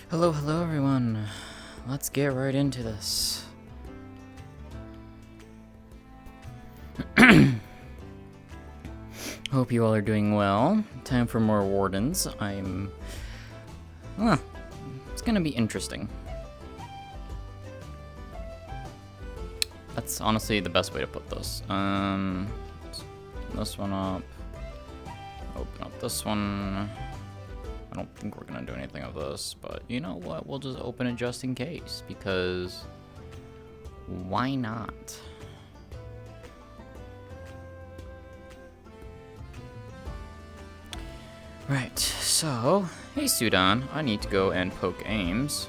Hello, hello everyone. Let's get right into this. Hope you all are doing well. Time for more Wardens. It's gonna be interesting. That's honestly the best way to put this. This one up. Open up this one. I don't think we're gonna do anything of this, but you know what? We'll just open it just in case, because why not? Right, so, hey Sudan, I need to go and poke Ames.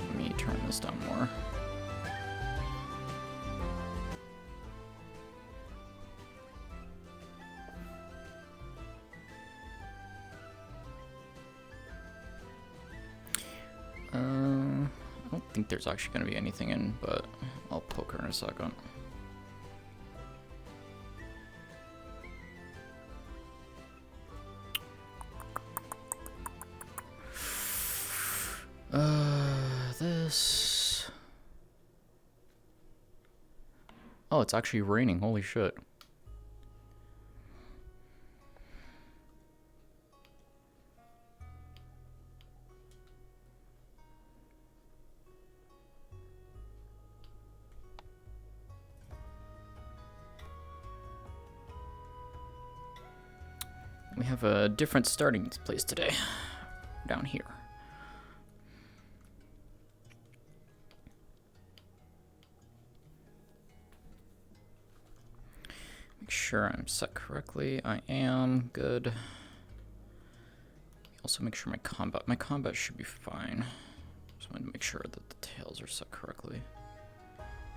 Let me turn this down more. I don't think there's actually going to be anything in, but I'll poke her in a second. This... Oh, it's actually raining, holy shit. We have a different starting place today, down here. Make sure I'm set correctly. I am good. Also make sure my combat should be fine. Just wanted to make sure that the tails are set correctly.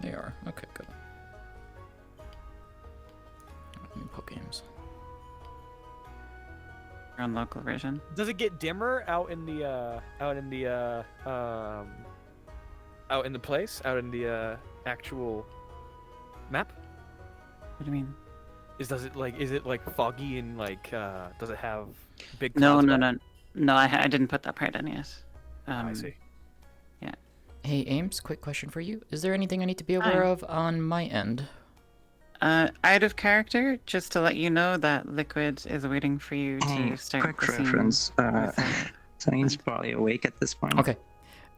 They are. Okay, good. Let me poke Ames. On local version. Does it get dimmer out in the actual map? What do you mean? Is it like foggy and like does it have big No, clouds no, about it? no. I didn't put that part in yet. I see. Yeah. Hey Ames, quick question for you. Is there anything I need to be aware of on my end? Out of character, just to let you know that Liquid is waiting for you to start quick the scene reference. Sane's probably awake at this point. Okay.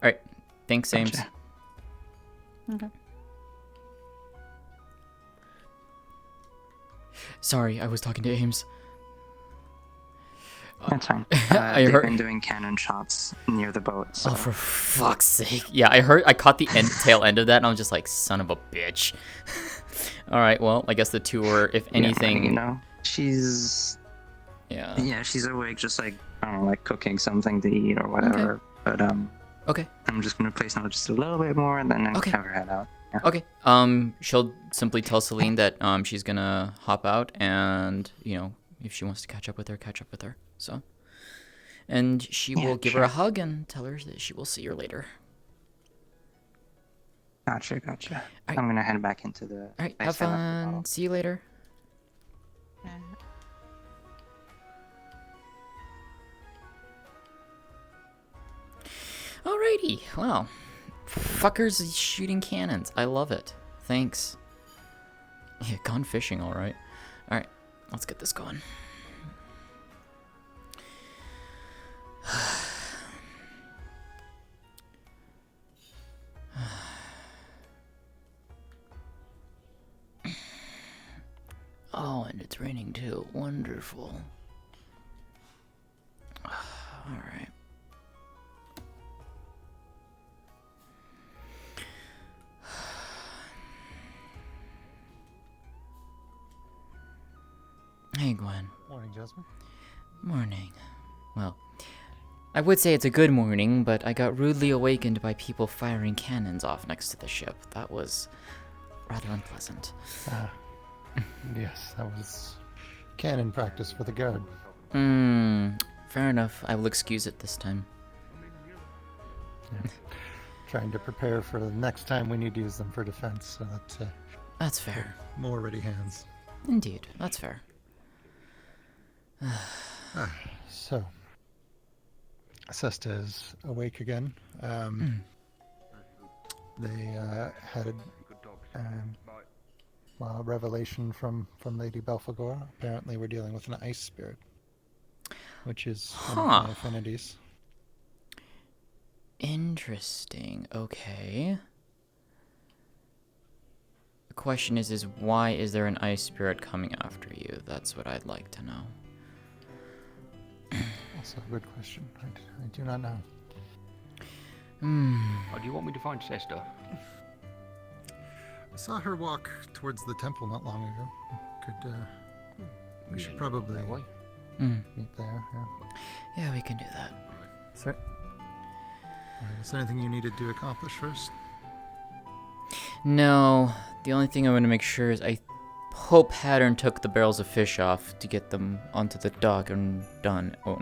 Alright. Thanks, Ames. Gotcha. Okay. Sorry, I was talking to Ames. That's fine. I They've heard- been doing cannon shots near the boat. So. Oh, for fuck's sake. Yeah, I caught the tail end of that, and I was just like, son of a bitch. Alright, well, I guess the two are, if anything... Yeah, you know, she's... Yeah. Yeah, she's awake, just like, I don't know, like cooking something to eat or whatever. Okay. But, Okay. I'm just gonna place now just a little bit more, and then Okay. have her head out. Yeah. Okay. She'll simply tell Celine that, she's gonna hop out, and, you know, if she wants to catch up with her, so... And she will give her a hug and tell her that she will see her later. Gotcha. Right. I'm gonna head back into the... Alright, have fun. See you later. Alrighty, well, fuckers shooting cannons. I love it. Thanks. Yeah, gone fishing, alright. Alright, let's get this going. Oh, and it's raining too. Wonderful. Alright. Hey, Gwen. Morning, Jasmine. Morning. Well, I would say it's a good morning, but I got rudely awakened by people firing cannons off next to the ship. That was rather unpleasant. Yes, that was cannon practice for the guard. Fair enough. I will excuse it this time. Yeah. Trying to prepare for the next time we need to use them for defense, so that That's fair. more ready hands. Indeed, that's fair. So, Sesta is awake again. They had a revelation from Lady Belphegor. Apparently, we're dealing with an ice spirit, which is one of my affinities. Interesting. Okay. The question is why is there an ice spirit coming after you? That's what I'd like to know. Also a good question. I do not know. Oh, do you want me to find Sesta? I saw her walk towards the temple not long ago. We should probably That way. meet there. Yeah. Yeah, we can do that. Sir. Is there anything you needed to accomplish first? No, the only thing I want to make sure is I hope Pattern took the barrels of fish off to get them onto the dock and done. Oh.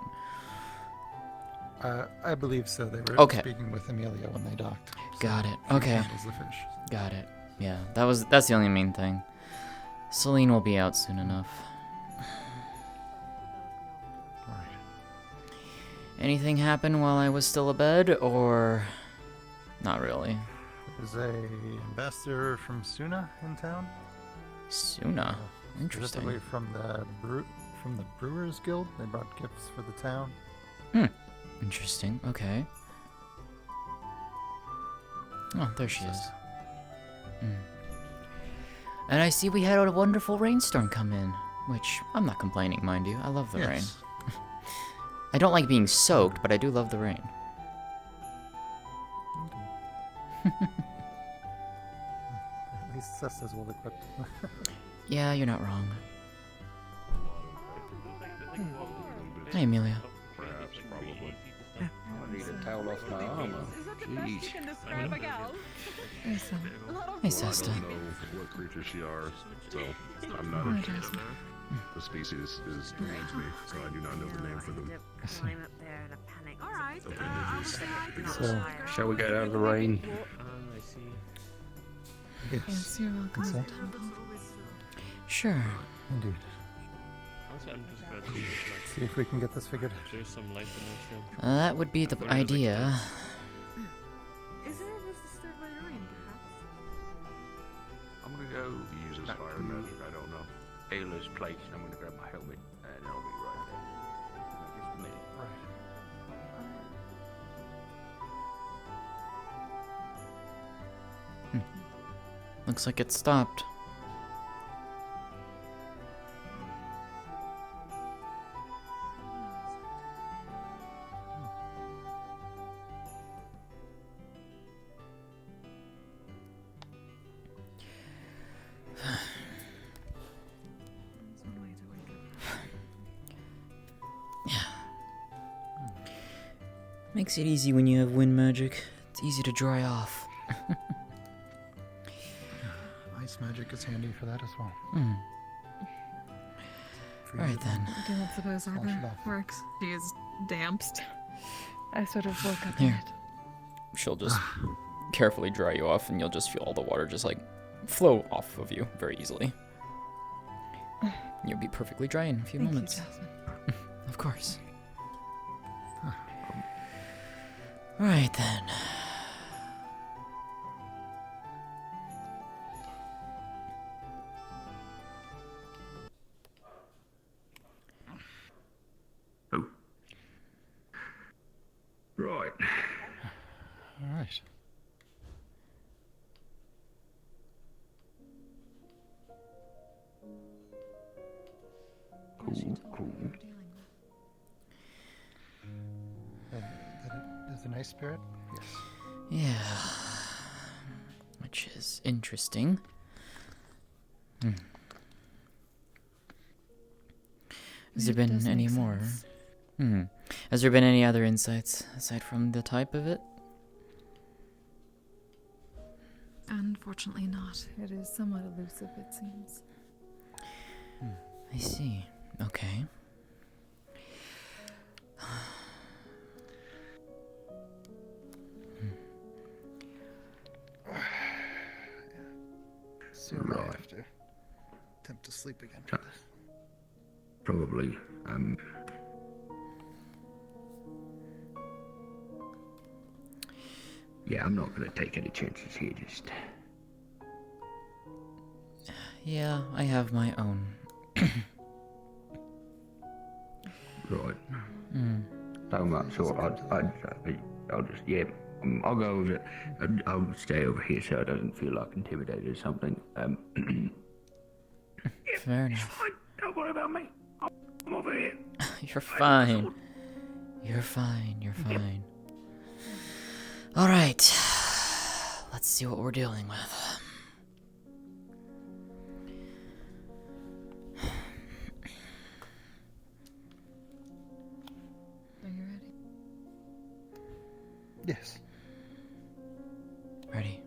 I believe so. They were Okay. speaking with Amelia when they docked. Got it. She Okay. handles the fish. Got it. Yeah, that's the only main thing. Celine will be out soon enough. Right. Anything happen while I was still abed, or not really? There's a ambassador from Suna in town. Suna. Specifically Interesting. from the Brewers Guild. They brought gifts for the town. Interesting. Okay. Oh, there she is. And I see we had a wonderful rainstorm come in, which I'm not complaining, mind you. I love the rain. Yes. I don't like being soaked, but I do love the rain. At least Cesta's well equipped. Yeah, you're not wrong. Hey, Amelia. Perhaps, probably. I need a towel off my armor. Jeez. Hey, Sesta. I don't know what creature she are, so I'm not a the species is strange to me, so I do not know the name for them. So, Shall we get out of the rain? yes. You're welcome. So, Sure. indeed. See if we can get this figured. That would be the idea. Is there a way to start my rain, perhaps? I'm gonna go He uses back fire to magic, I don't know. Ayla's place and I'm gonna grab my helmet and I'll be right there. Just a minute. Looks like it stopped. That's one way to wake up. Makes it easy when you have wind magic. It's easy to dry off. Ice magic is handy for that as well. Alright then. I don't suppose Wash Arbor it off. works. She is damped. I sort of woke up Here. in it. She'll just carefully dry you off, and you'll just feel all the water just like flow off of you very easily. You'll be perfectly dry in a few Thank moments. you, Jasmine. Of course. Alright then. Right. All right. Cool, cool. That it is an ice spirit? Yes. Yeah. Which is interesting. Has there been does any make more? sense. Has there been any other insights aside from the type of it? Unfortunately not. It is somewhat elusive, it seems. I see. Okay. Soon I Right. have to attempt to sleep again. Probably. Yeah, I'm not gonna take any chances here. Just Yeah, I have my own. right. Mm. So much. So I'll just I'll go over. I'll stay over here so it doesn't feel like intimidated or something. Fair It's enough. fine. Don't worry about me. I'm over here. You're fine. You're fine. You're fine. All right. Let's see what we're dealing with. Are you ready? Yes. Ready?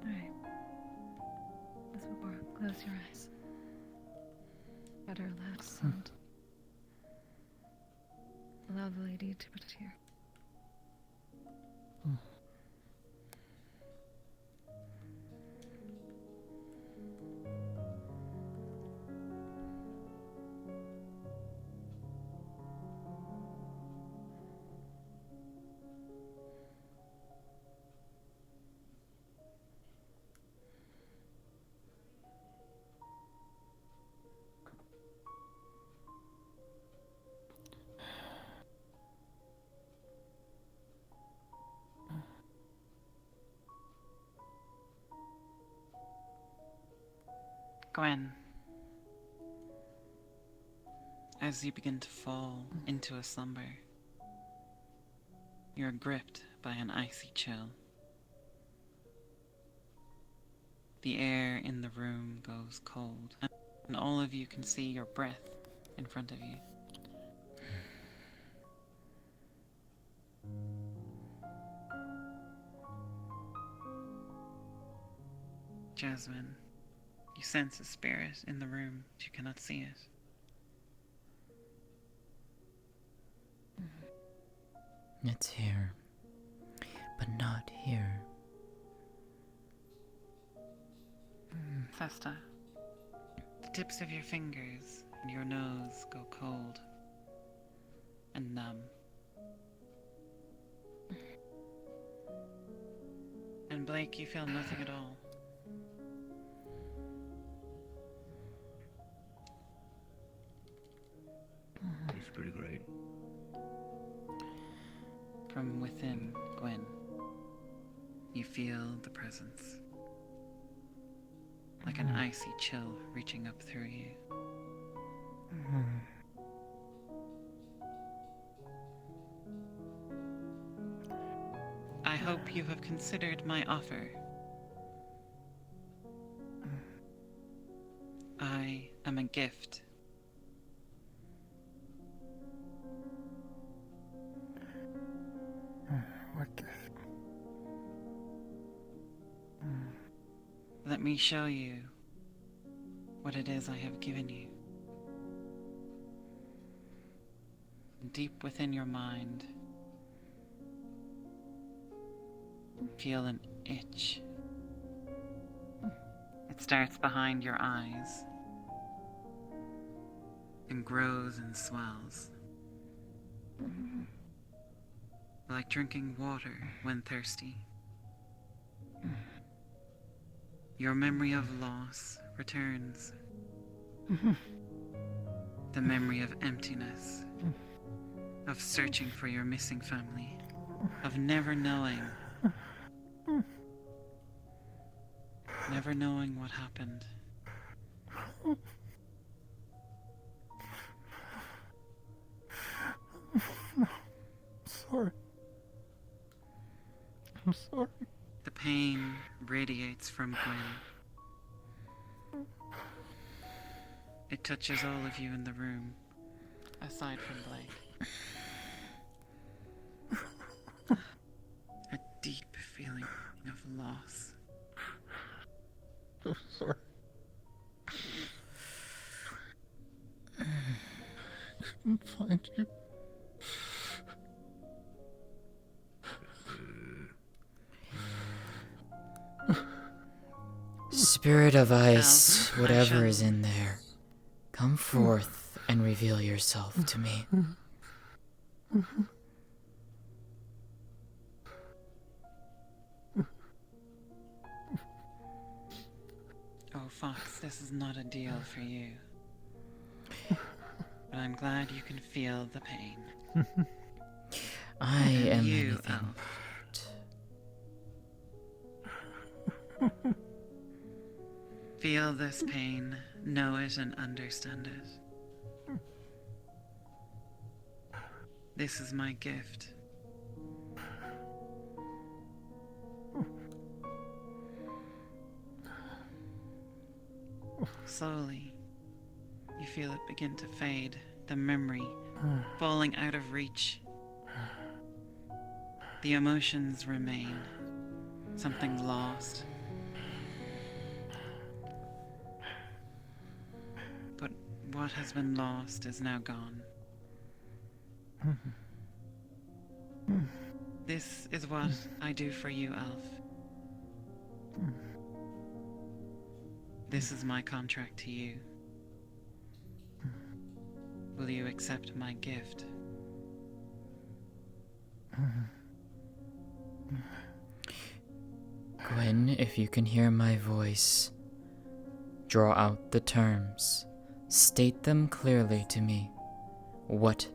Alright. As before, close your eyes. Try to relax and allow the lady to put it here. Gwen, as you begin to fall into a slumber, you're gripped by an icy chill. The air in the room goes cold, and all of you can see your breath in front of you. Jasmine, you sense a spirit in the room, but you cannot see it. It's here, but not here. Festa, the tips of your fingers and your nose go cold and numb. And Blake, you feel nothing at all. It's pretty great. From within, Gwen, you feel the presence. Like an icy chill reaching up through you. I hope you have considered my offer. I am a gift. What gift? Let me show you what it is I have given you. Deep within your mind, feel an itch. It starts behind your eyes and grows and swells. Like drinking water when thirsty. Your memory of loss returns. The memory of emptiness, of searching for your missing family, of never knowing what happened. Sorry. I'm sorry. The pain radiates from Gwen. It touches all of you in the room, aside from Blake. A deep feeling of loss. I'm sorry. Couldn't find you. Spirit of ice, I whatever shall- is in there, come forth and reveal yourself to me. Fox, this is not a deal for you. But I'm glad you can feel the pain. I And am you, anything. Elf. Feel this pain, know it and understand it. This is my gift. Slowly, you feel it begin to fade, the memory falling out of reach. The emotions remain, something lost. But what has been lost is now gone. This is what I do for you, Elf. This is my contract to you. Will you accept my gift? Gwen, if you can hear my voice, draw out the terms. State them clearly to me. What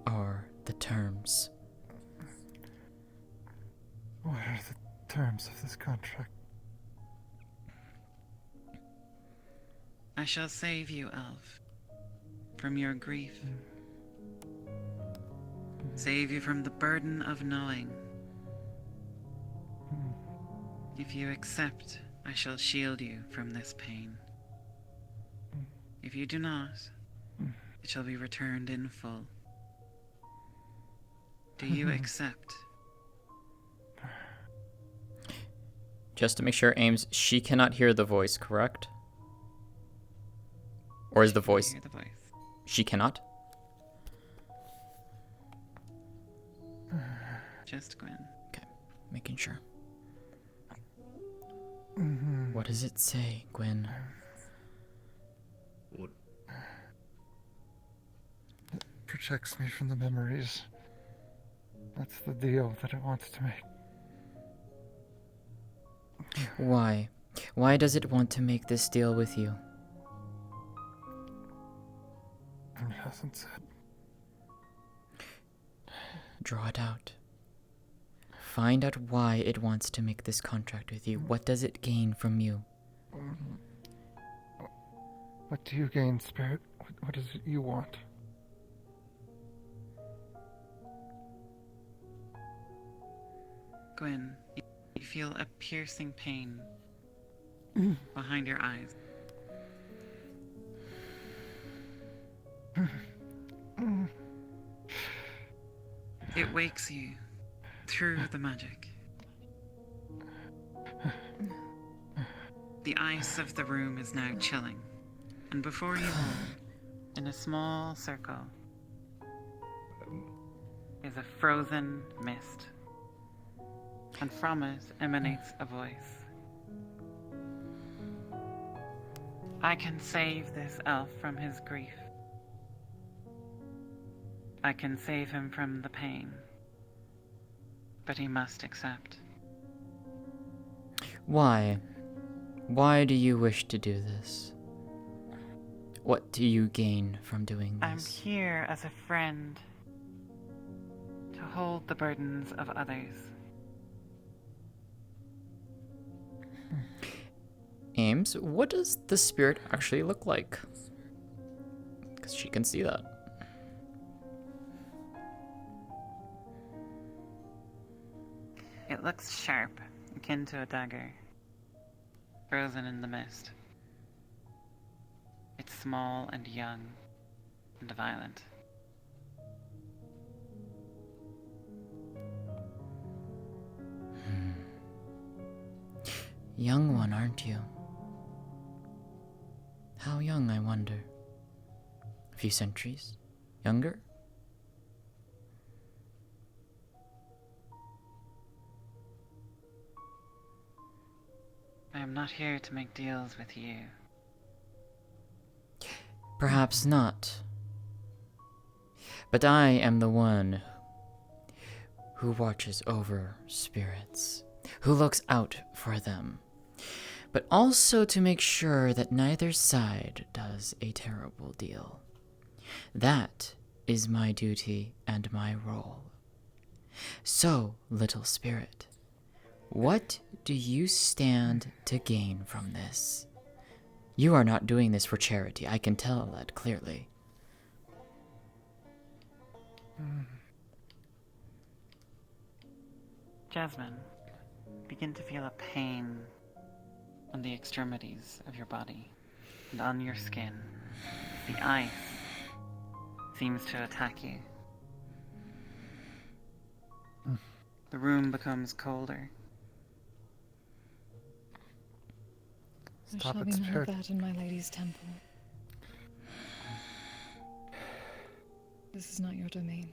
are the terms? What are the terms of this contract? I shall save you, Elf, from your grief. Save you from the burden of knowing. If you accept, I shall shield you from this pain. If you do not, it shall be returned in full. Do you accept? Just to make sure, Ames, she cannot hear the voice, correct? Or is the voice... Hear the voice. She cannot? Just Gwen. Okay, making sure. What does it say, Gwen? What? It protects me from the memories. That's the deal that it wants to make. Why? Why does it want to make this deal with you? It hasn't said. Draw it out. Find out why it wants to make this contract with you. What does it gain from you? What do you gain, Spirit? What is it you want? Gwen, you feel a piercing pain behind your eyes. It wakes you through the magic. The ice of the room is now chilling, and before you hold, in a small circle, is a frozen mist, and from it emanates a voice. I can save this elf from his grief. I can save him from the pain, but he must accept. Why? Why do you wish to do this? What do you gain from doing I'm this? here as a friend to hold the burdens of others. Ames, what does the spirit actually look like? Because she can see that. It looks sharp, akin to a dagger, frozen in the mist. It's small and young and violent. Young one, aren't you? How young, I wonder? A few centuries? Younger? I am not here to make deals with you. Perhaps not. But I am the one who watches over spirits, who looks out for them. but also to make sure that neither side does a terrible deal. That is my duty and my role. So, little spirit, what do you stand to gain from this? You are not doing this for charity, I can tell that clearly. Jasmine, begin to feel a pain on the extremities of your body and on your skin. The ice seems to attack you. The room becomes colder. There Stop shall it, be none of spirit. that in my lady's temple. This is not your domain.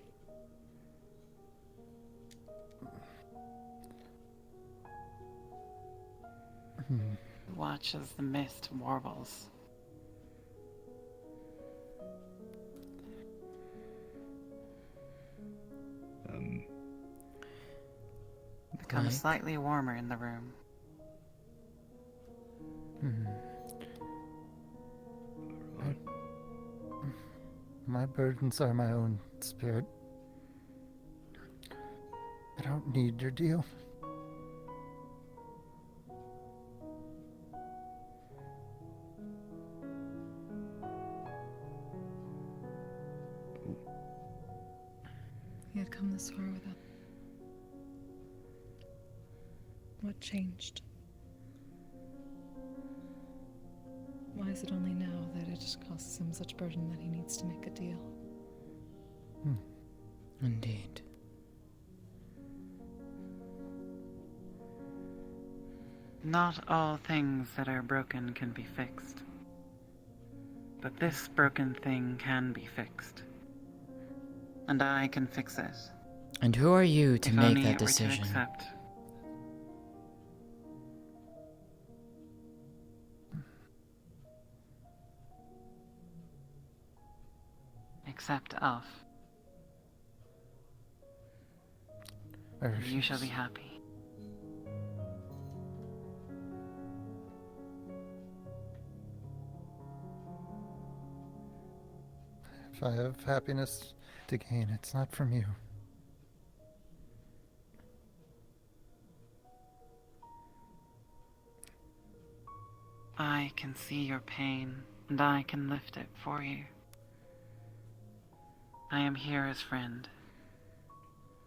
Watch as the mist warbles. Becomes Like? slightly warmer in the room. My burdens are my own, spirit. I don't need your deal. He had come this far without. What changed? Why is it only now that it causes him such burden that he needs to make a deal? Indeed. Not all things that are broken can be fixed. But this broken thing can be fixed. And I can fix it. And who are you to If make only that it were to decision? accept. Accept Elf. I And you shall be refuse. happy. If I have happiness to gain, it's not from you. I can see your pain, and I can lift it for you. I am here as friend.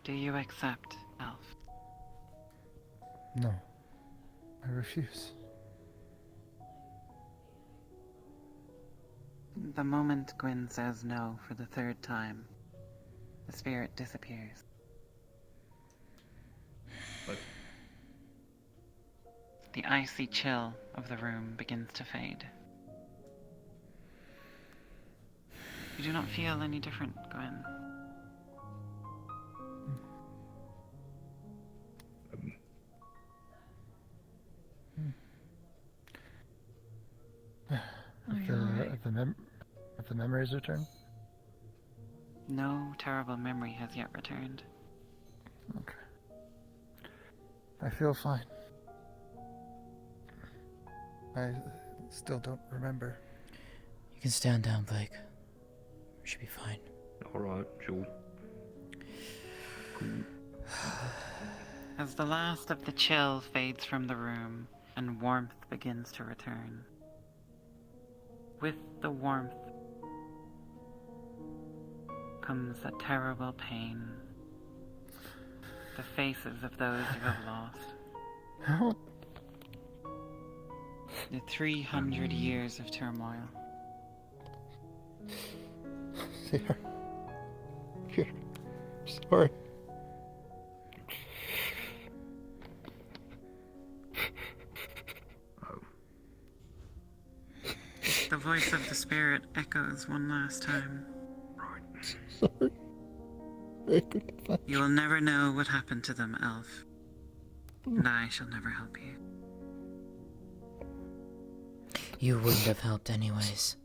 Do you accept, Elf? No. I refuse. The moment Gwyn says no for the third time, the spirit disappears. But The icy chill of the room begins to fade. You do not feel any different, Gwyn. Are you alright? Have the memories returned? No terrible memory has yet returned. Okay. I feel fine. I still don't remember. You can stand down, Blake. You should be fine. alright, sure. As the last of the chill fades from the room and warmth begins to return, with the warmth comes a terrible pain. The faces of those you have lost. Help! The 300 years of turmoil. Here. Here. Sorry. The voice of the spirit echoes one last time. Sorry. I couldn't find You will never know what happened to them, Elf. And I shall never help you. You wouldn't have helped anyways.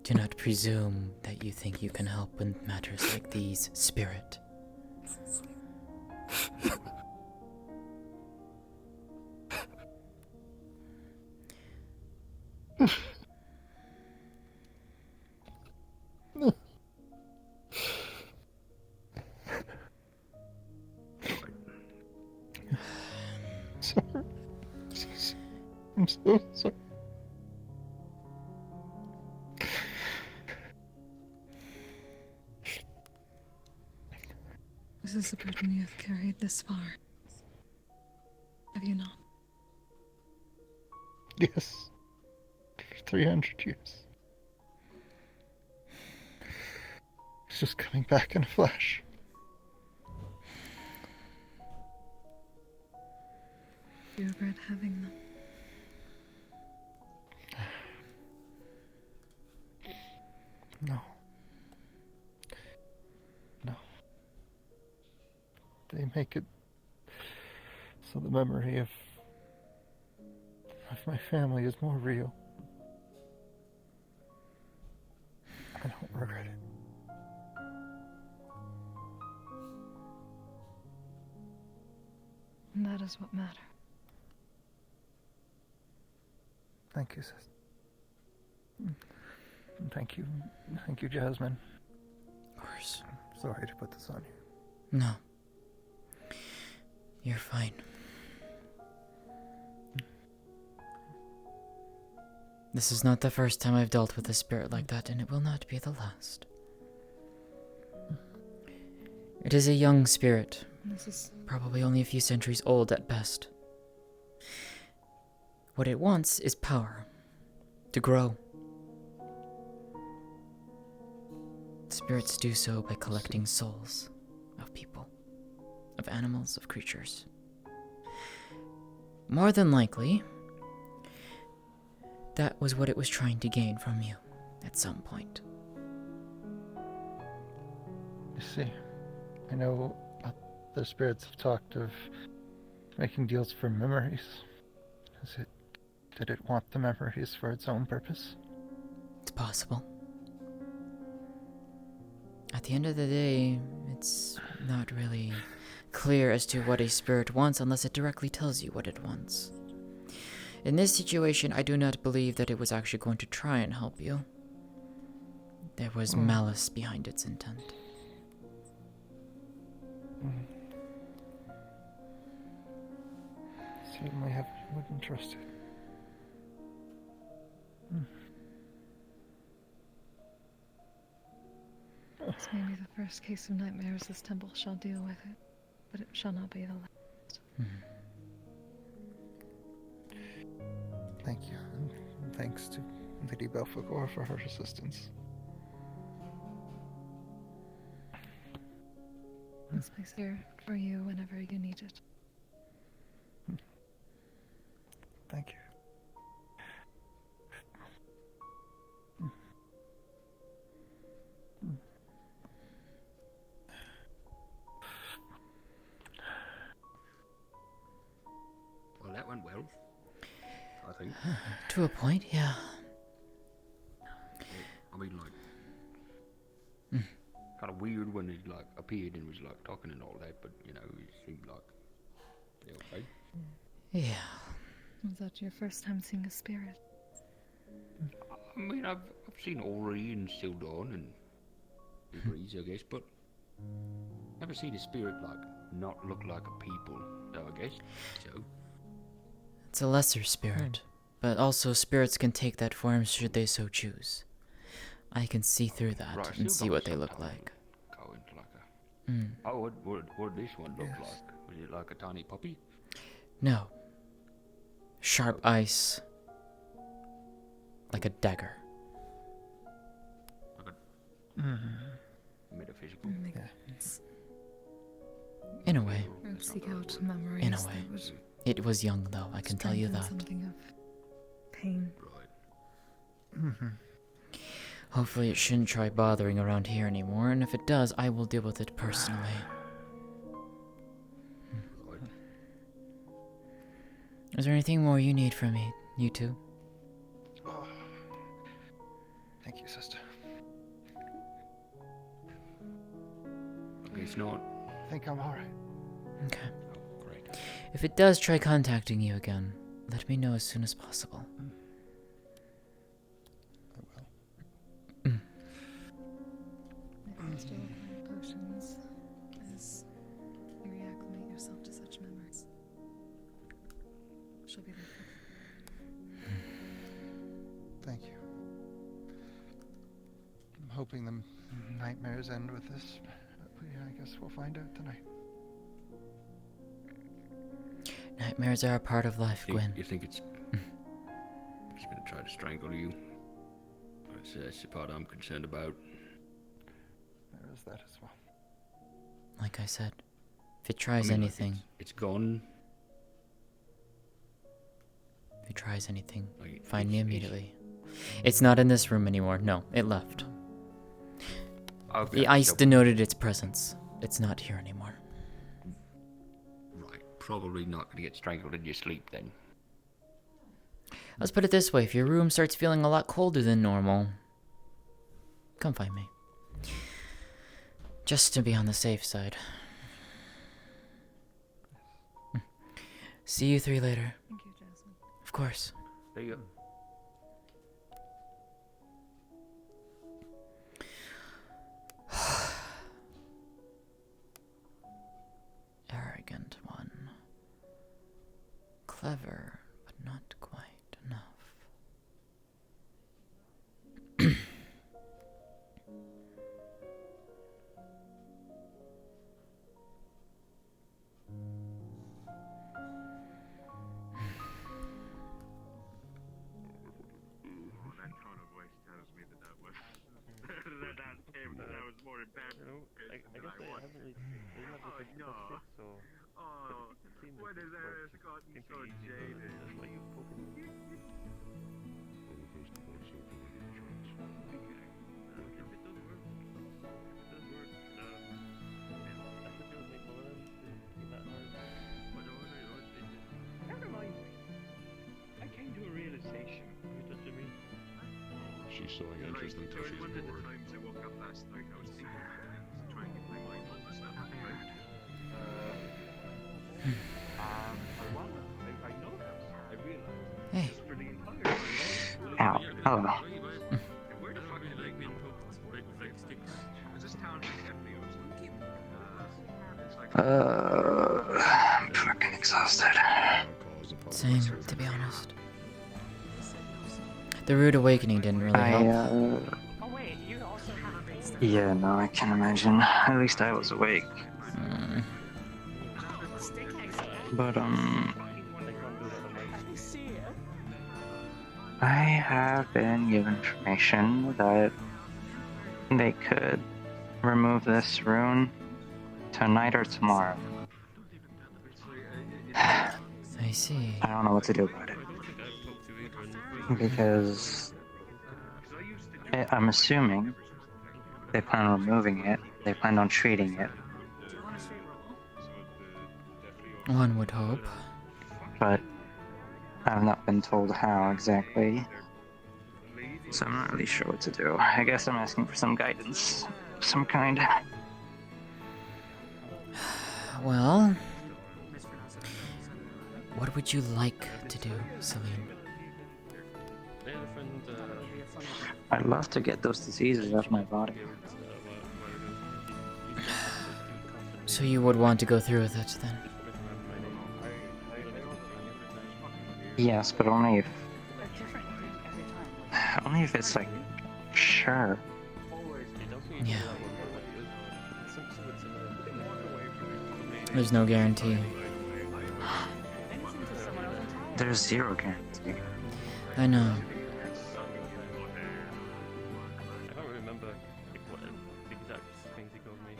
Do not presume that you think you can help in matters like these, Spirit. I'm so sorry. This is the burden you have carried this far. Have you not? Yes. For 300 years. It's just coming back in a flash. Do you regret having them? No. No. They make it so the memory of my family is more real. I don't regret it. And that is what matters. Thank you, sis. Thank you, Jasmine. Of course. Sorry to put this on you. No. You're fine. This is not the first time I've dealt with a spirit like that, and it will not be the last. It is a young spirit, This is probably only a few centuries old at best. What it wants is power. To grow. Spirits do so by collecting souls of people, of animals, of creatures. More than likely, that was what it was trying to gain from you at some point. You see, I know the spirits have talked of making deals for memories. Did it want the memories for its own purpose? It's possible. At the end of the day, it's not really clear as to what a spirit wants unless it directly tells you what it wants. In this situation, I do not believe that it was actually going to try and help you. There was malice behind its intent. Certainly wouldn't trust it. this may be the first case of nightmares this temple shall deal with it, but it shall not be the last. Thank you, and thanks to Lady Belphegor for her assistance. This place here for you whenever you need it. Thank you. Well, that went well. I think. To a point, yeah. I mean, like, kind of weird when he like appeared and was like talking and all that, but you know, he seemed like okay. Yeah. Was that your first time seeing a spirit? I mean, I've seen Ori and Sildon and Breeze, I guess, but never seen a spirit like not look like a people. So I guess so. It's a lesser spirit, but also spirits can take that form should they so choose. I can see through that Right, and see Sildon what they sometimes look like. Go into like a. Oh, what did this one look Yes. like? Was it like a tiny puppy? No. Sharp ice. Like a dagger. Like a metaphysical. In a way. Or seek out memories In a way. that would It was young, though, I can tell you strengthen that. something of pain. Right. Hopefully it shouldn't try bothering around here anymore, and if it does, I will deal with it personally. Right. Is there anything more you need from me, you two? Thank you, sister. I guess not. I think I'm alright. Okay. Oh, great. If it does try contacting you again, let me know as soon as possible. I will. If you still require potions, as you reacclimate yourself to such memories, she'll be there. Thank you. I'm hoping the nightmares end with this. But yeah, I guess we'll find out tonight. Nightmares are a part of life, Gwen. You think it's gonna try to strangle you? That's the part I'm concerned about. There is that as well. Like I said, if it tries anything, it's gone. if it tries anything, Like, find me immediately. It's not in this room anymore. No, it left. Okay, The ice so- denoted its presence. It's not here anymore. Right, probably not gonna get strangled in your sleep then. Let's put it this way, if your room starts feeling a lot colder than normal, come find me. Just to be on the safe side. See you three later. Thank you, Jasmine. Of course. There you go. Arrogant one. Clever, but not quite enough. That tone of voice tells me that that was that was more embarrassing. I guess I haven't really Oh no! Oh, what has Eris gotten so jaded? Never mind. I came to a realization. She's showing interest until she's One of the bored. times I woke up last night, I was thinking of things, trying to get my mind on the stuff at the moment. I know that. I realized. Hey. For the entire Ow. Hello. Where the fuck did I go? Is this town empty or something? It's like I'm fucking exhausted. Same, to be honest. The rude awakening didn't really help. Oh wait, you also have a base. Yeah, no, I can imagine. At least I was awake. But, I have been given information that they could remove this rune tonight or tomorrow. I see. I don't know what to do about it. Because I'm assuming they plan on removing it, they plan on treating it, One would hope. but I've not been told how exactly. So I'm not really sure what to do. I guess I'm asking for some guidance of some kind. Well, what would you like to do, Celine? I'd love to get those diseases out of my body. So you would want to go through with it then? Yes, but only if it's like, sure. Yeah. There's no guarantee. There's zero guarantee. I know. I can't remember what the exact things he called me.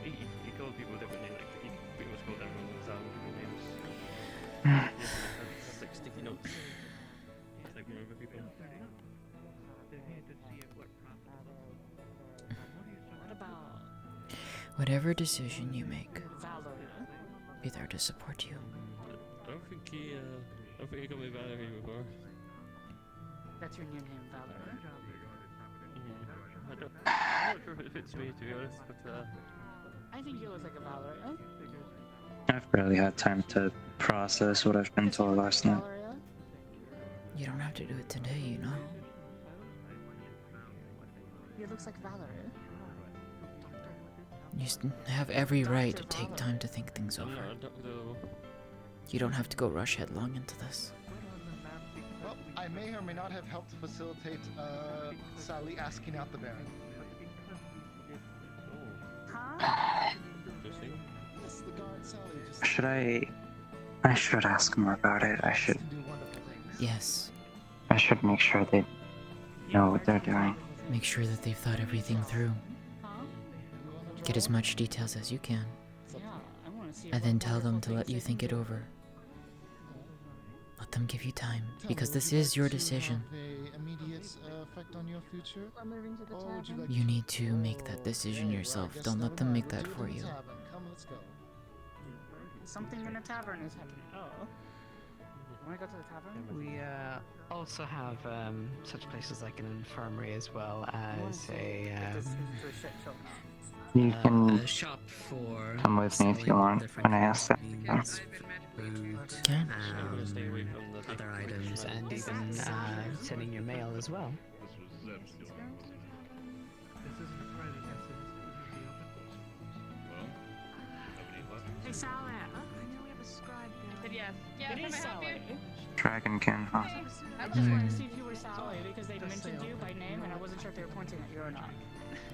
But, he called people differently. Like he pretty much called everyone different names. Has like sticky notes. Just like remember people. What about Whatever decision you make, Valerie? be there to support you. I don't think he called me Valerie before. That's your new name, Valerie. I'm not sure if it fits me to be honest, but I think you look like a Valerie. I've barely had time to process what I've been told last night. Valeria? You don't have to do it today, you know? You looks like Valerie. You have every right to take time to think things I'm not over. a doctor though. You don't have to go rush headlong into this. Oh, may or may not have helped facilitate Sally asking out the Baron. Yes, the guard Sally just Should I should ask more about it. I should do wonderful things. Yes. I should make sure they know what they're doing. Make sure that they've thought everything through. Get as much details as you can. And then tell them to let you think it over. Let them give you time, because this is your decision. You need to make that decision yourself. Don't let them make that for you. Something in the tavern is happening. Oh. Wanna go to the tavern? We also have such places like an infirmary as well as You can a shop for come with me if you want when I ask that. food, Okay. other items, and even sending your mail as well. Hey, Sally. I know we have a scribe now. Yes. Yeah, can I help you? Dragonkin, huh? I just wanted to see if you were Sally because they mentioned you by name and I wasn't sure if they were pointing at you or not.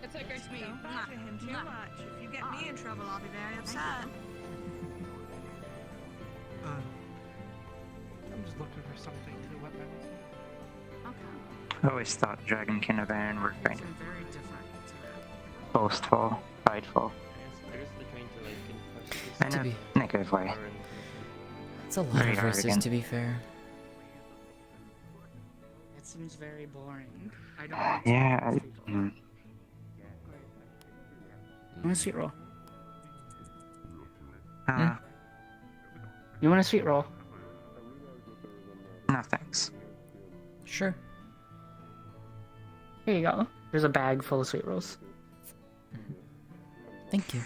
It's like great to meet you. Don't badger him too much. If you get me in trouble, I'll be very upset. I'm just looking for something to weapons. Okay. I always thought Dragonkin and Baron were kind of Very different. boastful, prideful. In To a be- negative way. It's a lot Very of verses, arrogant. to be fair. It seems very boring. I don't like Yeah, talking to people. You want a sweet roll? You want a sweet roll? No thanks. Sure. Here you go. There's a bag full of sweet rolls. Thank you.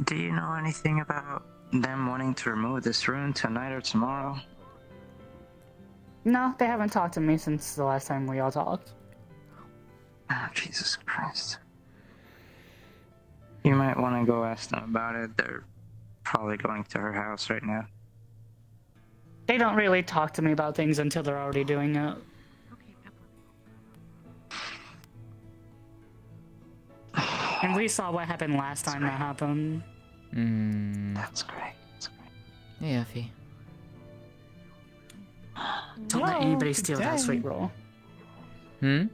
Do you know anything about them wanting to remove this rune tonight or tomorrow? No, they haven't talked to me since the last time we all talked. Oh, Jesus Christ. You might want to go ask them about it. They're probably going to her house right now. They don't really talk to me about things until they're already doing it. And we saw what happened last time that happened. That's great. That's great. Hey, Effie. Don't let anybody steal that sweet roll. Hmm?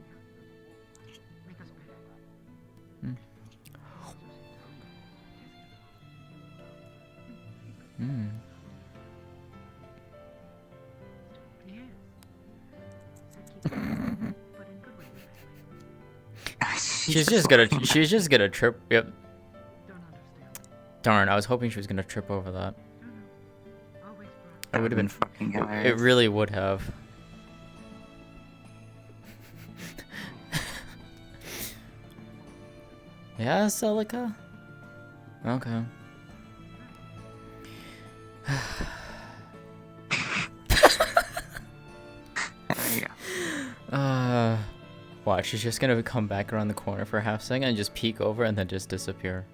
She's just gonna trip. Yep. Darn, I was hoping she was gonna trip over that. It would have been fucking It hilarious. really would have. Yeah, Celica? Okay. There you go. Watch, she's just gonna come back around the corner for a half second and just peek over and then just disappear.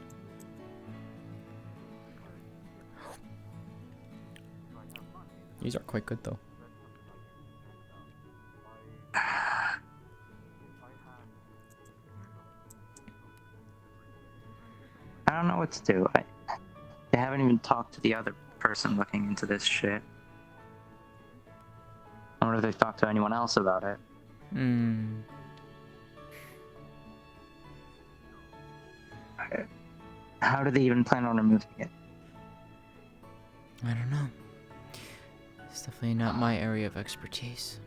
These are quite good though. I don't know what to do. They haven't even talked to the other person looking into this shit. I wonder if they've talked to anyone else about it. How do they even plan on removing it? I don't know. It's definitely not my area of expertise.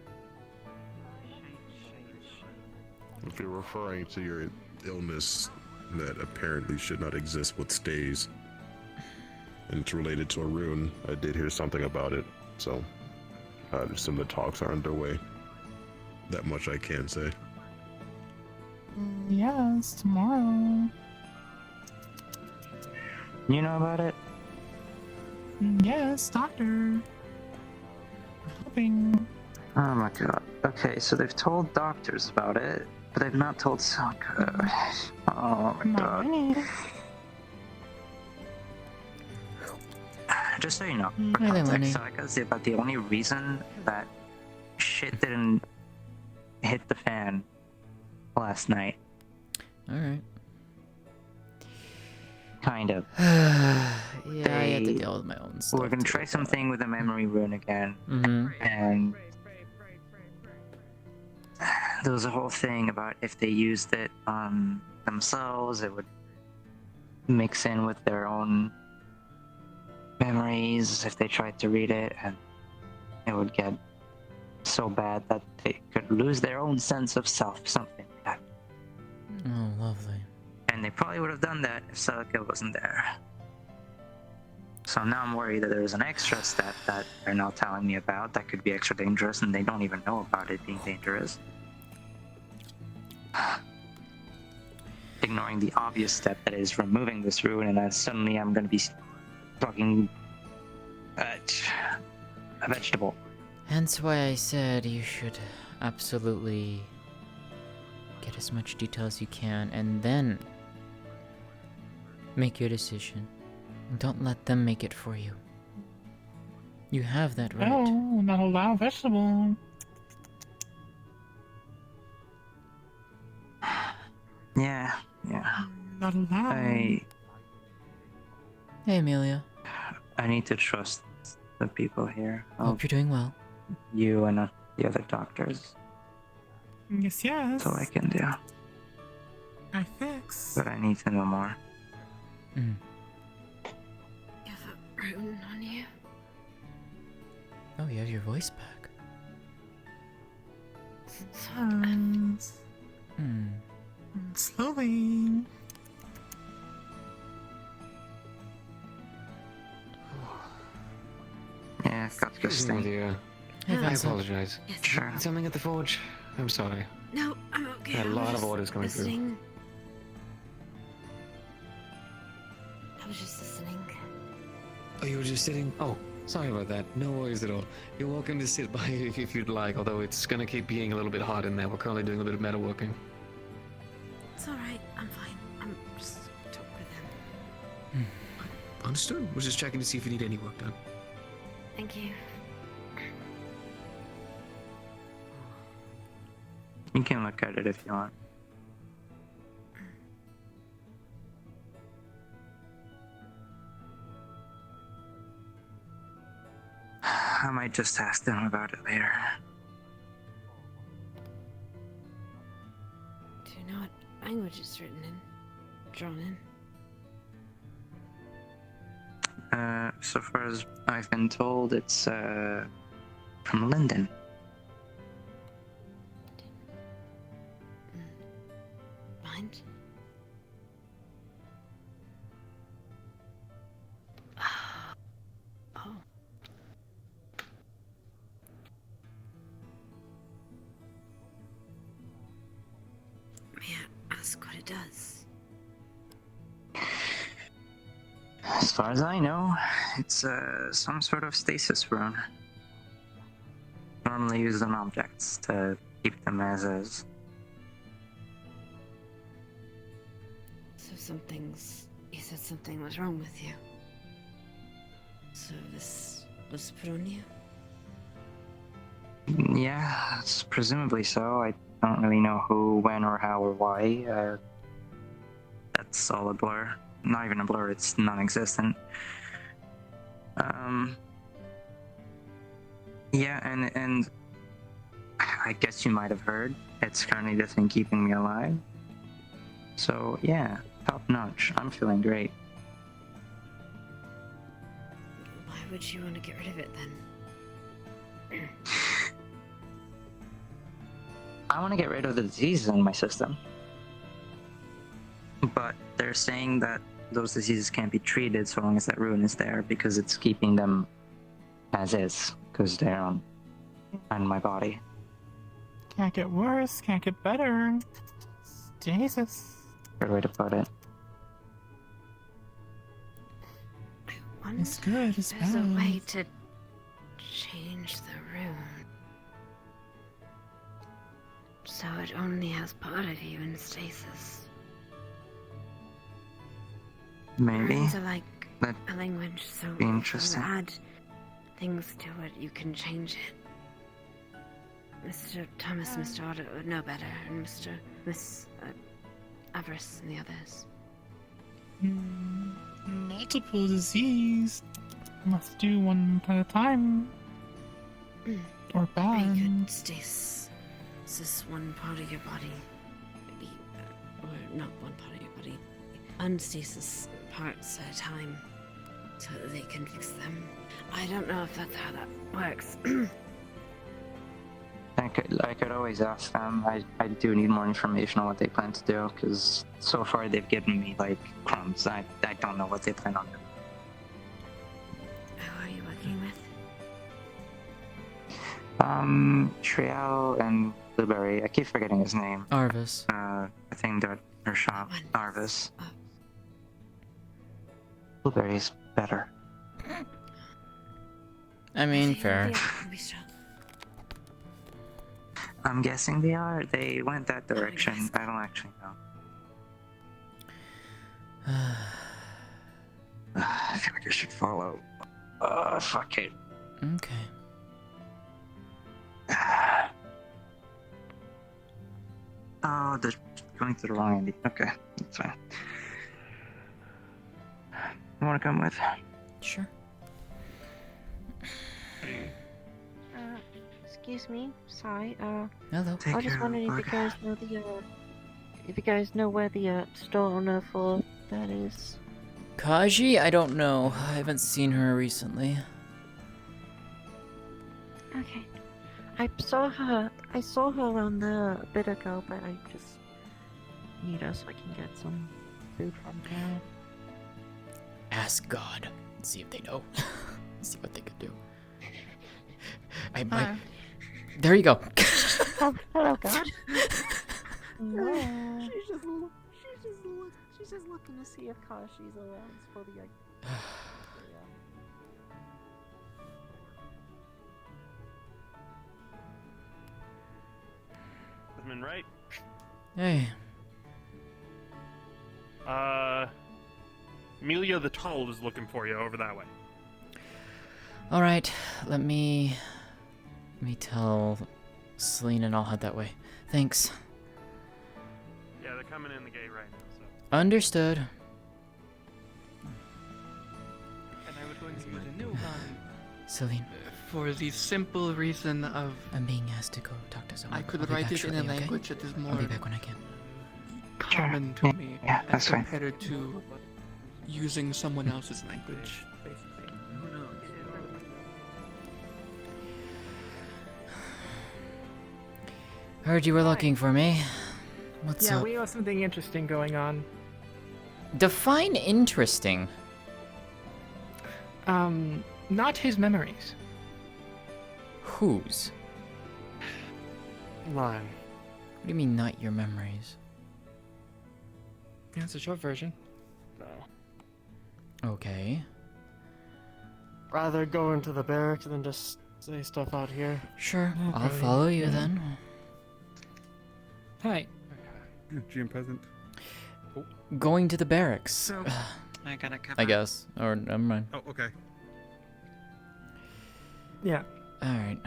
If you're referring to your illness that apparently should not exist but stays, and it's related to a rune, I did hear something about it, so I assume the talks are underway. That much I can say. Yes, tomorrow. You know about it? Yes, doctor. Helping. Oh my god. Okay, so they've told doctors about it, but they've not told Sokka. Oh my god. Just so you know, for Hi there, context, Lenny. Sokka is about the only reason that shit didn't hit the fan last night. Alright. Kind of. Yeah, I had to deal with my own stuff. We're gonna try something with the memory rune again. And there was a whole thing about if they used it on themselves, it would mix in with their own memories if they tried to read it, and it would get so bad that they could lose their own sense of self, something like that. Oh, lovely. And they probably would have done that if Celica wasn't there. So now I'm worried that there's an extra step that they're not telling me about that could be extra dangerous, and they don't even know about it being dangerous. Ignoring the obvious step that is removing this rune, and then suddenly I'm going to be talking a vegetable. Hence why I said you should absolutely get as much detail as you can, and then make your decision. Don't let them make it for you. You have that right. Oh, not allow vegetable. Yeah. Not allowed. Hey, Amelia. I need to trust the people here. Hope you're doing well. You and the other doctors. Yes. That's all I can do. I fix. But I need to know more. You have a rune on you? Oh, you have your voice back. Slowly. Yeah, I've got this thing. Hey, I Vincent. apologize. Sure. Something at the forge. I'm sorry. No, I'm okay. A I lot was of orders coming through. listening. I was just listening. Oh, you were just sitting? Oh, sorry about that. No worries at all. You're welcome to sit by if you'd like, although it's gonna keep being a little bit hot in there. We're currently doing a bit of metalworking. It's alright. I'm fine. I'm just talk with them. Understood. Was just checking to see if you need any work done. Thank you. You can look at it if you want. I might just ask them about it later. Do you know what language it's written in? Drawn in? So far as I've been told, it's from Linden. Mind? Oh. May I ask what it does? As far as I know, it's some sort of stasis rune. Normally used on objects to keep them as is. So you said something was wrong with you. So this was put on you? Yeah, it's presumably so. I don't really know who, when, or how, or why. That's all a blur. Not even a blur, it's non-existent. Yeah, and I guess you might have heard, it's currently the thing keeping me alive. So yeah, top notch. I'm feeling great. Why would you want to get rid of it then? I want to get rid of the diseases in my system. But they're saying that those diseases can't be treated so long as that rune is there because it's keeping them as is, because they're on my body. Can't get worse, can't get better. Jesus. Good way to put it. It's good, it's There's a bad. way to change the rune. So it only has part of you in stasis. Maybe. Runes are like That'd a language, so be if you interesting. add things to it, you can change it. Mr. Thomas and Mr. Otto would know better, and Miss Avarice and the others. Multiple disease. Must do one at a time. Or You bad. could stasis one part of your body. Maybe, or not one part of your body. Unstasis parts at a time, so that they can fix them. I don't know if that's how that works. I could always ask them. I do need more information on what they plan to do, because so far they've given me, like, crumbs. I don't know what they plan on doing. Who are you working with? Triel and Blueberry. I keep forgetting his name. Arvis. I think they're at her shop. Arvis. Blueberry's better. I mean, fair. I'm guessing they are. They went that direction. I don't actually know. I feel like I should follow. Fuck it. Okay. Oh, they're going to the wrong ending. Okay, that's fine. You want to come with? Sure. Excuse me. Sorry. Hello. I was just wondering if you guys know if you guys know where the store owner for that is. Kaji? I don't know. I haven't seen her recently. Okay. I saw her around there a bit ago, but I just need her so I can get some food from her. Ask God and see if they know. See what they could do. There you go. Oh, hello, God. No. She's just looking to see if Kashi's around for the. Jasmine, right? Hey. Amelia the Tall is looking for you over that way. All right. Let me tell Celine and I'll head that way. Thanks. Yeah, they're coming in the gate right now. So. Understood. And I was going to use a new gun. Celine. For the simple reason of I'm being asked to go talk to someone. I could I'll be write back it in a shortly, okay? language that is more I'll be back when I can. common to me Yeah, as that's fine. compared to using someone else's language. Heard you were looking for me. What's Yeah, up? we have something interesting going on. Define interesting. Not his memories. Whose? Mine. What do you mean, not your memories? Yeah, it's a short version. Okay. Rather go into the barracks than just say stuff out here. Sure, I'll Okay. follow you Yeah. then. Hi. GM present. Going to the barracks. I gotta come I out. guess. Or never mind. Oh, okay. Yeah. All right.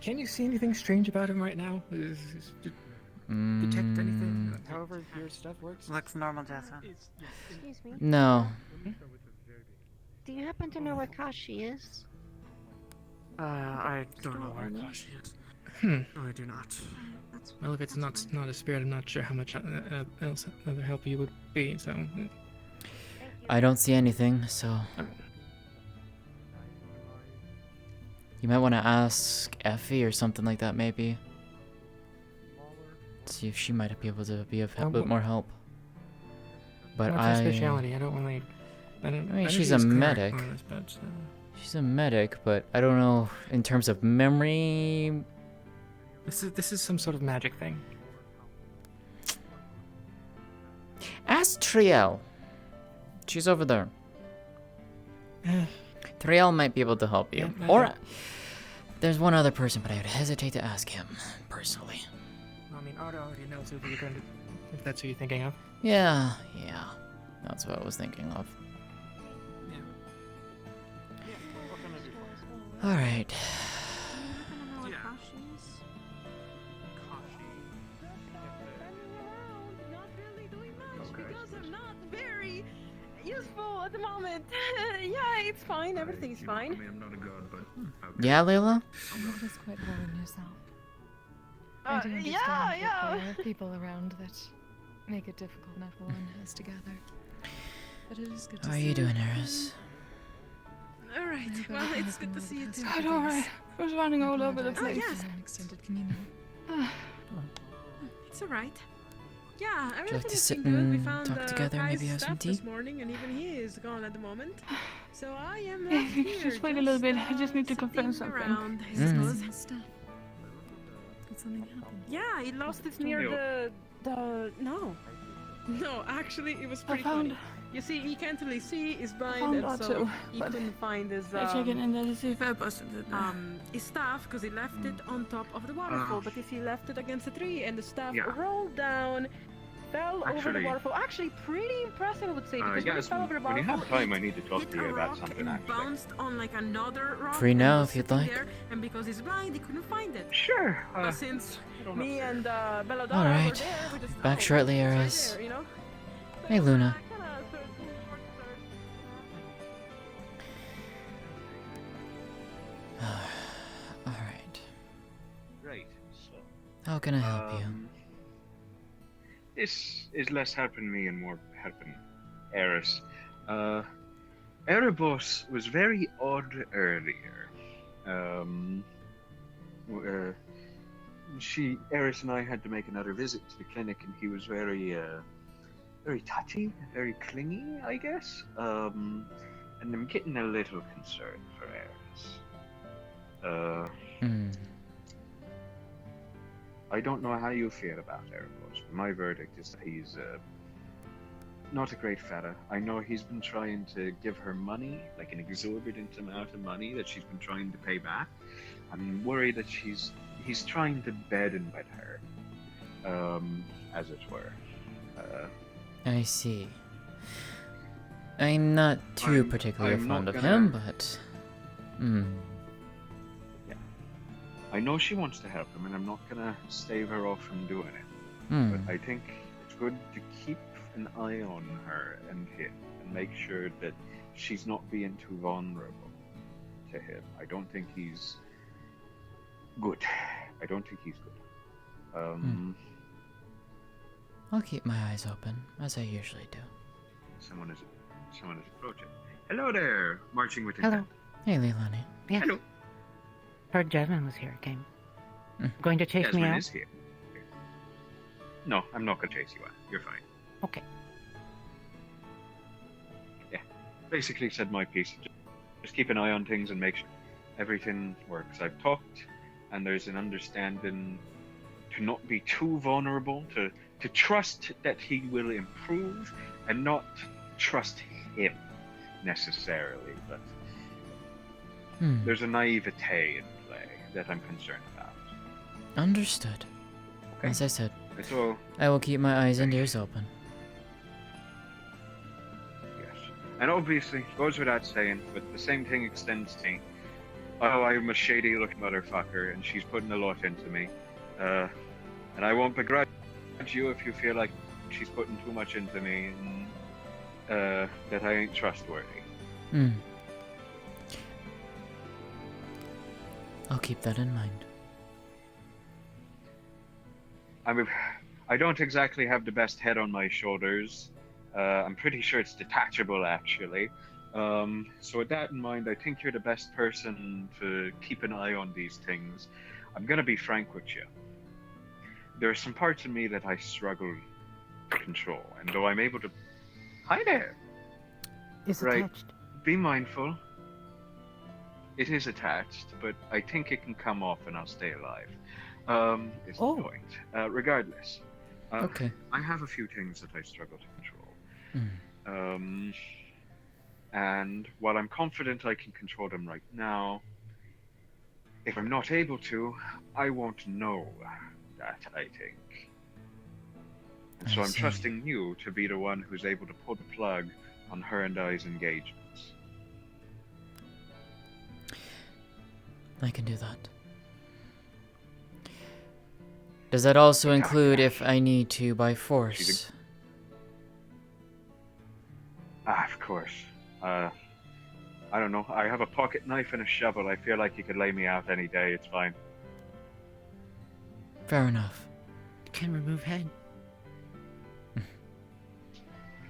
Can you see anything strange about him right now? Detect anything? However your stuff works. Looks normal, Jasmine. Excuse me. No. Do you happen to know where Kashi is? I don't know where Kashi is. No, I do not. Well, if it's not a spirit, I'm not sure how much else other help you would be. So. I don't see anything, so. You might want to ask Effie or something like that, maybe. See if she might be able to be of a bit more help. But What's her specialty? I don't really. I mean, know she's a correct medic. on this, but, She's a medic, but I don't know in terms of memory. This is some sort of magic thing. Ask Triel. She's over there. Triel might be able to help you. Yeah, Or there's one other person, but I would hesitate to ask him personally. I mean, Otto already knows who you're going to. If that's who you're thinking of. Yeah. That's what I was thinking of. Yeah. right. Yeah. Because I'm not very useful at the moment. Yeah, it's fine. Everything's fine. I mean, I'm not a god, but Yeah, Layla? You're just quite hard on yourself. I do understand that there are people around that make it difficult enough one has to gather. But it is good to How are see you doing, Eris? Alright, well, it's good to see you too. I'm alright. I was running all over the place. place. An extended communion. It's alright. Yeah, Would you like everything to has sit been good. We and found talk together, Kai's maybe have some stuff tea? this morning, and even he is gone at the moment. So I am left here. Just wait a little bit. I just need to confirm something. Around, I Mm. suppose. Stuff. Did something happen? Yeah, he lost it near the no, actually it was pretty found- funny. You see, he can't really see, he's blind, found and that so too, he but couldn't find his I check it in there to see if I busted it. his staff because he left it on top of the waterfall. But if he left it against a tree and the staff rolled down, fell over the Actually- waterfall. Actually, pretty impressive, I would say, because when he fell over the when you waterfall, have time, I it need to talk hit to you a about rock something, and actually. bounced on like another rock. Free and now was if you'd sitting like. there, and because he's blind, he couldn't find it. Sure. But since me and Belladonna were Alright. there, we just Back shortly, it's right Eris. there, you know? Hey, Luna. Alright. Right, so. How can I help you? This is less helping me and more helping Eris. Erebos was very odd earlier. Eris and I had to make another visit to the clinic, and he was very touchy, very clingy, I guess. And I'm getting a little concerned for Eris. I don't know how you feel about Erebos. My verdict is that he's not a great fella. I know he's been trying to give her money, like an exorbitant amount of money that she's been trying to pay back. I'm worried that he's trying to bed in with her, as it were. I see. I'm not too particularly I'm fond not of gonna- him, but... Yeah. I know she wants to help him, and I'm not gonna stave her off from doing it. But I think it's good to keep an eye on her and him, and make sure that she's not being too vulnerable to him. I don't think he's good. I don't think he's good. I'll keep my eyes open, as I usually do. Someone is approaching. Hello there, marching with Hello. intent. Hey, Leilani. Yes. Hello. Heard Jasmine was here. Came. Going to chase me Jasmine out? is here. No, I'm not gonna chase you out. You're fine. Okay. Yeah. Basically said my piece. Just keep an eye on things and make sure everything works. I've talked, and there's an understanding to not be too vulnerable, to trust that he will improve, and not trust him necessarily, but there's a naivete in play that I'm concerned about. Understood. Okay. As I said, That's all. I will keep my eyes and ears open. Yes. And obviously, it goes without saying, but the same thing extends to me. Oh, I'm a shady looking motherfucker, and she's putting a lot into me. And I won't begrudge you if you feel like she's putting too much into me, and that I ain't trustworthy. I'll keep that in mind. I don't exactly have the best head on my shoulders. I'm pretty sure it's detachable, actually. So with that in mind, I think you're the best person to keep an eye on these things. I'm gonna be frank with you. There are some parts of me that I struggle to control, and though I'm able to... Hi there! It's right. attached. Be mindful. It is attached, but I think it can come off and I'll stay alive. Is the point. Regardless. Okay. I have a few things that I struggle to control. And while I'm confident I can control them right now, if I'm not able to, I won't know that, I think. And so I I'm see. trusting you to be the one who's able to pull the plug on her and I's engagements. I can do that. Does that also include if I need to by force? Of course. I don't know. I have a pocket knife and a shovel. I feel like you could lay me out any day. It's fine. Fair enough. Can remove head.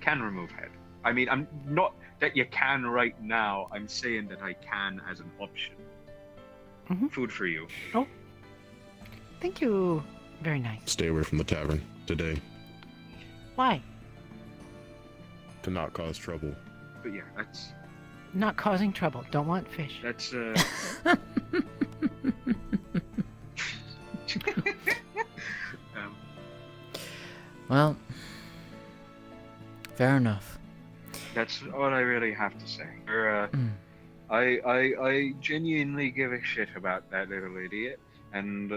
Can remove head. I mean, I'm not that you can right now. I'm saying that I can as an option. Food for you. Oh, thank you. Very nice. Stay away from the tavern today Why? to not cause trouble. But yeah, that's Not causing trouble. Don't want fish. that's Well, fair enough. that's all I really have to say. I genuinely give a shit about that little idiot, and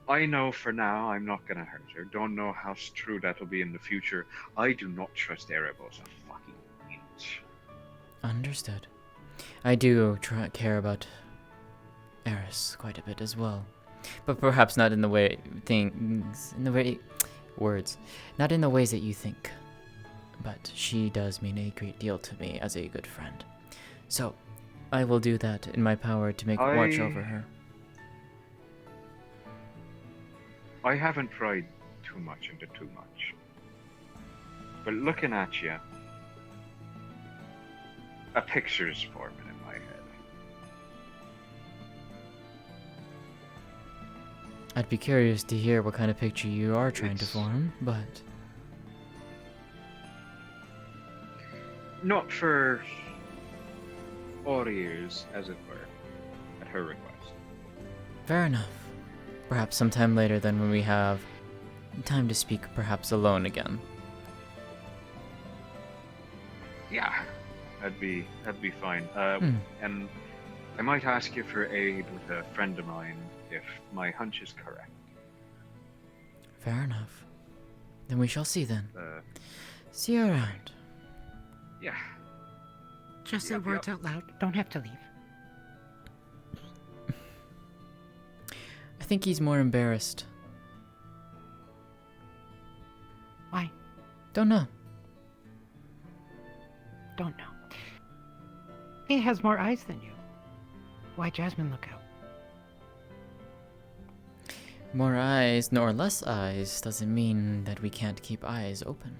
I know for now I'm not gonna hurt her. Don't know how true that'll be in the future. I do not trust Erebos a fucking inch. Understood. I do care about Eris quite a bit as well, but perhaps not in the way words, not in the ways that you think. But she does mean a great deal to me as a good friend. So, I will do that in my power to make watch over her. I haven't tried too much into too much. But looking at you, a picture's forming in my head. I'd be curious to hear what kind of picture you are trying to form, but... Not for all ears, as it were, at her request. Fair enough. Perhaps sometime later then when we have time to speak perhaps alone again. Yeah, that'd be fine. And I might ask you for aid with a friend of mine if my hunch is correct. Fair enough. Then we shall see then. See you around. Yeah. Just say words out loud. Don't have to leave. I think he's more embarrassed. Why? Don't know. Don't know. He has more eyes than you. Why, Jasmine, look out. More eyes nor less eyes doesn't mean that we can't keep eyes open.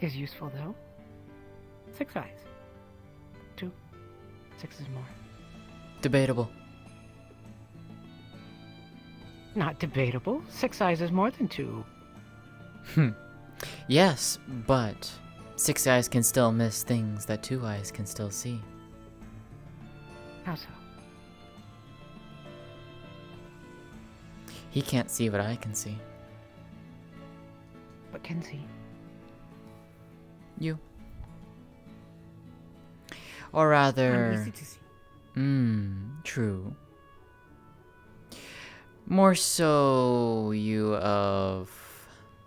Is useful, though. 6 eyes. 2. 6 is more. Debatable. Not debatable. 6 eyes is more than 2. Yes, but 6 eyes can still miss things that 2 eyes can still see. How so? He can't see what I can see. But can see. You. Or rather... Easy to see. True. More so you of...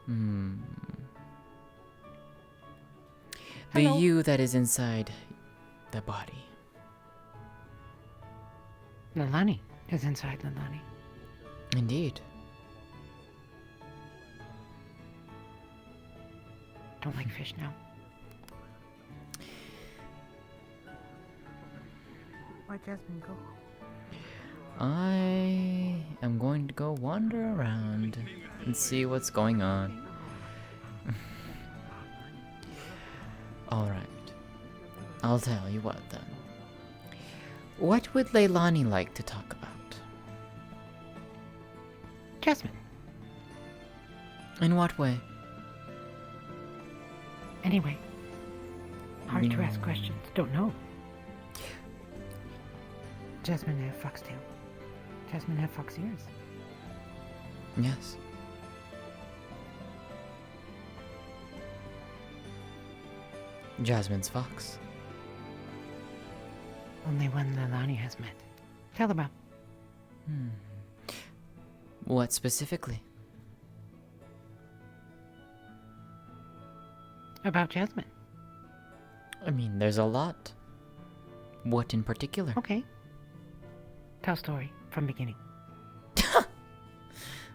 The Hello. you that is inside the body. Lilani is inside Lilani. Indeed. Don't like fish now. Why Jasmine go? I am going to go wander around and see what's going on. Alright. I'll tell you what then. What would Leilani like to talk about? Jasmine. In what way? Anyway. Hard to ask questions. Don't know. Jasmine have foxtail. Jasmine have fox ears. Yes. Jasmine's fox. Only one Lilani has met. Tell about. What specifically? About Jasmine. I mean, there's a lot. What in particular? Okay. Tell story from beginning.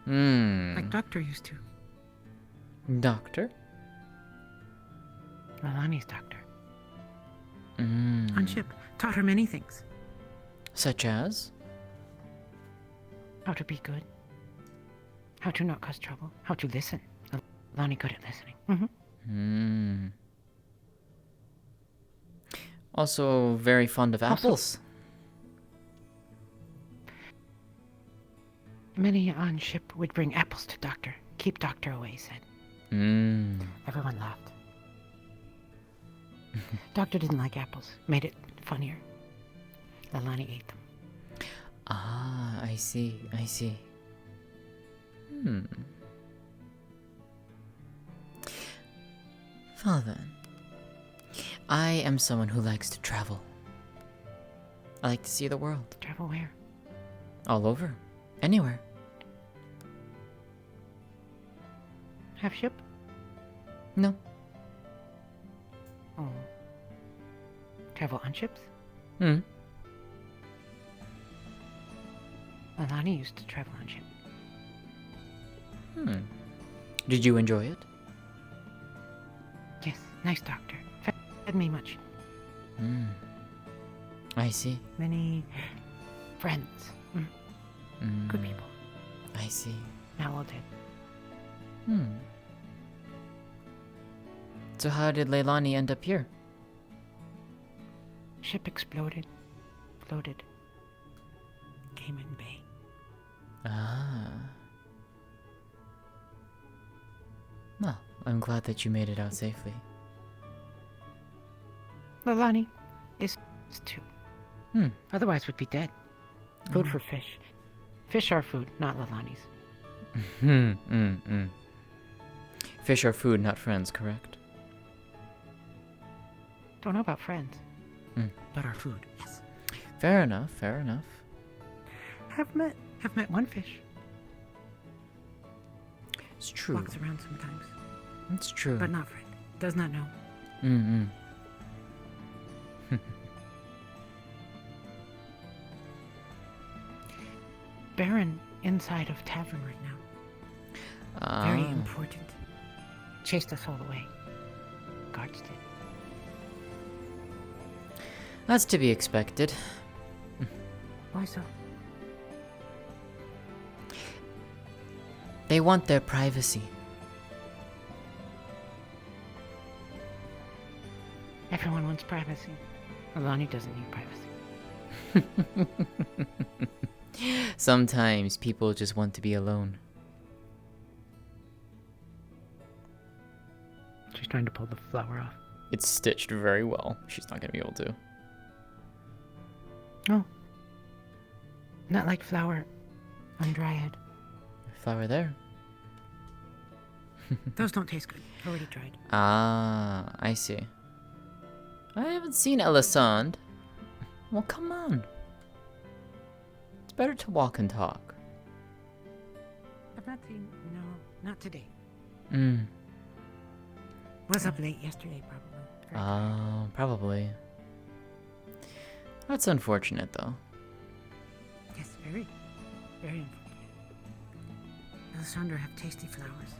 Like Doctor used to. Doctor? Milani's doctor. Mm. On ship. Taught her many things. Such as? How to be good. How to not cause trouble. How to listen. Milani good at listening. Hmm. Also very fond of apples. Many on ship would bring apples to Doctor. Keep Doctor away, said. Everyone laughed. Doctor didn't like apples. Made it funnier. Milani ate them. Ah, I see. Well then, I am someone who likes to travel. I like to see the world. Travel where? All over. Anywhere. Have ship? No. Oh. Travel on ships? Milani used to travel on ship. Did you enjoy it? Yes, nice doctor. Fed me much. I see. Many friends. Good people. I see. Now all dead. So how did Leilani end up here? Ship exploded. Floated. Cayman Bay. Ah. Well, I'm glad that you made it out safely. Leilani is too. Otherwise would be dead. Food for fish. Fish are food, not Leilani's. Fish are food, not friends, correct? Don't know about friends. But our food, yes. Fair enough. Have met one fish. It's true. Walks around sometimes. It's true. But not friend. Does not know. Baron inside of tavern right now. Very important. Chased us all the way. Guards did. That's to be expected. Why so? They want their privacy. Everyone wants privacy. Milani doesn't need privacy. Sometimes people just want to be alone. She's trying to pull the flower off. It's stitched very well. She's not gonna be able to. Oh. Not like flour on Dryad. Flower there. Those don't taste good. Already tried. Ah, I see. I haven't seen Elisande. Well, come on. It's better to walk and talk. I've not seen... No, not today. Mm. Was up late yesterday, probably. Oh, probably. That's unfortunate, though. Yes, very. Very unfortunate. Alessandra have tasty flowers.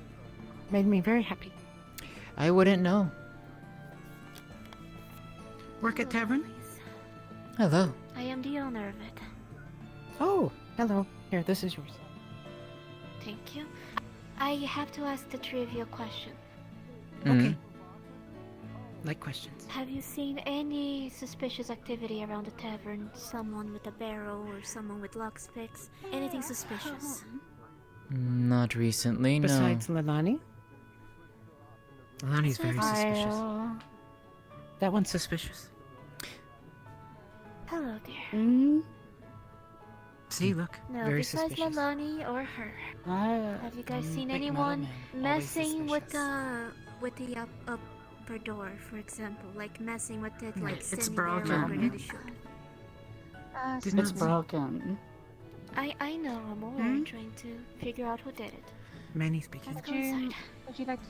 Made me very happy. I wouldn't know. Work at tavern? Hello. I am the owner of it. Oh, hello. Here, this is yours. Thank you. I have to ask the trivia question. Okay. Like questions. Have you seen any suspicious activity around the tavern? Someone with a barrel or someone with lockpicks? Anything suspicious? Not recently, no. Besides Leilani? Leilani's very suspicious. That one's suspicious. Hello there. See, look. No, very besides suspicious. Leilani or her. Have you guys seen big anyone metal man. messing Always with the upper door, for example? Like messing with it, like It's sending broken. it over than it should. It's broken. I know, I'm aware, trying to figure out who did it. Manny speaking. Let's go inside. Would you like to...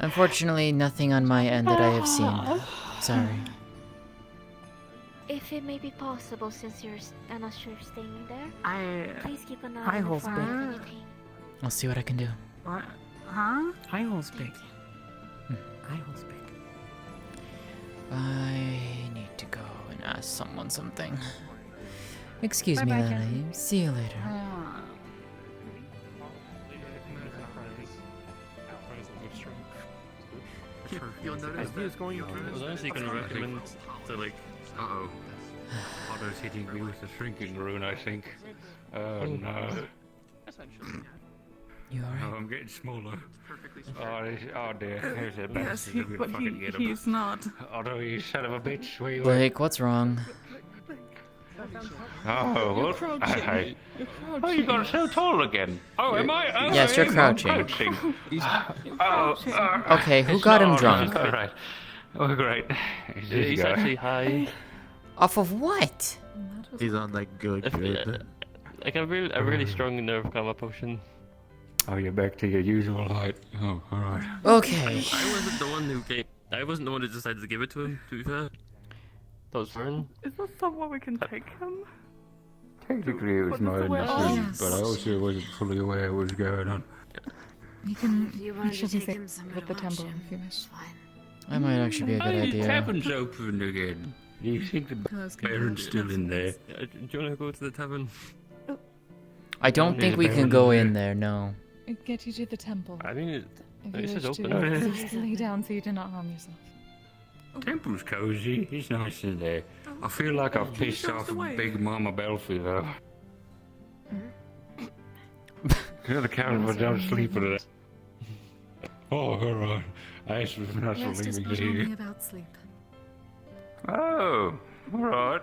Unfortunately, nothing on my end that I have seen. Sorry. If it may be possible, since I'm not sure you're staying there, please keep an eye High on the hole's fire big. if anything. I'll see what I can do. What? Huh? High hole's big. High hole's big. I need to go and ask someone something. Excuse me, Bye-bye, Lana. Jasmine. See you later. You'll notice I was going honestly going to recommend to like. Uh-oh. Otto's hitting me with the shrinking rune, I think. Oh no. You alright? Oh, I'm getting smaller. Oh dear, there's a Yes, bastard who but fucking get him. he's not. Otto, you son of a bitch, where you at? Blake, what's wrong? Oh, You're what? crouching. You're Oh, you got so tall again. Oh, am I? Oh, Yes, you're I'm crouching. Okay, who it's got him not- drunk? All right. Oh, great. He's actually high. Off of what? He's on like good. Like a really strong nerve calmer potion. Oh, you're back to your usual height. Oh, all right. Okay. I wasn't the one who came. I wasn't the one who decided to give it to him. To be fair, that was Vern. Is that somewhere we can take him? Technically, it was What my is the way- Oh, initiative, yes. but I also wasn't fully aware what was going on. You can. You You wanted to should be take safe him somewhere at the to watch temple him. if you wish. That might actually be a good Hey, idea. the tavern's open again. Do you think the Baron's still in there? Do you want to go to the tavern? I don't think we can go in there, no. It get you to the temple. I mean, If this you is wish open. to, just lay down so you do not harm yourself. Temple's cozy. It's nice in there. I feel like I've pissed off Big Mama Belfie though. The count if I don't sleep with it. Oh, alright. I asked for not to Rest is leave but me only here. about sleep. Oh, alright.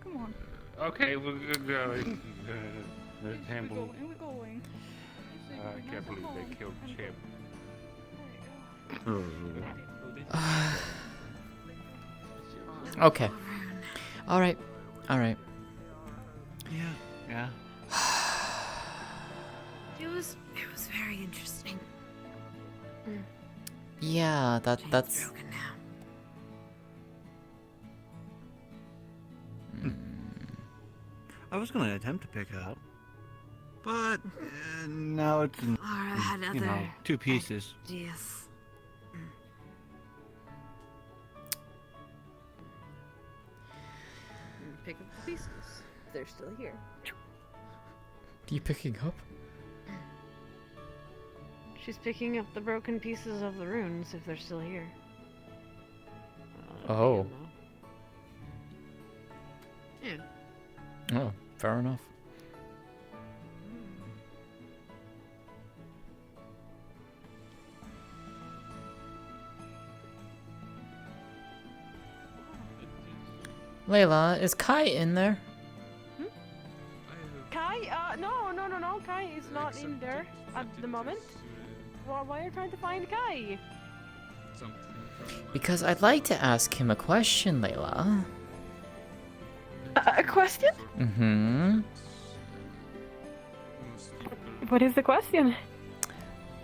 Come on. Okay, we're going. The temple. We're going. I can't believe they killed Chip. Okay. Alright. Alright. Yeah. It was very interesting. Yeah, that's... I was going to attempt to pick it up, but now it's in, Laura had you know, other two pieces. Yes. Pick up the pieces. They're still here. Are you picking up? She's picking up the broken pieces of the runes if they're still here. Oh. Yeah. Oh, fair enough. Layla, is Kai in there? Kai? No. Kai is not in there at the moment. Why are you trying to find Kai? Because I'd like to ask him a question, Layla. A question? Mm-hmm. What is the question?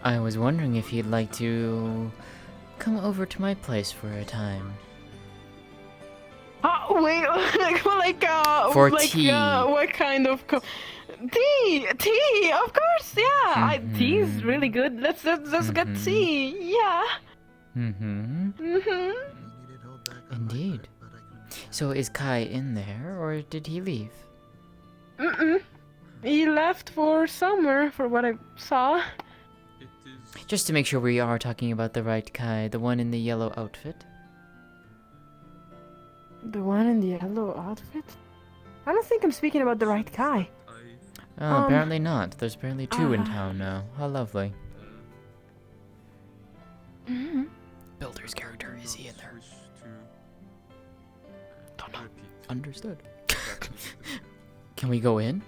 I was wondering if he'd like to come over to my place for a time. Wait, For like, tea. What kind of tea? Tea, of course, yeah. Tea is really good. Let's get tea, yeah. Mm-hmm. Mm-hmm. Indeed. So is Kai in there, or did he leave? Mm-mm. He left for summer, for what I saw. Just to make sure we are talking about the right Kai, the one in the yellow outfit. The one in the yellow outfit? I don't think I'm speaking about the right guy. Oh, apparently not. There's apparently two in town now. How lovely. Mm-hmm. Builder's character, is he in there? Don't know. Understood. Can we go in?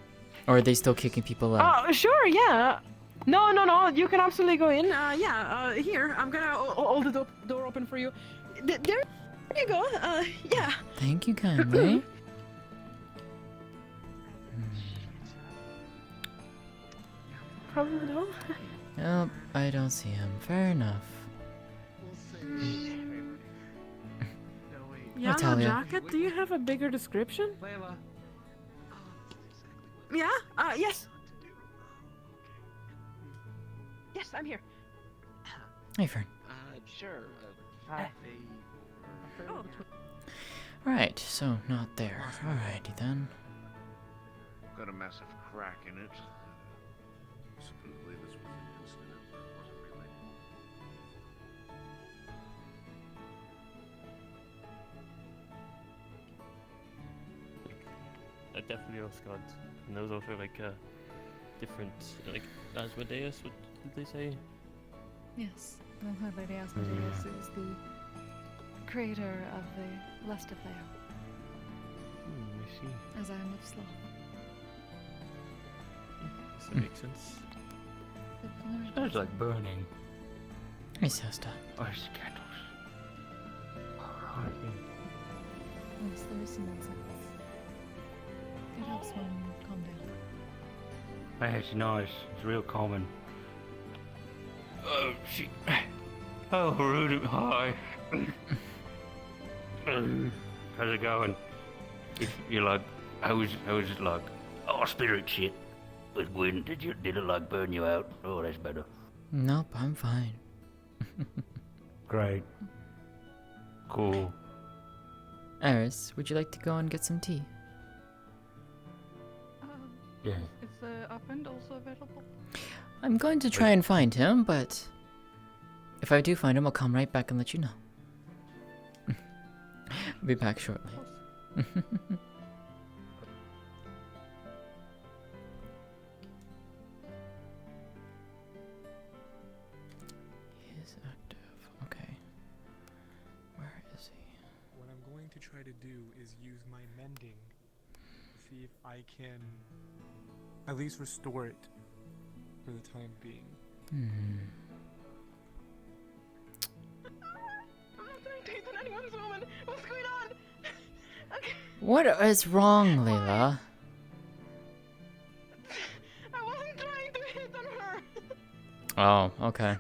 Or are they still kicking people out? Oh, sure, yeah. No. You can absolutely go in. Here, I'm gonna hold the door open for you. There you go. Yeah. Thank you kindly. Problem at all? Nope, I don't see him. Fair enough. tell you. jacket? Do you have a bigger description? Yeah? Yes. Yes, I'm here. Hey, Fern. Sure. Oh. Right, so not there. Alrighty then. Got a massive crack in it. Supposedly this was an incident, but it wasn't really. Definitely Oscard. And there was also like different, like Asmodeus, what did they say? Yes, the Lady Asmodeus is the creator of the Lust of Theo, I see. as I am of Sloth. Does that make sense? Smells like burning. Hey, sister. Ice candles. Alright. Yes, there is some incense. It helps one calm down. It's nice. It's real common. Oh, she. Oh, Rudy. Hi. How's it going? If you're like, how was it like? Oh, spirit shit. But when did it like burn you out? Oh, that's better. Nope, I'm fine. Great. Cool. Eris, would you like to go and get some tea? Yeah. Is the Upend also available? I'm going to try and find him, but if I do find him, I'll come right back and let you know. I'll be back shortly. He is active. Okay. Where is he? What I'm going to try to do is use my mending to see if I can at least restore it for the time being. I'm not trying to hit on anyone's woman. What's going on? Okay. What is wrong, Layla? I wasn't trying to hit on her. Oh, okay.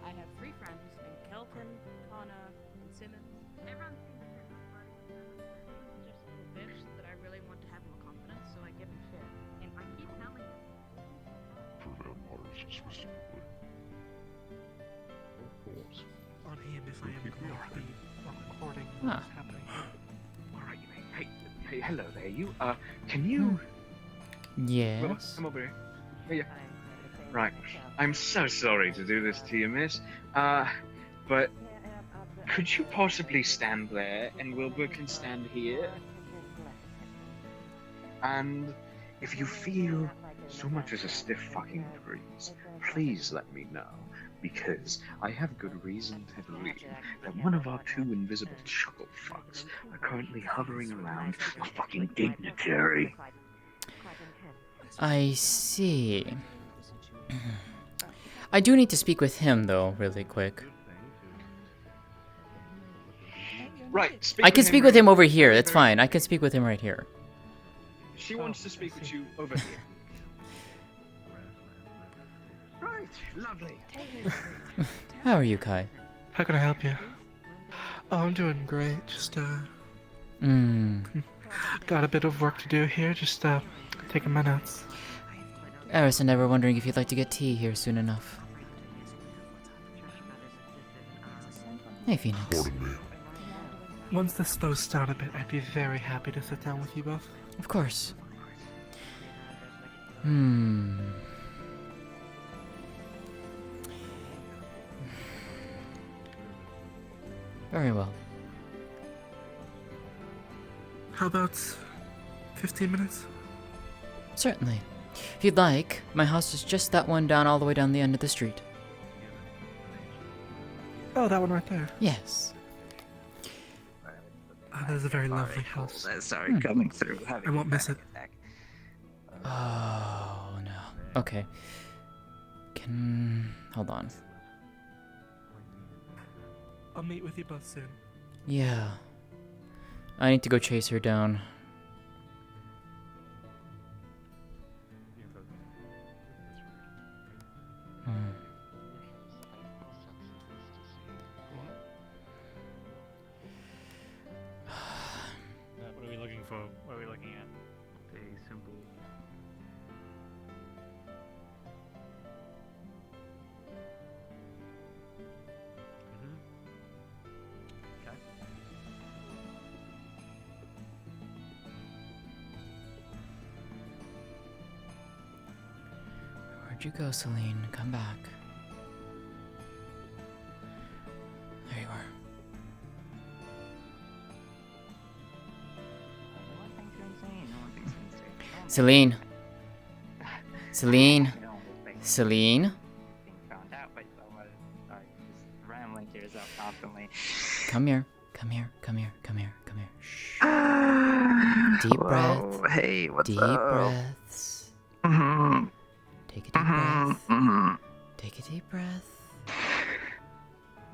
I have 3 friends named Kelton, Connor, and Simmons. Everyone thinks that he's just a little bitch that I really want to have more confidence, so I give him shit. And I keep telling him. For vampires, specifically. On him if I am correctly recording Ah. what's happening. Alright, hey, hello there, you, can you... Yes? Come over here. Yeah. Right, I'm so sorry to do this to you, miss, but could you possibly stand there and Wilbur can stand here? And if you feel so much as a stiff fucking breeze, please let me know, because I have good reason to believe that one of our 2 invisible chuckle fucks are currently hovering around a fucking dignitary. I see. I do need to speak with him, though, really quick. Right, I can speak with him over here. That's fine. I can speak with him right here. She wants to speak with you over here. Right, lovely. How are you, Kai? How can I help you? Oh, I'm doing great. Just got a bit of work to do here. Just taking my notes. Eris and I were wondering if you'd like to get tea here soon enough. Hey, Phoenix. Once this slows down a bit, I'd be very happy to sit down with you both. Of course. Very well. How about 15 minutes? Certainly. If you'd like, my house is just that one down all the way down the end of the street. Oh, that one right there. Yes. Oh, that is a very lovely house. Sorry, coming through. I won't miss it. Oh, no. Okay. Hold on. I'll meet with you both soon. Yeah. I need to go chase her down. Where'd you go, Celine? Come back. There you are. Celine. Celine. Celine. Found out by someone. Sorry, just rambling to yourself constantly. Come here. Come here. Come here. Come here. Come here. Shh. Deep Hello. breath. Hey, what's deep up? breaths. Mm-hmm. Take a deep breath. Mm-hmm. Take a deep breath.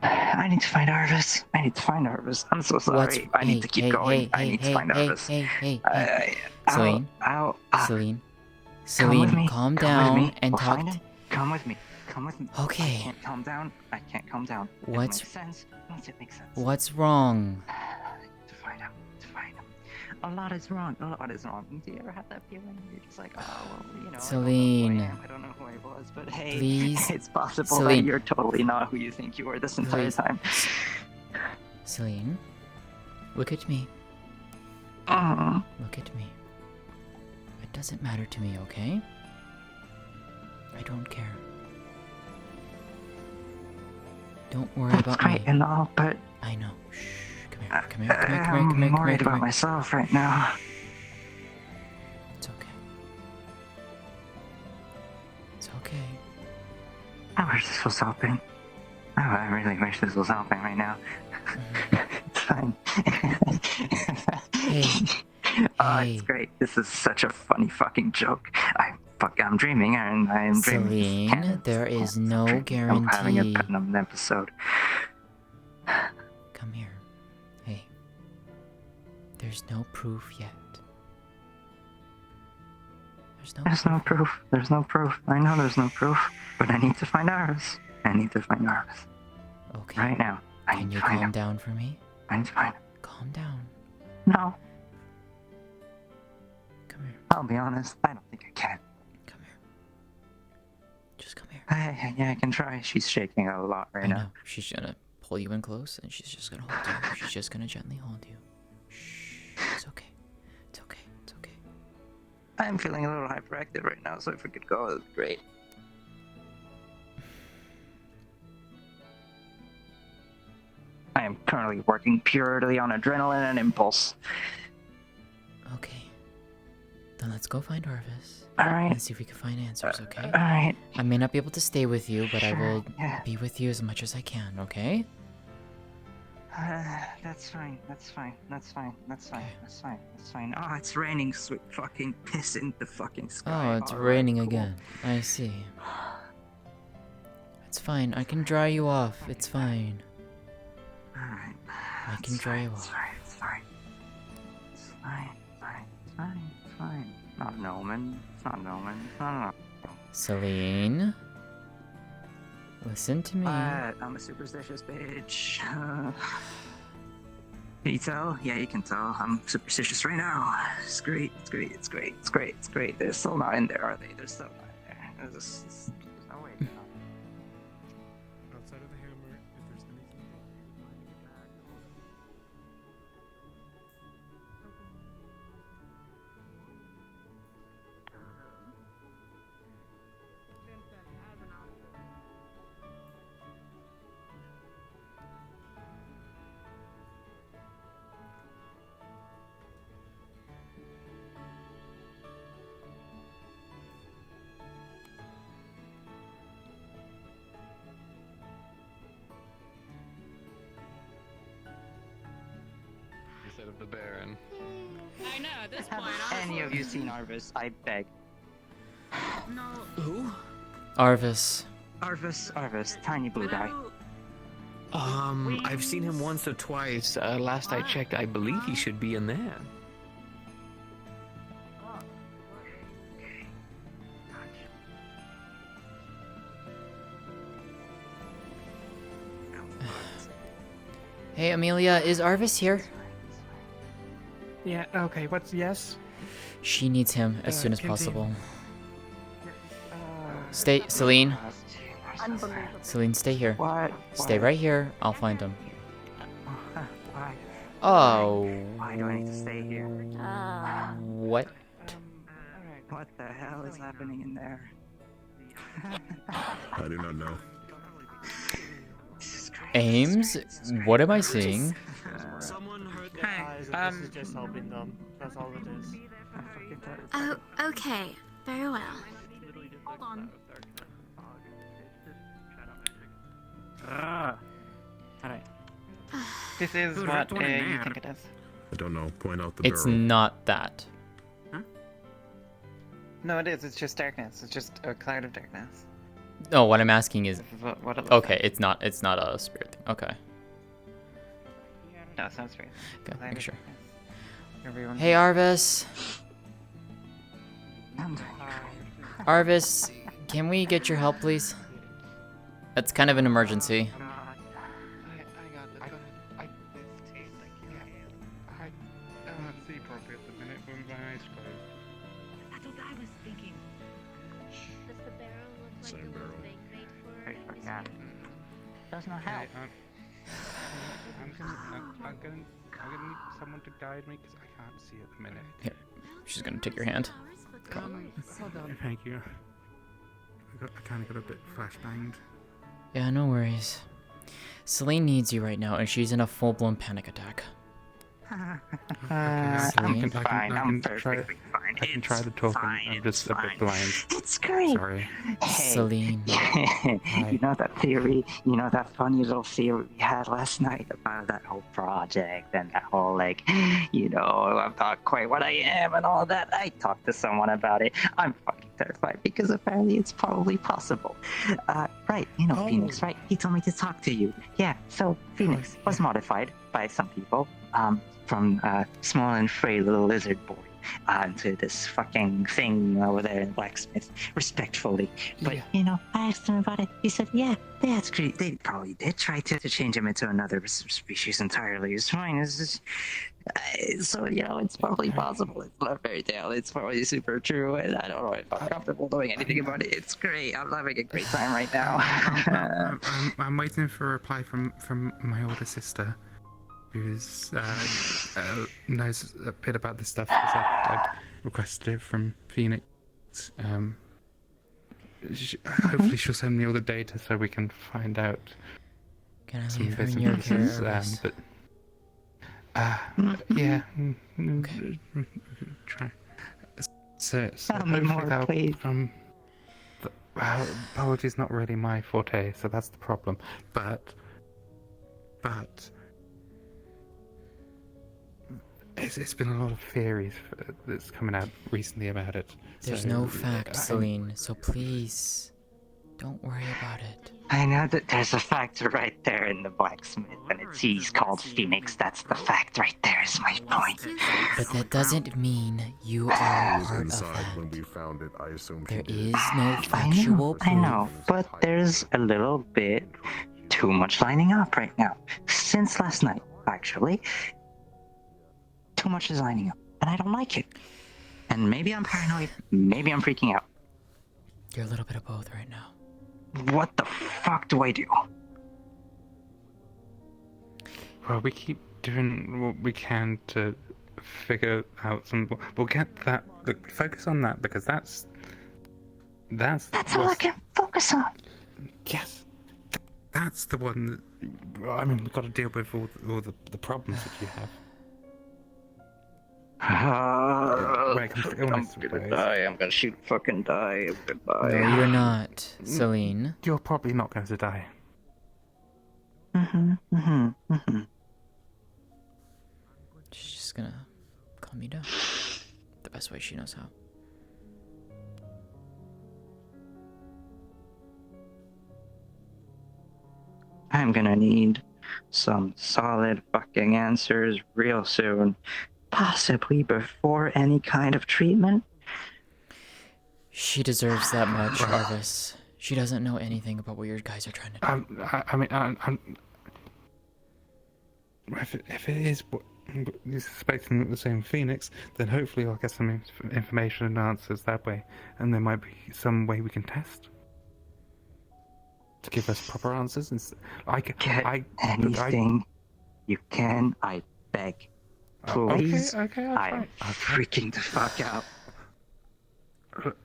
I need to find Arvis. I need to find Arvis. I'm so sorry. I need to keep going. I need to find Arvis. Celine. Ow. Celine. Come with Celine, me. calm Come down with me. and We'll talk. find him. Come with me. Come with me. Okay. I can't calm down. I can't calm down. What's- It makes sense. Once it makes sense. What's wrong? To find him. To find him. A lot is wrong. A lot is wrong. Do you ever have that feeling? You're just like, oh, well, you know. Celine. I don't know who I was, but hey, Please. it's possible Celine. that you're totally not who you think you were this entire Please. time. Celine, look at me. Uh-huh. Look at me. It doesn't matter to me, okay? I don't care. Don't worry That's about great me. and all, but I know. Shh. Come here. Come here. Come here. Come here. Come here. I'm Come here. worried Come about here. myself right now. It's okay. It's okay. I wish this was helping. Oh, I really wish this was helping right now. It's fine. Oh, it's great. This is such a funny fucking joke. I'm dreaming, and I am dreaming. Celine, there is no I'm having guarantee. an episode. Come here. Hey. There's no proof yet. There's no proof. There's no proof. I know there's no proof, but I need to find Arvis. I need to find Arvis. Okay. Right now. I Can need you to find calm him. down for me? I need to find him. Calm down. No. Come here. I'll be honest. I don't think I can. Come here. Just come here. Yeah, I can try. She's shaking a lot right I now. know. She's gonna pull you in close, and she's just gonna hold you. She's just gonna gently hold you. Shh. It's okay. It's okay. It's okay. I'm feeling a little hyperactive right now, so if we could go, it would be great. I am currently working purely on adrenaline and impulse. Okay. Then let's go find Arvis. Alright. And see if we can find answers, okay? Alright. I may not be able to stay with you, but I Sure, will yeah. be with you as much as I can, okay? That's fine. That's fine. That's fine. That's fine. That's fine. That's fine. Oh, it's raining. Sweet fucking piss in the fucking sky. Oh, it's Alright, raining cool. again. I see. It's fine. I can dry you off. It's fine. Alright. I can dry you off. It's fine. It's fine. It's fine. It's fine. It's fine. Not an omen. It's not an omen. It's not an omen. Celine, listen to me. I'm a superstitious bitch. Can you tell? Yeah, you can tell. I'm superstitious right now. It's great. It's great. It's great. It's great. It's great. They're still not in there, are they? They're still not in there. There's no way. Outside of the hammer, if there's anything Instead of the Baron. I know, at this Have point, any of you seen Arvis? I beg. No. Who? Arvis. Arvis, tiny blue guy. I've seen him once or twice. Last I checked, I believe he should be in there. Hey, Amelia, is Arvis here? Yeah, okay, what's yes? She needs him as soon as continue. possible. Stay, Celine. Celine, stay here. What? Stay right here. I'll find him. Why? Oh. Why do I need to stay here? What? What the hell is happening in there? I do not know. Ames, what am I seeing? Someone heard their eyes, and this is just helping them. That's all it is. Oh, okay. Very well. Hold on. Alright. This is what you think it is. I don't know. Point out the It's barrel. not that. No, it is. It's just darkness. It's just a cloud of darkness. No, what I'm asking is. This is what it looks Okay, like. it's not. It's not a spirit thing. Okay. No, it's not straight. Okay, Cloud make of sure. darkness. Everyone Hey, Arvis. Arvis, can we get your help, please? That's kind of an emergency. I see properly at the minute when my eyes closed. That's what I was thinking. Does the barrel look like Same it was barrel. being made for Hey, this yeah. week? Does not help. I'm gonna need someone to guide me because I can't see at the minute. Here, she's gonna take your hand. Thank you. I kind of got a bit flashbanged. Yeah, no worries. Celine needs you right now, and she's in a full-blown panic attack. I'm fine. I'm try, perfectly fine. I can try to talk. I'm just a bit blind. It's great. Sorry. Hey, Celine. you know that theory, that funny little theory we had last night about that whole project and that whole, I'm not quite what I am and all that? I talked to someone about it. I'm fucking terrified because apparently it's probably possible. Right, Phoenix, right? He told me to talk to you. Yeah, so Phoenix was modified by some people, from a small and frail little lizard boy to this fucking thing over there in Blacksmith, respectfully. But, I asked him about it. He said, yeah, that's great. They probably did try to change him into another species entirely. It's fine. It's just, so, it's probably possible. It's not a fairy tale. It's probably super true, and I don't know if I'm comfortable doing anything about it. It's great. I'm having a great time right now. I'm waiting for a reply from my older sister, who knows a bit about this stuff because I requested it from Phoenix. Hopefully she'll send me all the data so we can find out Can I some leave her bits in and your care, pieces. Arvis? But yeah, try. So Tell me more, hopefully please. biology's not really my forte, so that's the problem. But it's been a lot of theories that's coming out recently about it. There's so, no fact, Celine, so please, don't worry about it. I know that there's a fact right there in the Blacksmith, and he's called Phoenix. That's the fact right there is my point. But that doesn't mean you are It was part of inside that. when we found it. I assumed There she did. is no factual I know, but there's a little bit too much lining up right now. Since last night, actually. Too much is lining up, and I don't like it. And maybe I'm paranoid, maybe I'm freaking out. You're a little bit of both right now. What the fuck do I do? Well, we keep doing what we can to figure out some. We'll get that. Look, focus on that because that's all I can focus on. Yes, that's the one. I mean, we've got to deal with all the problems that you have. When it comes to illness, I'm gonna die. I'm gonna shoot fucking die. I'm gonna die. No, you're not, Celine. You're probably not going to die. She's just gonna calm you down. The best way she knows how. I'm gonna need some solid fucking answers real soon. Possibly before any kind of treatment. She deserves that much, Arvis. She doesn't know anything about what your guys are trying to do. If it is what you're suspecting the same Phoenix, then hopefully I'll get some information and answers that way, and there might be some way we can test to give us proper answers. Get anything you can, I beg. Please, Okay, I'm freaking the fuck out. Look,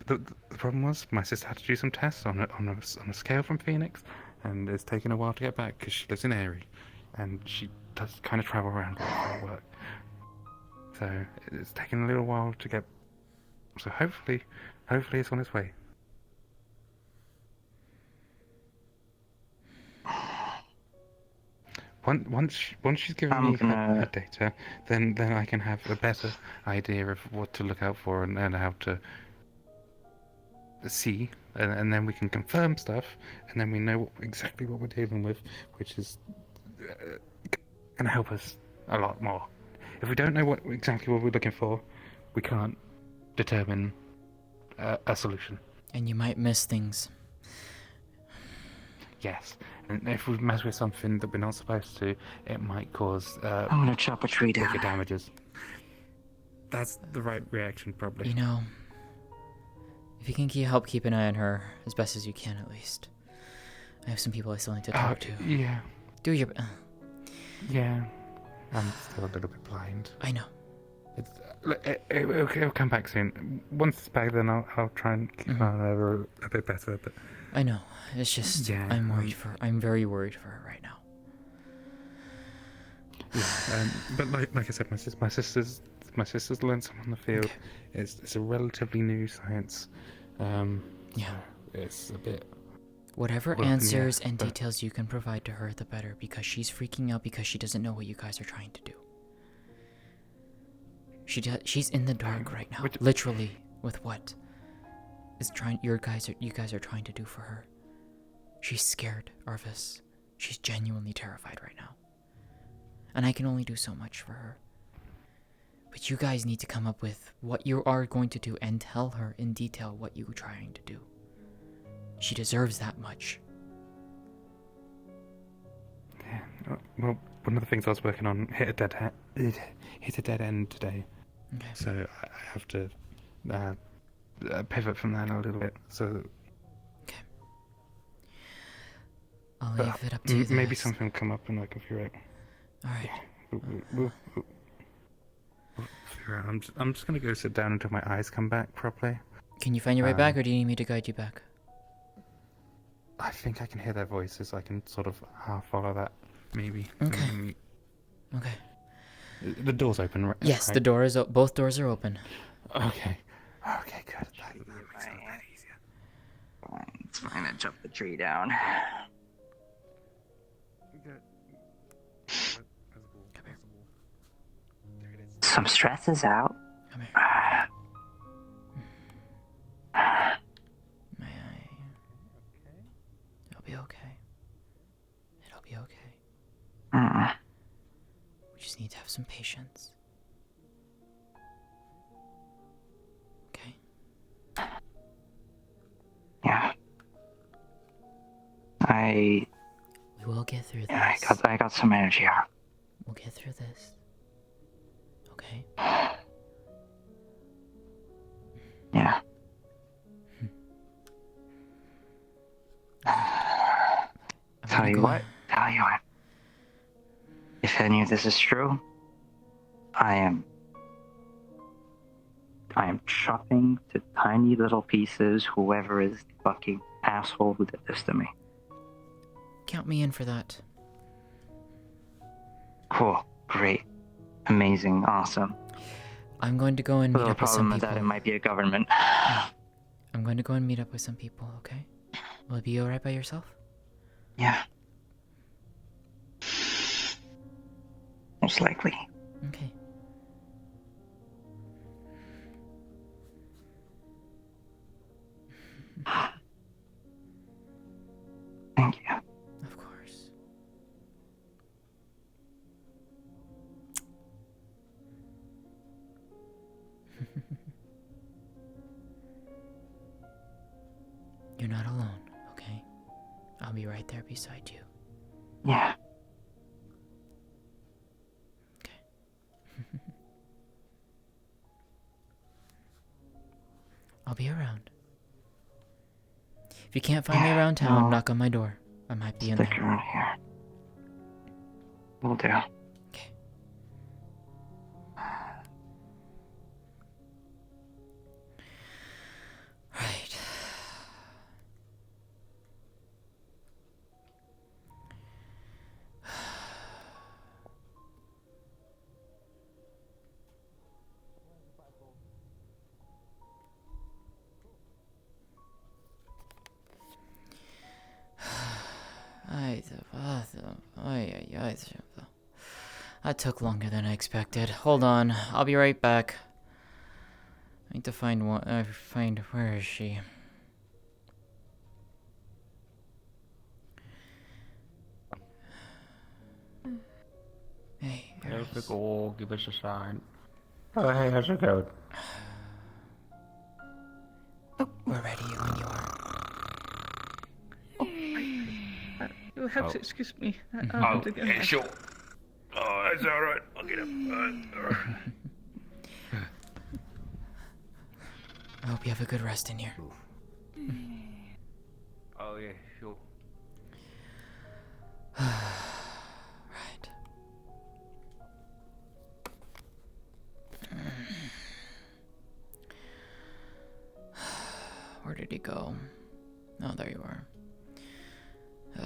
the problem was my sister had to do some tests on a scale from Phoenix, and it's taken a while to get back because she lives in Erie, and she does kind of travel around a lot for work. So it's taken a little while to get. So hopefully it's on its way. Once she's given me her data, then I can have a better idea of what to look out for and how to see, and then we can confirm stuff, and then we know exactly what we're dealing with, which is going to help us a lot more. If we don't know exactly what we're looking for, we can't determine a solution. And you might miss things. Yes, and if we mess with something that we're not supposed to, it might cause I'm gonna chop a tree down. bigger damages. That's the right reaction, probably. You know, if you can help keep an eye on her as best as you can, at least. I have some people I still need to talk to. Yeah. Do your. Yeah. I'm still a little bit blind. I know. It'll come back soon. Once it's back, then I'll try and keep an eye on her a bit better. But I know. It's just I'm very worried for her right now. Yeah, but like I said, my sister's learned some on the field. Okay. It's a relatively new science. Yeah. It's a bit. Whatever answers and details you can provide to her, the better, because she's freaking out because she doesn't know what you guys are trying to do. She's in the dark right now, literally, with what you guys are trying to do for her. She's scared, Arvis. She's genuinely terrified right now. And I can only do so much for her. But you guys need to come up with what you are going to do and tell her in detail what you're trying to do. She deserves that much. Yeah, well, one of the things I was working on hit a dead end today. Okay. So I have to pivot from that a little bit. So. Okay. I'll leave it up to you. Maybe something will come up and I can figure out. All right. We'll figure out. I'm just gonna go sit down until my eyes come back properly. Can you find your way back, or do you need me to guide you back? I think I can hear their voices. I can sort of half follow that, maybe. Okay. Okay. The door's open, right? Yes, the door is. Both doors are open. Okay. Okay, good. That makes it a bit easier. It's fine. I chop the tree down. Some stress is out. Come here. May I? It'll be okay. It'll be okay. We just need to have some patience. Okay? Yeah. We will get through this. Yeah, I got some energy out. We'll get through this. Okay? Yeah. Tell you what. If any of this is true, I am chopping to tiny little pieces whoever is the fucking asshole who did this to me. Count me in for that. Cool. Great. Amazing. Awesome. I'm going to go and meet up with some people. The problem is that it might be a government. I'm going to go and meet up with some people, okay? Will it be alright by yourself? Yeah. Most likely. Okay. Thank you. Of course. You're not alone, okay? I'll be right there beside you. Yeah. Okay. I'll be around. If you can't find me around town, knock on my door. I might be in there. Stick around here. Will do. Okay. That took longer than I expected. Hold on, I'll be right back. I need to find one. Where is she? Hey, How's it go? Give us a sign. Oh, hey, how's it going? We're ready when you are. You'll have to excuse me. I Oh, have to go yeah, back. sure. Oh, that's alright. I'll get up. I hope you have a good rest in here. Oh, yeah, sure. Right. Where did he go? Oh, there you are. To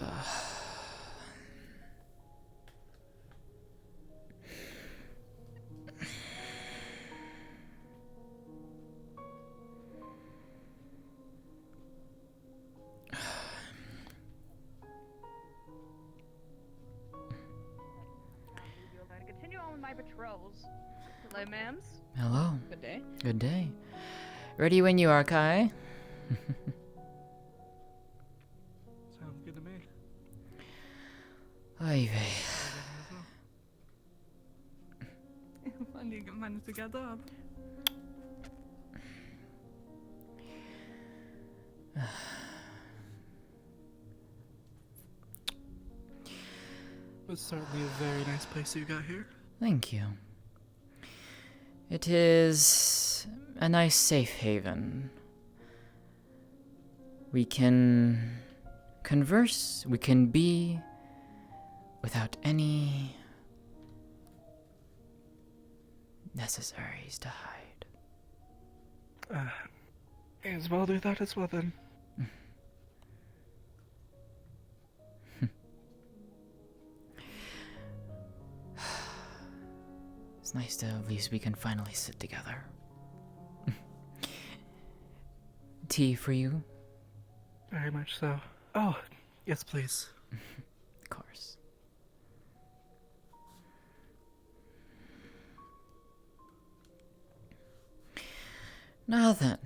continue on with my patrols. Hello, ma'ams. Hello. Good day. Good day. Ready when you are, Kai. Sounds good to me. Oy vey. Finally managed to get up. It's certainly a very nice place you got here. Thank you. It is a nice safe haven. We can converse, we can be without any necessaries to hide. May as well do that as well then. It's nice to at least we can finally sit together. Tea for you? Very much so. Oh, yes, please. Of course. Now then.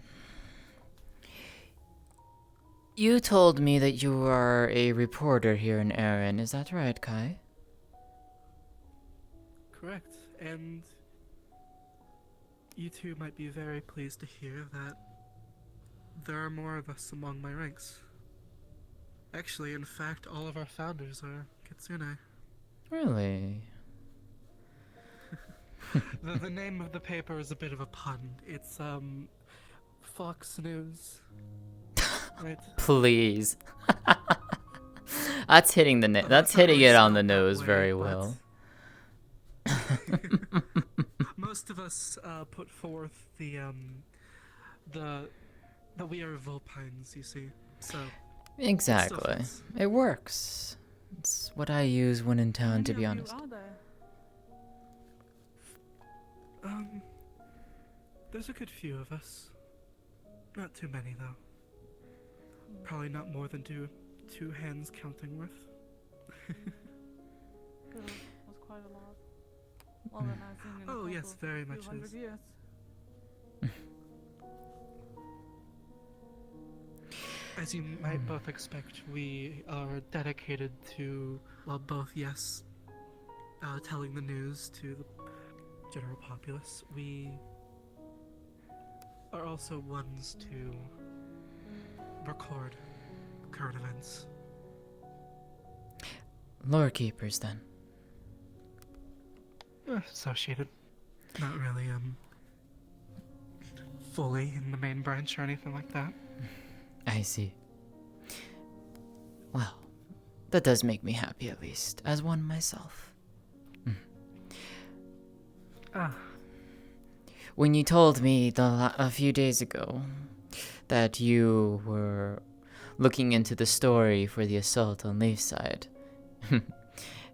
You told me that you are a reporter here in Erin, is that right, Kai? Correct. And you two might be very pleased to hear that there are more of us among my ranks. Actually, in fact, all of our founders are Kitsune. Really? The name of the paper is a bit of a pun. It's, Fox News. Right? Please. That's hitting the that's hitting it on the nose very well. Most of us put forth the we are Vulpines, you see. So Exactly. It works. It's what I use when in town, to be honest. There's a good few of us. Not too many, though. Probably not more than two hands counting with. That's quite a lot. Well, then I've seen in a Oh, couple yes, very much few hundred is. years. As you might both expect, we are dedicated to, well, both, yes, telling the news to the general populace. We are also ones to record current events. Lore keepers, then. Associated. Not really, fully in the main branch or anything like that. I see. Well, that does make me happy, at least, as one myself. When you told me a few days ago that you were looking into the story for the assault on Leafside,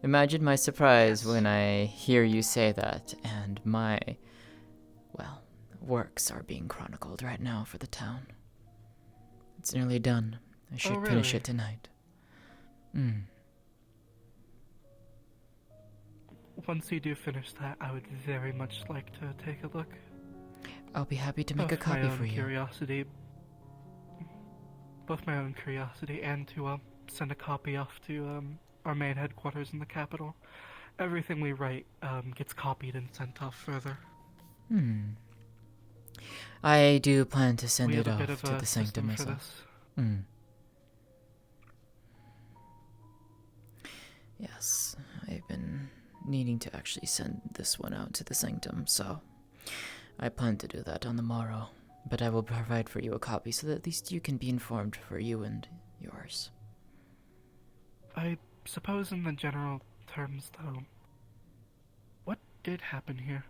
imagine my surprise when I hear you say that, and my, well, works are being chronicled right now for the town. It's nearly done. I should finish really? it tonight. once you do finish that, I would very much like to take a look. I'll be happy to make a Both my copy own for you. Both my own curiosity and to send a copy off to our main headquarters in the capital. Everything we write gets copied and sent off further. I do plan to send We it have a bit off of to a the sanctum system for myself. Yes, I've been needing to actually send this one out to the sanctum, so I plan to do that on the morrow. But I will provide for you a copy so that at least you can be informed for you and yours. I suppose in the general terms, though, what did happen here?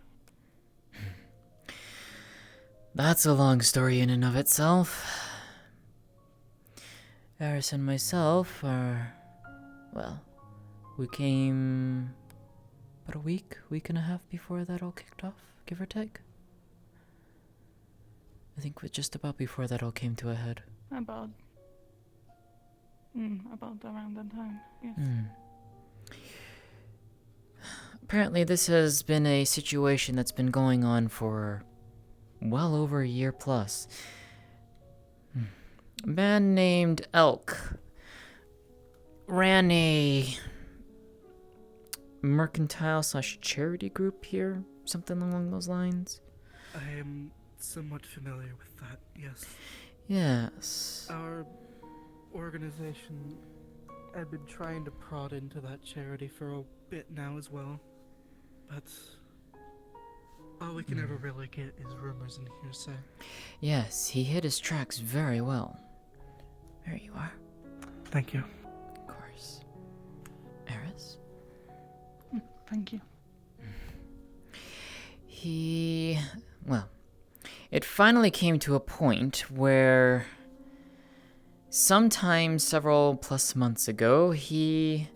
That's a long story in and of itself. Eris and myself are, well, we came about a week and a half before that all kicked off, give or take. I think just about before that all came to a head. About around that time, yes. Apparently this has been a situation that's been going on for well over a year plus. A man named Elk ran a mercantile/charity group here, something along those lines. I am somewhat familiar with that, yes. Yes. Our organization had been trying to prod into that charity for a bit now as well, but all we can ever really get is rumors and hearsay. Yes, he hit his tracks very well. There you are. Thank you. Of course. Eris? Thank you. Well, it finally came to a point where sometime several plus months ago, he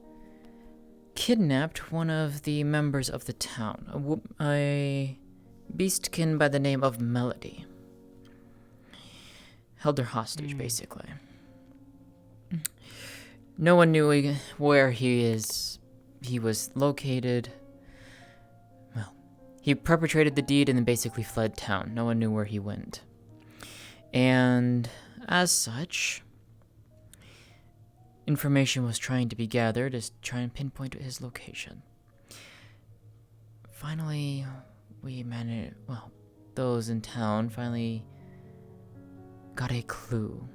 kidnapped one of the members of the town, a beastkin by the name of Melody. Held her hostage, basically. No one knew where he was located. Well, he perpetrated the deed and then basically fled town. No one knew where he went. And as such, information was trying to be gathered to try and pinpoint his location. Finally, those in town finally got a clue,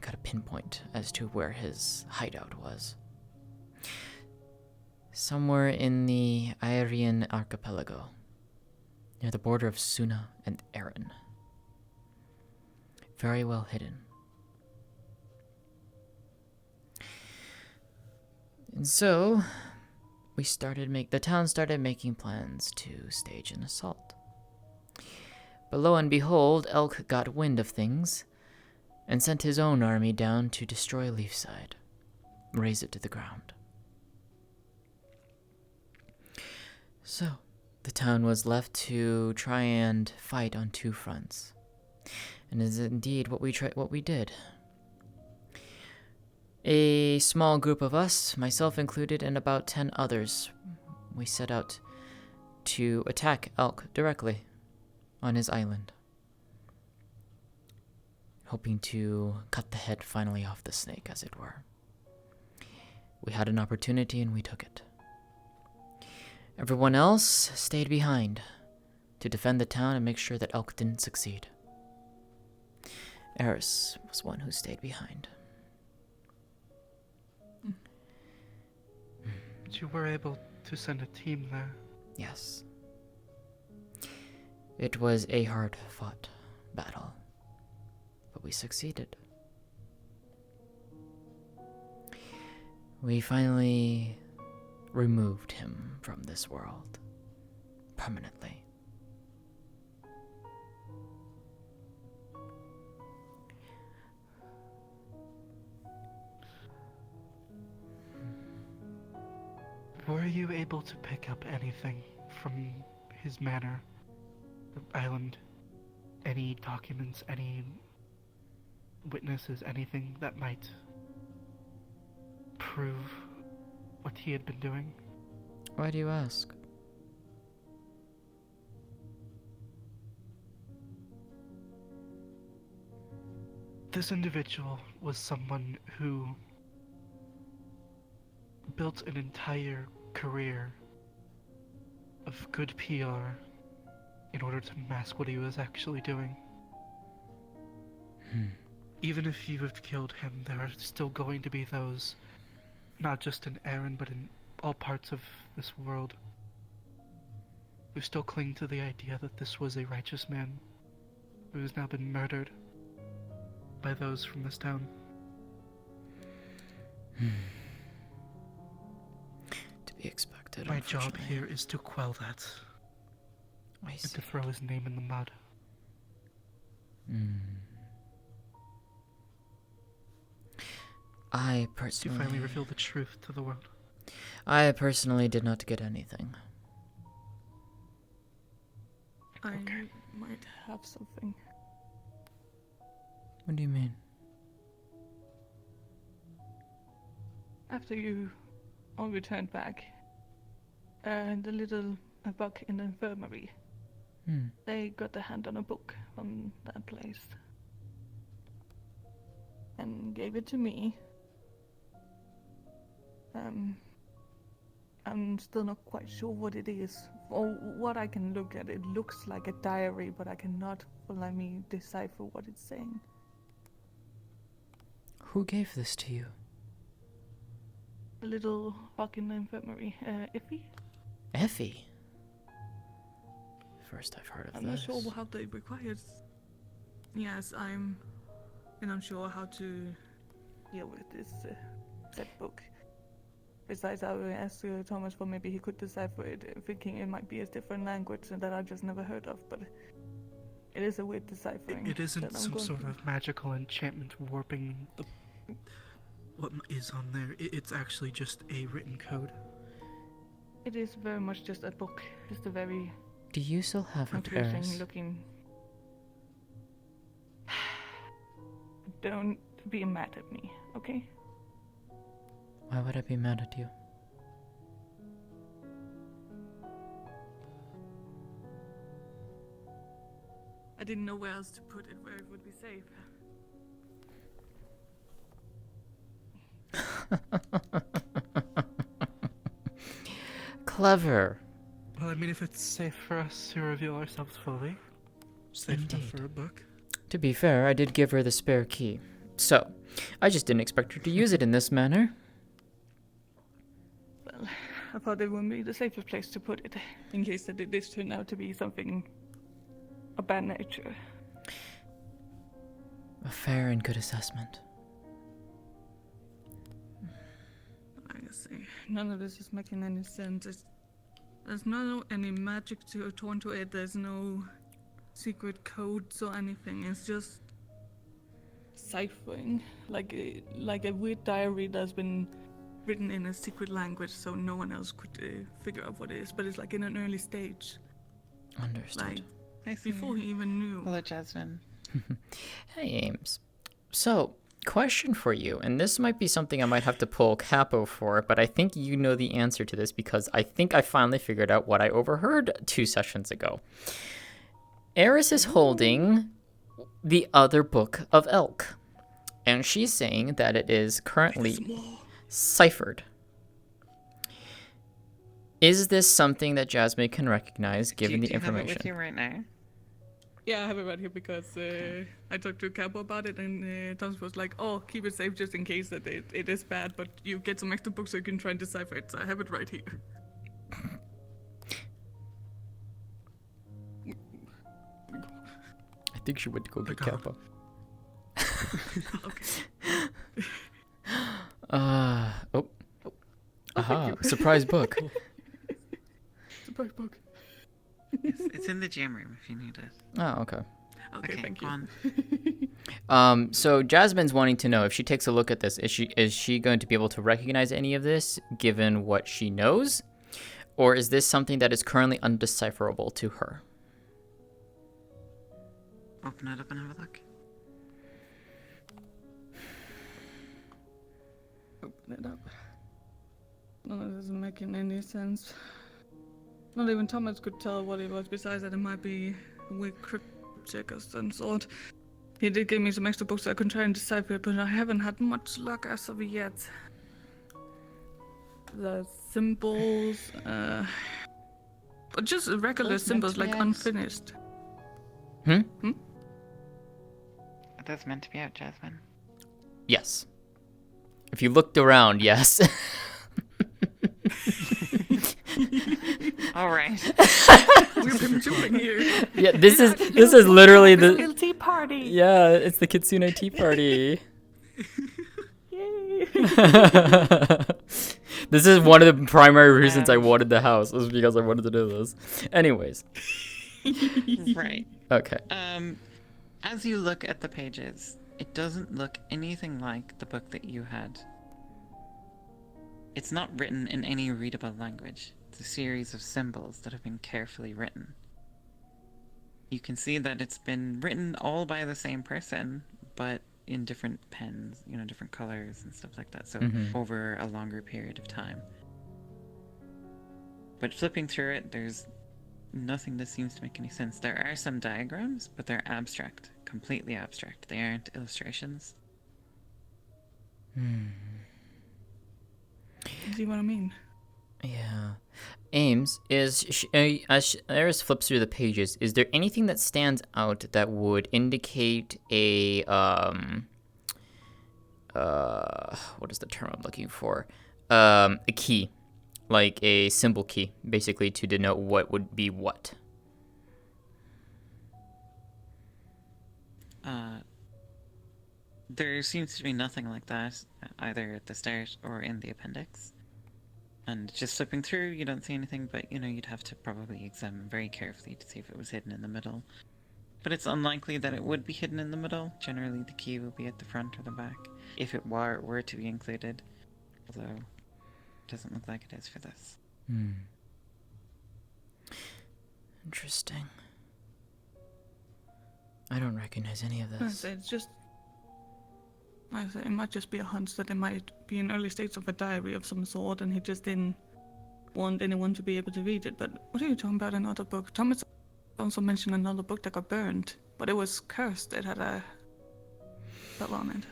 got a pinpoint as to where his hideout was. Somewhere in the Iarian archipelago, near the border of Suna and Erin. Very well hidden. And so, the town started making plans to stage an assault. But lo and behold, Elk got wind of things and sent his own army down to destroy Leafside, raze it to the ground. So, the town was left to try and fight on two fronts. And is indeed what we did. A small group of us, myself included, and about 10 others, we set out to attack Elk directly on his island, hoping to cut the head finally off the snake, as it were. We had an opportunity and we took it. Everyone else stayed behind to defend the town and make sure that Elk didn't succeed. Eris was one who stayed behind. But you were able to send a team there. Yes. It was a hard-fought battle, but we succeeded. We finally removed him from this world permanently. Were you able to pick up anything from his manor, the island? Any documents, any witnesses, anything that might prove what he had been doing? Why do you ask? This individual was someone who built an entire career of good PR in order to mask what he was actually doing. Even if you have killed him, there are still going to be those, not just in Erin, but in all parts of this world, who still cling to the idea that this was a righteous man who has now been murdered by those from this town. To be expected. My job here is to quell that. And to throw his name in the mud. I personally... To finally reveal the truth to the world. I personally did not get anything. I might have something. What do you mean? After you all returned back, the little buck in the infirmary, they got their hand on a book from that place and gave it to me. I'm still not quite sure what it is. Or what I can look at, it looks like a diary, but I cannot fully decipher what it's saying. Who gave this to you? A little buck in the infirmary, Effie? Effie? First I've heard of I'm this. not sure how they require. Yes, I'm unsure how to deal with this said book. Besides, I asked Thomas for maybe he could decipher it, thinking it might be a different language that I've just never heard of, but it is a weird deciphering. It isn't that I'm some going sort through. of magical enchantment warping what is on there. It's actually just a written code. It is very much just a book, just a very Do you still have it, Eris? confusing looking. Don't be mad at me, okay? Why would I be mad at you? I didn't know where else to put it, where it would be safe. Clever. Well, I mean, if it's safe for us to reveal ourselves fully, safe enough for a book. To be fair, I did give her the spare key. So, I just didn't expect her to use it in this manner. Well, I thought it would be the safest place to put it, in case that it did turn out to be something of bad nature. A fair and good assessment. Like I say, none of this is making any sense. There's no any magic to turn to it. There's no secret codes or anything. It's just ciphering, like a weird diary that's been written in a secret language, so no one else could figure out what it is. But it's like in an early stage. Understood. Like before he even knew. Hello, Jasmine. Hey, Ames. So, question for you, and this might be something I might have to pull Capo for, but I think you know the answer to this because I think I finally figured out what I overheard 2 sessions ago. Eris is holding the other book of Elk, and she's saying that it is currently ciphered. Is this something that Jasmine can recognize given the do you have it information? with you right now? Yeah, I have it right here because I talked to Capo about it, and Thomas was like, "Oh, keep it safe just in case that it is bad, but you get some extra books so you can try and decipher it." So I have it right here. I think she went to go get Kappa. Oh. Aha, surprise book. Surprise book. It's in the gym room if you need it. Oh, okay. Okay, thank you. On. So Jasmine's wanting to know if she takes a look at this, is she going to be able to recognize any of this given what she knows? Or is this something that is currently undecipherable to her? Open it up and have a look. Open it up. None of this isn't making any sense. Not even Thomas could tell what it was, besides that it might be a weak cryptic of some sort. He did give me some extra books so I could try and decipher it, but I haven't had much luck as of yet. The symbols, but just regular Those meant symbols, to be like out. unfinished. Hmm? Are those meant to be out, Jasmine? Yes. If you looked around, yes. All right. We've been doing here. Yeah, this is literally the Guilty party. Yeah, it's the Kitsune Tea Party. Yay. This is one of the primary reasons I wanted the house, was because I wanted to do this. Anyways. Right. Okay. As you look at the pages, it doesn't look anything like the book that you had. It's not written in any readable language. It's a series of symbols that have been carefully written. You can see that it's been written all by the same person, but in different pens, you know, different colors and stuff like that, so over a longer period of time. But flipping through it, there's nothing that seems to make any sense. There are some diagrams, but they're abstract, completely abstract. They aren't illustrations. See what I mean? Yeah. Ames, as Eris flips through the pages, is there anything that stands out that would indicate a, what is the term I'm looking for? A key. Like a symbol key, basically, to denote what would be what. There seems to be nothing like that, either at the start or in the appendix. And just flipping through, you don't see anything, but, you know, you'd have to probably examine very carefully to see if it was hidden in the middle. But it's unlikely that it would be hidden in the middle. Generally, the key will be at the front or the back, if it were to be included. Although, it doesn't look like it is for this. Interesting. I don't recognize any of this. It's just... I say it might just be a hunch that it might be in early stages of a diary of some sort, and he just didn't want anyone to be able to read it. But what are you talking about? Another book? Thomas also mentioned another book that got burned, but it was cursed. It had a spell on it.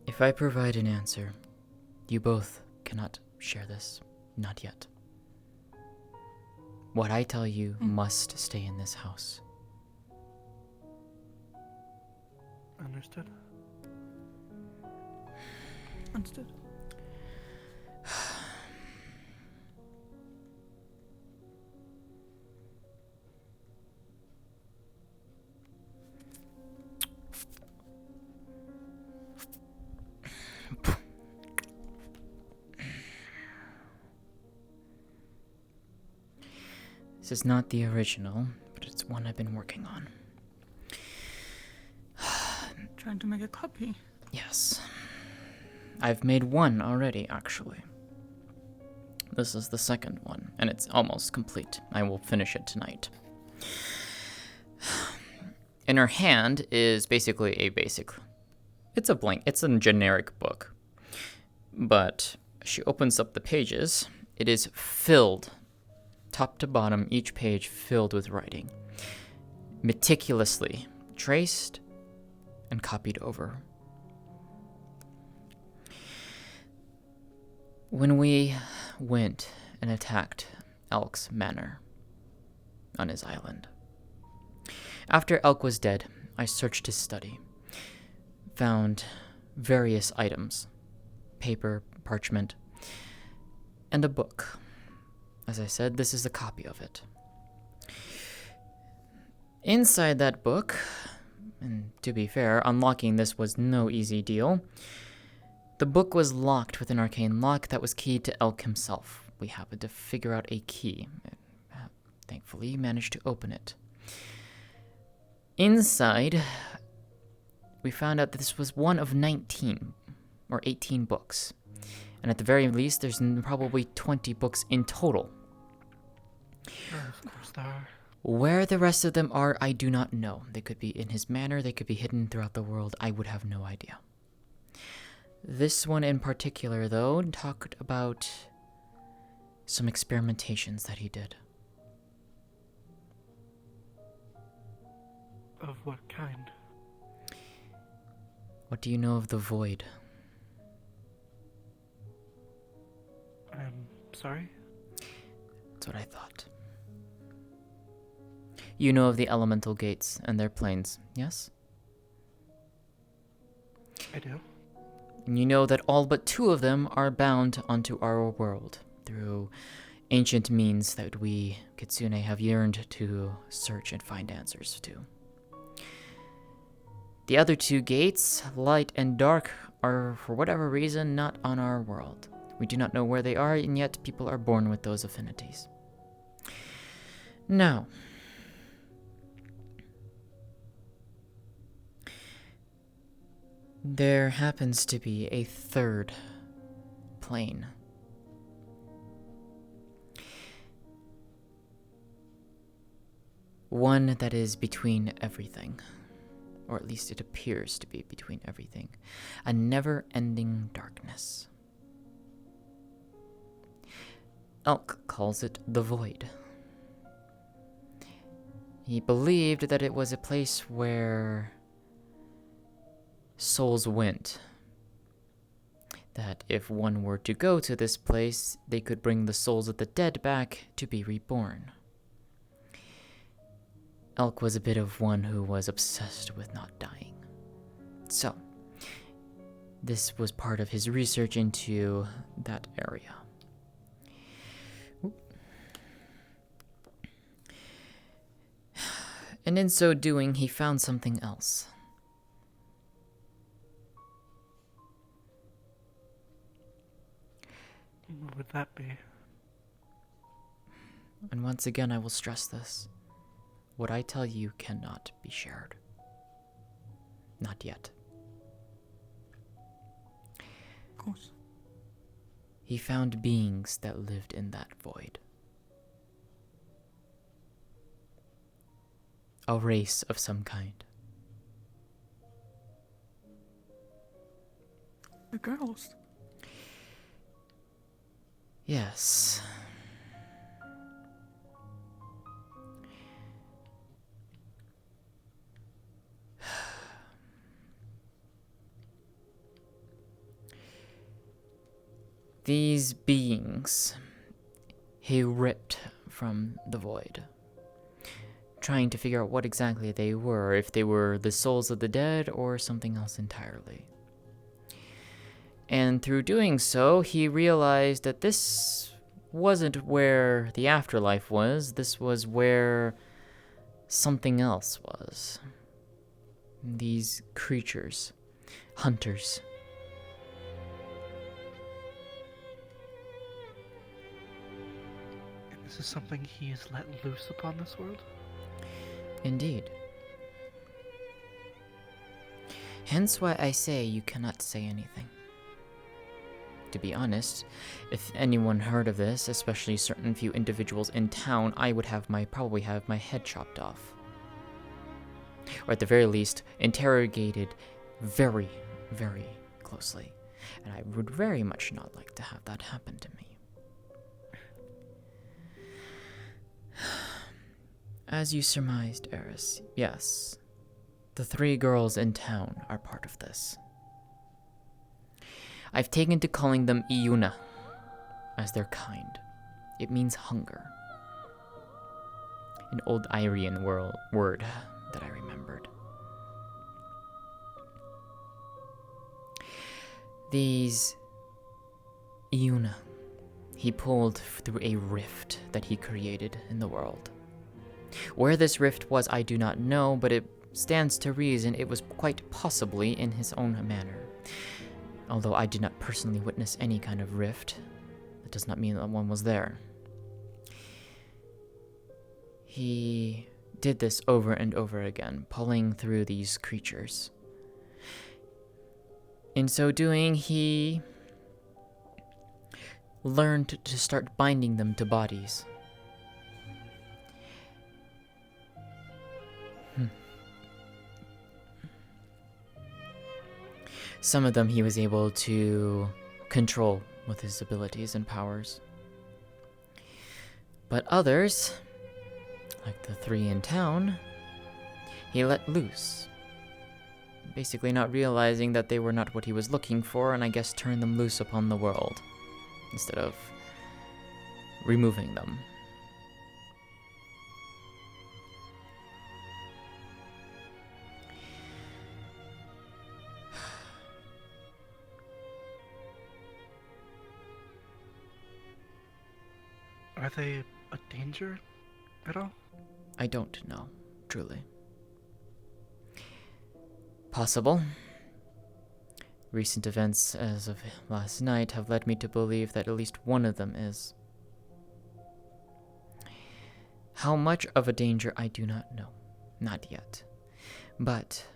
If I provide an answer, you both cannot share this. Not yet. What I tell you must stay in this house. Understood. Understood. This is not the original, but it's one I've been working on. Trying to make a copy. Yes. I've made one already, actually. This is the second one, and it's almost complete. I will finish it tonight. In her hand is basically it's a blank, it's a generic book. But she opens up the pages. It is filled, top to bottom, each page filled with writing. Meticulously traced and copied over. When we went and attacked Elk's manor on his island. After Elk was dead, I searched his study, found various items, paper, parchment, and a book. As I said, this is a copy of it. Inside that book, and to be fair, unlocking this was no easy deal. The book was locked with an arcane lock that was keyed to Elk himself. We happened to figure out a key. Thankfully, managed to open it. Inside, we found out that this was one of 19 or 18 books. And at the very least, there's probably 20 books in total. Of course there are. Where the rest of them are, I do not know. They could be in his manor, they could be hidden throughout the world. I would have no idea. This one in particular, though, talked about some experimentations that he did. Of what kind? What do you know of the void? I'm sorry? That's what I thought. You know of the elemental gates and their planes, yes? I do. And you know that all but 2 of them are bound onto our world through ancient means that we, Kitsune, have yearned to search and find answers to. The other 2 gates, light and dark, are for whatever reason not on our world. We do not know where they are, and yet people are born with those affinities. Now, there happens to be a 3rd plane. One that is between everything. Or at least it appears to be between everything. A never-ending darkness. Elk calls it the void. He believed that it was a place where souls went. That if one were to go to this place, they could bring the souls of the dead back to be reborn. Elk was a bit of one who was obsessed with not dying. So, this was part of his research into that area. And in so doing, he found something else. What would that be? And once again, I will stress this. What I tell you cannot be shared. Not yet. Of course. He found beings that lived in that void. A race of some kind. The girls. Yes. These beings he ripped from the void, trying to figure out what exactly they were, if they were the souls of the dead or something else entirely. And through doing so, he realized that this wasn't where the afterlife was, this was where something else was. These creatures, hunters. And this is something he has let loose upon this world? Indeed. Hence why I say you cannot say anything. To be honest, if anyone heard of this, especially certain few individuals in town, I would probably have my head chopped off. Or at the very least, interrogated very, very closely. And I would very much not like to have that happen to me. As you surmised, Eris, yes, the 3 girls in town are part of this. I've taken to calling them Iuna, as their kind. It means hunger. An old Irian word that I remembered. These Iuna, he pulled through a rift that he created in the world. Where this rift was, I do not know, but it stands to reason it was quite possibly in his own manor. Although I did not personally witness any kind of rift, that does not mean that one was there. He did this over and over again, pulling through these creatures. In so doing, he learned to start binding them to bodies. Some of them he was able to control with his abilities and powers. But others, like the 3 in town, he let loose. Basically not realizing that they were not what he was looking for, and I guess turned them loose upon the world, instead of removing them. Are they a danger at all? I don't know, truly. Possible. Recent events as of last night have led me to believe that at least one of them is. How much of a danger I do not know. Not yet. But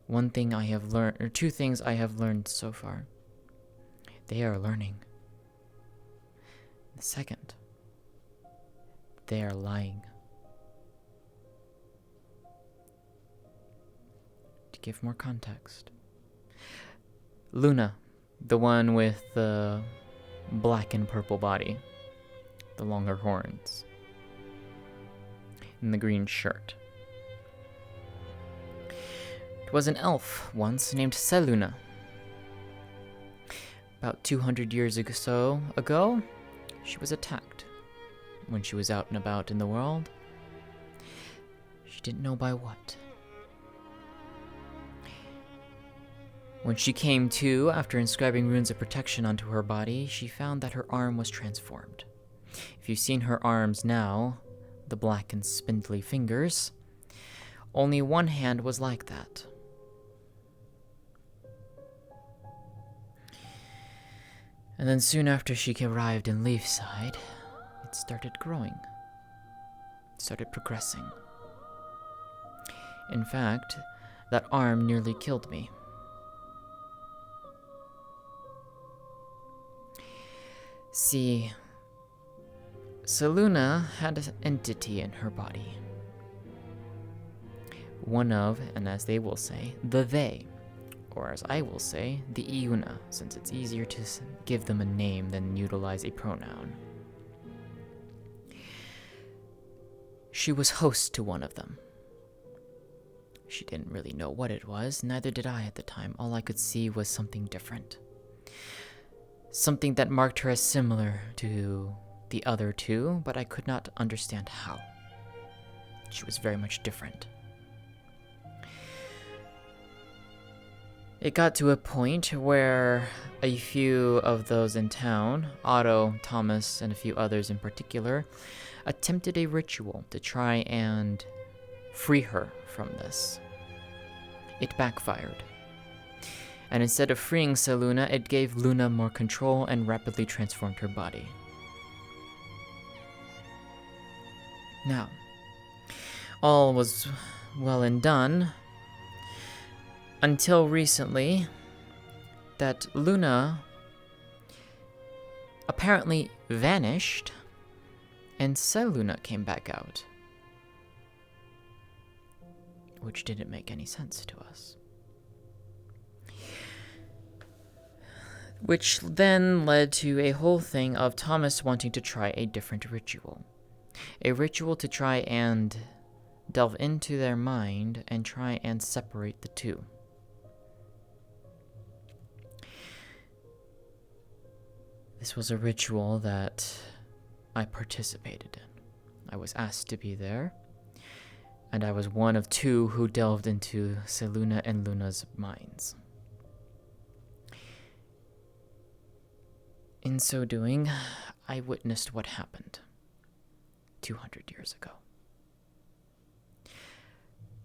one thing I have learned, or 2 things I have learned so far. They are learning. The second, they are lying. To give more context, Luna, the one with the black and purple body, the longer horns, and the green shirt. It was an elf once named Seluna. About 200 years ago, she was attacked when she was out and about in the world. She didn't know by what. When she came to, after inscribing runes of protection onto her body, she found that her arm was transformed. If you've seen her arms now, the black and spindly fingers, only one hand was like that. And then soon after she arrived in Leafside, it started growing. It started progressing. In fact, that arm nearly killed me. See, Seluna had an entity in her body. One of, and as they will say, the they. Or as I will say, the Iuna, since it's easier to give them a name than utilize a pronoun. She was host to one of them. She didn't really know what it was, neither did I at the time. All I could see was something different. Something that marked her as similar to the other 2, but I could not understand how. She was very much different. It got to a point where a few of those in town, Otto, Thomas, and a few others in particular, attempted a ritual to try and free her from this. It backfired. And instead of freeing Seluna, it gave Luna more control and rapidly transformed her body. Now, all was well and done until recently that Luna apparently vanished and Seluna came back out, which didn't make any sense to us. Which then led to a whole thing of Thomas wanting to try a different ritual. A ritual to try and delve into their mind and try and separate the 2. This was a ritual that I participated in. I was asked to be there, and I was one of 2 who delved into Seluna and Luna's minds. In so doing, I witnessed what happened 200 years ago.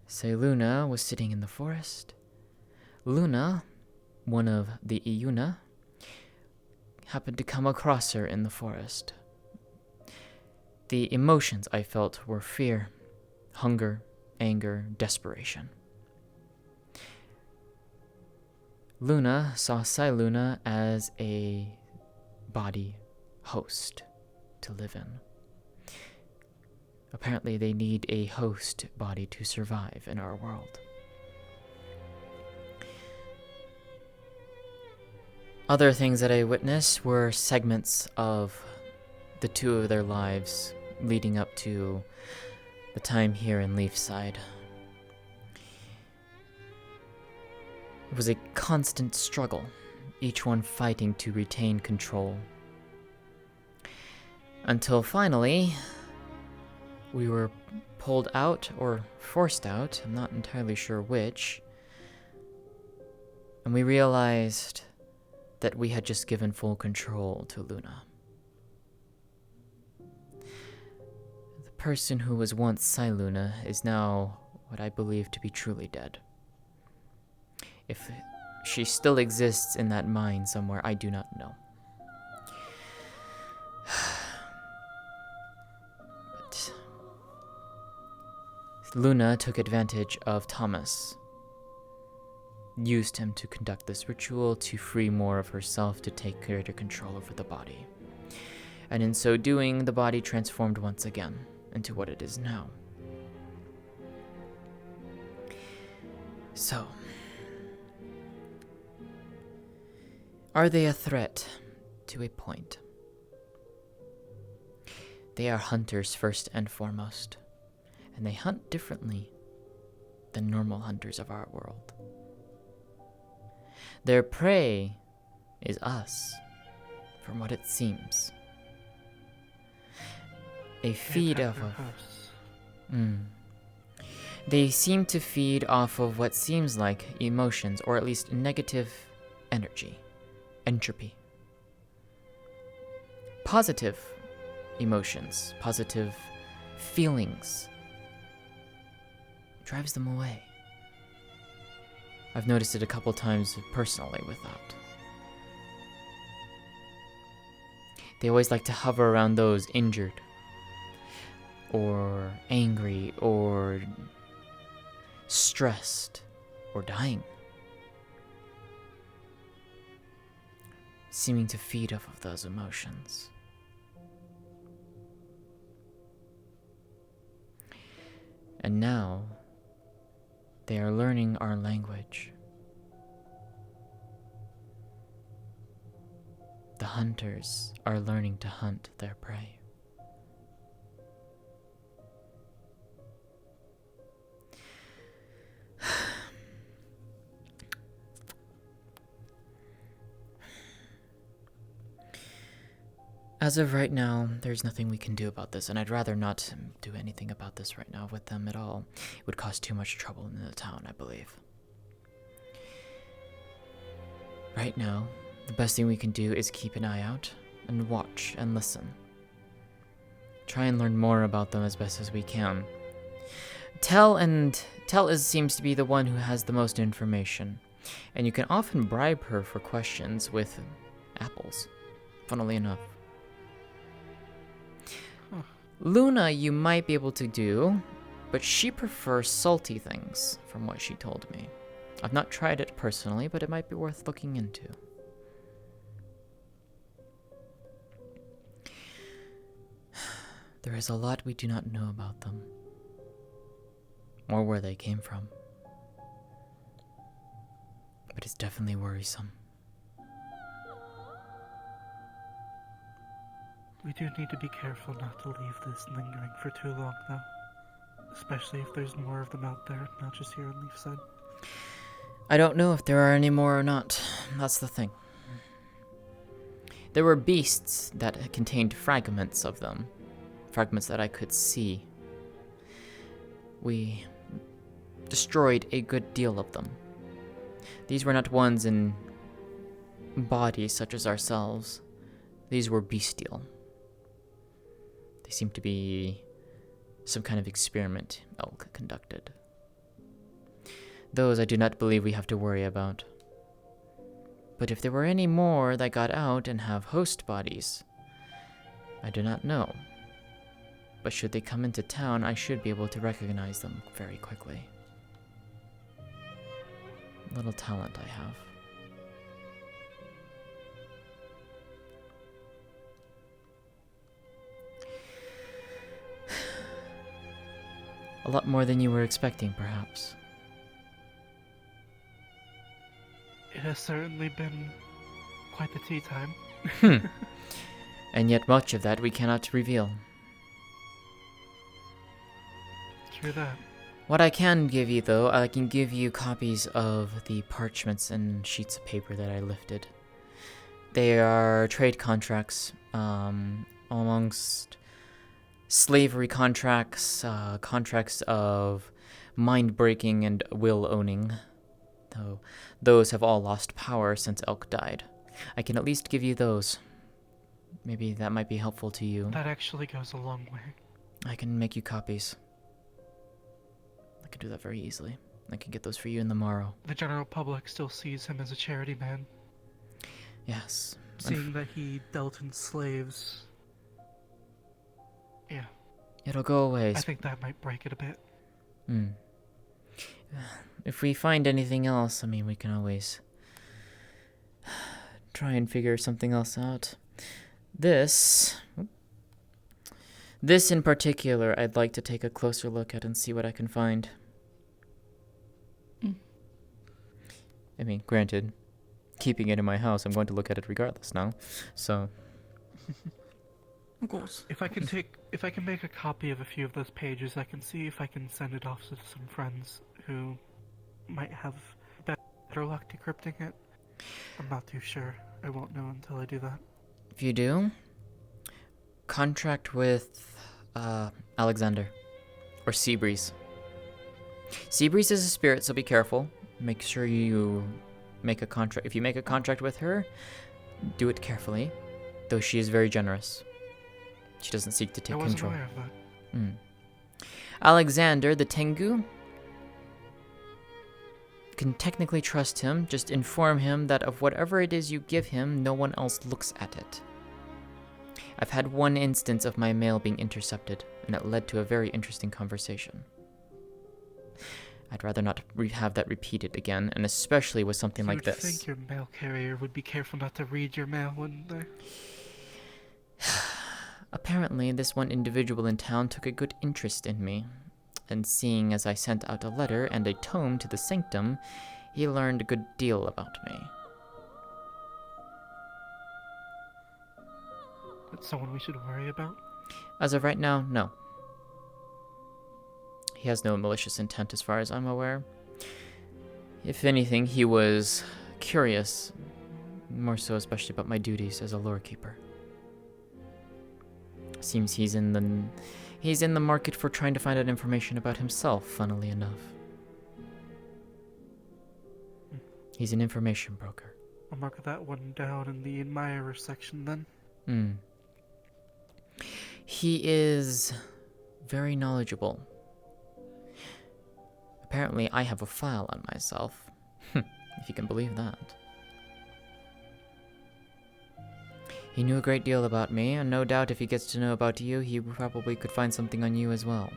Seluna was sitting in the forest. Luna, one of the Iuna, happened to come across her in the forest. The emotions I felt were fear, hunger, anger, desperation. Luna saw Seluna as a body host to live in. Apparently they need a host body to survive in our world. Other things that I witnessed were segments of the two of their lives leading up to the time here in Leafside. It was a constant struggle, each one fighting to retain control. Until finally, we were pulled out, or forced out, I'm not entirely sure which, and we realized that we had just given full control to Luna. The person who was once Luna is now what I believe to be truly dead. If she still exists in that mine somewhere, I do not know. But Luna took advantage of Thomas, used him to conduct this ritual to free more of herself to take greater control over the body. And in so doing, the body transformed once again into what it is now. So, are they a threat? To a point. They are hunters first and foremost, and they hunt differently than normal hunters of our world. Their prey is us, from what it seems. They feed off of... They seem to feed off of what seems like emotions, or at least negative energy, entropy. Positive emotions, positive feelings, drives them away. I've noticed it a couple times personally with that. They always like to hover around those injured, or angry, or stressed, or dying, seeming to feed off of those emotions. And now, they are learning our language. The hunters are learning to hunt their prey. As of right now, there's nothing we can do about this, and I'd rather not do anything about this right now with them at all. It would cause too much trouble in the town, I believe. Right now, the best thing we can do is keep an eye out, and watch, and listen. Try and learn more about them as best as we can. Tell seems to be the one who has the most information, and you can often bribe her for questions with apples, funnily enough. Luna you might be able to do, but she prefers salty things, from what she told me. I've not tried it personally, but it might be worth looking into. There is a lot we do not know about them, or where they came from. But it's definitely worrisome. We do need to be careful not to leave this lingering for too long, though. Especially if there's more of them out there, not just here on Leafside. I don't know if there are any more or not. That's the thing. There were beasts that contained fragments of them. Fragments that I could see. We destroyed a good deal of them. These were not ones in bodies such as ourselves. These were bestial. They seemed to be some kind of experiment Elk conducted. Those I do not believe we have to worry about. But if there were any more that got out and have host bodies, I do not know. But should they come into town, I should be able to recognize them very quickly. Little talent I have. A lot more than you were expecting, perhaps. It has certainly been quite the tea time. And yet much of that we cannot reveal. True that. What I can give you, though, I can give you copies of the parchments and sheets of paper that I lifted. They are trade contracts amongst slavery contracts, contracts of mind-breaking and will-owning, though those have all lost power since Elk died. I can at least give you those. Maybe that might be helpful to you. That actually goes a long way. I can make you copies. I can do that very easily. I can get those for you in the morrow. The general public still sees him as a charity man. Yes. Seeing that he dealt in slaves. Yeah. It'll go away. I think that might break it a bit. If we find anything else, I mean, we can always try and figure something else out. This in particular, I'd like to take a closer look at and see what I can find. I mean, granted, keeping it in my house, I'm going to look at it regardless now. So, of course. If I can make a copy of a few of those pages, I can see if I can send it off to some friends who might have better luck decrypting it. I'm not too sure. I won't know until I do that. if you do, contract with Alexander or Seabreeze. Seabreeze is a spirit, so be careful. Make sure you make a contract. If you make a contract with her, do it carefully, though she is very generous. She doesn't seek to take control. I wasn't aware of that. Alexander, the Tengu, can technically trust him. Just inform him that of whatever it is you give him, no one else looks at it. I've had one instance of my mail being intercepted, and it led to a very interesting conversation. I'd rather not have that repeated again, and especially with something like this. I think your mail carrier would be careful not to read your mail, wouldn't they? Apparently, this one individual in town took a good interest in me, and seeing as I sent out a letter and a tome to the sanctum, he learned a good deal about me. That's someone we should worry about? As of right now, no. He has no malicious intent as far as I'm aware. If anything, he was curious, more so especially about my duties as a lore keeper. Seems he's in the market for trying to find out information about himself, funnily enough. He's an information broker. I'll mark that one down in the admirer section then. He is very knowledgeable. Apparently, I have a file on myself, if you can believe that. He knew a great deal about me, and no doubt if he gets to know about you, he probably could find something on you as well.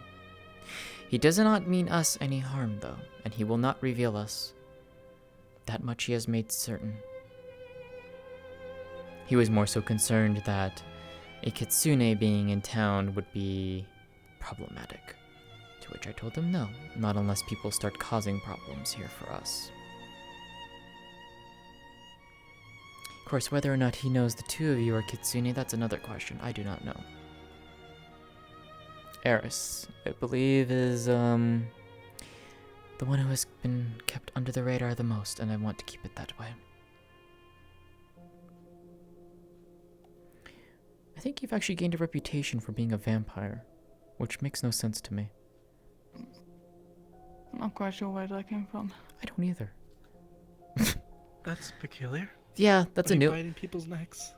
He does not mean us any harm, though, and he will not reveal us. That much he has made certain. He was more so concerned that a kitsune being in town would be problematic. To which I told him no, not unless people start causing problems here for us. Of course, whether or not he knows the two of you are kitsune, that's another question. I do not know. Eris, I believe, is the one who has been kept under the radar the most, and I want to keep it that way. I think you've actually gained a reputation for being a vampire, which makes no sense to me. I'm not quite sure where that came from. I don't either. That's peculiar. Yeah, that's a new... biting people's necks?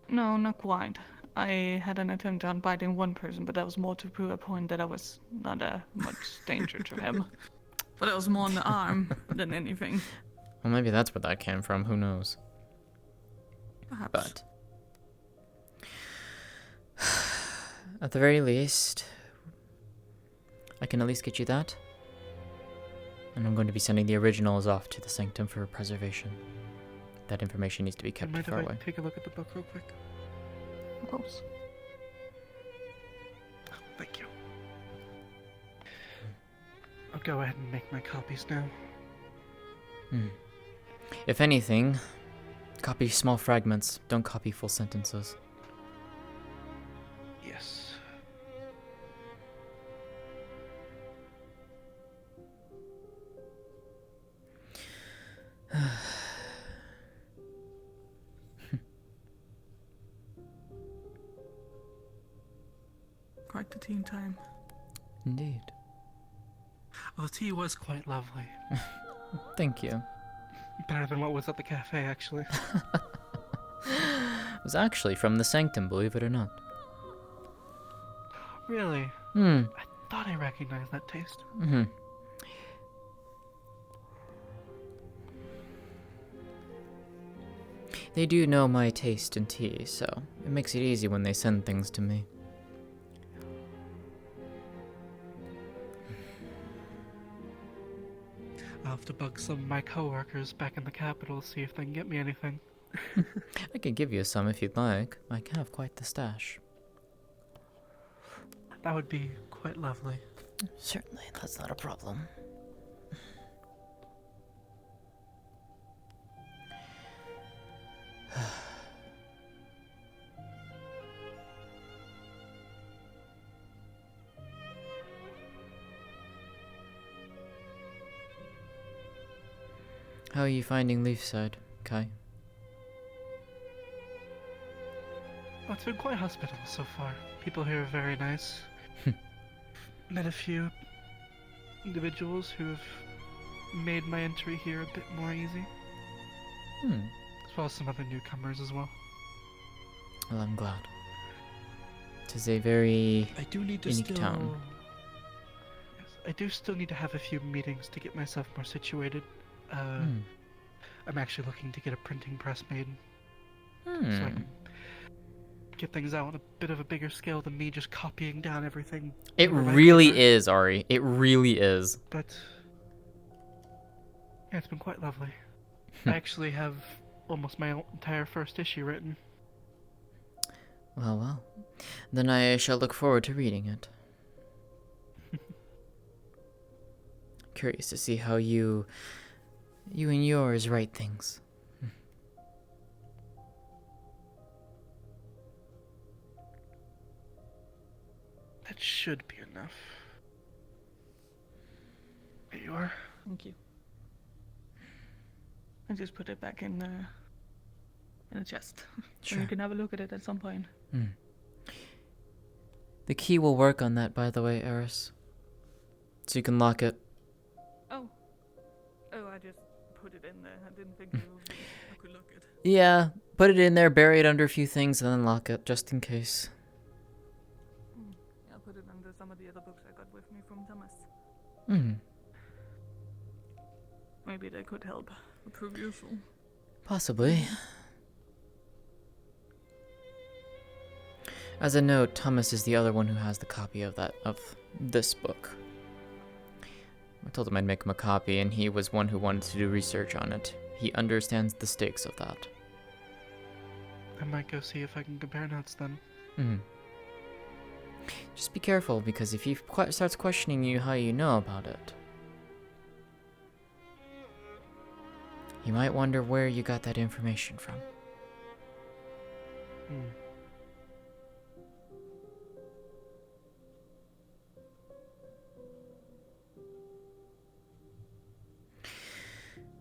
No, not quite. I had an attempt on biting one person, but that was more to prove a point that I was not much danger to him. But it was more on the arm than anything. Well, maybe that's where that came from. Who knows? Perhaps. But at the very least, I can at least get you that. And I'm going to be sending the originals off to the sanctum for preservation. That information needs to be kept far away. Take a look at the book real quick? Of course. Thank you. I'll go ahead and make my copies now. If anything, Copy small fragments. Don't copy full sentences. Yes. Quite the teen time. Indeed. Well, the tea was quite lovely. Thank you. Better than what was at the cafe, actually. It was actually from the Sanctum, believe it or not. Really? Hmm. I thought I recognized that taste. Mm-hmm. They do know my taste in tea, so it makes it easy when they send things to me. I'll have to bug some of my coworkers back in the capital, see if they can get me anything. I could give you some if you'd like. I have quite the stash. That would be quite lovely. Certainly, that's not a problem. How are you finding Leafside, Kai? Oh, it's been quite hospitable so far. People here are very nice. Met a few individuals who have made my entry here a bit more easy. As well as some other newcomers as well. Well, I'm glad. It is a very I do need to unique town. Yes, I do still need to have a few meetings to get myself more situated. I'm actually looking to get a printing press made. So I can get things out on a bit of a bigger scale than me just copying down everything. It paper by really paper. is, Ari. It really is. But yeah, it's been quite lovely. I actually have almost my entire first issue written. Well, well. Then I shall look forward to reading it. Curious to see how you and yours write things. That should be enough. There you are. Thank you. I just put it back in a chest. So you can have a look at it at some point. The key will work on that, by the way, Eris. So you can lock it. Oh, I just put it in there. I didn't think I could look it. Yeah, put it in there, bury it under a few things, and then lock it, just in case. I'll put it under some of the other books I got with me from Thomas. Maybe they could help with perusal. Possibly. As a note, Thomas is the other one who has the copy of this book. I told him I'd make him a copy, and he was one who wanted to do research on it. He understands the stakes of that. I might go see if I can compare notes then. Just be careful, because if he starts questioning you how you know about it, he might wonder where you got that information from.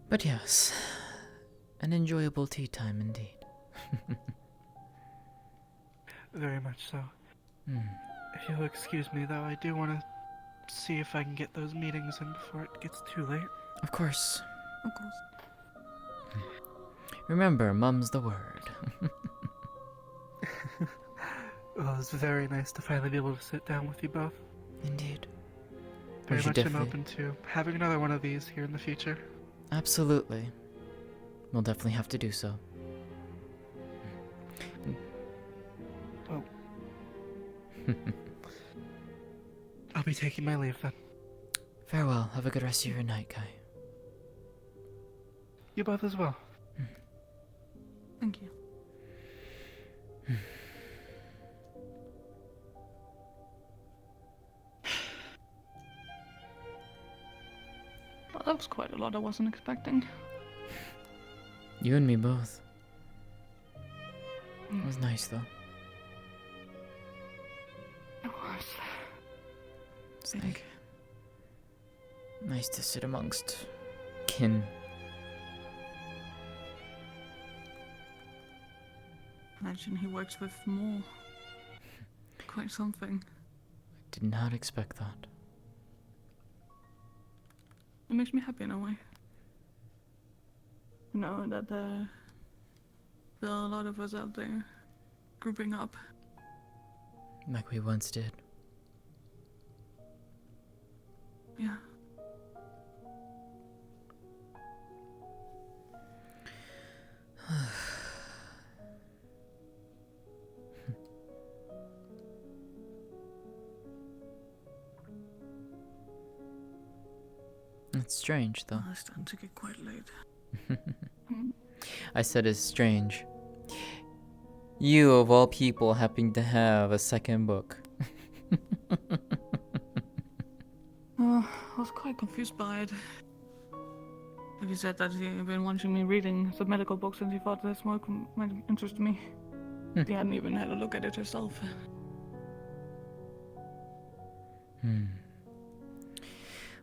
But yes, an enjoyable tea time indeed. Very much so. If you'll excuse me, though, I do want to see if I can get those meetings in before it gets too late. Of course. Of course. Remember, mum's the word. Well, it's very nice to finally be able to sit down with you both. Indeed. Very should much am definitely- open to having another one of these here in the future. Absolutely. We'll definitely have to do so. Well, I'll be taking my leave then. Farewell. Have a good rest of your night, Kai. You both as well. Thank you. Well, that was quite a lot I wasn't expecting. You and me both. It was nice, though. It was. It's nice to sit amongst kin. Imagine he works with more. Quite something. Did not expect that. It makes me happy in a way. You know, that there are a lot of us out there grouping up. Like we once did. Yeah. It's strange, though. It's starting to get quite late. I said it's strange. You, of all people, having to have a second book. I was quite confused by it. He said that he had been watching me reading some medical books and he thought this might interest me. He hadn't even had a look at it herself.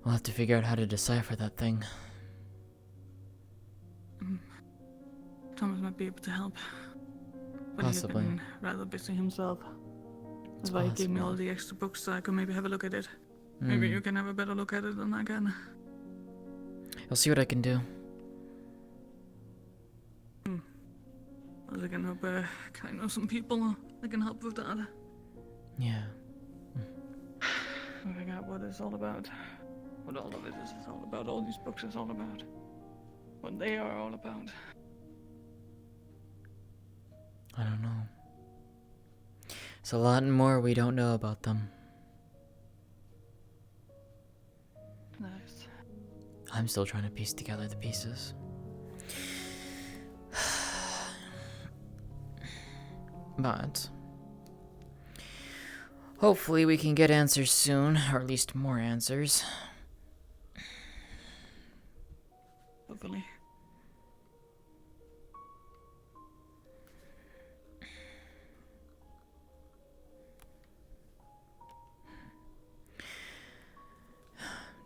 We'll have to figure out how to decipher that thing. Thomas might be able to help. But Possibly. he's been rather busy himself. That's why he gave me all the extra books so I could maybe have a look at it. Maybe you can have a better look at it than I can. I'll see what I can do. Well, I can hope I know some people that can help with that. Yeah. Figuring out what it's all about. What all of it is all about. All these books is all about. What they are all about. I don't know. There's a lot more we don't know about them. Nice. I'm still trying to piece together the pieces. But hopefully we can get answers soon, or at least more answers. Hopefully.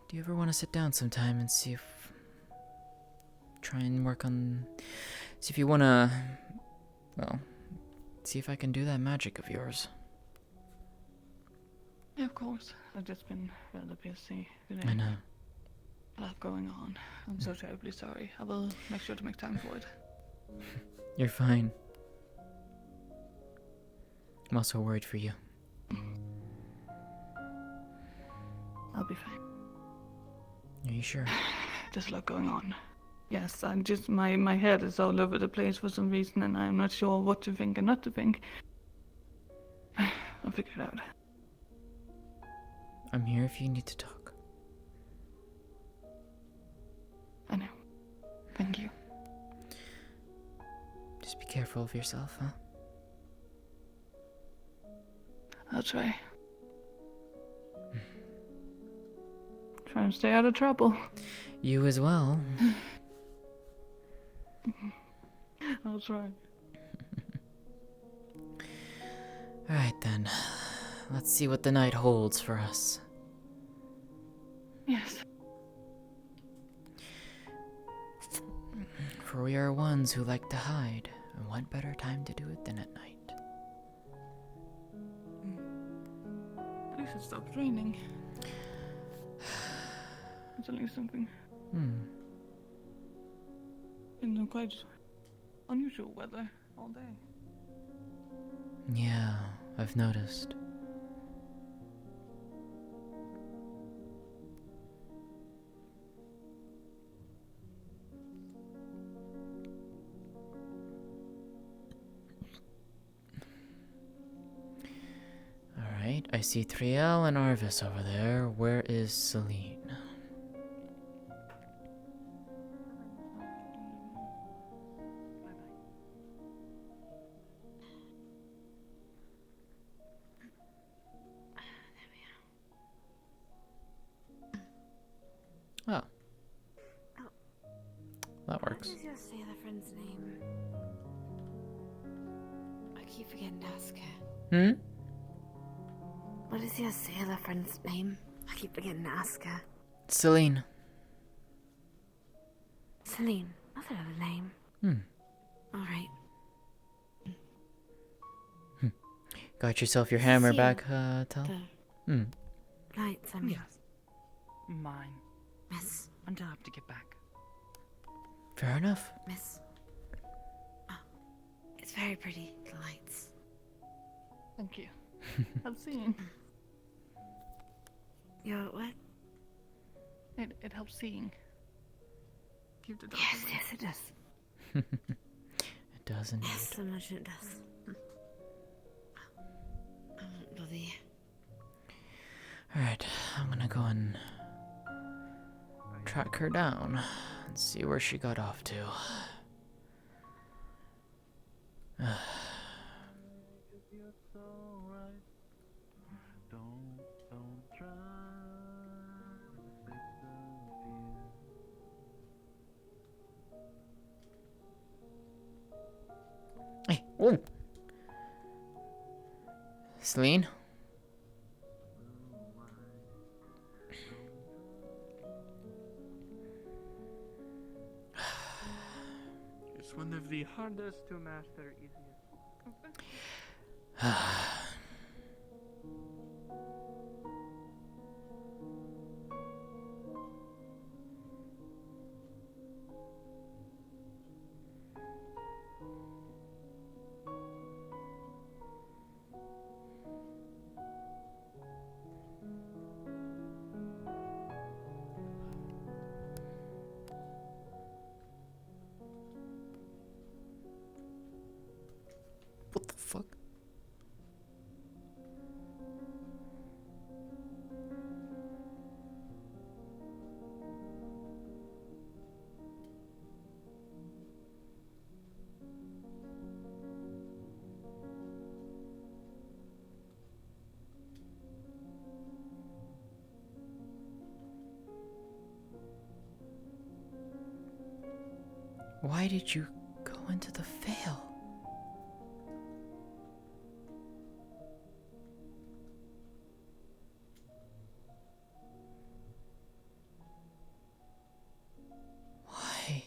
Do you ever want to sit down sometime and see if... Try and work on... See if you want to... Well... See if I can do that magic of yours. Yeah, of course. I've just been rather busy today. I know. A lot going on. I'm so terribly sorry. I will make sure to make time for it. You're fine. I'm also worried for you. I'll be fine. Are you sure? There's a lot going on. Yes, I'm just my head is all over the place for some reason, and I'm not sure what to think and not to think. I'll figure it out. I'm here if you need to talk. I know. Thank you. Just be careful of yourself, huh? I'll try. Try and stay out of trouble. You as well. I'll try. Alright then. Let's see what the night holds for us. Yes. For we are ones who like to hide, and what better time to do it than at night? At least it stopped raining. It's at least something. In some quite unusual weather all day. Yeah, I've noticed. Alright, I see Triel and Arvis over there. Where is Celine? Oh. That works. What is your sailor friend's name? I keep forgetting to ask her. Hmm? What is your sailor friend's name? I keep forgetting to ask her. Celine. Celine. That's a lovely name. Alright. Got yourself your hammer See back, Tal? the lights, I mean. Yes. Mine. Miss. Until I have to get back. Fair enough. Miss. Oh, it's very pretty, the lights. Thank you. I've seen. You're what? It helps seeing. Keep the dark Yes, away. yes, it does. It does indeed. Yes, so much it does. I won't bother you. Alright, I'm gonna go and track her down and see where she got off to. Hey, whoa! Celine? It's one of the hardest to master, easiest. What the fuck? Why did you go into the veil? Why?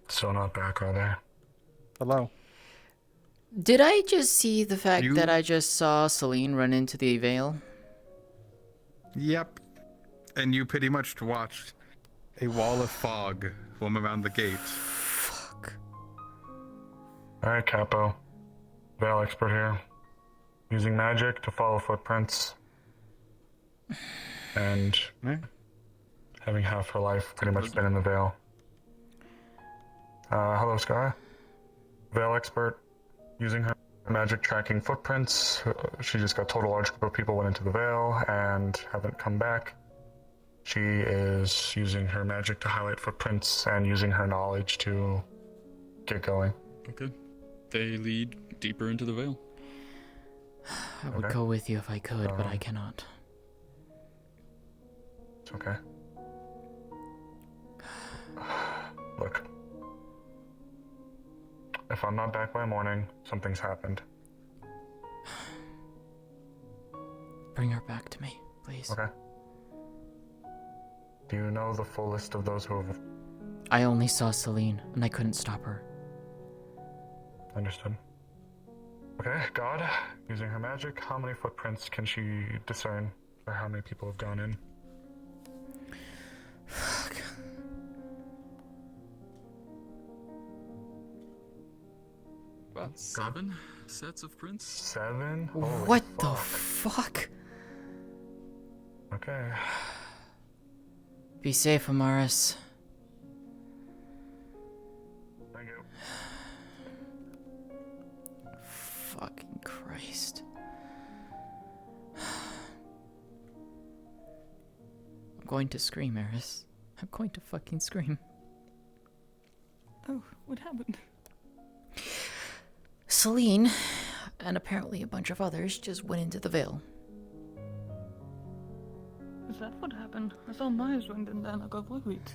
Still not back, are they? Hello. Did I just see the fact that I just saw Celine run into the veil? Yep. And you pretty much watched a wall of fog form around the gate. Alright, Capo. Veil expert here. Using magic to follow footprints. And having half her life pretty much been in the veil. Hello, Sky. Veil expert. Using her magic tracking footprints. She just got told a large group of people went into the veil and haven't come back. She is using her magic to highlight footprints and using her knowledge to get going. Okay. They lead deeper into the veil. I would go with you if I could, but I cannot. It's okay. Look. If I'm not back by morning, something's happened. Bring her back to me, please. Okay. Do you know the full list of those who have... I only saw Celine, and I couldn't stop her. Understood. Okay, God, using her magic, how many footprints can she discern for how many people have gone in? about 7 sets of prints? 7? Holy What fuck. the fuck? Okay. Be safe, Amaris. Thank you. Fucking Christ. I'm going to scream, Eris. I'm going to fucking scream. Oh, what happened? Celine, and apparently a bunch of others, just went into the Vale. Is that what happened? I saw Myers went in there and I got worried.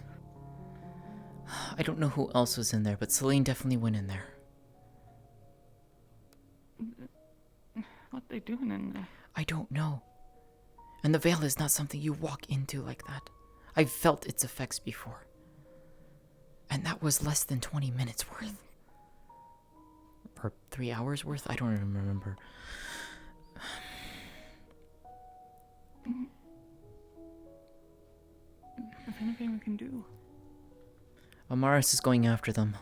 I don't know who else was in there, but Celine definitely went in there. What they doing in there? I don't know. And the Vale is not something you walk into like that. I've felt its effects before. And that was less than 20 minutes worth. Or 3 hours worth? I don't even remember. Is there anything we can do? Amaris is going after them.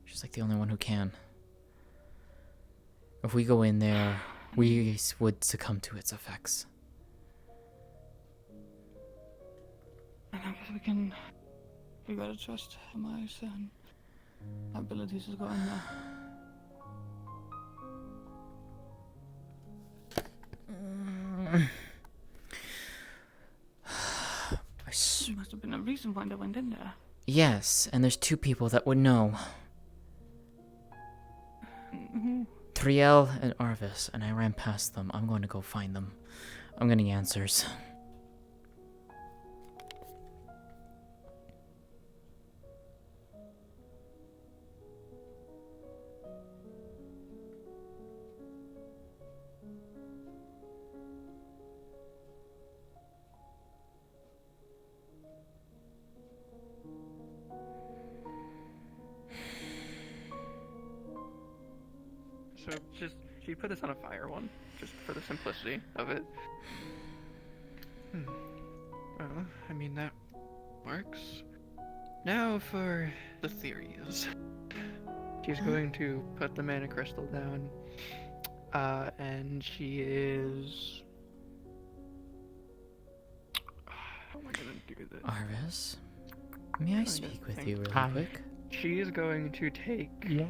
She's like the only one who can. If we go in there, we would succumb to its effects. And I guess we gotta trust Myers and our abilities to go in there. There must have been a reason why they went in there. Yes, and there's 2 people that would know. Triel and Arvis, and I ran past them. I'm going to go find them. I'm getting answers. So she put this on a fire one, just for the simplicity of it. Well, I mean, that works. Now for the theories. She's going to put the mana crystal down, and she is... How am I gonna do this? Arvis, may I speak with you really quick? She is going to take... Yeah.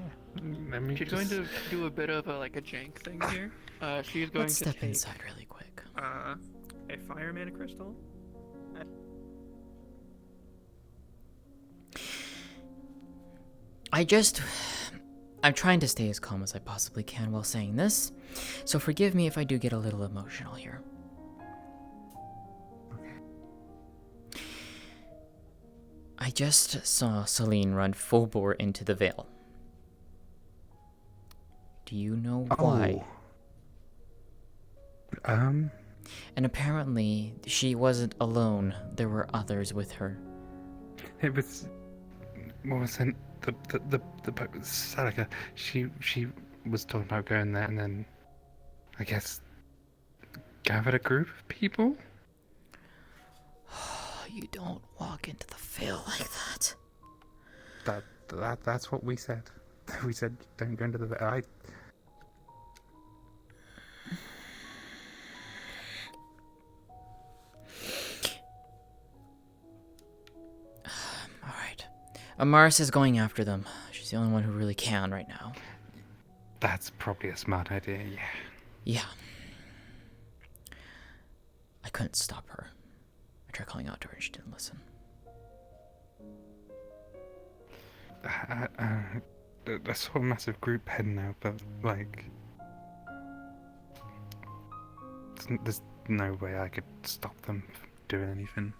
She's going to do a bit of a jank thing here. She's going Let's to step take... inside really quick. A fire mana crystal? I'm trying to stay as calm as I possibly can while saying this, so forgive me if I do get a little emotional here. I just saw Celine run full bore into the Vale. Do you know why? And apparently, she wasn't alone. There were others with her. It was... What was it? The Salika. She was talking about going there and then, I guess, gathered a group of people? You don't walk into the Vale like that. That's what we said. We said don't go into the Vale. Alright. Amaris is going after them. She's the only one who really can right now. That's probably a smart idea, yeah. Yeah. I couldn't stop her. I tried calling out to her and she didn't listen. I saw a massive group heading out, but, there's no way I could stop them from doing anything.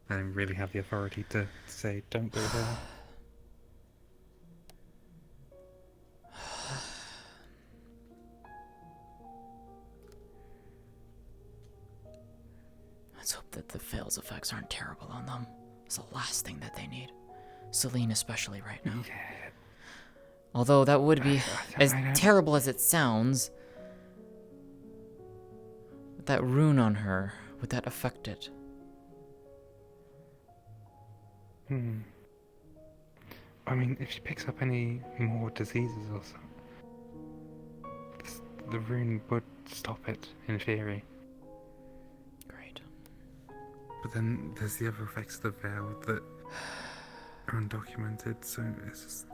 I don't really have the authority to say, don't go there. Let's hope that the Vale's effects aren't terrible on them. It's the last thing that they need. Celine especially right now. Yeah. Although that would be, as terrible as it sounds, with that rune on her, would that affect it? I mean, if she picks up any more diseases or so, the rune would stop it, in theory. Great. But then there's the other effects of the veil that are undocumented, so it's just...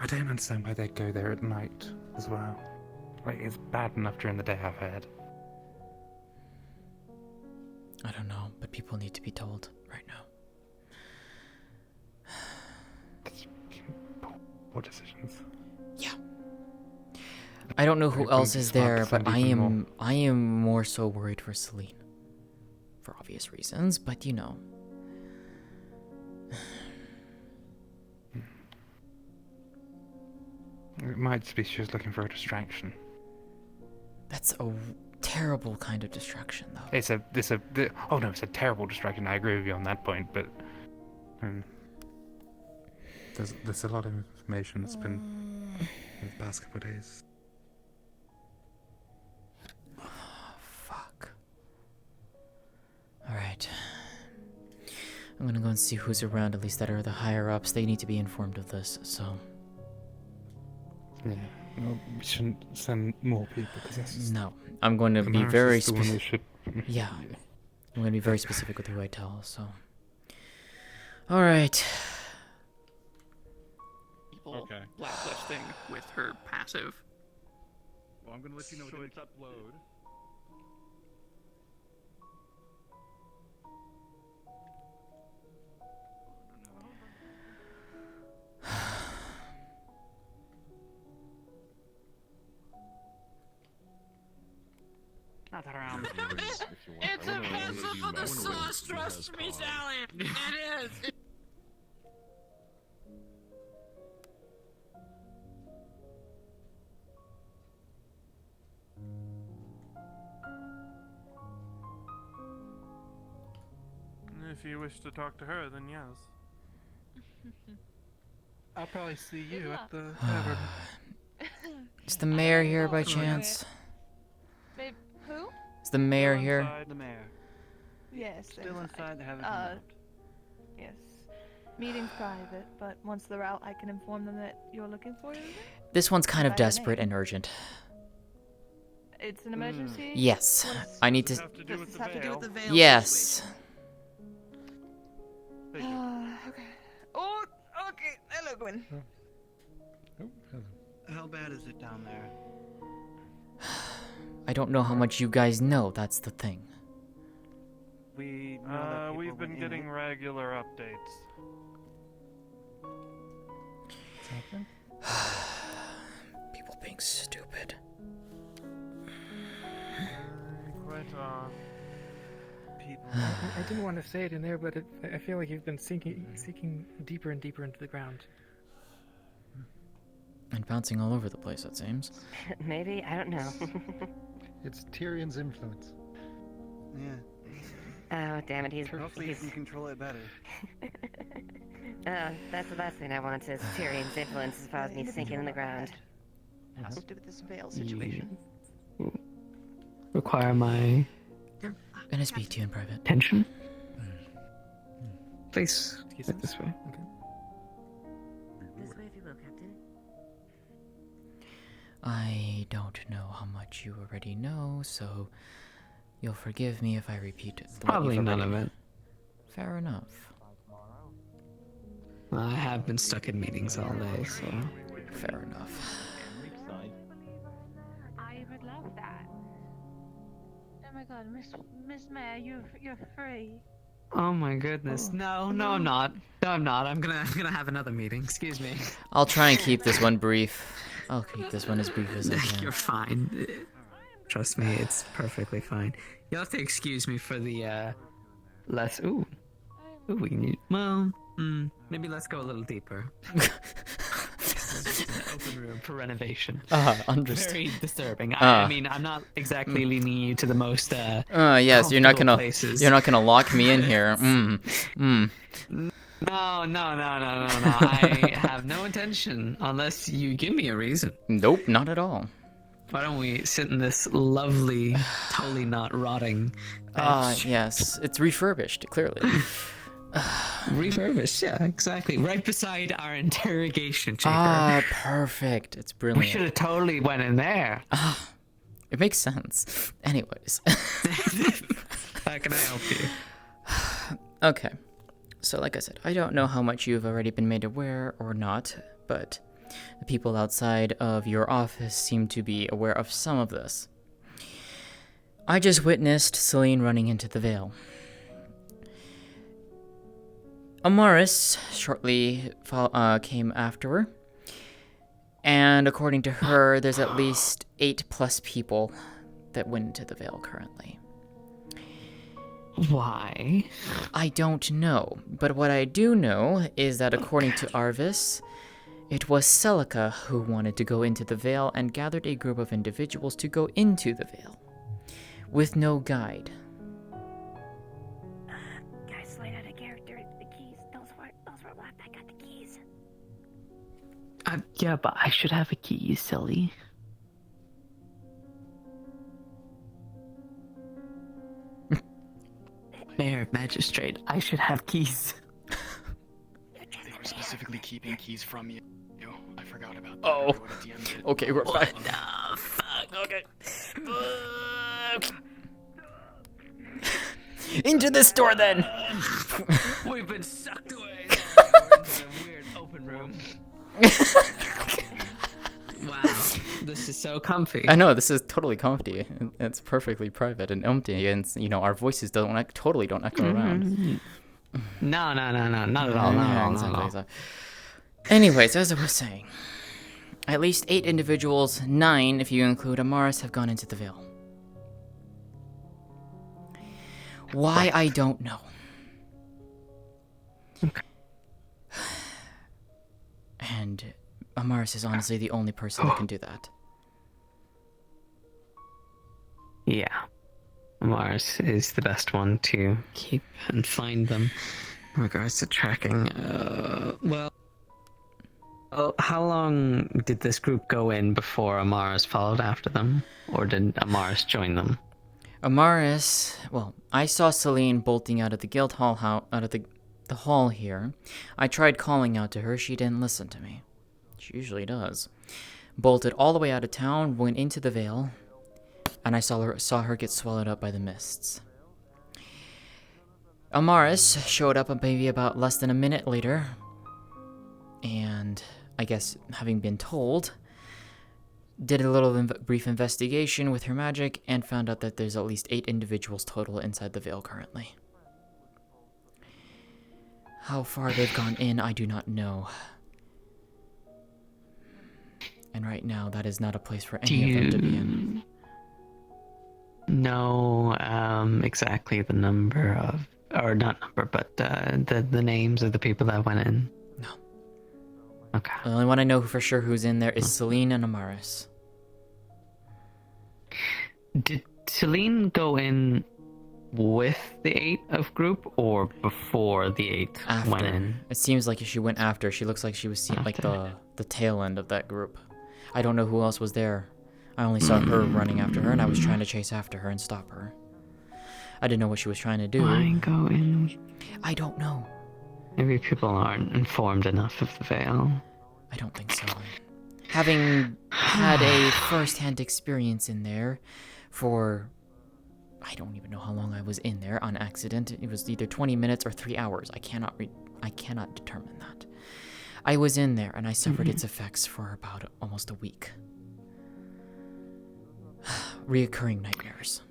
I don't understand why they'd go there at night as well. Like, it's bad enough during the day, I've heard. I don't know, but people need to be told right now. Poor decisions. Yeah. I don't know who else is there, but I am more so worried for Celine. For obvious reasons, but you know. It might just be she was looking for a distraction. That's a terrible kind of distraction, though. It's a terrible distraction. I agree with you on that point, but there's a lot of information that's been in the past couple of days. Fuck. Alright. I'm gonna go and see who's around, at least that are the higher ups. They need to be informed of this, so. Yeah. Well, we shouldn't send more people, because that's just... No. I'm going to be very specific. Yeah. Yeah. I'm going to be very specific with who I tell, so. Alright. Okay. Blacklist thing with her passive. Well, I'm gonna let you know when it's upload. Not around. It's a pencil for the sauce, trust me, Sally. It is. If you wish to talk to her, then yes. I'll probably see you at the tavern. Is the mayor here by chance? Babe, who? Is the mayor here? The mayor. Yes. Still inside, they haven't Yes. Meeting's private, but once they're out, I can inform them that you're looking for you. This one's kind of By your desperate name. and urgent. It's an emergency? Yes. I need to... Does this have to do with the veil? Yes. Okay. Oh, okay. Hello, Gwen. How bad is it down there? I don't know how much you guys know, that's the thing. We know that people We've been within getting it- regular updates. People being stupid. Quite, people. I didn't want to say it in there, but I feel like you've been sinking deeper and deeper into the ground. And bouncing all over the place, it seems. Maybe, I don't know. It's Tyrion's influence. Yeah. Oh, damn it, Hopefully you can control it better. That's the last thing I want is Tyrion's influence as far as me sinking in the ground. It has to do with this veil situation. Require my Gonna speak to you in private. attention? Please, get this way. This way if you will, Captain. I don't know how much you already know, so you'll forgive me if I repeat it. Probably none of it. Fair enough. I have been stuck in meetings all day, so... Fair enough. I would love that. Oh my god, Miss Mayor, you're free. Oh my goodness. No, I'm not. No, I'm not. I'm gonna have another meeting. Excuse me. I'll try and keep this one brief. I'll keep this one as brief as I can. You're fine. Trust me, it's perfectly fine. You'll have to excuse me for the, less... Ooh, we can... Well, maybe let's go a little deeper. This is just an open room for renovation. Understood. Very disturbing. I mean, I'm not exactly leading you to the most, yes, you're not gonna... places. You're not gonna lock me in here. No. I have no intention unless you give me a reason. Nope, not at all. Why don't we sit in this lovely, totally not rotting bench? Yes, it's refurbished, clearly. Refurbished, yeah, exactly. Right beside our interrogation chamber. Ah, perfect. It's brilliant. We should have totally went in there. It makes sense. Anyways. How can I help you? Okay. So like I said, I don't know how much you've already been made aware or not, but the people outside of your office seem to be aware of some of this. I just witnessed Celine running into the Vale. Amaris shortly came after her, and according to her, there's at least 8+ people that went into the Vale currently. Why? I don't know, but what I do know is that according to Arvis, it was Celica who wanted to go into the Vale and gathered a group of individuals to go into the Vale, with no guide. Guys, slide out of character. The keys. Those were left. I got the keys. Yeah, but I should have a key, you silly. Mayor, Magistrate, I should have keys. They were specifically keeping keys from you. I forgot about that. Oh. I would've DM'd it. Okay, we're back. No, fuck. Okay. Into this door then! We've been sucked away. We're into a weird open room. Wow, this is so comfy. I know, this is totally comfy. It's perfectly private and empty, and our voices totally don't echo around. No, not at all. Not at all. Anyways, as I was saying, at least 8 individuals, 9 if you include Amaris, have gone into the Vale. Why, I don't know. And Amaris is honestly the only person that can do that. Yeah. Mars is the best one to keep and find them in regards to tracking. How long did this group go in before Amaris followed after them? Or did Amaris join them? Amaris, well, I saw Celine bolting out of the guild hall, out of the hall here. I tried calling out to her, she didn't listen to me. She usually does. Bolted all the way out of town, went into the Vale, and I saw her get swallowed up by the mists. Amaris showed up maybe about less than a minute later, and I guess having been told, did a little brief investigation with her magic and found out that there's at least 8 individuals total inside the Vale currently. How far they've gone in, I do not know. And right now, that is not a place for any of them to be in. Know exactly the number of, or not number, but the names of the people that went in? No. Okay. The only one I know for sure who's in there is Celine and Amaris. Did Celine go in with the 8 of group or before the 8 went in? It seems like she went after. She looks like she was like the tail end of that group. I don't know who else was there. I only saw her running after her, and I was trying to chase after her and stop her. I didn't know what she was trying to do. Why go in? I don't know. Maybe people aren't informed enough of the Vale. I don't think so. Having had a first-hand experience in there for... I don't even know how long I was in there on accident. It was either 20 minutes or 3 hours. I cannot determine that. I was in there, and I suffered its effects for about almost a week. Reoccurring nightmares.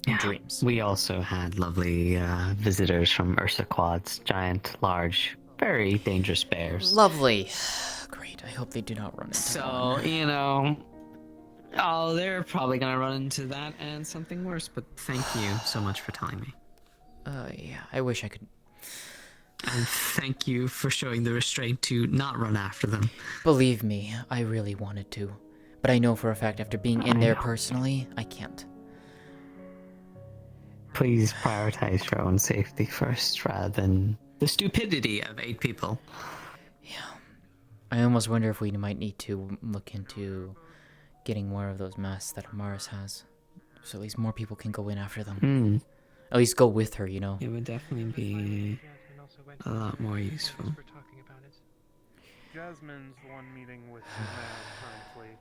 And dreams. We also had lovely visitors from Ursa Quad's giant, large, very dangerous bears. Lovely. Great. I hope they do not run into one. They're probably gonna run into that and something worse, but thank you so much for telling me. Yeah, I wish I could... And thank you for showing the restraint to not run after them. Believe me, I really wanted to. But I know for a fact after being in there personally, I can't. Please prioritize your own safety first rather than the stupidity of 8 people. Yeah. I almost wonder if we might need to look into getting more of those masks that Amaris has. So at least more people can go in after them. At least go with her, you know. It would definitely be a lot more useful. Jasmine's the one meeting with the mayor currently.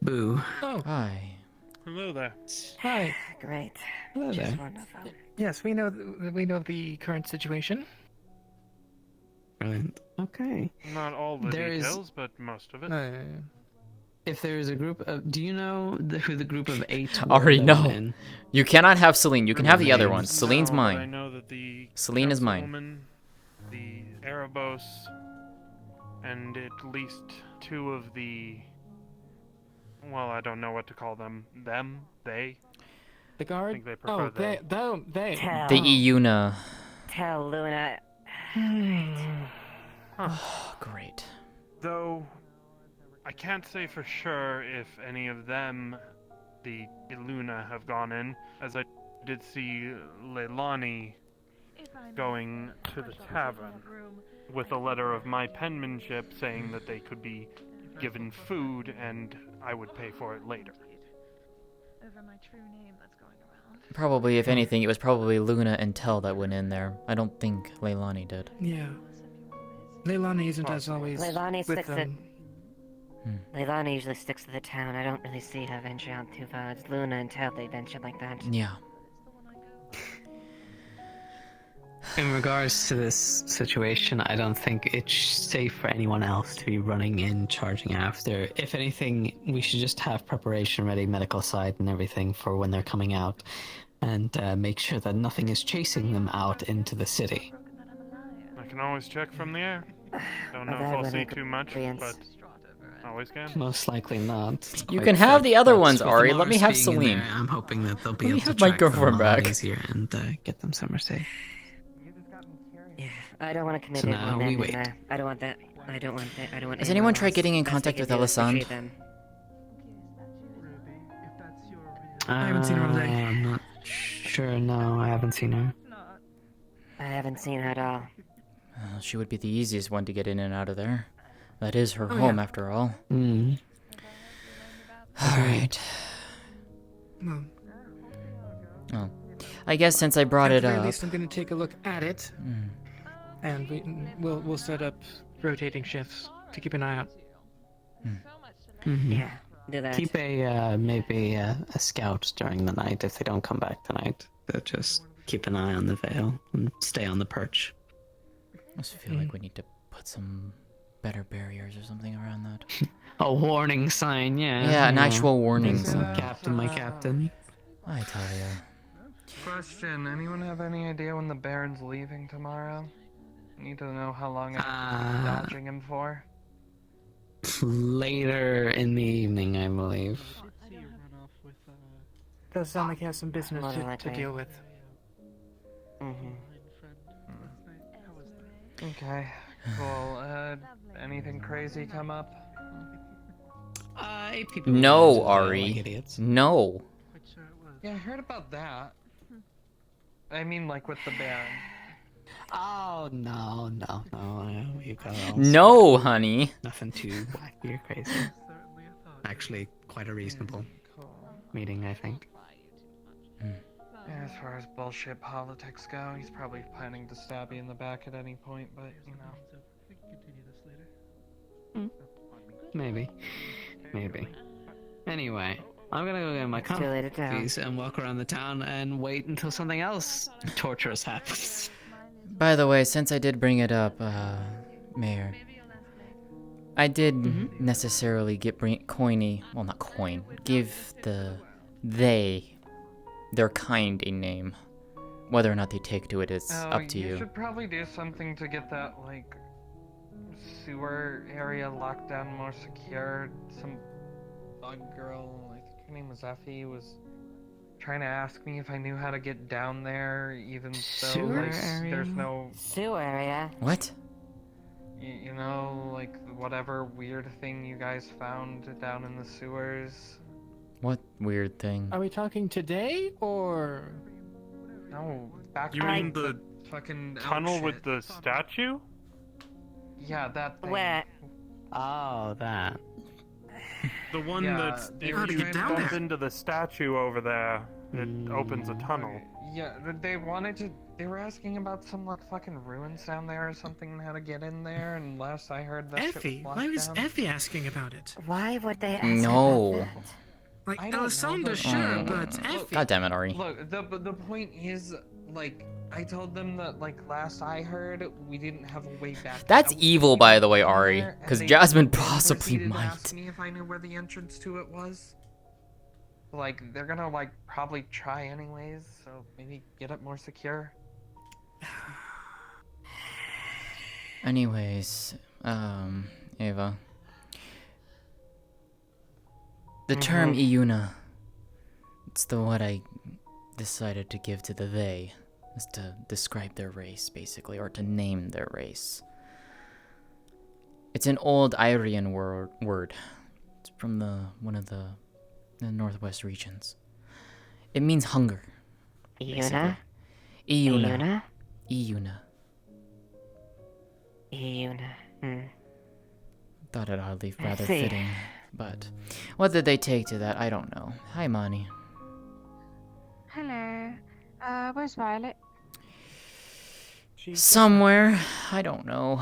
Boo. Oh, Hi. Hello there. hi. Great. Hello Just there. wonderful. Yes, we know the current situation. Brilliant. Okay. Not all the There is- details, but most of it. If there is a group of, do you know who the group of 8 were Already that went know. in? You cannot have Celine. You can have the other ones. Celine's No, but I mine. know that the Celine is mine. Councilwoman, the Erebos, and at least 2 of the... Well, I don't know what to call them. Them? They? The I guard? think they prefer Oh, they. Tell, The Iuna. tell Luna. Oh, great. Though, I can't say for sure if any of them, the Iluna, have gone in, as I did see Leilani going to the tavern with a letter of my penmanship saying that they could be given food and I would pay for it later. Over my true name that's going around. Probably, if anything, it was probably Luna and Tell that went in there. I don't think Leilani did. Yeah. Leilani isn't as always Leilani with sticks them. Leilani usually sticks to the town. I don't really see her venture out too far. It's Luna and Tel they venture like that. Yeah. In regards to this situation, I don't think it's safe for anyone else to be running in, charging after. If anything, we should just have preparation ready, medical side and everything for when they're coming out, and make sure that nothing is chasing them out into the city. I can always check from the air. Don't know if I'll see too much, but always can. Most likely not. It's You quite can have thick, the other but ones, with Ari. Let me Mars have being in Celine. there, I'm hoping that they'll be Let me able to have my track them girlfriend a lot back. easier and get them somewhere safe. Yeah, I don't want to commit So it now when we I'm wait. in there. I don't want that. I don't want that. I don't want. Has anyone anyone tried else. getting in Best contact I with can do is Elisande? retreat them. I haven't seen her all day. I'm not sure. No, I haven't seen her. I haven't seen her at all. She would be the easiest one to get in and out of there. That is her Oh, home, yeah. after all. Mm. Alright. Well, Oh. I guess since I brought at it the very up... least, I'm going to take a look at it, Mm. and we'll set up rotating shifts to keep an eye out. Mhm. Yeah, do that. Keep a maybe a scout during the night if they don't come back tonight. But just keep an eye on the veil and stay on the perch. I just feel like we need to put some better barriers or something around that. A warning sign, yeah. Yeah, an yeah. actual warning Thanks, sign. Captain, my captain. I tell ya. Question, anyone have any idea when the Baron's leaving tomorrow? Need to know how long I'm dodging him for? Later in the evening, I believe. Does sound like he has some business More than to likely. deal with. Okay, cool. Anything crazy come up? People No, like Ari. idiots. No. Yeah, I heard about that. I mean, like with the Baron. Oh, no. You got it all No, sorted. honey. Nothing too wacky or crazy. Actually, quite a reasonable meeting, I think. Yeah, as far as bullshit politics go, he's probably planning to stab you in the back at any point, but, you know. Maybe. Anyway, I'm gonna go get my It's too late to tell. coffees and walk around the town and wait until something else torturous happens. By the way, since I did bring it up, Mayor, I did necessarily give their kind a name. Whether or not they take to it is up to you you. should probably do something to get that, like, sewer area locked down more secure. Some bug girl, I think her name was Effie, was trying to ask me if I knew how to get down there, even though, Sewer like, area? there's no... Sewer area. What? You know, like, whatever weird thing you guys found down in the sewers. What weird thing? Are we talking today, or...? No, back You when mean the fucking tunnel elk with shit. the statue? Yeah, that thing. Where? Oh, that. The one Yeah, that's they if were you trying to bump get- into the statue over there, it opens a tunnel. Yeah, they wanted to. They were asking about some like fucking ruins down there or something and how to get in there. And last I heard, that shit Effie? was Why locked was down. Effie asking about it? Why would they ask No. about that? Like, I don't know, Alessandra, but- sure, but Effie. God damn it, Ari. Look, the point is, like, I told them that, like, last I heard, we didn't have a way back. That's out evil, by the way, from Ari. there, and Because they Jasmine then possibly proceeded to might. ask me if I knew where the entrance to it was. Like, they're gonna, like, probably try anyways, so maybe get it more secure. Anyways, Ava. The term Iuna, it's the what I decided to give to the they, is to describe their race, basically, or to name their race. It's an old Irian word. It's from one of the northwest regions. It means hunger. Iuna? Iuna. Iuna. Iuna. Thought it oddly I rather see. fitting, but whether they take to that, I don't know. Hi, Mani. Hello. Where's Violet? Somewhere, I don't know.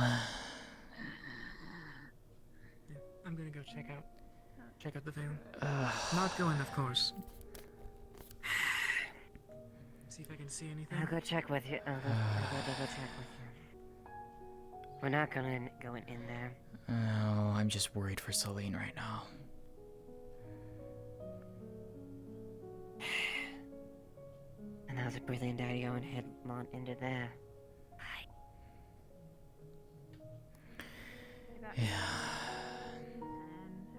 I'm gonna go check out the veil. Not going, of course. See if I can see anything. I'll go check with you. I'll go double check with you. We're not gonna go in there. Oh, I'm just worried for Celine right now. And how's a brilliant idea going headlong into there? Yeah.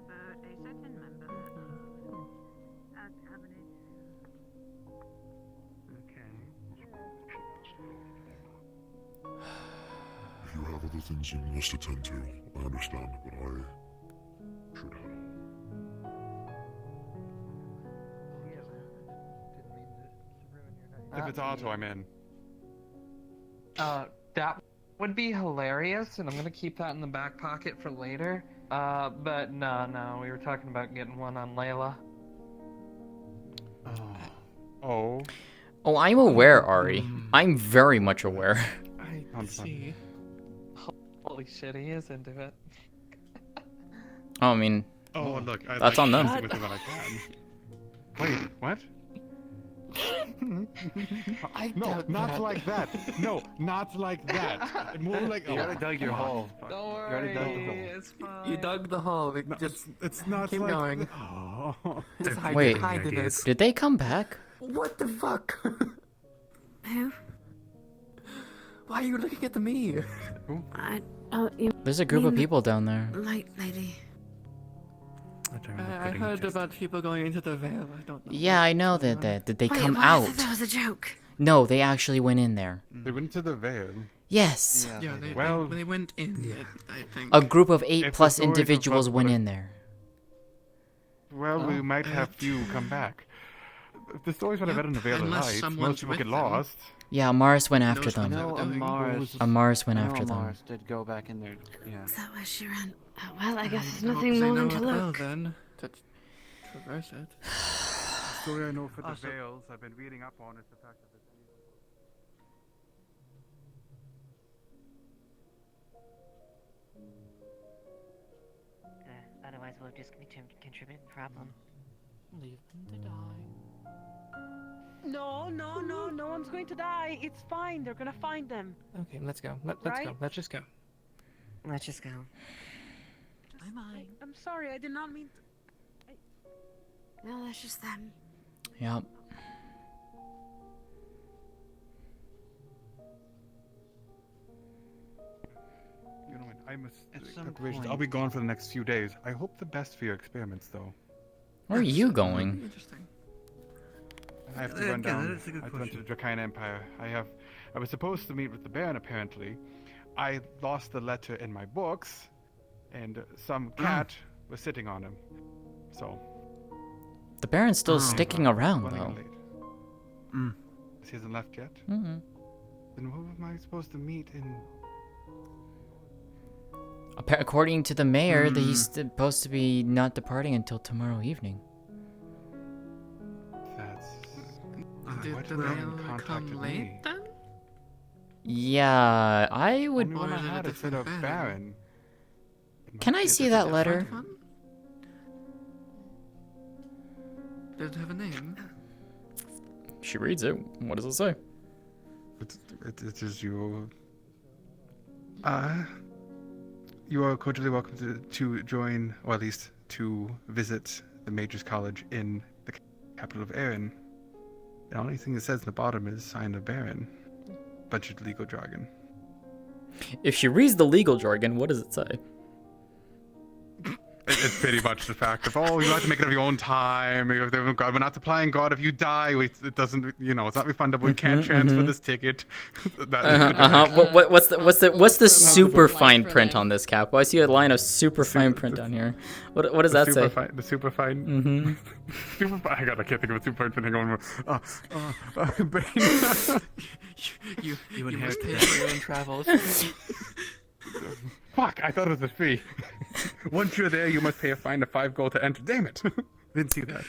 About a certain member of our cabinet. If you have other things you must attend to, I understand, but I should head on. If it's auto, I'm in. That would be hilarious, and I'm gonna keep that in the back pocket for later. But no, we were talking about getting one on Layla. Oh. Oh, I'm aware, Ari. I'm very much aware. I see. Holy shit, he is into it. Oh, I mean, Oh, look. that's on them. With it when I can. Wait, what? No, not like that. No, not like that. More like You already dug your hole. Don't You already dug the hole. It's fine. You dug the hole. It's not keep like going. Oh. Just hide Wait, hide in it. did they come back? What the fuck? Who? Why are you looking at me? There's a group of people down there. Light lady. I heard about people going into the veil. I don't know. Yeah, I know that. Did they Wait, come what? I out? thought that was a joke. No, they actually went in there. They went to the veil. Yes. Yeah, Well, they went in. I think. A group of 8 If the plus stories of individuals what- went what- in there. Well, we might have few come back. The stories that I read in the Veil of unless Light, someone's most people with get them. lost. Yeah, Amaris went after Knows what them. they were doing. Amaris went I know after them. Amaris did go back in there. Yeah. Is that where she ran? Oh, well, I guess there's I hope nothing they more know than to it well, look. then. To traverse it. The story I know for the Also- veils I've been reading up on is the fact that Otherwise, we'll just contribute the problem. Leave them to die. No one's going to die. It's fine. They're gonna find them. Okay, let's go. Let's Right? go. Let's just go. Let's just go. I'm sorry. I did not mean. No, that's just them. Yep. you know what, I must. At some preparations. point- I'll be gone for the next few days. I hope the best for your experiments, though. Where are you going? Interesting. I have to run down. I have to run to the Dracaena Empire. I was supposed to meet with the Baron. Apparently, I lost the letter in my books, and some cat was sitting on him. So. The Baron's still sticking around, running though. late. He hasn't left yet. Mm-hmm. Then who am I supposed to meet in? According to the mayor, that he's supposed to be not departing until tomorrow evening. That's. Did the mail come late then? Yeah, I would. Only one I had is a Baron. Can I see that letter? Did it have a name? She reads it. What does it say? It is your. You are cordially welcome to join, or at least to visit the Mage's College in the capital of Erin. The only thing it says in the bottom is sign of Baron. Bunch of legal jargon. If she reads the legal jargon, what does it say? It's pretty much the fact of, you have to make it of your own time. God, we're not supplying God. If you die, it doesn't, it's not refundable. We can't transfer this ticket. What's the super fine print on this, Cap? Well, I see a line of super fine print down here. What does that say? The super fine. Super fine. I can't think of a super fine print. You inherit pay for your own travels. Fuck! I thought it was a fee. Once you're there, you must pay a fine of 5 gold to enter. Damn it! Didn't see that.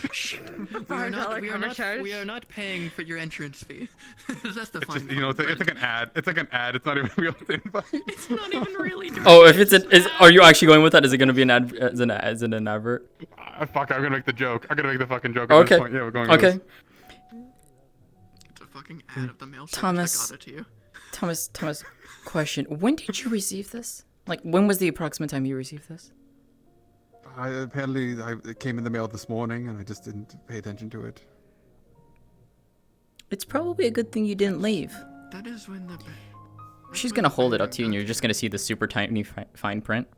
We are not paying for your entrance fee. That's the fine. It's like an ad. It's like an ad. It's not even real invite. It's not even really. Oh, if are you actually going with that? Is it going to be an ad? As an advert? Fuck! I'm gonna make the joke. I'm gonna make the fucking joke. Okay. At this point. Yeah, we're going. Okay. It's a fucking ad of the mail service. Thomas. I got it to you. Thomas. Question: when did you receive this? Like, when was the approximate time you received this? It came in the mail this morning, and I just didn't pay attention to it. It's probably a good thing you didn't leave. That is when the. She's gonna hold it up to you, and you're just gonna see the super tiny fine print.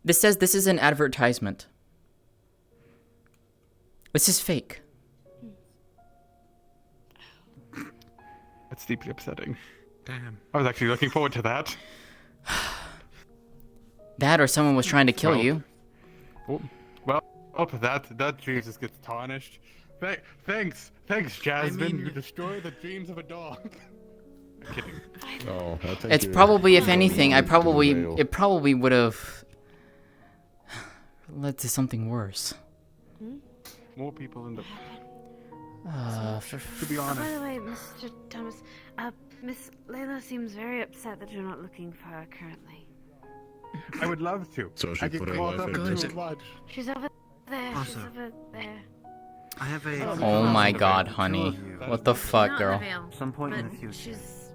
This says this is an advertisement. This is fake. It's deeply upsetting. Damn. I was actually looking forward to that. That or someone was trying to kill you. Well, that dream just gets tarnished. Thanks, Jasmine. You destroy the dreams of a dog. I'm kidding. Oh, it's probably, if anything, it probably would have led to something worse. More people in the. To be honest. By the way, Mr. Thomas, Miss Layla seems very upset that you're not looking for her currently. I would love to. So I get caught up in too much. She's over there. Also, she's over there. I have a. Oh my God, honey! What the fuck, girl? Some point in the future. She's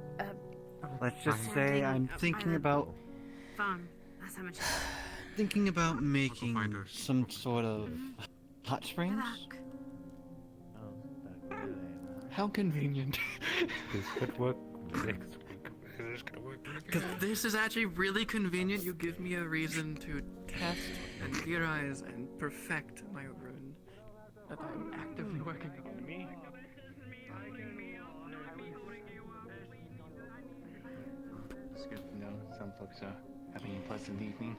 Let's just say I'm thinking about. Phone. That's how much. Thinking about making some sort of hot springs. How convenient. This could work. Because this is actually really convenient. You give me a reason to test and theorize and perfect my rune that I'm actively working on. It's good to know some folks are having a pleasant evening.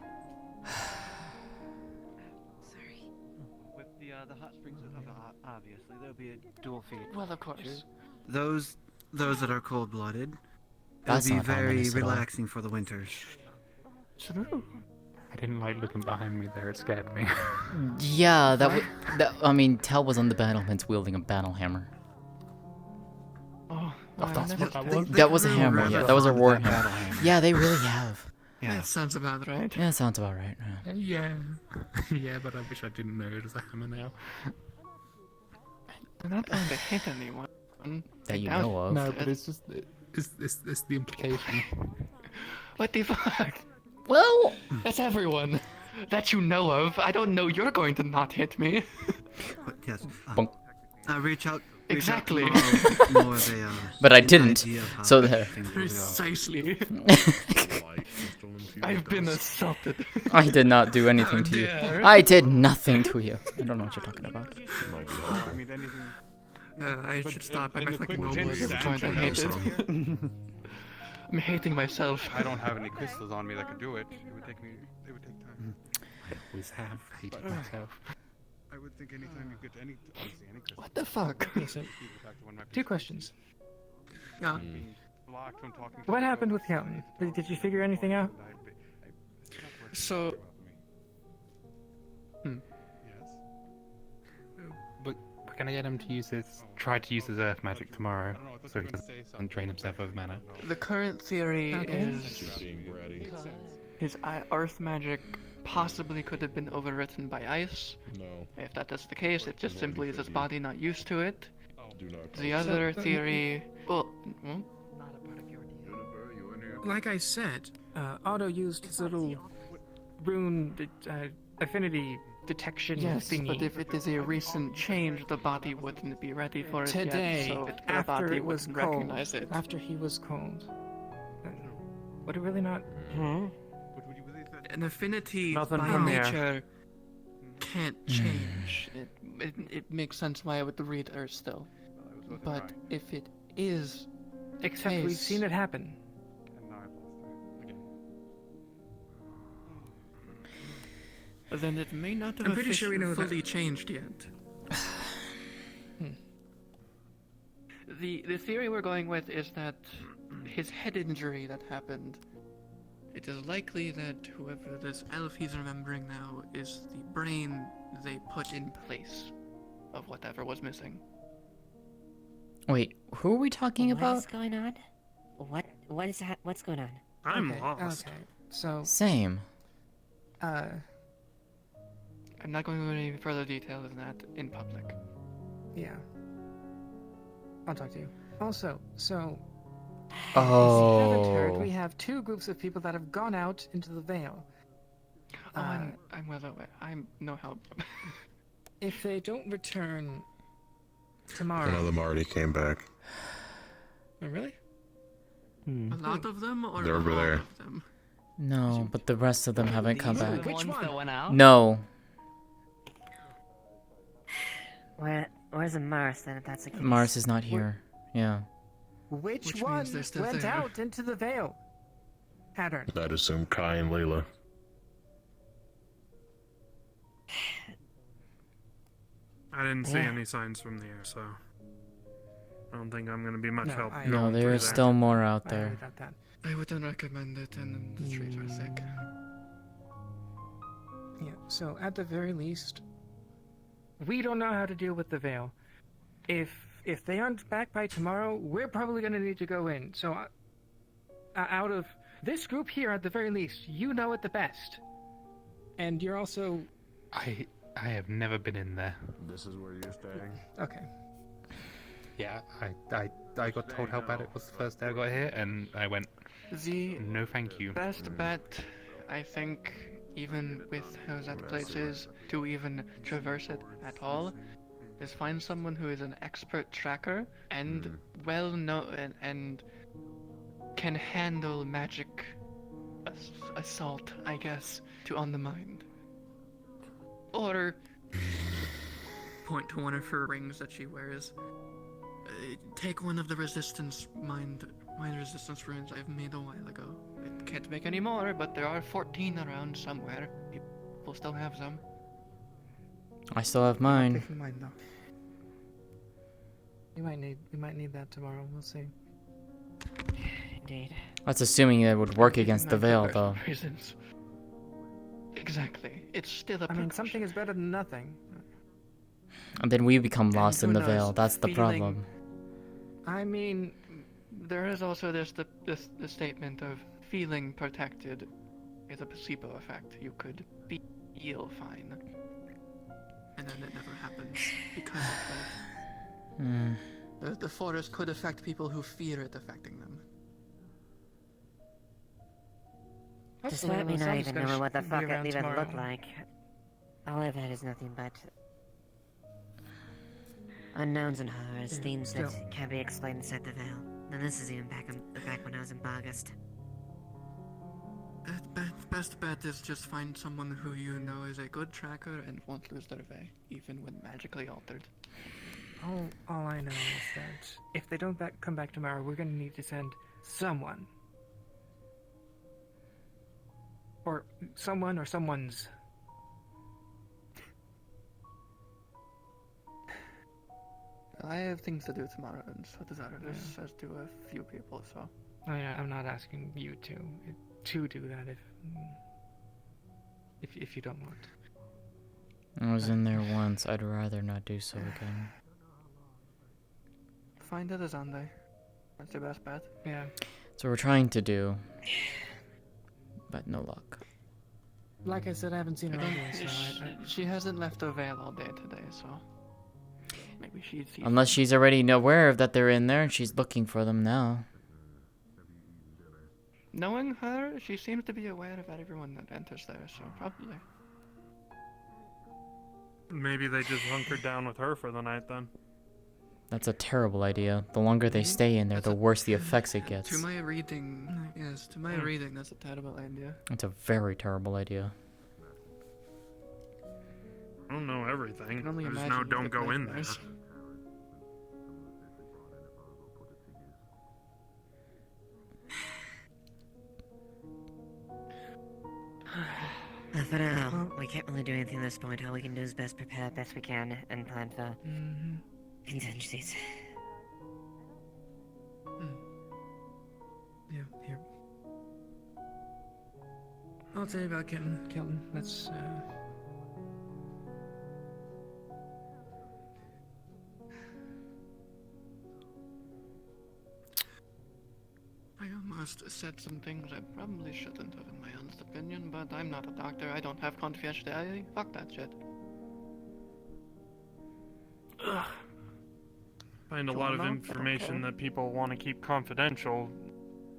Sorry. With the hot springs, obviously there'll be a dual feed. Well, of course. Those that are cold-blooded. That's It'll be not very ominous at all. relaxing for the winters. True. I didn't like looking behind me there. It scared me. Yeah, I mean, Tel was on the battlements wielding a battle hammer. Oh, that's what that was. That was a hammer. Yeah, that was a war hammer. Yeah, they really have. Yeah. That sounds about right. Yeah, that sounds about right. Yeah. Yeah, but I wish I didn't know it was a hammer now. I'm not trying to hit anyone. That you know of. No, but it's just it's the implication. What the fuck? Well, that's everyone that you know of. I don't know you're going to not hit me. But yes. Bonk. Reach out. Exactly. More of a, but I didn't. So there. Precisely. I've been assaulted. I did not do anything to you. I did nothing to you. I don't know what you're talking about. I mean, anything. I should stop. I'm like no more trying to hate it. I'm hating myself. I don't have any crystals on me that could do it. It would take time. I always have hated myself. I would think anytime you get any crystals. What the fuck? Listen, 2 questions. Yeah. What happened with Houghton? Did you figure anything out? So. But gonna get him to try to use his earth magic tomorrow, so he doesn't drain himself of mana. The current theory Okay. is his earth magic possibly could have been overwritten by ice. No. If that is the case, it just simply is his body not used to it. Do not. The other theory... Well... Like I said, Otto used his little rune affinity detection Yes, thingy. but if it is a recent change, the body wouldn't be ready for it Today, yet, so the after body it was wouldn't cold, recognize it. after he was cold. Would it really not? An affinity Nothing by from here. nature can't change. It makes sense why I would read Earth still. But if it is... Except we've seen it happen. Then it may not have I'm pretty sure we know fully that. changed yet. The theory we're going with is that his head injury that happened, it is likely that whoever this elf he's remembering now is the brain they put in place of whatever was missing. Wait, who are we talking about? What's going on? What is that? What's going on? I'm lost. Okay, so Same. I'm not going to go into any further detail than that in public. Yeah. I'll talk to you. Also, so if you haven't heard, we have two groups of people that have gone out into the Vale. Oh, I'm well aware. I'm no help. If they don't return tomorrow. One of them already came back. Oh, really? A lot of them, or They're over all there. of them? No, but the rest of them haven't come These are back. the ones that went out? No. Where's Mars then? If that's the case. Mars is not here. Yeah. Which Which one means they're still went there. out into the Vale? Pattern. I'd assume Kai and Layla. I didn't see Yeah. any signs from the air, so I don't think I'm gonna be much help. No, going through there's that. still more out I there. heard about that. I wouldn't recommend it, and the streets are thick. Yeah, so at the very least, we don't know how to deal with the Vale. If they aren't back by tomorrow, we're probably going to need to go in. So out of this group here, at the very least, you know it the best. And you're also... I have never been in there. This is where you're staying. Okay. Yeah, I got told how bad it was the first day I got here, and I went, The no thank you. best bet, I think, even with how that place is, to even traverse it at all, is find someone who is an expert tracker and well known and can handle magic assault, I guess, on the mind. Or point to one of her rings that she wears. Take one of the mind resistance runes I've made a while ago. I can't make any more, but there are 14 around somewhere. People still have them. I still have mine. Keep in mind, though. We might need that tomorrow. We'll see. Indeed. That's assuming it would work against the Not Veil, for though. reasons. Exactly. It's still a I mean, something is better than nothing. And then we become lost who in the knows, Veil. That's the feeling- problem. I mean, there is also the statement of feeling protected is a placebo effect. You could feel fine. And then it never happens because of Hmm. that. The forest could affect people who fear it affecting them. Just hopefully let me the not sun's even gonna know what the be fuck it around even tomorrow. looked like. All I've had is nothing but unknowns and horrors, themes that still. can't be explained inside the Veil. And this is even back when I was in August. Best bet is just find someone who you know is a good tracker and won't lose their way, even when magically altered. All I know is that if they don't come back tomorrow, we're gonna need to send someone. Or someone or someone's. I have things to do tomorrow, and so does others, as do a few people, so... I'm not asking you to do that if you don't want. I was in there once. I'd rather not do so again. find it, Azande. That's your best bet. Yeah. So we're trying to do, but no luck. Like I said, I haven't seen her all day, so She hasn't left her veil all day today, so maybe she'd see. Unless she's already aware of that they're in there and she's looking for them now. Knowing her, she seems to be aware of everyone that enters there, so probably. Maybe they just hunkered down with her for the night then. That's a terrible idea. The longer they stay in there, the worse the effects it gets. To my reading, yes, to my reading, that's a terrible idea. It's a very terrible idea. I don't know everything. can only There's imagine no you don't get go in there. nightmares. For now, we can't really do anything at this point. All we can do is best prepare best we can and plan for contingencies. Yeah, here. I'll tell you about Kelton. Kelton, let's, I almost said some things I probably shouldn't have in my honest opinion, but I'm not a doctor. I don't have confidentiality. Fuck that shit. Ugh. Find a lot of information that people want to keep confidential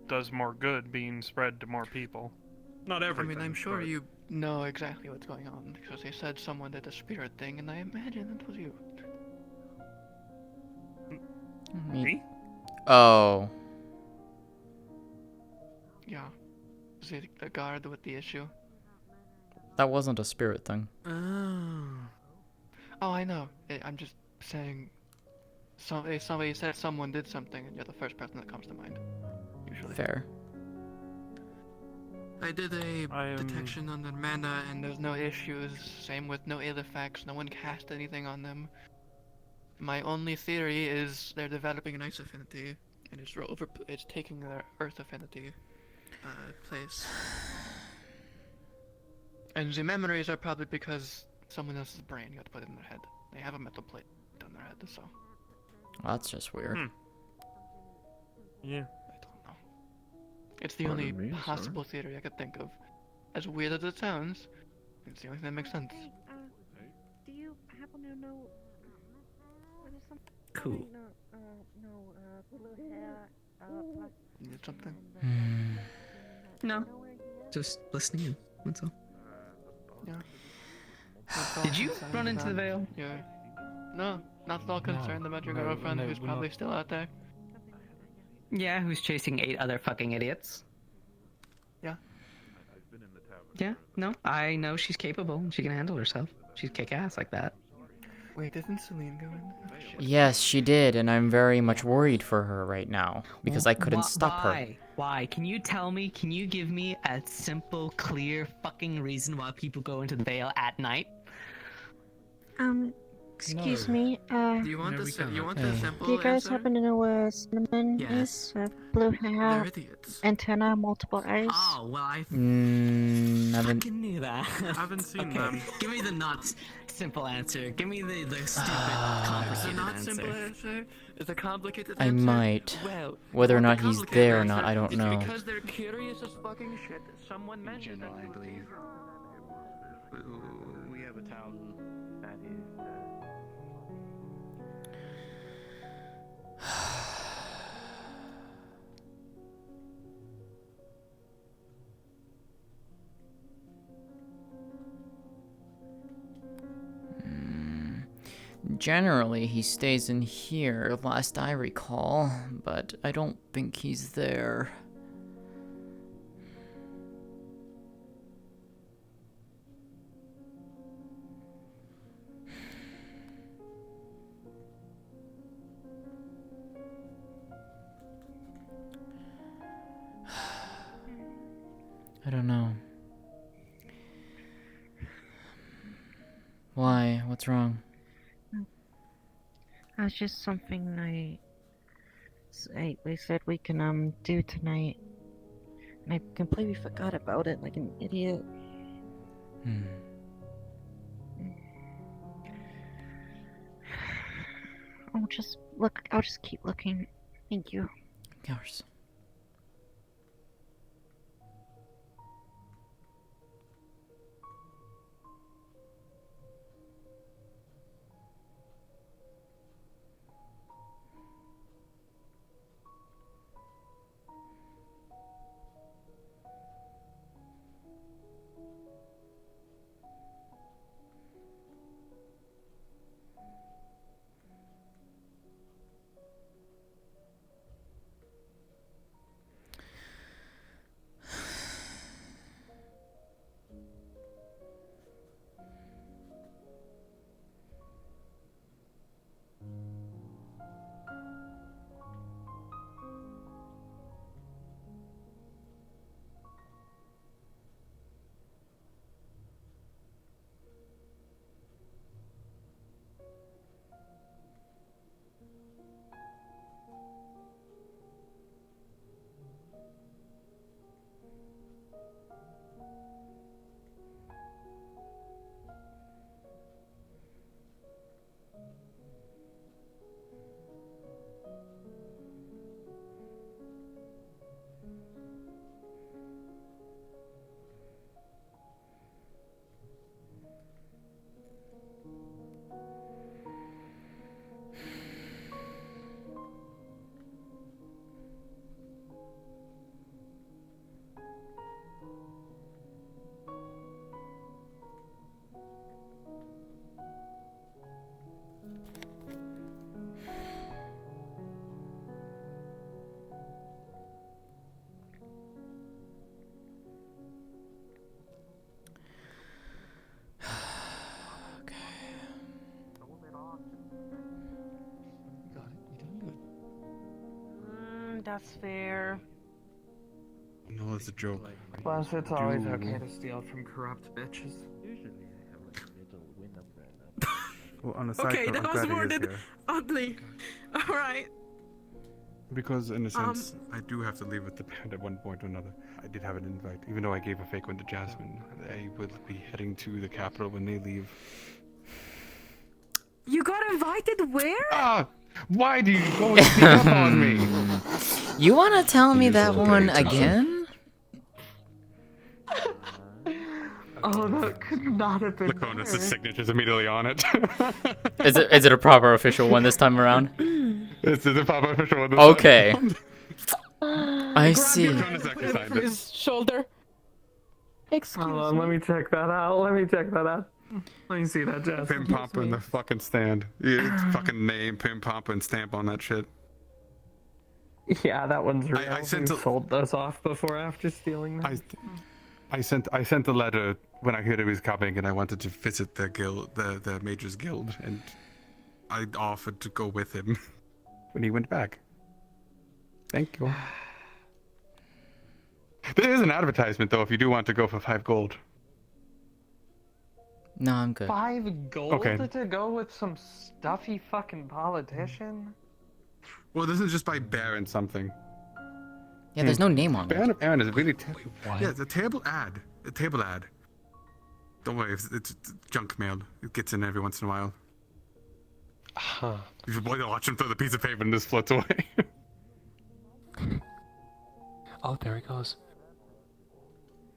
does more good being spread to more people. Not everything. I mean, I'm sure but... you know exactly what's going on, because they said someone did a spirit thing, and I imagine it was you. Me? Oh. Yeah. Was it the guard with the issue? That wasn't a spirit thing. Oh, I know. I'm just saying... if somebody said someone did something, and you're the first person that comes to mind. Usually. Fair. I did a detection on the mana, and there's no issues. Same with no ill effects. No one cast anything on them. My only theory is they're developing an ice affinity, and it's taking their earth affinity place. And the memories are probably because someone else's brain got put in their head. They have a metal plate on their head, so. Well, that's just weird. Yeah. I don't know. It's the only possible theory I could think of. As weird as it sounds, it's the only thing that makes sense. Do you happen to know? Cool. Blue hair. Need something? No. Just listening in. That's all. Yeah. Did you run into the veil? Yeah. No, not at all concerned about your girlfriend, who's probably still out there. Yeah, who's chasing 8 other fucking idiots? Yeah. Yeah, no, I know she's capable. She can handle herself. She's kick ass like that. Wait, didn't Celine go in? Oh, shit. Yes, she did, and I'm very much worried for her right now because I couldn't stop her. Why? Can you tell me? Can you give me a simple, clear fucking reason why people go into the veil at night? Excuse me. Do you want the simple Do you guys answer? happen to know where Cinnamon is? Blue hair, They're idiots. antenna, multiple eyes. Oh, well, I haven't... fucking knew that. I haven't seen Okay, them. give me the not simple answer. Give me the stupid, complicated not answer. simple answer. It's a complicated I answer. might. Well, Whether or the not he's complicated there or answer not, I don't is know. Because they're curious as fucking shit. Someone mentioned that. I believe. We have a town that is. Generally, he stays in here, last I recall, but I don't think he's there. I don't know. Why? What's wrong? That's just something they said we can do tonight, and I completely forgot about it like an idiot. Oh just look. I'll just keep looking. Thank you. Of course. That's fair. No, it's a joke. Plus, it's always okay to steal from corrupt bitches. Well, on a side Okay, note, that I'm was glad he is worded here. oddly. Alright. Because in a sense, I do have to leave with the band at one point or another. I did have an invite, even though I gave a fake one to Jasmine. I will be heading to the capital when they leave. You got invited where? Ah! Why do you go and sneak up on me? You want to tell me that one again? Oh, that could not have been Laconis' signature's immediately on it. Is it a proper official one this time around? It's a proper official one this Okay. time around. I see. Laconis actually signed it. His shoulder. Excuse Hold on, let me check that out. Let me see that, Jasmine. Pim Pompa in the fucking stand. Yeah, fucking name, Pim Pompa, and stamp on that shit. Yeah, that one's real. I sent You sold those off before after stealing them. I sent a letter when I heard he was coming, and I wanted to visit the guild, the Major's Guild, and I offered to go with him when he went back. Thank you. There is an advertisement though if you do want to go for 5 gold. No, I'm good. 5 gold Okay. to go with some stuffy fucking politician? Well, this is just by Baron something. Yeah, there's no name on it. Baron of Aaron is a really yeah, it's a table ad. A table ad. Don't worry, it's junk mail. It gets in every once in a while. Huh. You should watch him throw the piece of paper and just floats away. Oh, there he goes.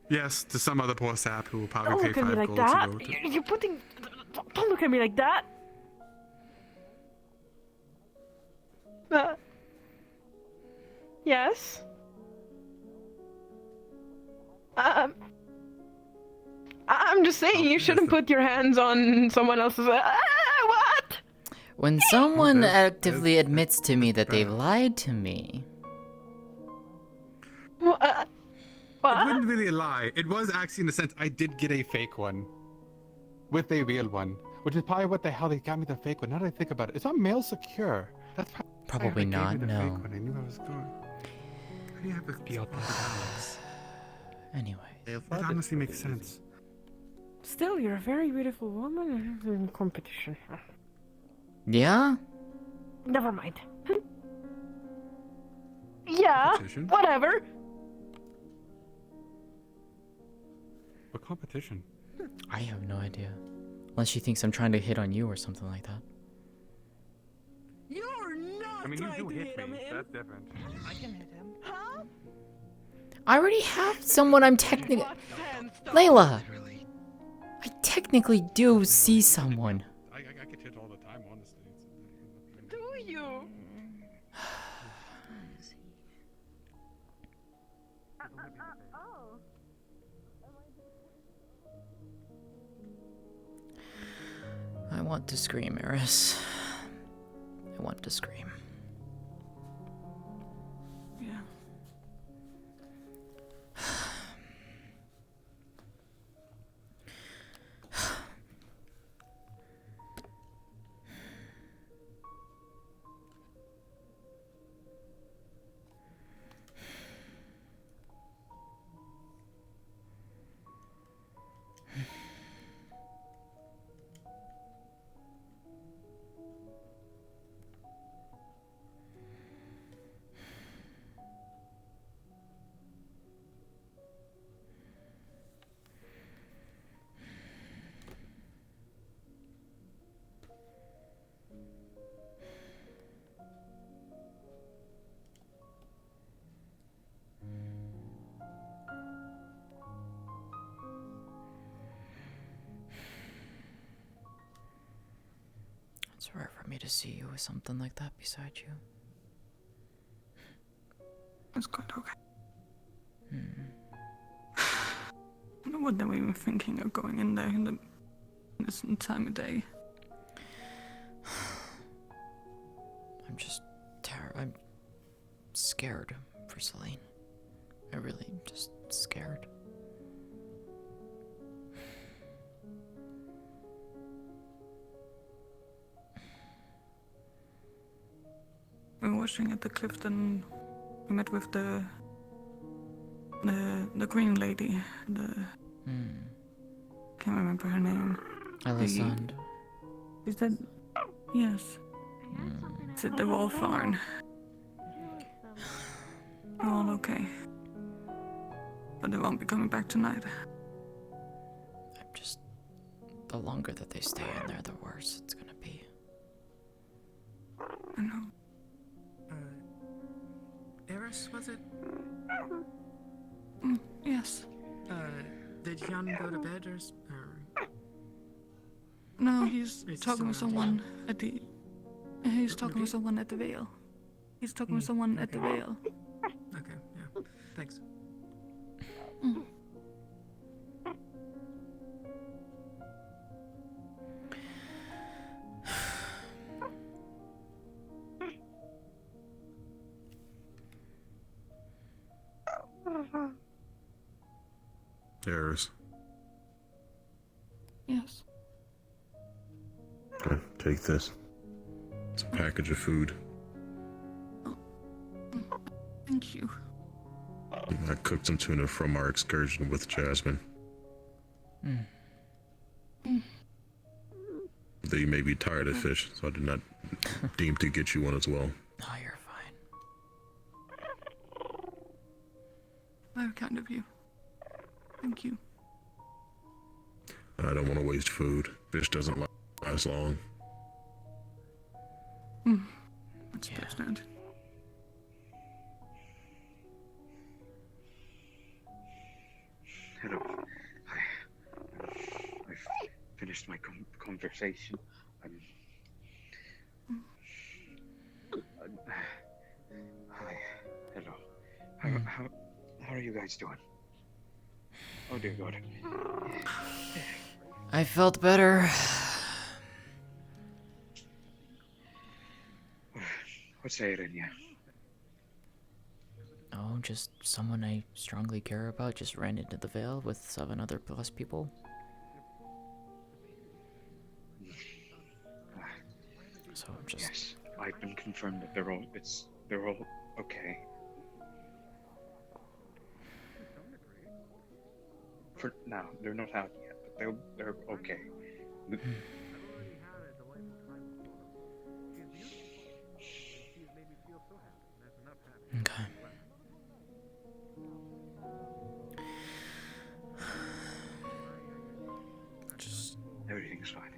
Yes, to some other poor sap who will probably Don't pay look at 5 me like gold that. to go to. You're putting. Don't look at me like that. Yes. I'm just saying you shouldn't put your hands on someone else's. What? When someone actively admits to me that they've lied to me. What? It wouldn't really lie. It was actually, in a sense, I did get a fake one. With a real one. Which is probably what the hell they got me the fake one. Now that I think about it. It's on mail secure. That's Probably not, no. Fake one. I knew I was going. How do you have a Anyway. It honestly makes sense. Still, you're a very beautiful woman in competition. Yeah? Never mind. Yeah, Competition? whatever. What competition? I have no idea. Unless she thinks I'm trying to hit on you or something like that. You know I mean, you trying do to hit hit me. him. That's different. I can hit him. Huh? I already have someone I'm technically... Layla! I technically do see someone. I get hit all the time, honestly. Do you? I want to scream, Eris. I want to scream. Yeah. It's rare for me to see you with something like that beside you. It's quite okay. I wasn't even thinking of going in there in this time of day. I'm scared for Celine. I really just scared. We were watching at the Clifton. We met with the green lady. Can't remember her name. Elisande. Is that? Yes. It's at the Wolf Farm. We're all okay. But they won't be coming back tonight. The longer that they stay in there, the worse it's gonna be. I know. Eris, was it? Yes. Did Jan go to bed or? No, he's It's talking with still someone at the. He's talking with someone at the Vale. He's talking with someone at the Vale. Okay, yeah. Thanks. Eris. Yes. Okay, take this. It's a package of food. Thank you. I cooked some tuna from our excursion with Jasmine. Though you may be tired of fish, so I did not deem to get you one as well. Oh, you're fine. Very kind of you. Thank you. I don't want to waste food. Fish doesn't last long. That's understand. Hello. I've finished my conversation. Hi. Hello. How are you guys doing? Oh dear God. I felt better. What's ailing you? Oh, just someone I strongly care about just ran into the Vale with 7 other plus people. So just... Yes, I've been confirmed that they're all okay. For now, they're not out yet, but they're okay. Okay. Everything's fine.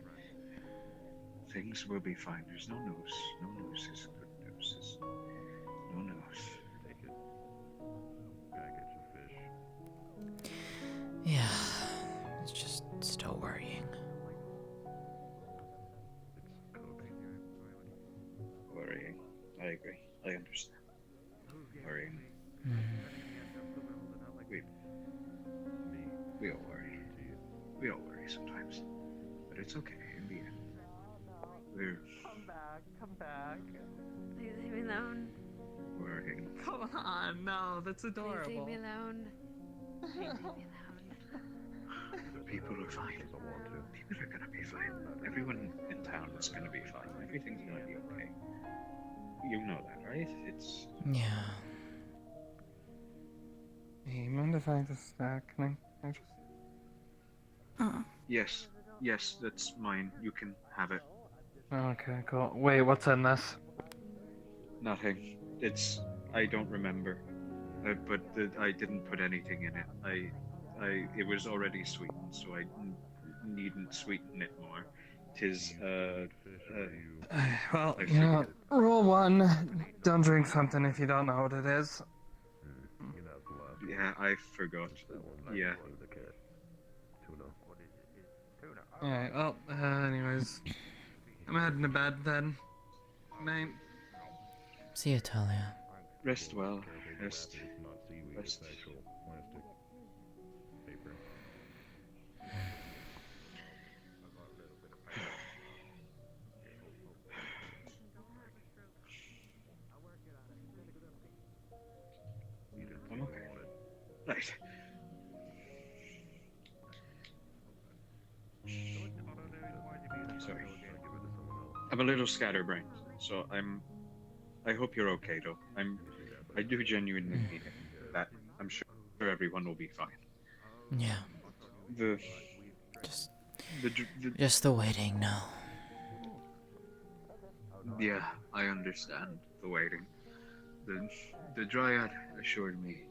Things will be fine. There's no news. No news is good news. knows? Who knows? Yeah, it's just still worrying. Worrying. I agree. I understand. Worrying. We all worry. We all worry sometimes. But it's okay in the end. We're Come back. Please leave me alone. worrying. Come on, no, that's adorable. Please leave me alone. Please leave me alone. People are fine. People are gonna be fine. Everyone in town is gonna be fine. Everything's gonna be okay. You know that, right? It's... Yeah. Hey, you mind if I just can I just... Yes. Yes, that's mine. You can have it. Okay, cool. Wait, what's in this? Nothing. It's... I don't remember. But I didn't put anything in it. It was already sweetened, so I needn't sweeten it more. Tis, Well, I you know, figured. rule 1, don't drink something if you don't know what it is. Yeah, I forgot. Yeah. Alright, well, anyways. I'm heading to bed then. Night. See you, Talia. Rest well. Rest. I'm okay. Right. Sorry. I'm a little scatterbrained, so I hope you're okay, though. I do genuinely mean it. That I'm sure everyone will be fine. Yeah. The Just the waiting now. Yeah, I understand the waiting. The Dryad assured me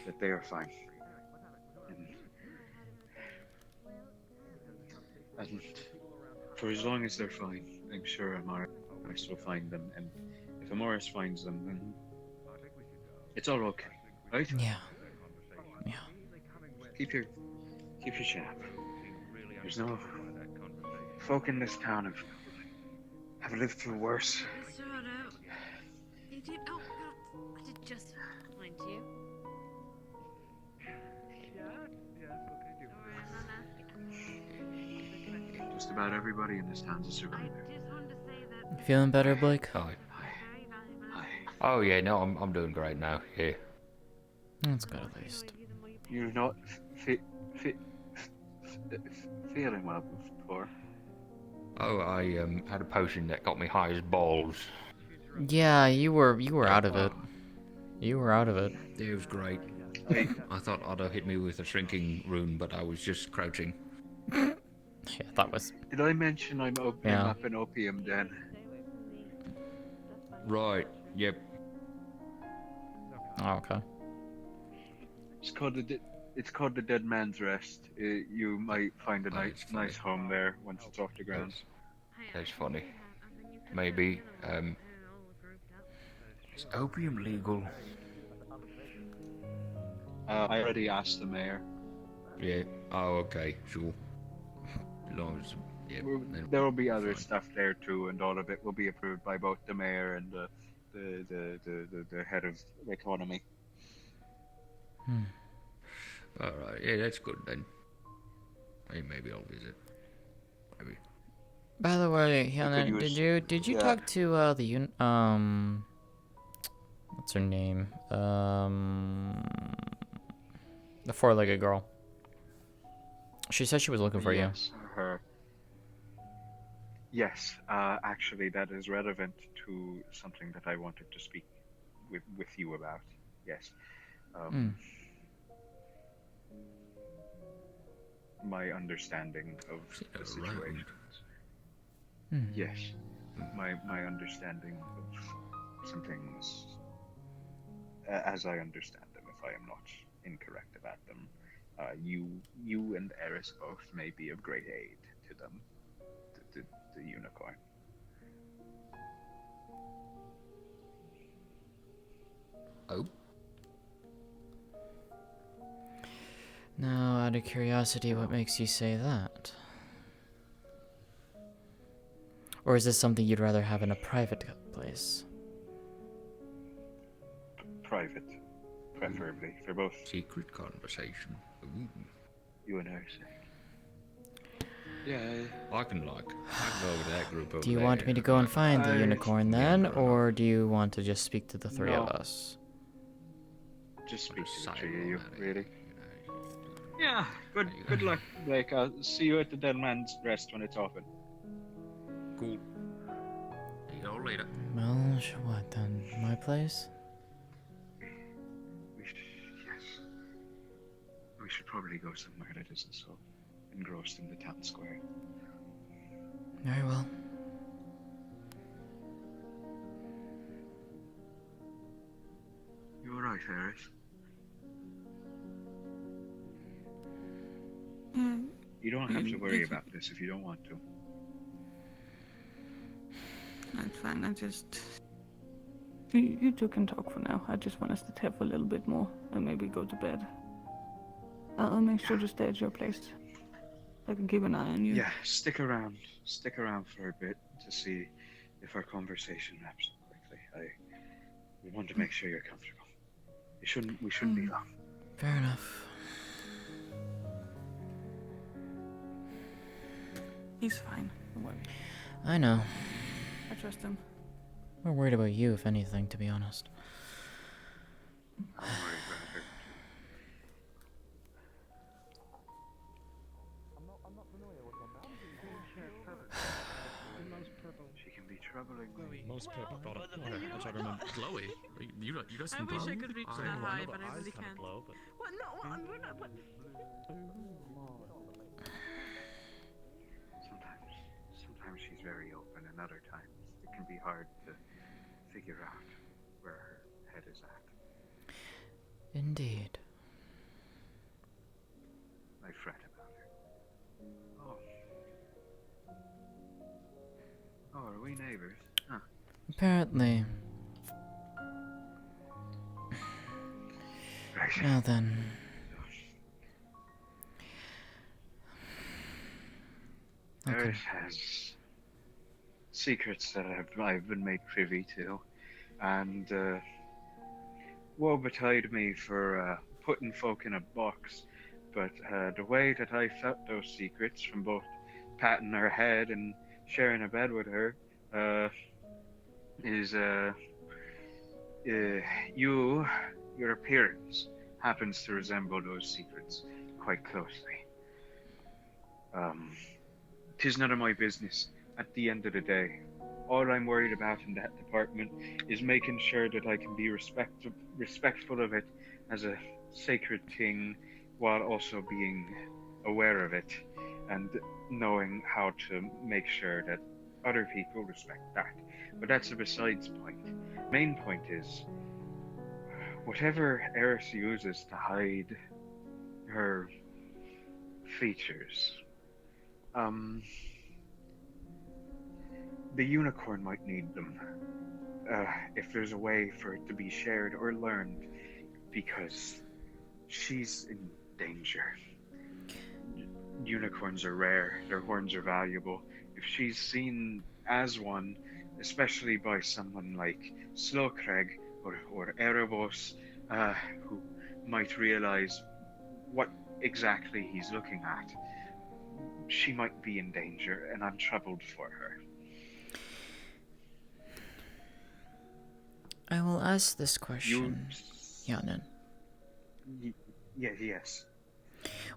that they are fine. And for as long as they're fine, I'm sure Amaris will find them, and if Amaris finds them, then it's all okay, right? Yeah. Yeah. Keep your chin up. There's no folk in this town have lived through worse. You did. Oh, I did just find you. Just about everybody in this town's a survivor. You feeling better, Blake? Hi. Oh yeah, no, I'm doing great now. Yeah. That's good at least. You're not feeling well before. Oh, I had a potion that got me high as balls. Yeah, you were out of it. You were out of it. It was great. I thought Otto hit me with a shrinking rune, but I was just crouching. Yeah, that was. Did I mention I'm opening up an opium den? Right. Yep. Oh, okay. It's called the Dead Man's Rest. You might find a nice home there once it's off the ground. That's funny. Maybe. Is opium legal? I already asked the mayor. Yeah. Oh, okay. Sure. As long as, yeah, There will be other stuff there too, and all of it will be approved by both the mayor and the head of the economy. Alright, yeah, that's good then. Hey, maybe I'll visit. Maybe. By the way, Hannah, did you talk to what's her name? The four-legged girl. She said she was looking for you. Her. Yes, actually, that is relevant to something that I wanted to speak with you about. Yes. My understanding of the situation. Yes, my understanding of some things, as I understand them, if I am not incorrect about them, you and Eris both may be of great aid to them, the unicorn. Oh. Now, out of curiosity, what makes you say that? Or is this something you'd rather have in a private place? Private, preferably, for both. Secret conversation. Ooh. You and her sake. Yeah, I can go with that group over Do you there. want me to go and find the unicorn then, or do you want to just speak to the three of No. us? Just speak to the three of you, really. Yeah, good luck, Blake. I'll see you at the Dead Man's Rest when it's open. Cool. See you all later. Well, what then? My place? We should probably go somewhere that isn't so engrossed in the town square. Very well. You alright, Harris? You don't have to worry about this if you don't want to. That's fine, I just... You two can talk for now. I just want us to have a little bit more and maybe go to bed. I'll make sure to stay at your place. I can keep an eye on you. Yeah, stick around. Stick around for a bit to see if our conversation wraps up quickly. We want to make sure you're comfortable. We shouldn't be long. Fair enough. He's fine. Don't worry. I know. I trust him. We're worried about you, if anything, to be honest. I'm worried about her. She can be troubling. Most purple product. I try to remember. Glowy. You guys I can wish glow. I could reach I that know, high, I know but the I eyes really kinda can't. glow, but... What? No, we're not. What? Sometimes she's very open, and other times it can be hard to figure out where her head is at. Indeed. I fret about her. Oh, are we neighbors? Huh. Apparently. Right. Now then. Okay. Earth has secrets that I've been made privy to, and woe betide me for putting folk in a box, but the way that I felt those secrets from both patting her head and sharing a bed with her is your appearance happens to resemble those secrets quite closely. 'Tis none of my business at the end of the day. All I'm worried about in that department is making sure that I can be respectful of it as a sacred thing, while also being aware of it and knowing how to make sure that other people respect that. But that's a besides point. Main point is, whatever Eris uses to hide her features, the unicorn might need them. If there's a way for it to be shared or learned, because she's in danger. Unicorns are rare, their horns are valuable. If she's seen as one, especially by someone like Slowcrag or Erebos, who might realize what exactly he's looking at, she might be in danger, and I'm troubled for her. I will ask this question, Yanin. Yes.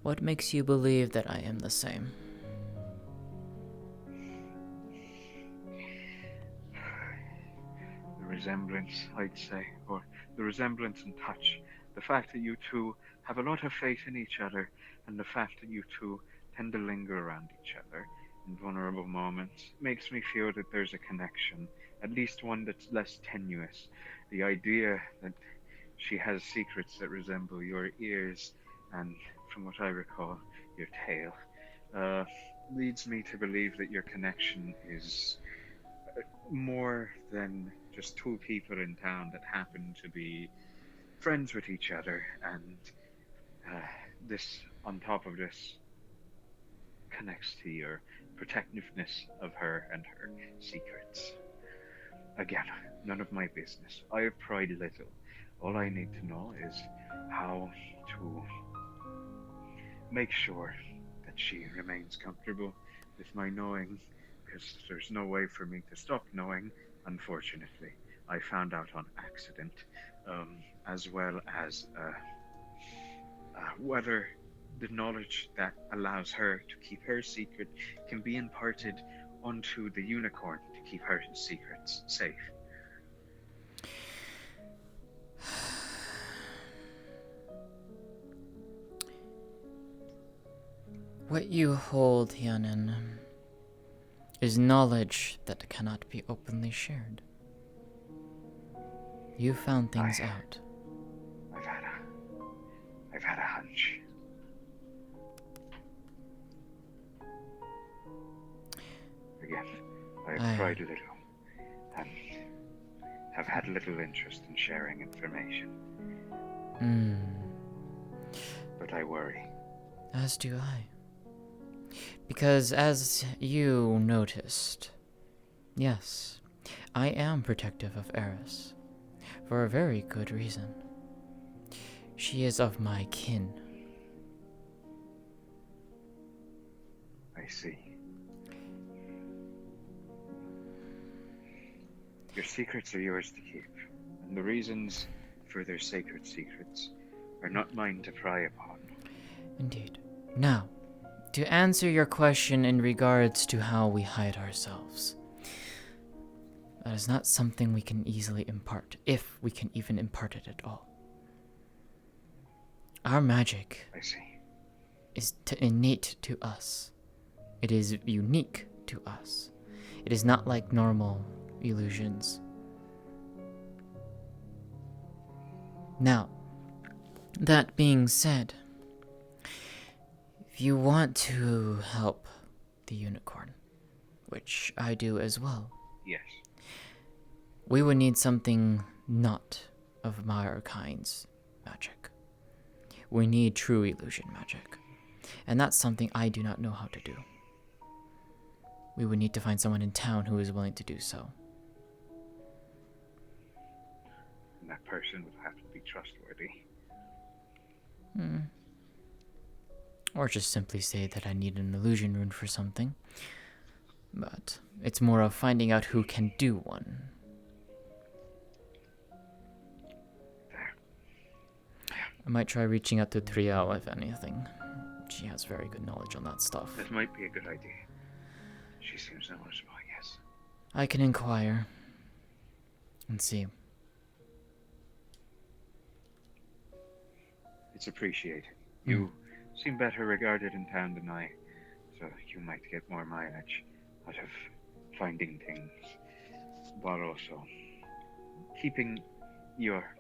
What makes you believe that I am the same? The resemblance, I'd say, or the resemblance in touch. The fact that you two have a lot of faith in each other, and the fact that you two tend to linger around each other in vulnerable moments makes me feel that there's a connection, at least one that's less tenuous. The idea that she has secrets that resemble your ears and, from what I recall, your tail, leads me to believe that your connection is more than just two people in town that happen to be friends with each other, and this, on top of this, connects to your protectiveness of her and her secrets. Again, none of my business. I have pried little. All I need to know is how to make sure that she remains comfortable with my knowing, because there's no way for me to stop knowing, unfortunately. I found out on accident, as well as whether the knowledge that allows her to keep her secret can be imparted onto the unicorn to keep her secrets safe. What you hold, Yanin, is knowledge that cannot be openly shared. You found things out. I've had a hunch. Again, I've tried little, and have had little interest in sharing information. But I worry. As do I. Because as you noticed, yes, I am protective of Eris, for a very good reason. She is of my kin. I see. Your secrets are yours to keep, and the reasons for their sacred secrets are not mine to pry upon. Indeed. Now, to answer your question in regards to how we hide ourselves, that is not something we can easily impart, if we can even impart it at all. Our magic is innate to us. It is unique to us. It is not like normal illusions. Now, that being said, if you want to help the unicorn, which I do as well, yes, we would need something not of our kind's magic. We need true illusion magic, and that's something I do not know how to do. We would need to find someone in town who is willing to do so. And that person would have to be trustworthy. Or just simply say that I need an illusion rune for something. But it's more of finding out who can do one. I might try reaching out to Trial, if anything. She has very good knowledge on that stuff. That might be a good idea. She seems knowledgeable, yes. I can inquire and see. It's appreciated. You seem better regarded in town than I, so you might get more mileage out of finding things, but also keeping your...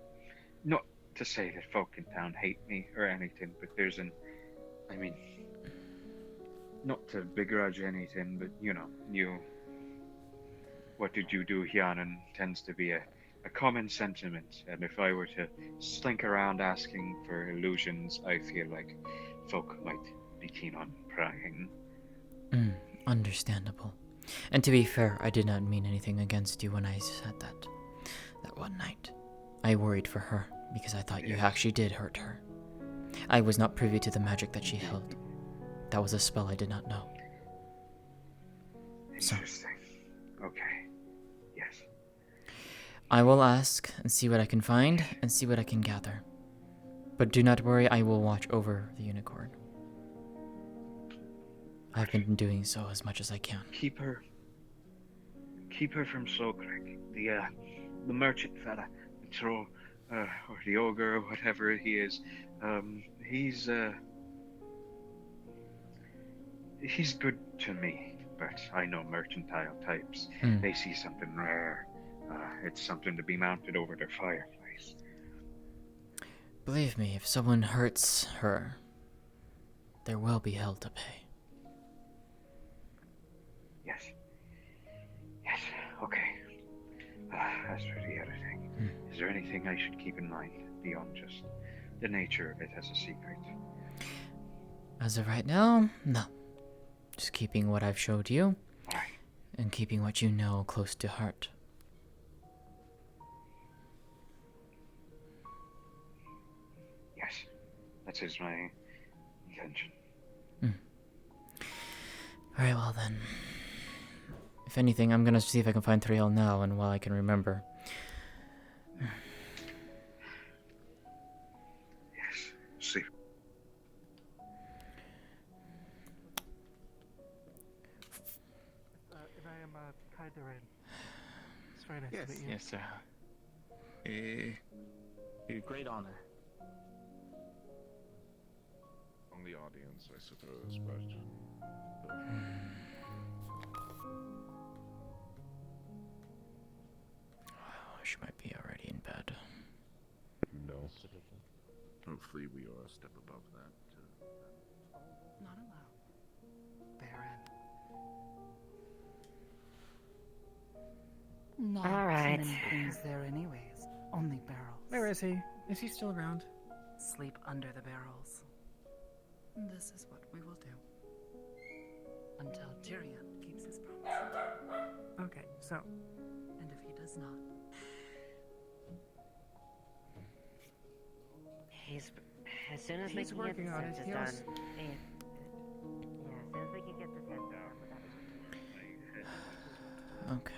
Not to say that folk in town hate me or anything, but there's an... I mean, not to begrudge anything, but what did you do, Hyanan, tends to be a common sentiment, and if I were to slink around asking for illusions, I feel like folk might be keen on prying. Understandable. And to be fair, I did not mean anything against you when I said that one night. I worried for her, because I thought you actually did hurt her. I was not privy to the magic that she held. That was a spell I did not know. Interesting. Okay. Yes. I will ask and see what I can find and see what I can gather. But do not worry, I will watch over the unicorn. I've been doing so as much as I can. Keep her from Slowcrack, the merchant fella, the troll, or the ogre, or whatever he is. He's good to me, but I know mercantile types. They see something rare. It's something to be mounted over their fireplace. Believe me, if someone hurts her, there will be hell to pay. Yes. Okay. As for the other thing, is there anything I should keep in mind? beyond just the nature of it as a secret. As of right now, no. Just keeping what I've showed you, Alright. and keeping what you know close to heart. Yes, that is my intention. Very well then. If anything, I'm gonna see if I can find Thriel now and while I can remember. Yes, see. I am Kaiderin. It's very nice Yes, to meet you. yes, sir. Great honor. On the audience, I suppose, but... She might be already in bed. No. Hopefully we are a step above that. Not allowed. Baron. Not All right. many things there anyways. Only barrels. Where is he? Is he still around? Sleep under the barrels. This is what we will do. Until Tyrion keeps his promise. Okay, so. And if he does not. He's as soon as we He's can get the working on it. census He done. also- Yeah, as soon as we can get the census done. Okay.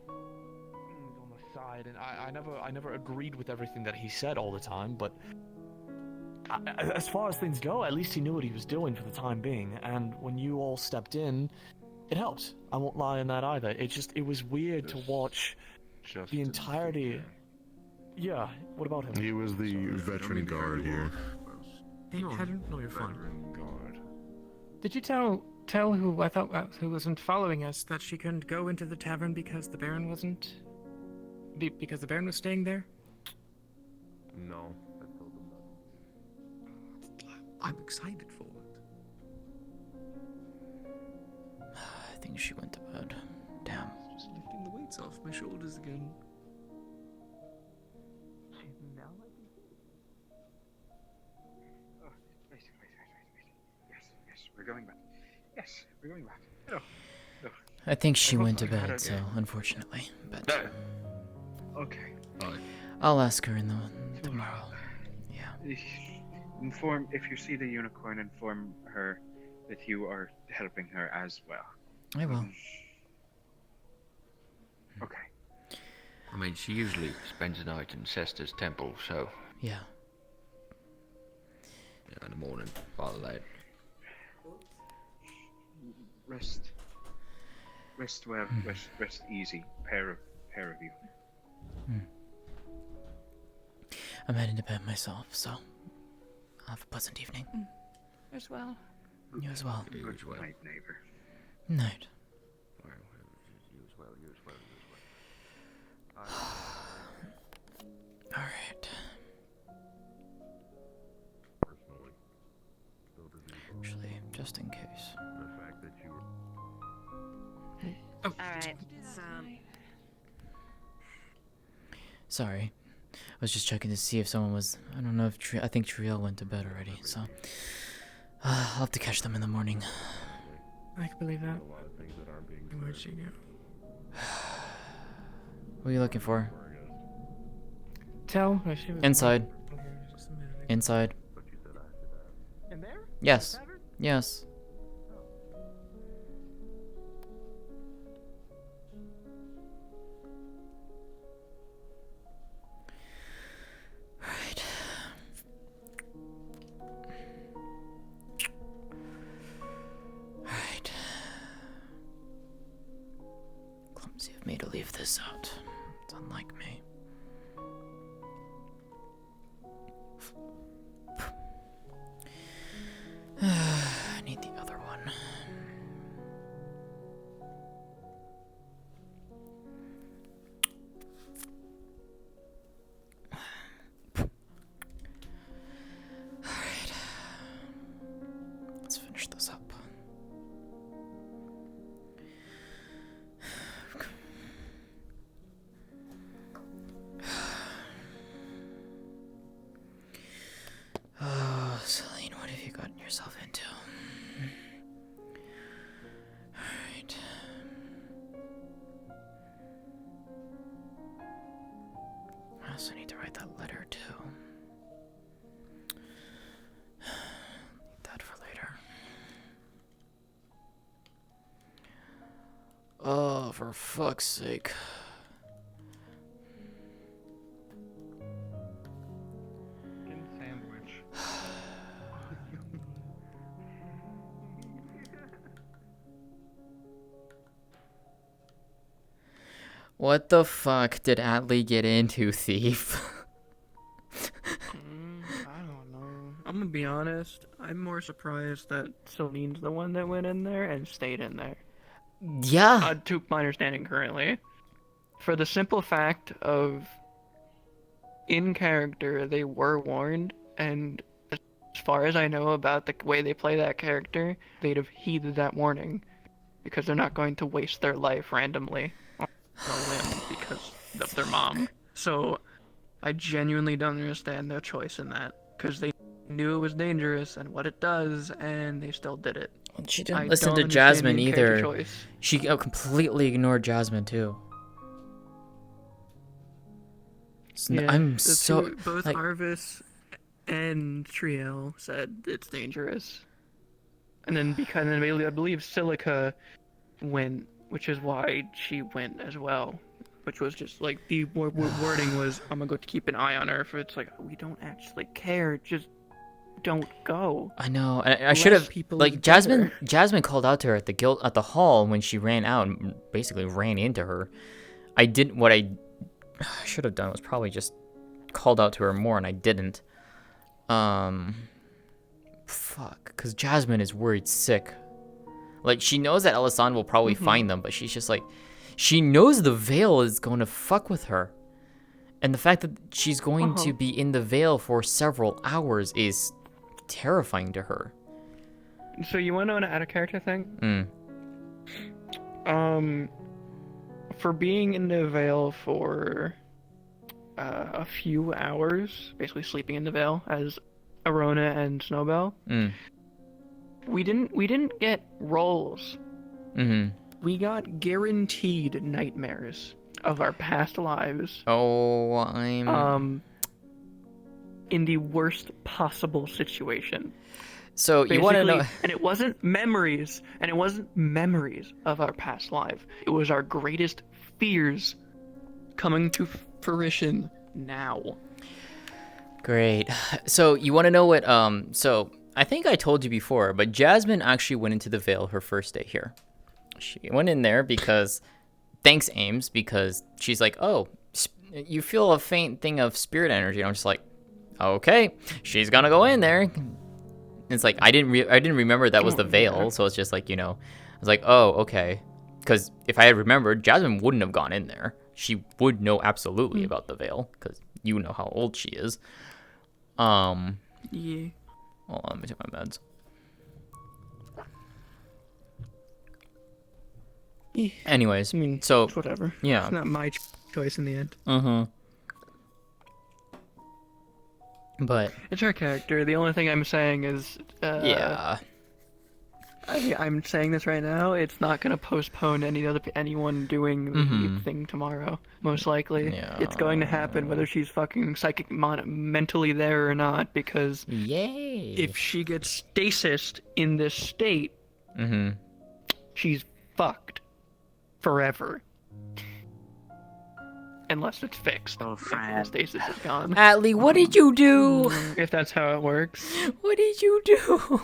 On the side, and I never agreed with everything that he said all the time, but as far as things go, at least he knew what he was doing for the time being, and when you all stepped in, it helped. I won't lie on that either. It was weird to watch the entirety. Yeah, what about him? He was the veteran guard here. No, you're fine. Did you tell who I thought who wasn't following us that she couldn't go into the tavern because the Baron wasn't? Because the Baron was staying there? No, I told him that. I'm excited for it. I think she went to bed. Damn. Just lifting the weights off my shoulders again. Oh, wait. Yes, we're going back. Yes, we're going back. No. I think she went to bed, so unfortunately, but Okay. I'll ask her in the tomorrow. Yeah. Inform if you see the unicorn. Inform her that you are helping her as well. I will. Okay. I mean, she usually spends the night in Cester's temple, so... Yeah. Yeah, in the morning, father late. Rest well. Rest easy. Pair of you. I'm heading to bed myself, so have a pleasant evening. As well. You as well. You as well. Night, neighbor. Night. You as well. Alright. Actually, just in case. The fact that you were... Alright, so. Sorry. I was just checking to see if someone was... I don't know if... I think Triel went to bed already, so... I'll have to catch them in the morning. I can believe that. A lot of things that aren't being Where'd she go? What are you looking for? Tell. Oh, she was Inside. here just a minute ago. Inside. In there? Yes. The tavern? Yes. Alright. Alright. Clumsy of me to leave this out. It's unlike me. I need the other one. Alright. Let's finish this up. for fuck's sake. Sandwich. What the fuck did Atlee get into, Thief? I don't know. I'm gonna be honest. I'm more surprised that Celine's the one that went in there and stayed in there. Yeah. To my understanding currently. For the simple fact of, in character, they were warned, and as far as I know about the way they play that character, they'd have heeded that warning. Because they're not going to waste their life randomly on a limb because of their mom. So, I genuinely don't understand their choice in that. Because they knew it was dangerous and what it does, and they still did it. She didn't listen to Jasmine either. Choice. She completely ignored Jasmine too. Yeah, I'm so both like, Arvis and Triel said it's dangerous, and then I believe Silica went, which is why she went as well. Which was just like the wording was, "I'm gonna go to keep an eye on her." For it's like we don't actually care, just don't go. I know. I should have like Jasmine. Jasmine called out to her at the hall when she ran out and basically ran into her. What I should have done was probably just called out to her more, and I didn't. Fuck, because Jasmine is worried sick. Like, she knows that Elisan will probably find them, but she's just like, she knows the veil is going to fuck with her. And the fact that she's going to be in the veil for several hours is terrifying to her. So you want to know an out-of-character thing? For being in the veil for a few hours, basically sleeping in the veil as Arona and Snowbell, we didn't get rolls. We got guaranteed nightmares of our past lives. Oh, In the worst possible situation. So you want to know? And it wasn't memories, of our past life. It was our greatest fears coming to fruition now. Great. So you want to know what? So I think I told you before, but Jasmine actually went into the veil her first day here. She went in there because, thanks Ames, because she's like, oh, you feel a faint thing of spirit energy. And I'm just like, okay, she's gonna go in there. It's like I didn't remember that was the veil, so it's just like, I was like, oh, okay, because if I had remembered, Jasmine wouldn't have gone in there. She would know absolutely about the veil because you know how old she is. Yeah. Hold on, let me take my meds. Anyways, I mean, so it's whatever. Yeah, it's not my choice in the end. But it's her character. The only thing I'm saying is, yeah, I'm saying this right now. It's not gonna postpone anyone doing the thing tomorrow. Most likely, it's going to happen whether she's fucking mentally there or not. Because if she gets stasis in this state, she's fucked forever. Unless it's fixed. Oh, if the stasis is gone. Atlee, what did you do? If that's how it works. What did you do?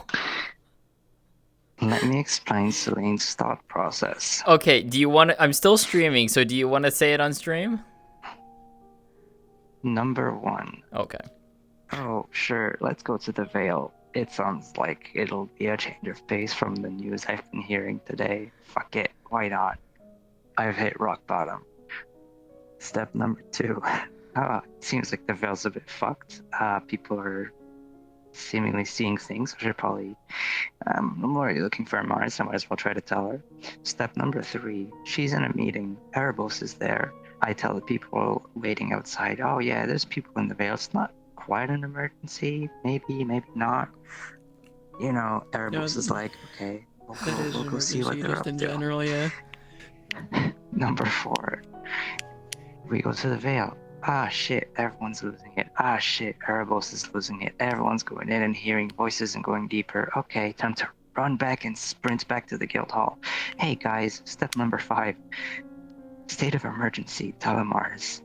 Let me explain Celine's thought process. Okay, do you want to... I'm still streaming, so do you want to say it on stream? Number 1. Okay. Oh, sure, let's go to the veil. It sounds like it'll be a change of pace from the news I've been hearing today. Fuck it, why not? I've hit rock bottom. Step number 2. Seems like the veil's a bit fucked. People are seemingly seeing things, which are probably... I'm already looking for a Mars, so I might as well try to tell her. Step number 3. She's in a meeting. Erebos is there. I tell the people waiting outside, oh yeah, there's people in the veil. It's not quite an emergency. Maybe not. Erebos is like, okay, we'll go see what they're up in to. general, yeah. Number 4. We go to the veil. Ah shit, everyone's losing it. Ah shit, Erebos is losing it. Everyone's going in and hearing voices and going deeper. Okay, time to run back and sprints back to the guild hall. Hey guys, step number 5. State of emergency, Telemars.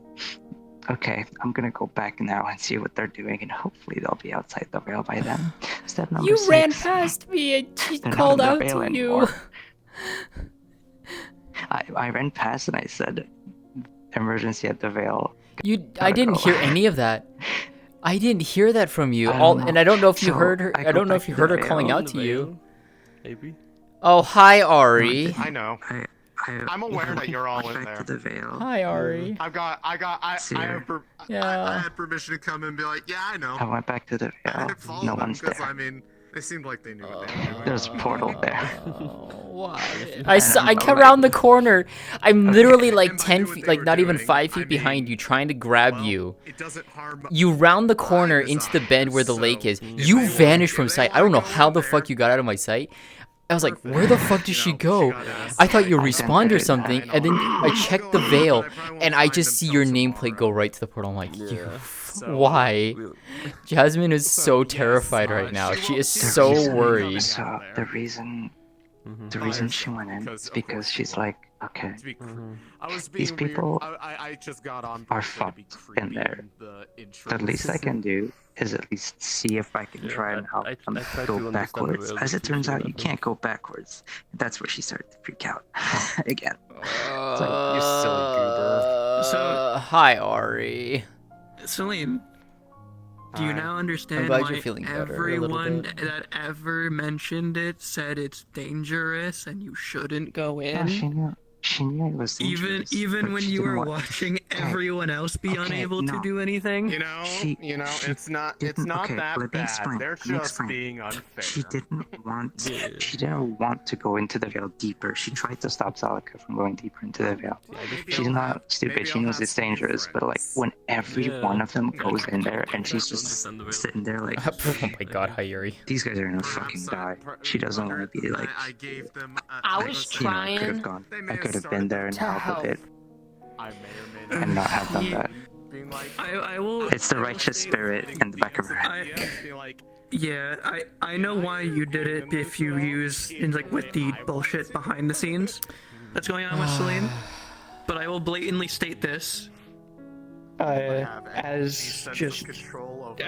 Okay, I'm gonna go back now and see what they're doing, and hopefully they'll be outside the veil by then. Step number 6. You ran past me and she They're not called in the out veil to anymore. you. I ran past and I said, emergency at the veil. I didn't hear any of that. I didn't hear that from you. I don't know. And I don't know if you So, heard her. I I go don't know back if you to heard the her calling veil. out to you. Maybe. Oh, hi, Ari. I know. I'm aware that you're all in there. To the veil. Hi, Ari. I had permission to come and be like, yeah, I know. I went back to the I veil. didn't follow No them one's because there. I mean, they seemed like they knew what they were doing. There's a portal there. I come around the corner. I'm literally like 10 feet, like not even 5 feet behind you, trying to grab you. It doesn't harm. You round the corner into the bend where the lake is. You vanish from sight. I don't know how the fuck you got out of my sight. I was like, where the fuck did she go? I thought you respawned or something, and then I checked the veil, and I just see your nameplate go right to the portal. I'm like, why? Jasmine is so terrified right now. She is so worried. So the reason she went in is because she's like, okay, these people I just got on are fucked in there. The least I can do is at least see if I can try and help them go backwards. As it turns out, you can't go backwards. That's where she started to freak out again. It's like, you silly goober. So, hi, Ari. Celine, do you now understand glad why you're feeling better a little everyone bit. that ever mentioned it said it's dangerous and you shouldn't go in? No, she knew it was dangerous. Even but when she you didn't were want- watching Okay, everyone else be okay, unable no. to do anything? It's not okay, that let me bad. explain, They're let me just explain. being unfair. She didn't want to go into the veil deeper. She tried to stop Zalika from going deeper into the veil. She's not stupid. She knows it's dangerous, but like when every one of them goes in there and she's just sitting there like, Oh my god, hi, Yuri. these guys are gonna fucking die. She doesn't want to be like, I was I could have trying gone. I could have been there and to helped help. with it and not have done that. I will. It's the righteous spirit in the back of her head. Yeah, I know why you did it if you use in like with the bullshit behind the scenes that's going on with Celine. But I will blatantly state this. As just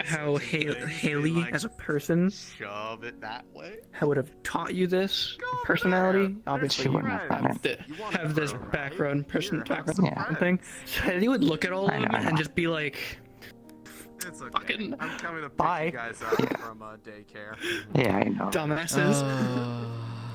how Haley as a person Shove it that way. I would have taught you this personality. Obviously, She you wouldn't have done have this background background Yeah. thing. So Haley would look at all of them I know. and just be like, It's okay. Fucking I'm coming to pick bye. you guys up from daycare. Yeah, I know. dumbasses.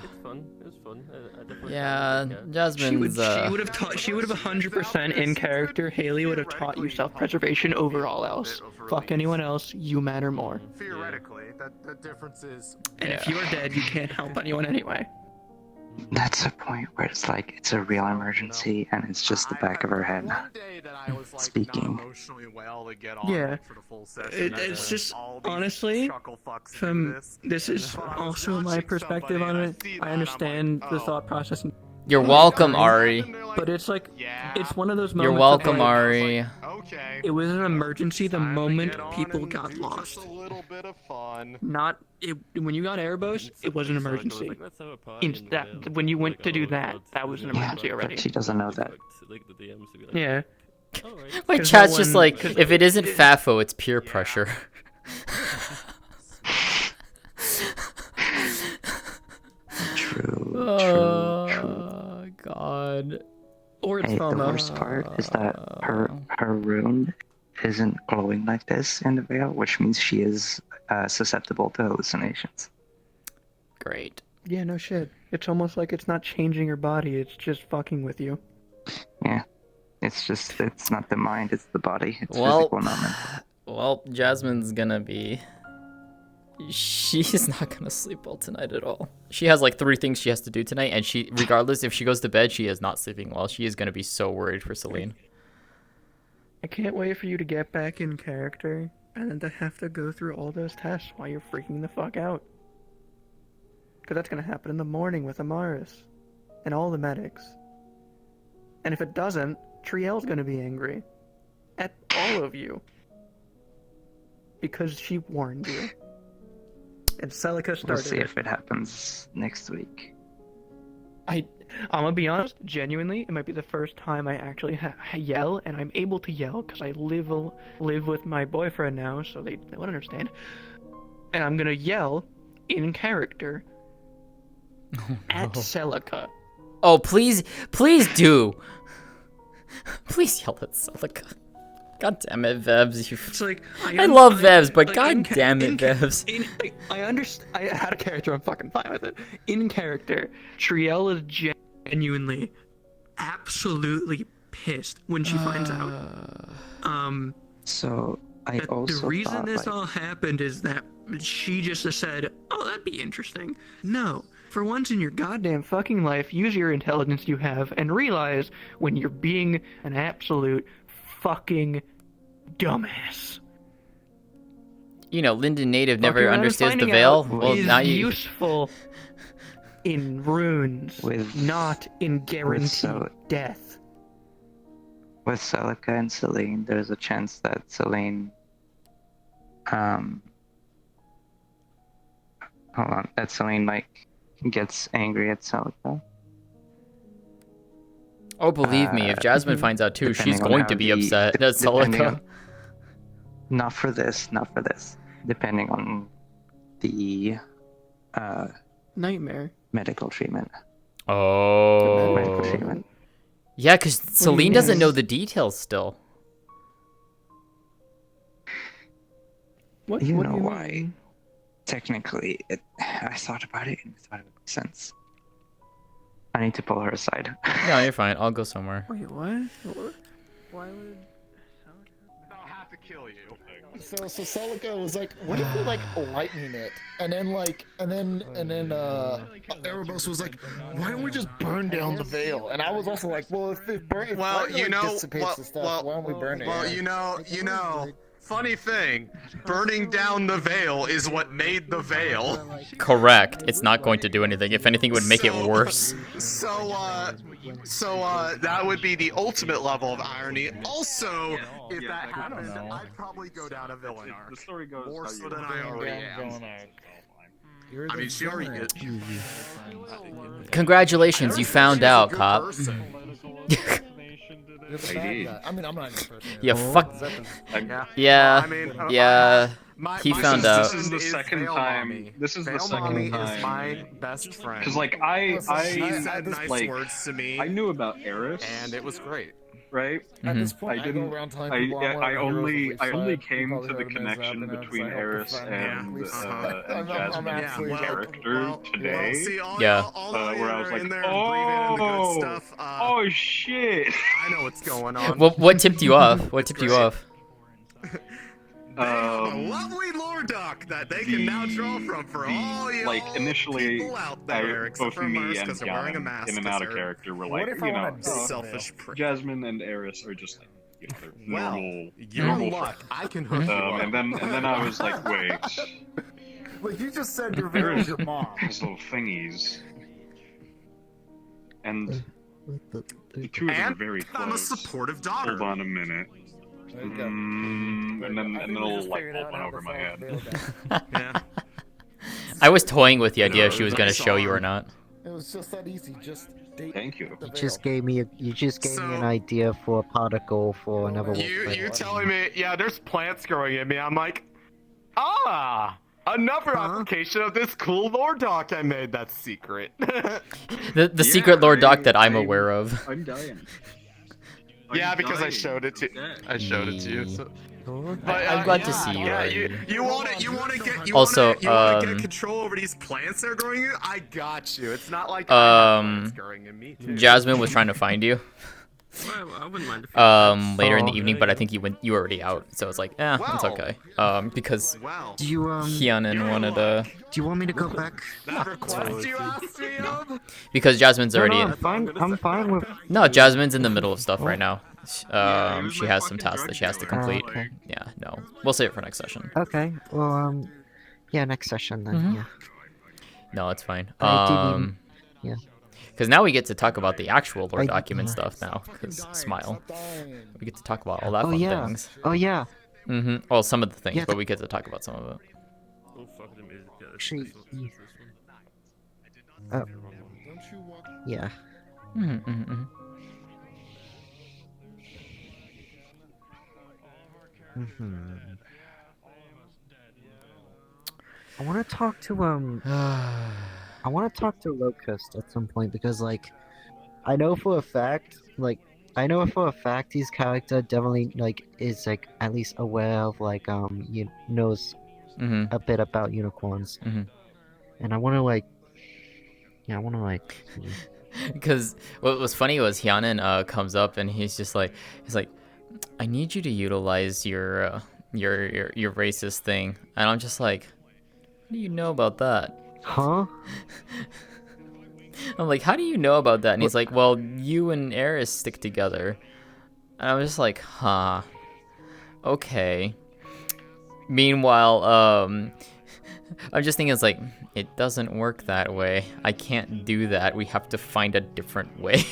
It's fun. It's fun. I definitely Yeah, She would, Jasmine's. she would have taught. She would have 100% in character. Haley would have taught you self-preservation over all else. Fuck anyone else. You matter more. Theoretically, the difference is. And if you're dead, you can't help anyone anyway. That's the point where it's like it's a real emergency and it's just the back of her head speaking. Yeah. It's just honestly, from this is also my perspective on it. I understand the thought process. You're welcome, Ari. But it's like, it's one of those moments. You're of, welcome, like, Ari. It was an emergency the moment people got lost. Not when you got Erebos, it was an emergency. When you went to do that, that was an emergency already. But she doesn't know that. Yeah. My 'Cause chat's no just one- like, 'cause if it isn't FAFO, it's peer pressure. True. Oh, God. Or it's Hey, the FOMO. worst part is that her rune isn't glowing like this in the veil, which means she is susceptible to hallucinations. Great. Yeah, no shit. It's almost like it's not changing her body, it's just fucking with you. Yeah. It's not the mind, it's the body. It's Well, physical, not mental. well, Jasmine's gonna be. She's not gonna sleep well tonight at all. She has like 3 things she has to do tonight, and she, regardless if she goes to bed, she is not sleeping well. She is gonna be so worried for Celine. I can't wait for you to get back in character and then to have to go through all those tests while you're freaking the fuck out. Because that's gonna happen in the morning with Amaris and all the medics. And if it doesn't, Triel's gonna be angry at all of you because she warned you. And Celica We'll started see it. if it happens next week. I'm gonna be honest, genuinely, it might be the first time I actually yell, and I'm able to yell because I live with my boyfriend now, so they won't understand. And I'm gonna yell in character at Celica. Oh, please do. Please yell at Celica. God damn it, Vebs. It's like I love Vebs, but god damn it, Vebs. I understand. I had a character. I'm fucking fine with it. In character, Trielle is genuinely, absolutely pissed when she finds out. So I that also the reason thought, this like, all happened is that she just said, "Oh, that'd be interesting." No. For once in your goddamn fucking life, use your intelligence you have and realize when you're being an absolute fucking dumbass. You know, Linden Native never Fucking understands the finding veil. out Well, is now you. useful in runes, not in guaranteed so- death. with Celica and Celine, there's a chance that Celine, hold on, that Celine like gets angry at Celica. Oh, believe me, if Jasmine finds out too, she's depending on going how to be the- upset. That's depending Celica. on- Not for this. Depending on the Nightmare. medical treatment. Oh. Medical treatment. Yeah, because Celine doesn't mean? know the details still. What? You What know do you why? mean? Technically, I thought about it and it thought it makes sense. I need to pull her aside. No, you're fine. I'll go somewhere. Wait, what? Why would... I'll have to kill you. So Celica was like, what if we like lightning it? And then Erebos was like, why don't we just burn down the veil? And I was also like, well, if lightning dissipates the stuff, why don't we burn it? Well, you know, funny thing, burning down the veil is what made the veil. Correct. It's not going to do anything. If anything, it would make it worse. So that would be the ultimate level of irony. Also, if that happened, I'd probably go down a villain arc. The story goes More how so you than I already am. I mean, she already is. Congratulations, you found out, cop. You're the bad guy. I mean, I'm not a good person. Yeah, fuck. Yeah. Yeah. He found out. This is the second time. This is the second time. Is my best friend. Because like she said nice like, words to me. I knew about Eris, and it was great. Right? At this point, I go around telling people I'm one of the heroes of I only Leaf came Side. to the Probably connection heard of it, between and Eris it's like, and I'm Jasmine's actually character today. See, all Yeah. Where I was like, in there breathing in the good stuff. oh shit! I know what's going on. What tipped you off? What tipped you off? They have a lovely lore doc that they can now draw from for all you initially, people out there, except both for me Mars, and 'cause they're wearing a Jan, mask, in and 'cause out of they're- character, were What like, if I you know, wanna selfish prick? Jasmine and Eris are just like, you know, they're Well, normal. you're normal luck. friends. I can hook you up. And then I was like, wait. Well, you just said your veil is your mom. These little thingies. And the two of them are very close. I'm a supportive daughter. Hold on a minute. And then a little light bulb went over my head. I was toying with the idea if she was going to show you or not. It was just that easy. Just date. Thank you. You just gave me an idea for a particle for another one. You telling me, yeah, there's plants growing in me. I'm like, another application of this cool lore doc I made that's secret. The secret lore doc that I'm aware of. I'm dying. Yeah, because I showed it to you. So. But, I'm glad to see you. Yeah, you want to get Also, get control over these plants that are growing in. I got you. It's not like plants growing in me too. Jasmine was trying to find you. I wouldn't mind if you Later in the evening, but I think you were already out, so it's like, it's okay. Because Do you Hyonin wanted to. Do you want me to go back? That request you asked me of? Because Jasmine's already. I'm fine with. No, Jasmine's in the middle of stuff right now. She has some tasks that she has to complete. Okay. Yeah, no, we'll save it for next session. Okay. Well, yeah, next session then. Yeah. No, it's fine. Yeah. Because now we get to talk about the actual lore document stuff now. Because Smile, we get to talk about all that fun things. Oh yeah. Well, some of the things, Yeah, but we get to talk about some of it. Oh fuck the music. actually, yeah. I want to talk to I want to talk to Locust at some point because like I know for a fact his character definitely like is like at least aware of like knows a bit about unicorns. And I want to like see. Because what was funny was Hyanin comes up and he's like, I need you to utilize your racist thing, and I'm just like, how do you know about that? Huh? I'm like, how do you know about that? And he's like, well, you and Eris stick together. And I was just like, huh, okay. Meanwhile, I'm just thinking, it's like, it doesn't work that way. I can't do that. We have to find a different way.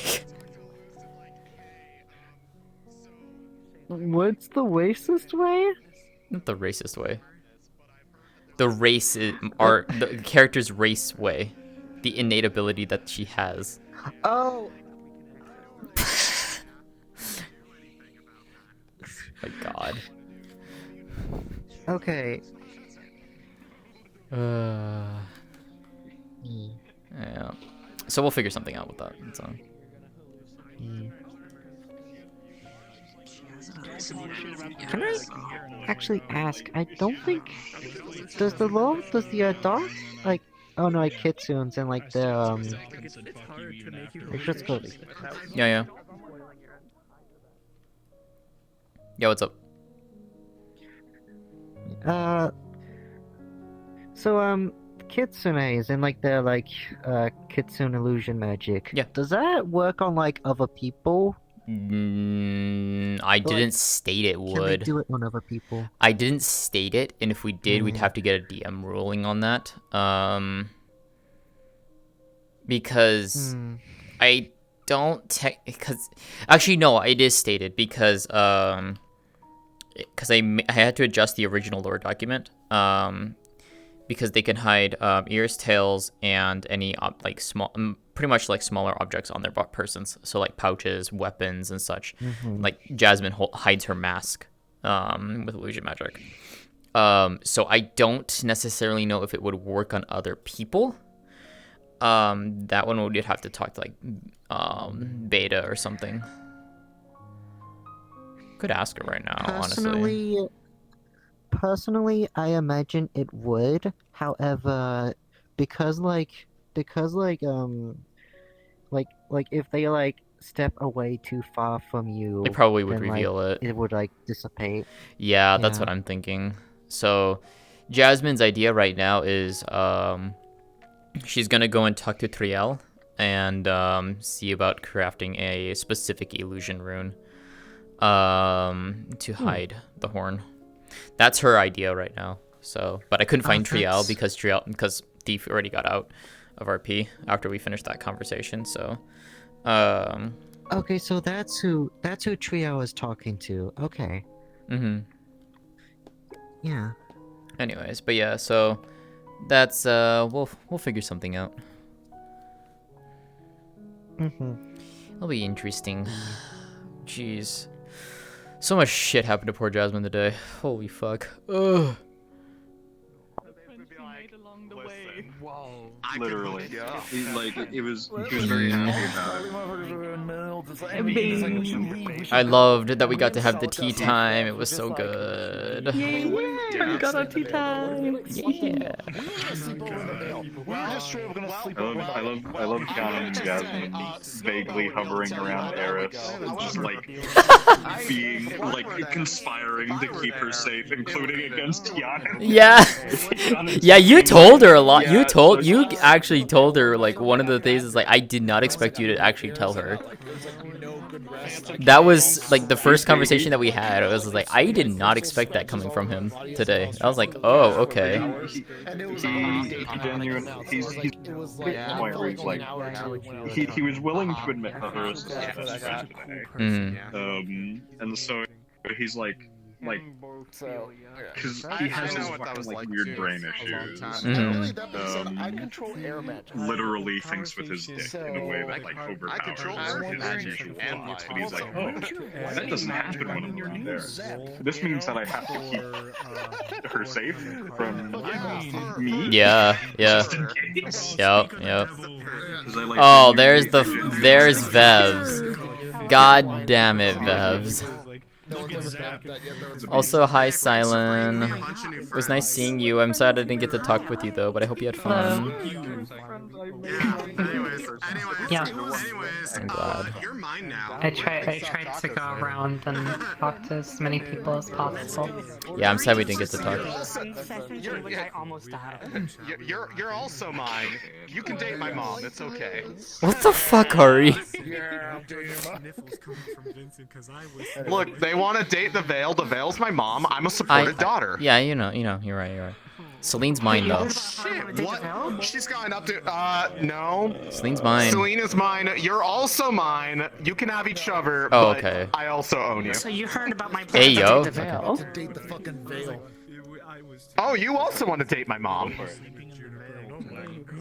What's the racist way? Not the racist way. The race are the character's race way. The innate ability that she has. Oh. My God. Okay. Yeah. So we'll figure something out with that. So. Can I actually ask? I don't think does the dog like oh no like kitsunes and like the let's go. Yeah. Yeah, what's up? So kitsunes and like the kitsune illusion magic. Yeah. Does that work on like other people? I didn't state it would. Can they do it on other people? I didn't state it, and if we did, we'd have to get a DM ruling on that. Because I don't because actually no, it is stated because I had to adjust the original lore document because they can hide ears, tails, and any like small, pretty much like smaller objects on their persons. So like pouches, weapons, and such. Like Jasmine hides her mask with illusion magic. So I don't necessarily know if it would work on other people. That one would have to talk to like Beta or something. Could ask her right now, honestly. Personally, I imagine it would. However, because if they like step away too far from you, they probably would then, reveal like, it. It would like dissipate. Yeah, that's what I'm thinking. So, Jasmine's idea right now is she's gonna go and talk to Triel and see about crafting a specific illusion rune to hide the horn. That's her idea right now. So, but I couldn't find Triel because Thief already got out of RP after we finished that conversation. So, okay, so that's who Triel is talking to. Okay. Yeah. Anyways, but yeah, so that's we'll figure something out. It'll be interesting. Jeez. So much shit happened to poor Jasmine today. Holy fuck. Ugh. Literally, yeah. He was very happy about it. I loved that we got to have the tea time. It was so good. Yay, we got our tea time. Yeah. I love Canon and Jasmine vaguely hovering around Eris, just like being like conspiring to keep her safe, including against Tiana. Yeah. Yeah, you told her a lot. You actually told her like one of the things is like I did not expect you to actually tell her. That was like the first conversation that we had. It was like I did not expect that coming from him today. I was like, oh, okay. He was willing to admit that Eris is his best friend today. And so he's like, like, So, because I he has know his what that fucking was like weird too, brain a long issues. time ago. Really, that being said, I control air magic. Literally thinks with his dick So, in a way that like I overpowers control his air magic usual and thoughts. life. But he's like, Also, oh, that doesn't happen when I'm not there. This means that I have to keep her safe from me. Yeah, yeah. Just in case. Yep, yep. 'Cause I, like, Oh, genuinely there's Vevs. God damn it, Vevs. Also, hi, Silent. It was nice seeing you. I'm sad I didn't get to talk with you though, but I hope you had fun. Yeah. I'm glad. I tried to go around and talk to as many people as possible. Yeah, I'm sad we didn't get to talk. I almost died. You're also mine. You can date my mom. It's okay. What the fuck, Ari? Look, they want to date the Veil. The Veil's my mom. I'm a supported daughter. Yeah, you know, you're right. Celine's mine though. Shit, what? She's going up to, no. Celine's mine. Celine is mine. You're also mine. You can have each other, Oh, but okay. I also own you. So you heard about my Hey, yo. to date the Veil? Oh, you also want to date my mom.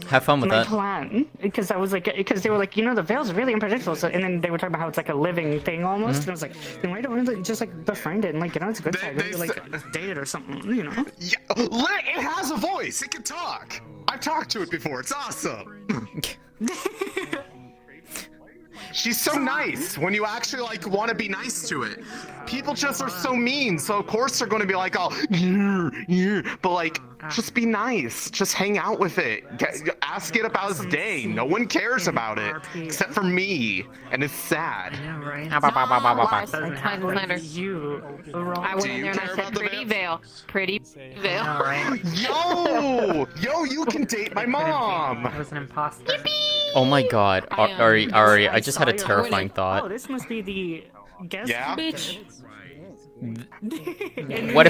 Have fun with My that. plan, because I was like, because they were like, the Veil's really unpredictable. So, and then they were talking about how it's like a living thing almost. And I was like, then why don't we just like befriend it and like get on its good side, maybe like date it or something, Yeah, it has a voice. It can talk. I've talked to it before. It's awesome. She's so nice when you actually like want to be nice to it. People just are so mean, so of course they're going to be like, oh, yeah, but like, just be nice. Just hang out with it. Ask it about its day. No one cares about it except for me, and it's sad. You. I went in there and I said, pretty Veil. Pretty Veil. Yo, you can date my mom. I was an imposter. Oh my god, Ari, I just had a terrifying Oh, thought. this must be the guest bitch. What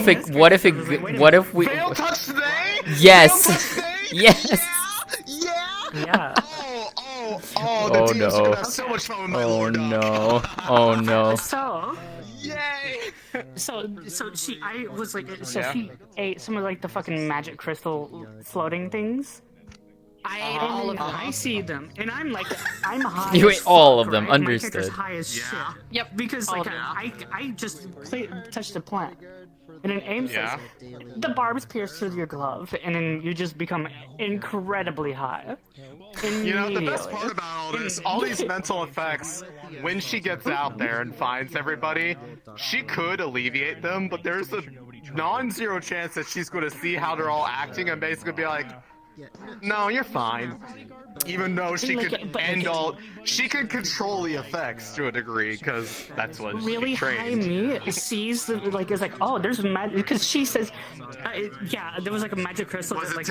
if we? Veil touch today? Yes. Yes. Yeah. Oh, the DMs are gonna have so much fun with my lord dog. No. Oh no. So. Yay! So I was like, she ate some of like the fucking magic crystal floating things. I ate all of them. I see them, and I'm like, I'm high. You as ate all fuck, of them, right? understood. My character's high as shit. Yep. Because like I just touched a plant, and then AIM says the barbs pierce through your glove, and then you just become incredibly high. You know, the best part about all these mental effects, when she gets out there and finds everybody, she could alleviate them, but there's a non-zero chance that she's going to see how they're all acting and basically be like, no, you're fine. Even though she could she could control the effects to a degree, because that's what really she high trained. me sees the, like, it's like, oh, there's magic, because she says, yeah, there was like a magic crystal that like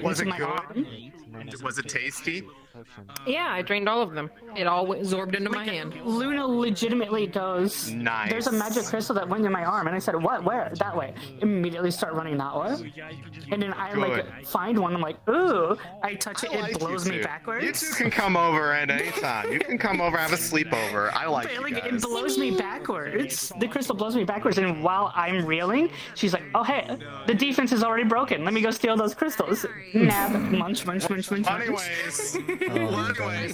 went into my arm. Was it tasty? Yeah, I drained all of them. It all absorbed into my hand. Luna legitimately goes, nice. There's a magic crystal that went in my arm, and I said, what, where? That way. Immediately start running that way. And then I like find one, I'm like, ooh, I touch it, it blows me backwards. You two can come over at any time. You can come over, have a sleepover. I like you guys. It blows me backwards. The crystal blows me backwards, and while I'm reeling, she's like, oh hey, the defense is already broken. Let me go steal those crystals. Nab, munch. Anyways,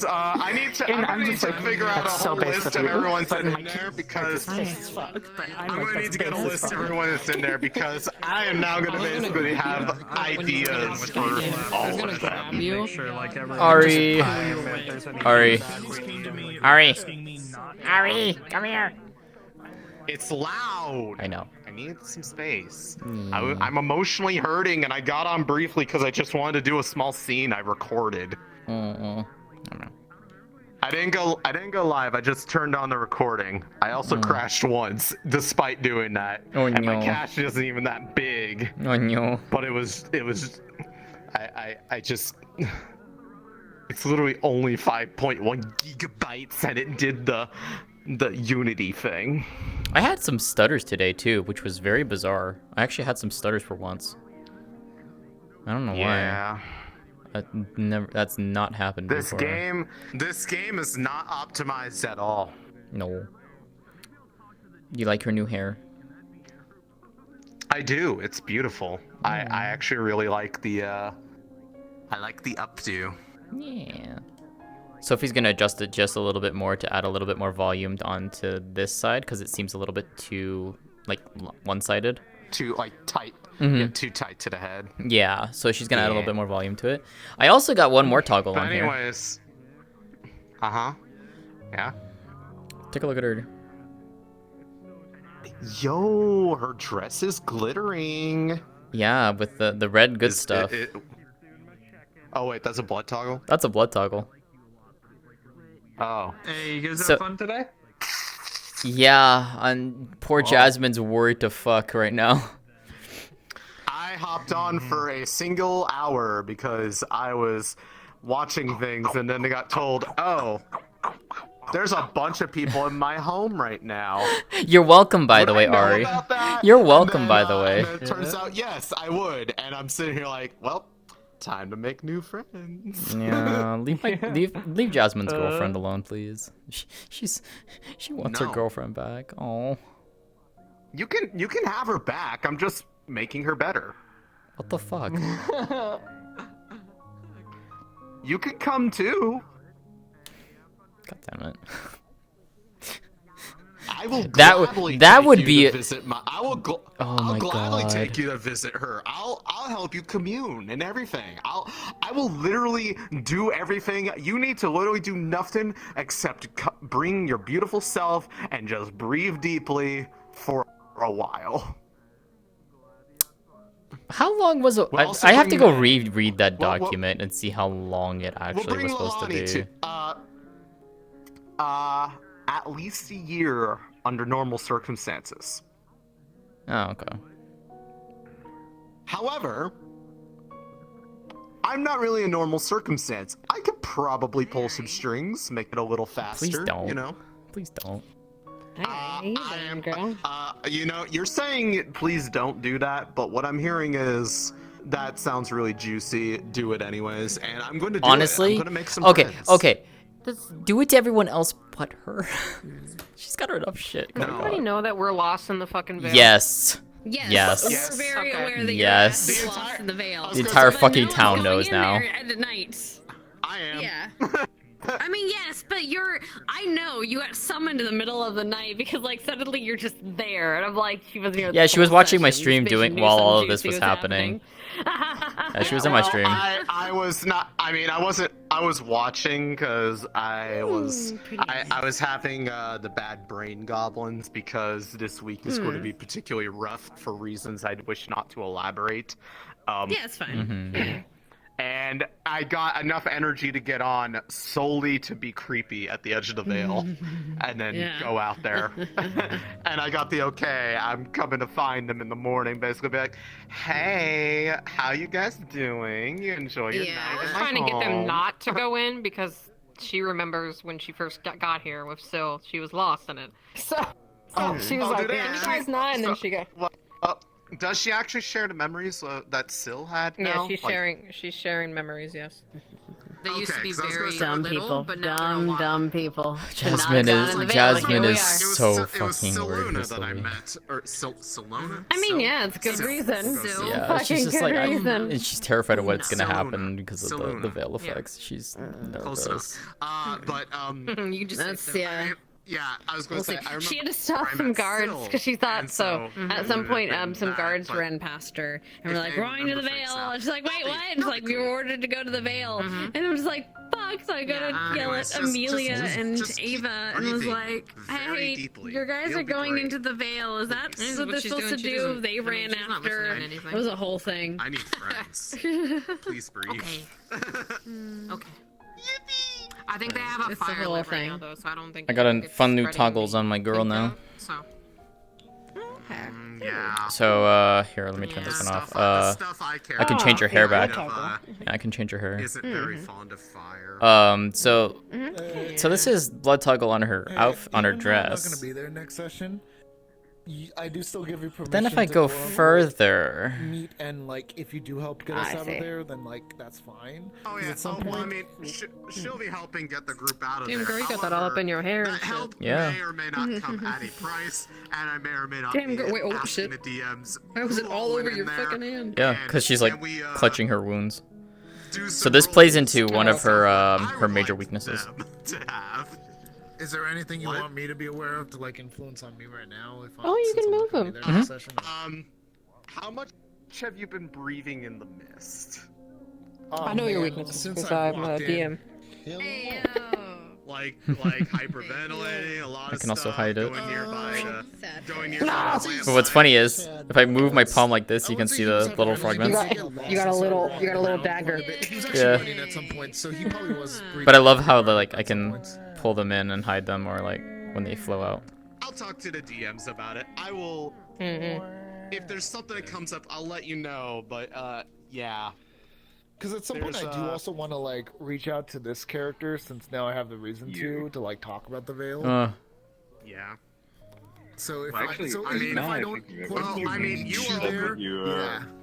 I need to. I'm gonna need to figure out a whole list of everyone that's in there because I'm gonna need to get a list of everyone that's in there because I am now gonna basically have ideas for all of them. Ari, come here. It's loud. I know. I need some space. I'm emotionally hurting, and I got on briefly because I just wanted to do a small scene I recorded. I didn't go live. I just turned on the recording. I also crashed once, despite doing that. And my cache isn't even that big. Oh no. But it was. I just. It's literally only 5.1 gigabytes, and it did the Unity thing. I had some stutters today too, which was very bizarre. I actually had some stutters for once. I don't know why. That's not happened before. This game is not optimized at all. No. You like her new hair? I do. It's beautiful. I actually really like the I like the updo. Yeah. Sophie's gonna adjust it just a little bit more to add a little bit more volume onto this side because it seems a little bit too like one-sided. Too like tight. Mhm. Yeah, too tight to the head. Yeah, so she's gonna add a little bit more volume to it. I also got one more toggle But on here. anyways. Uh-huh. Yeah. Take a look at her. Yo, her dress is glittering. Yeah, with the red good stuff. Oh wait, that's a blood toggle? That's a blood toggle. Oh. Hey, you guys So- have fun today? Yeah, and poor Jasmine's worried to fuck right now. I hopped on for a single hour because I was watching things and then I got told, oh, there's a bunch of people in my home right now. You're welcome, by the Would way, I know Ari. about that? You're And welcome, then, by the way. and then it turns out, yes, I would. And I'm sitting here like, well, time to make new friends. Yeah, leave Jasmine's girlfriend alone, please. She wants her No. girlfriend back. Oh, You can have her back. I'm just making her better. what the fuck? You can come too. God damn it. I will That gladly would- that take would you be to a- visit my. I'll my gladly God. take you to visit her. I'll help you commune and everything. I will literally do everything. You need to literally do nothing except bring your beautiful self and just breathe deeply for a while. How long was it? We'll also I have to bring go the- read that We'll- document and see how long it We'll actually bring was supposed to Lalani be. to at least a year under normal circumstances. Oh, okay. However, I'm not really a normal circumstance. I could probably pull some strings, make it a little faster. Please don't. You know. Please don't. You know, you're saying please don't do that, but what I'm hearing is that sounds really juicy. Do it anyways, and I'm going to do Honestly, it. I'm going to make some okay, friends. okay. Do it to everyone else but her. She's got enough shit. Does everybody know that we're lost in the fucking veil? Yes. Yes. Yes. We're very aware that Yes. you're lost in the veil. The entire But fucking no one's town going knows in now. there at night. I am. Yeah. I mean, yes, but I know you got summoned in the middle of the night because, like, suddenly you're just there, and I'm like, she was here. Yeah, she was watching my stream Bitch doing knew while something all of this juicy was happening. Yeah, she was in my Well, stream. I was not. I mean, I wasn't. I was watching because I was. I was having the bad brain goblins because this week is going to be particularly rough for reasons I'd wish not to elaborate. Yeah, it's fine. And I got enough energy to get on solely to be creepy at the edge of the veil, and then Yeah. go out there. And I got the okay. I'm coming to find them in the morning. Basically, be like, "Hey, how you guys doing? You enjoy your night I was in my trying to get them home?" not to go in because she remembers when she first got here with Syl, she was lost in it. So she was like, do they "Can you actually- guys not?" And then so- she got. Does she actually share the memories that Syl had now? Yeah, she's sharing memories. Yes. They used to be 'cause I was very gonna say- dumb little, people, but now Dumb people. Jasmine is so fucking weird. Saluna with that I Saluna. met, or Salona. I mean, yeah, it's good reason. Yeah, Fucking she's just good like, reason. and she's terrified of what's gonna Saluna. happen because of the Saluna. veil Yeah. effects. She's Close nervous. enough. But you can just That's yeah, I was going to say. I remember She had to stop I some met guards Syl, because she thought and so. At some point, some that, guards but ran past her and were if like, they "We're going to the remember things veil." now. And she's like, "Wait, what?" And it's like, "We were ordered to go to the veil." And I'm just like, "Fuck!" So I go to yell anyways, at just- Amelia just- and just keep Ava and was breathing like, very "Hey, deeply. your guys It'll are be going great. into the veil. Is that This is what what they're she's supposed to doing. She do?" doesn't- They I mean, ran she's not after. listening to anything. It was a whole thing. I need friends. Please breathe. Okay. Okay. I think they have a It's the fire whole lit right thing. now, though, so I don't think. I got a it's fun new spreading toggles the on my girl now. out, So. Yeah. So here, let me turn this one off. I can change her hair back. Yeah, I can change her hair. Isn't very fond of fire. So this is blood toggle on her on her I'm not dress. gonna be there next session. I do still give you permission. But then if I to go quote, unquote, further, meet and like if you do help get us I out see. of there, then like that's fine. Oh 'Cause yeah. at some Well, I point- mean, she'll be helping get the group out of Damn, there. girl, you got that all up in your hair and That shit. help Yeah. may or may not come at a price, and I may or may not Damn, be girl, wait, oh, asking shit. the DMs. Why was it who all went over in your there. fucking hand? yeah, because she's like we, clutching her wounds. Do So some this plays rolls into one of stuff her I her would major like weaknesses. them to have. Is there anything you What? want me to be aware of to like influence on me right now? If Oh, you since can I'm move gonna be him. there Mm-hmm. next session? How much have you been breathing in the mist? I know your weaknesses since because I've I'm a walked in- DM. Like hyperventilating, a lot I of can also stuff, hide it. going nearby going near But what's funny is, if I move my palm like this, you can see the little fragments. You got a little dagger. He was actually Yeah. running at some point, so he probably was. But I love how like I can pull them in and hide them, or like when they flow out. I'll talk to the DMs about it. I will. If there's something that comes up, I'll let you know. But yeah. Because at some point I do also want to like reach out to this character since now I have the reason to like talk about the veil. Yeah. So if Well, actually, so I even mean, if I I don't, think quote, well, I mean, you you there, you,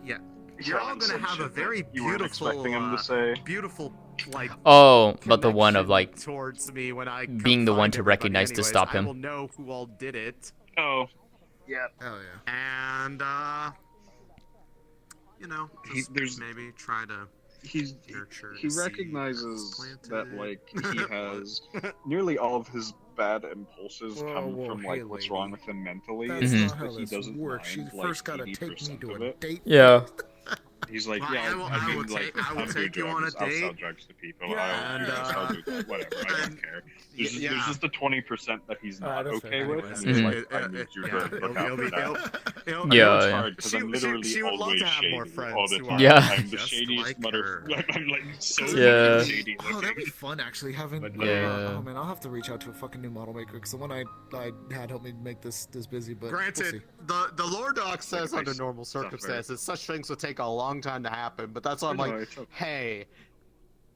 Yeah. You're all gonna have a very you weren't beautiful, expecting him to say. beautiful like. Oh, but the one of like towards me when I being the one to recognize to stop I will him. know who all did it. Oh. Yeah. Oh yeah. And just maybe try to. He nurture. recognizes that like he has nearly all of his bad impulses come from like what's wrong with him mentally. That's It's not just how that he this doesn't works. mind, She like, first gotta take me 80% to of a it. date. Yeah. He's like, Well, yeah, I will take you on a I'll date. sell drugs to people. Yeah. I'll do that. Whatever. I don't care. There's just the 20% that he's not that's okay fair. with, Anyways. and he's like, I need you to look out for that. I know it's hard because I'm literally she would love always to have shady more friends all the who time. are Yeah. I'm the just shadiest like mother. I'm like so Yeah. shady Oh, that'd be looking. fun actually having. Yeah. Oh man, I'll have to reach out to a fucking new model maker because the one I had helped me make this busy. But Granted, the lore doc says under normal circumstances, such things would take a long time to happen, but that's why I'm No, like, it's okay. hey,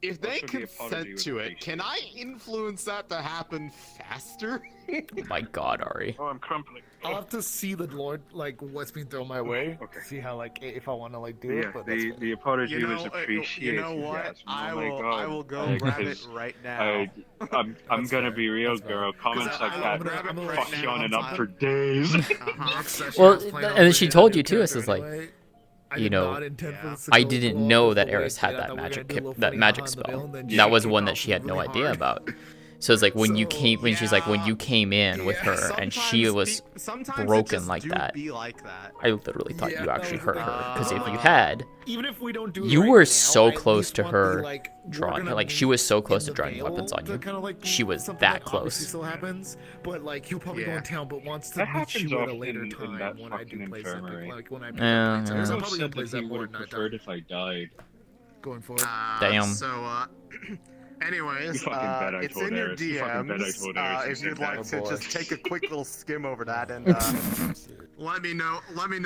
if they Also, the apology consent was to it, can I influence that to happen faster? Oh my God, Ari. Oh, I'm crumpling. I'll have to see the Lord like what's being thrown my way. See how like if I want to like do it. Yeah, But that's fine. the apology You know, was you appreciated. know what? Jasmine. I Oh my will- God. I will go Like, grab it 'cause right now. I'm That's gonna fair. be real, That's fair. girl. Comments like I'm that gonna grab it fuck right you on now. and up for days. Uh-huh. Session, Well, I was playing and then off she with told a you new too. It's just character like, anyway. I you did know, not intend for this to I go didn't long know with that the way Eris it had did. I that thought we were magic gonna do a little that funny magic behind the spell. veil, and then That she was kicked one off that she had no really idea hard. about. So it's like when you So, came, when she's like when you came in with her and she was Sometimes it broken just like do that. be like that. I literally thought Yeah, you that actually was hurt the her because thing. if you had, Even if we don't do it you right were now, so I at close least to want the, her like, we're drawing. gonna Like she meet was so in close to the drawing veil weapons on to you. kinda, like, She was something that obviously close. still happens, but like he'll probably go Yeah. in town, but wants to That meet happens you at a often later in time that when I do fucking play infirmary. Like when I pick Yeah, up plays. yeah. I'm He probably gonna said play that he that more would at have preferred nighttime. if I died. Going forward. Damn. So, anyways, You fucking bet I it's told in your Eris. You fucking bet I DMs. told Eris you If said you'd that. like to just take a quick little skim over that and let me know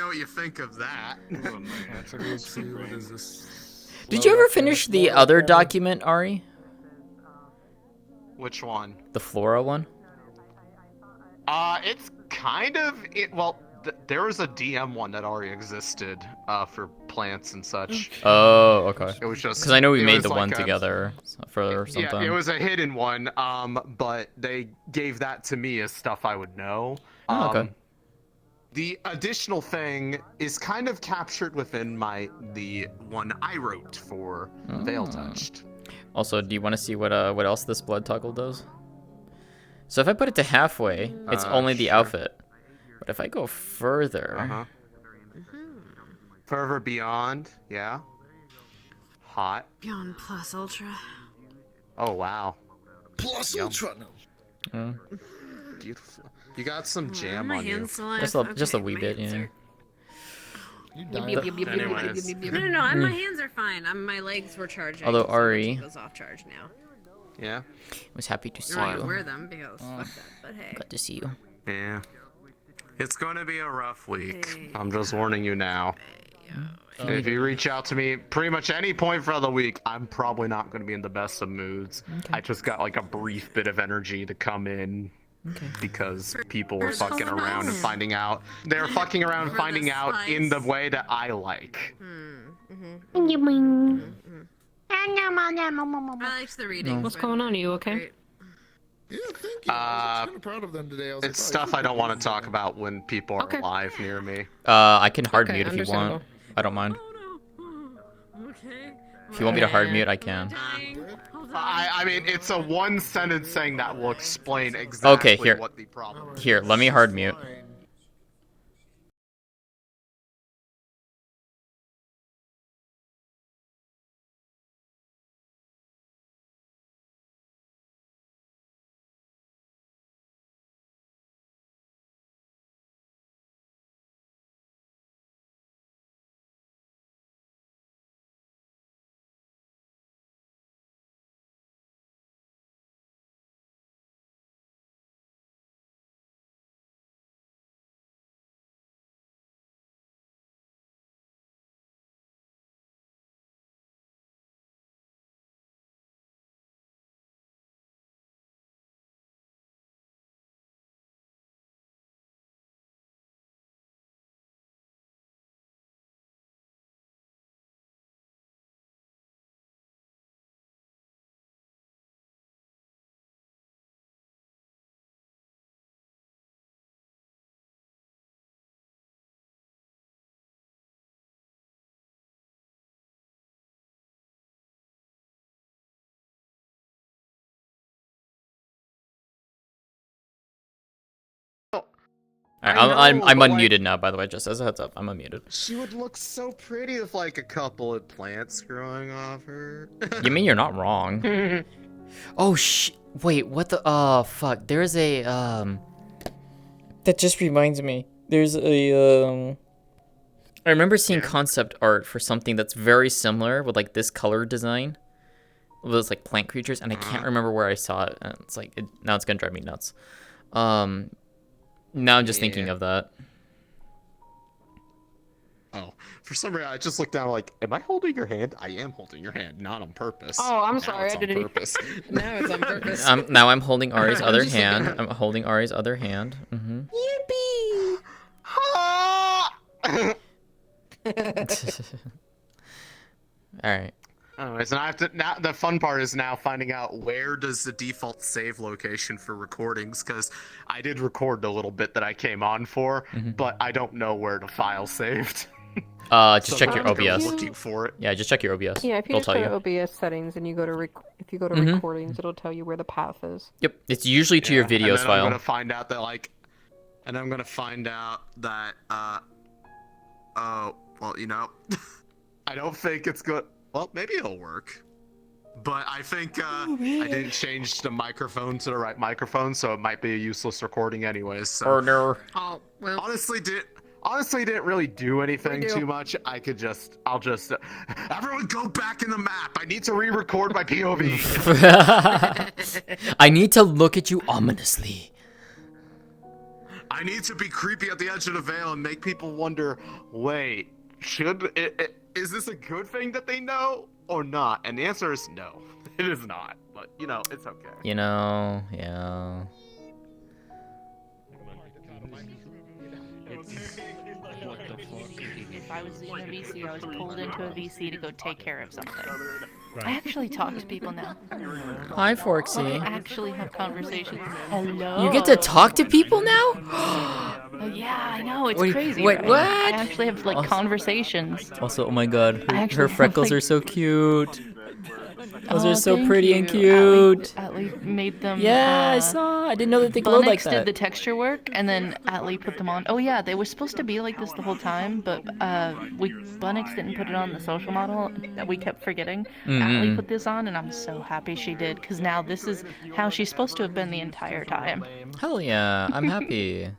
what you think of that. That's a good see. What is this? Did you ever finish the other document, Ari? Which one? The Flora one? It's kind of it. Well, there was a DM one that already existed for plants and such. Oh, okay. It was just because I know we it made was the like one a- together for something. Yeah, it was a hidden one. But they gave that to me as stuff I would know. Oh, okay. The additional thing is kind of captured within the one I wrote for Veil Touched. Also, do you want to see what else this blood toggle does? So if I put it to halfway, it's only the Sure. outfit. But if I go further, Further beyond, yeah. Hot. Beyond Plus Ultra. Oh wow. Plus Yum. Ultra. No. Beautiful. You got some jam my on you. hands still alive? just a Okay, wee my bit, hands yeah. are- Anyways. No, my hands are fine. My legs were charging. Although so I'm gonna Ari- keep those off charge now. Yeah. was happy to see You're not you. gonna wear them because fuck that. But hey. Glad to see you. Yeah. It's going to be a rough week. I'm just warning you now. If you reach out to me pretty much any point for the week, I'm probably not going to be in the best of moods. I just got like a brief bit of energy to come in Okay. Because people were First fucking call around and us. finding out. They're fucking around For finding the out in the spice. way that I like. I liked the readings. What's by the going on? way. Are you okay? Great. Yeah, thank you. I was kind of proud of them today. I was It's like, stuff I don't want to talk about when people are Okay. alive near me. I can hard Okay, mute if you want. understandable. I don't mind. Okay. If you want me to hard mute, I can. I mean, it's a one sentence saying that will explain exactly Okay, here. what the problem is. Here, let me hard mute. Alright, I'm unmuted now, by the way, just as a heads up. I'm unmuted. She would look so pretty with like a couple of plants growing off her. You mean you're not wrong? Oh wait, what the fuck. There's a that just reminds me. There's a I remember seeing concept art for something that's very similar with like this color design. With those like plant creatures, and I can't remember where I saw it. And it's like now it's gonna drive me nuts. Now I'm just thinking of that. Oh, for some reason I just looked down like, am I holding your hand? I am holding your hand, not on purpose. Oh, I'm Now sorry, it's I on didn't. purpose. Now it's on purpose. Now I'm holding Ari's I'm other just looking hand. at- I'm holding Ari's other hand. Yippee! Alright. Anyways, and I have to now. The fun part is now finding out where does the default save location for recordings, because I did record the little bit that I came on for, but I don't know where the file saved. Just So check now your I'm gonna go OBS. looking for it. Yeah, just check your OBS. Yeah, if you They'll just go tell to you. OBS settings and you go to if you go to Mhm. recordings, it'll tell you where the path is. Yep, it's usually to your And videos then I'm file. gonna find out that oh, well, you know, I don't think it's good. Well, maybe it'll work. But I think I didn't change the microphone to the right microphone, so it might be a useless recording anyways. So. Burner. Oh, well. Honestly, didn't really do anything We do. too much. I'll just everyone go back in the map. I need to re-record my POV. I need to look at you ominously. I need to be creepy at the edge of the veil and make people wonder, wait, is this a good thing that they know or not? And the answer is no. It is not. But, you know, it's okay. You know, yeah. If I was in a VC, I was pulled into a VC to go take care of something. I actually talk to people now. Hi, Forksy. I actually have conversations. Hello. You get to talk to people now? Yeah, I know. It's Wait, crazy. wait, right? what? I actually have like Also- conversations. Also, oh my god, I her actually have, freckles like- are so cute. Those Oh, are so thank pretty you. and cute. Atlee made them. Yeah, I saw. I didn't know that they glowed like Bunnix that. did the texture work, and then Atlee put them on. Oh yeah, they were supposed to be like this the whole time, but Bunnix didn't put it on the social model. That we kept forgetting. Atlee put this on, and I'm so happy she did, because now this is how she's supposed to have been the entire time. Hell yeah, I'm happy. It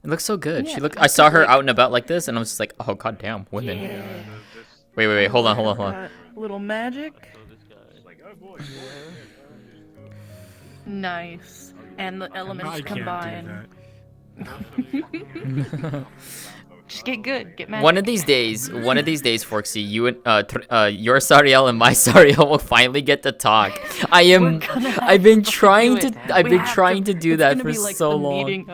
looks so good. Yeah, She looked. I saw her out and about like this, and I was just like, oh god damn, women. Yeah. Wait. Hold on. Little magic. Nice. And the elements I can't do combine. Just get good. Get magic. One of these days, Forksy, you and your Sariel and my Sariel will finally get to talk. I've been trying to do that for so long.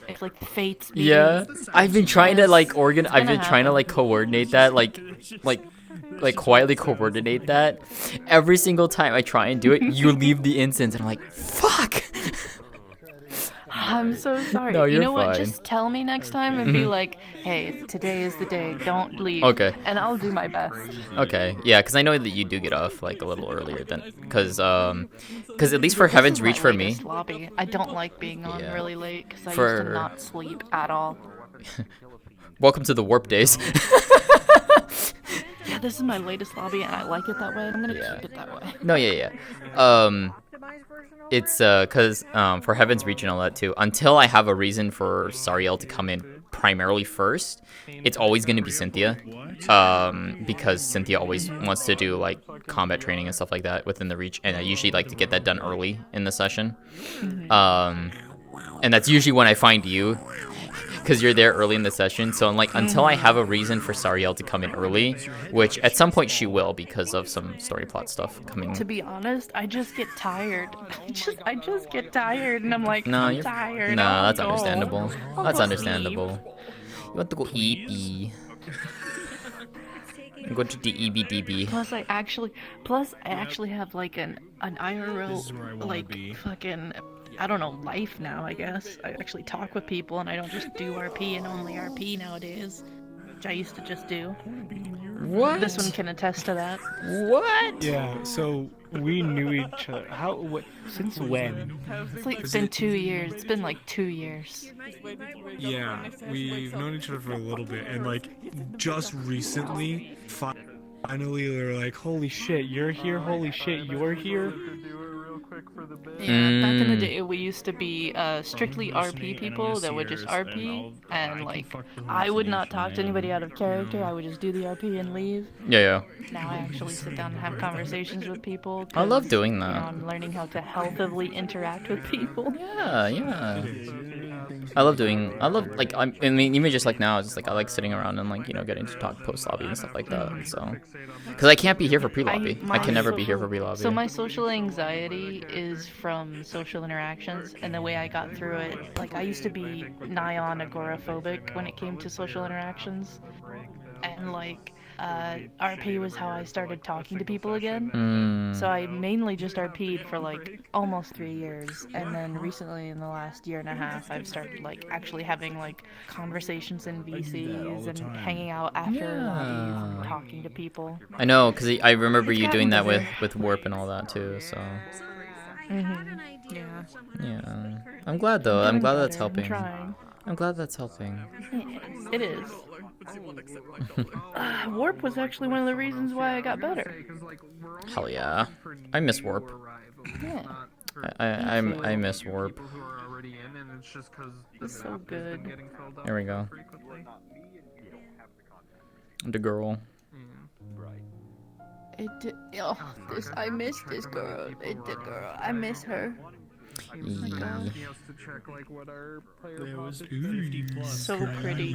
It's like the fates. Yeah, I've been trying to like I've been trying to like coordinate that, like quietly coordinate that. Every single time I try and do it, you leave the instance, and I'm like, fuck. I'm so sorry. No, you're you know fine. what? Just tell me next time and be like, hey, today is the day. Don't leave. Okay. And I'll do my best. Okay, yeah, because I know that you do get off like a little earlier than, because at least for Heaven's Reach for me. Lobby. I don't like being on really late because I used For- to not sleep at all. Welcome to the warp days. Yeah, this is my latest lobby and I like it that way. I'm gonna keep it that way. No, yeah. It's cause for Heaven's Reach and all that too. Until I have a reason for Sariel to come in primarily first, it's always gonna be Cynthia. Because Cynthia always wants to do like combat training and stuff like that within the Reach, and I usually like to get that done early in the session. And that's usually when I find you, because you're there early in the session. So I'm like, until I have a reason for Sariel to come in early, which at some point she will because of some story plot stuff coming. To be honest, I just get tired. I just get tired, and I'm like, No, I'm tired. No, I'll that's go. understandable. I'll That's go understandable. You want to go eepy. Go to the EBDB. Plus, I actually have like an IRL like fucking, I don't know, life now. I guess I actually talk with people, and I don't just do RP and only RP nowadays, which I used to just do. What? This one can attest to that. What? Yeah. So we knew each other. Since when? It's been 2 years. It's been like 2 years. Yeah, we've known each other for a little bit, and like just recently, finally we were like, Holy shit, you're here! Holy shit, you're here! Yeah, back in the day, we used to be strictly RP people that would just RP, and like, I would not talk to anybody out of character. I would just do the RP and leave. Yeah. Now I actually sit down and have conversations with people. I love doing that. You know, I'm learning how to healthily interact with people. Yeah. I love like, I mean, even just like now, it's just like I like sitting around and like, you know, getting to talk post lobby and stuff like that. So, because I can't be here for pre-lobby. I can never be here for pre-lobby. So my social anxiety is from social interactions, and the way I got through it, like I used to be nigh on agoraphobic when it came to social interactions, and like RP was how I started talking to people again. So I mainly just RP'd for like almost 3 years, and then recently in the last year and a half I've started like actually having like conversations in VCs and hanging out after lobbies and talking to people. I know, because I remember you doing that with Warp and all that too, so. Yeah. I'm glad though. I'm glad that's helping. I'm glad that's helping. It is. Warp was actually one of the reasons why I got better. Hell yeah. I miss Warp. Yeah. I miss Warp. It's so good. There we go. The girl. I miss this girl. The girl. I miss her. So pretty.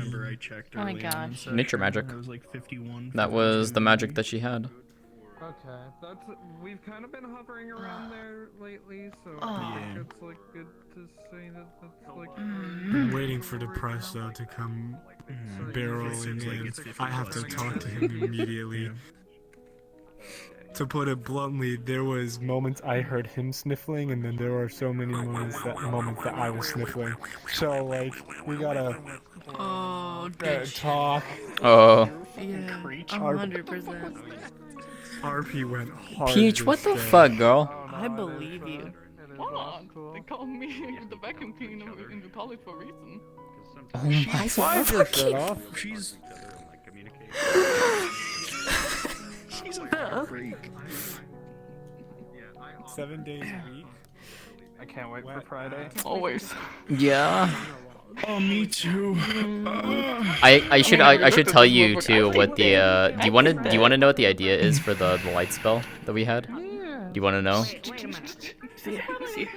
Oh my gosh. Nature magic. That was the magic that she had. Okay, we've kind of been hovering around there lately, so Oh. I think it's like good to say that's like. I'm waiting for the press though to come barreling in. I have to talk to him immediately. To put it bluntly, there was Moments I heard him sniffling, and then there were so many moments that I was sniffling. So like, we gotta talk. Oh. Yeah, 100%. RP went hard. Peach, what the fuck, girl? I believe you. They call me the vacuum cleaner in the college for a reason. Oh my fucking. She's a freak. 7 days a week. I can't wait for Friday. Always. Yeah. Oh, me too. I should tell you too what the do you wanna know what the idea is for the light spell that we had? Do you wanna know? See,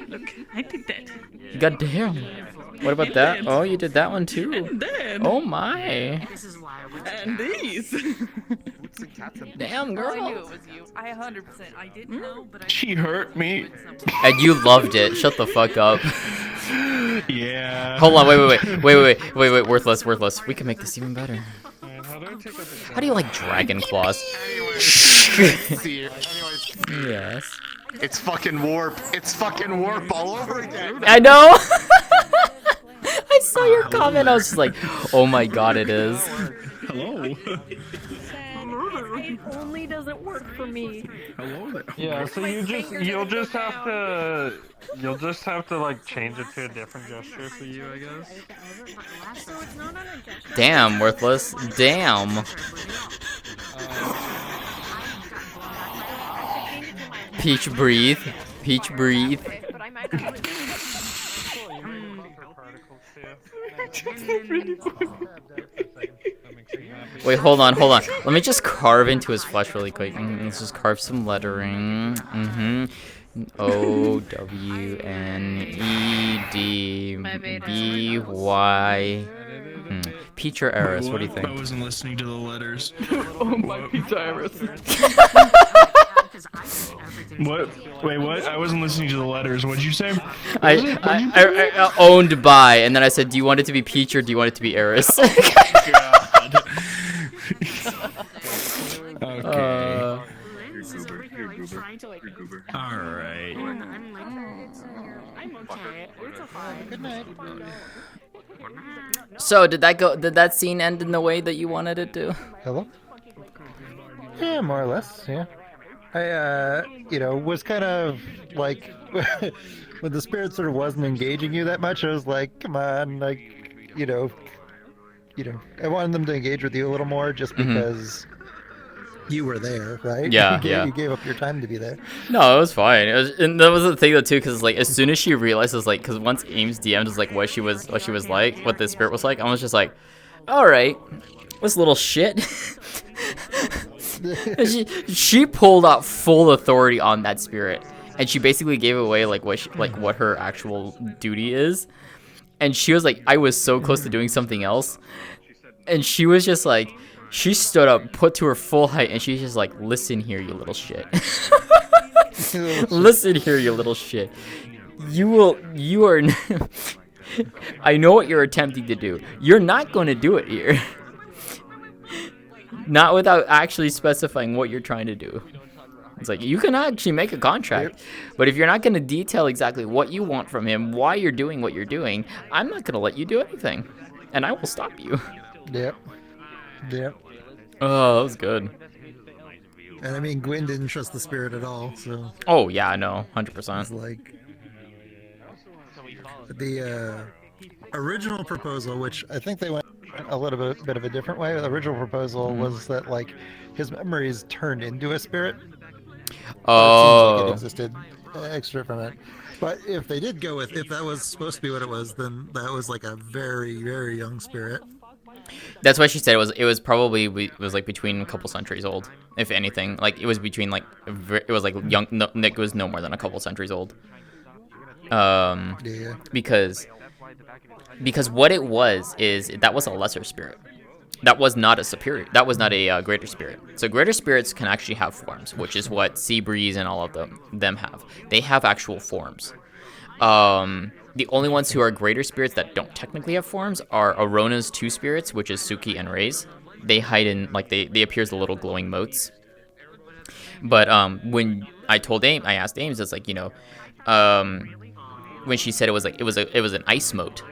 look, I did that. God damn. What about that? Oh, you did that one too. Oh my. And these. Damn, Oh, I knew girl. it was you. I 100%. I didn't know, but I. She hurt me. And you loved it. Shut the fuck up. Yeah. Hold on, wait, worthless. We can make this even better. How do you like dragon claws? Yes. It's fucking warp. It's fucking warp all over again. I know. I saw your comment. I was just like, oh my god, it is. Hello. It only doesn't work for me. Hello there. Yeah, so you'll just have to like change it to a different gesture for you, I guess. Damn, worthless. Damn. Peach breathe. Peach breathe. Wait, hold on. Let me just carve into his flesh really quick. Let's just carve some lettering. OWNEDBY. Peach or Eris? What do you think? I wasn't listening to the letters. Oh my pizza Iris. What? Wait, what? I wasn't listening to the letters. What'd you say? I owned by, and then I said, do you want it to be Peach or do you want it to be Eris? Okay. Alright. I'm okay. It's fine. Good night. So did that scene end in the way that you wanted it to? Hello? Yeah, more or less, yeah. I, was kind of like, when the spirit sort of wasn't engaging you that much, I was like, come on, like, I wanted them to engage with you a little more just because you were there, right? Yeah, You gave up your time to be there. No, it was fine. And that was the thing though too, because like as soon as she realizes like, because once Ames DM'd was like what she was like, what the spirit was like, I was just like, all right, this little shit. she pulled out full authority on that spirit, and she basically gave away like what her actual duty is. And she was like, I was so close to doing something else, and she was just like. She stood up, put to her full height, and she's just like, listen here, you little shit. Listen here, you little shit. You are... I know what you're attempting to do. You're not going to do it here. Not without actually specifying what you're trying to do. It's like, you can actually make a contract, but if you're not going to detail exactly what you want from him, why you're doing what you're doing, I'm not going to let you do anything. And I will stop you. Yep. Oh, that was good. And I mean, Gwyn didn't trust the spirit at all, so. Oh yeah, I know, 100%. It's like the original proposal, which I think they went a little bit of a different way. The original proposal was that like his memories turned into a spirit. Oh. It seems like it existed extra from it. But if they did go with, if that was supposed to be what it was, then that was like a very, very young spirit. That's why she said it was probably like between a couple centuries old, if anything. Like it was between like it was like young. No, Nick was no more than a couple centuries old. Because what it was is that was a lesser spirit. That was not a superior. That was not a greater spirit. So greater spirits can actually have forms, which is what Seabreeze and all of them have. They have actual forms. The only ones who are greater spirits that don't technically have forms are Arona's two spirits, which is Suki and Ray's. They hide in, like, they appear as the little glowing motes. But when I asked Ames, it's like, when she said it was an ice mote.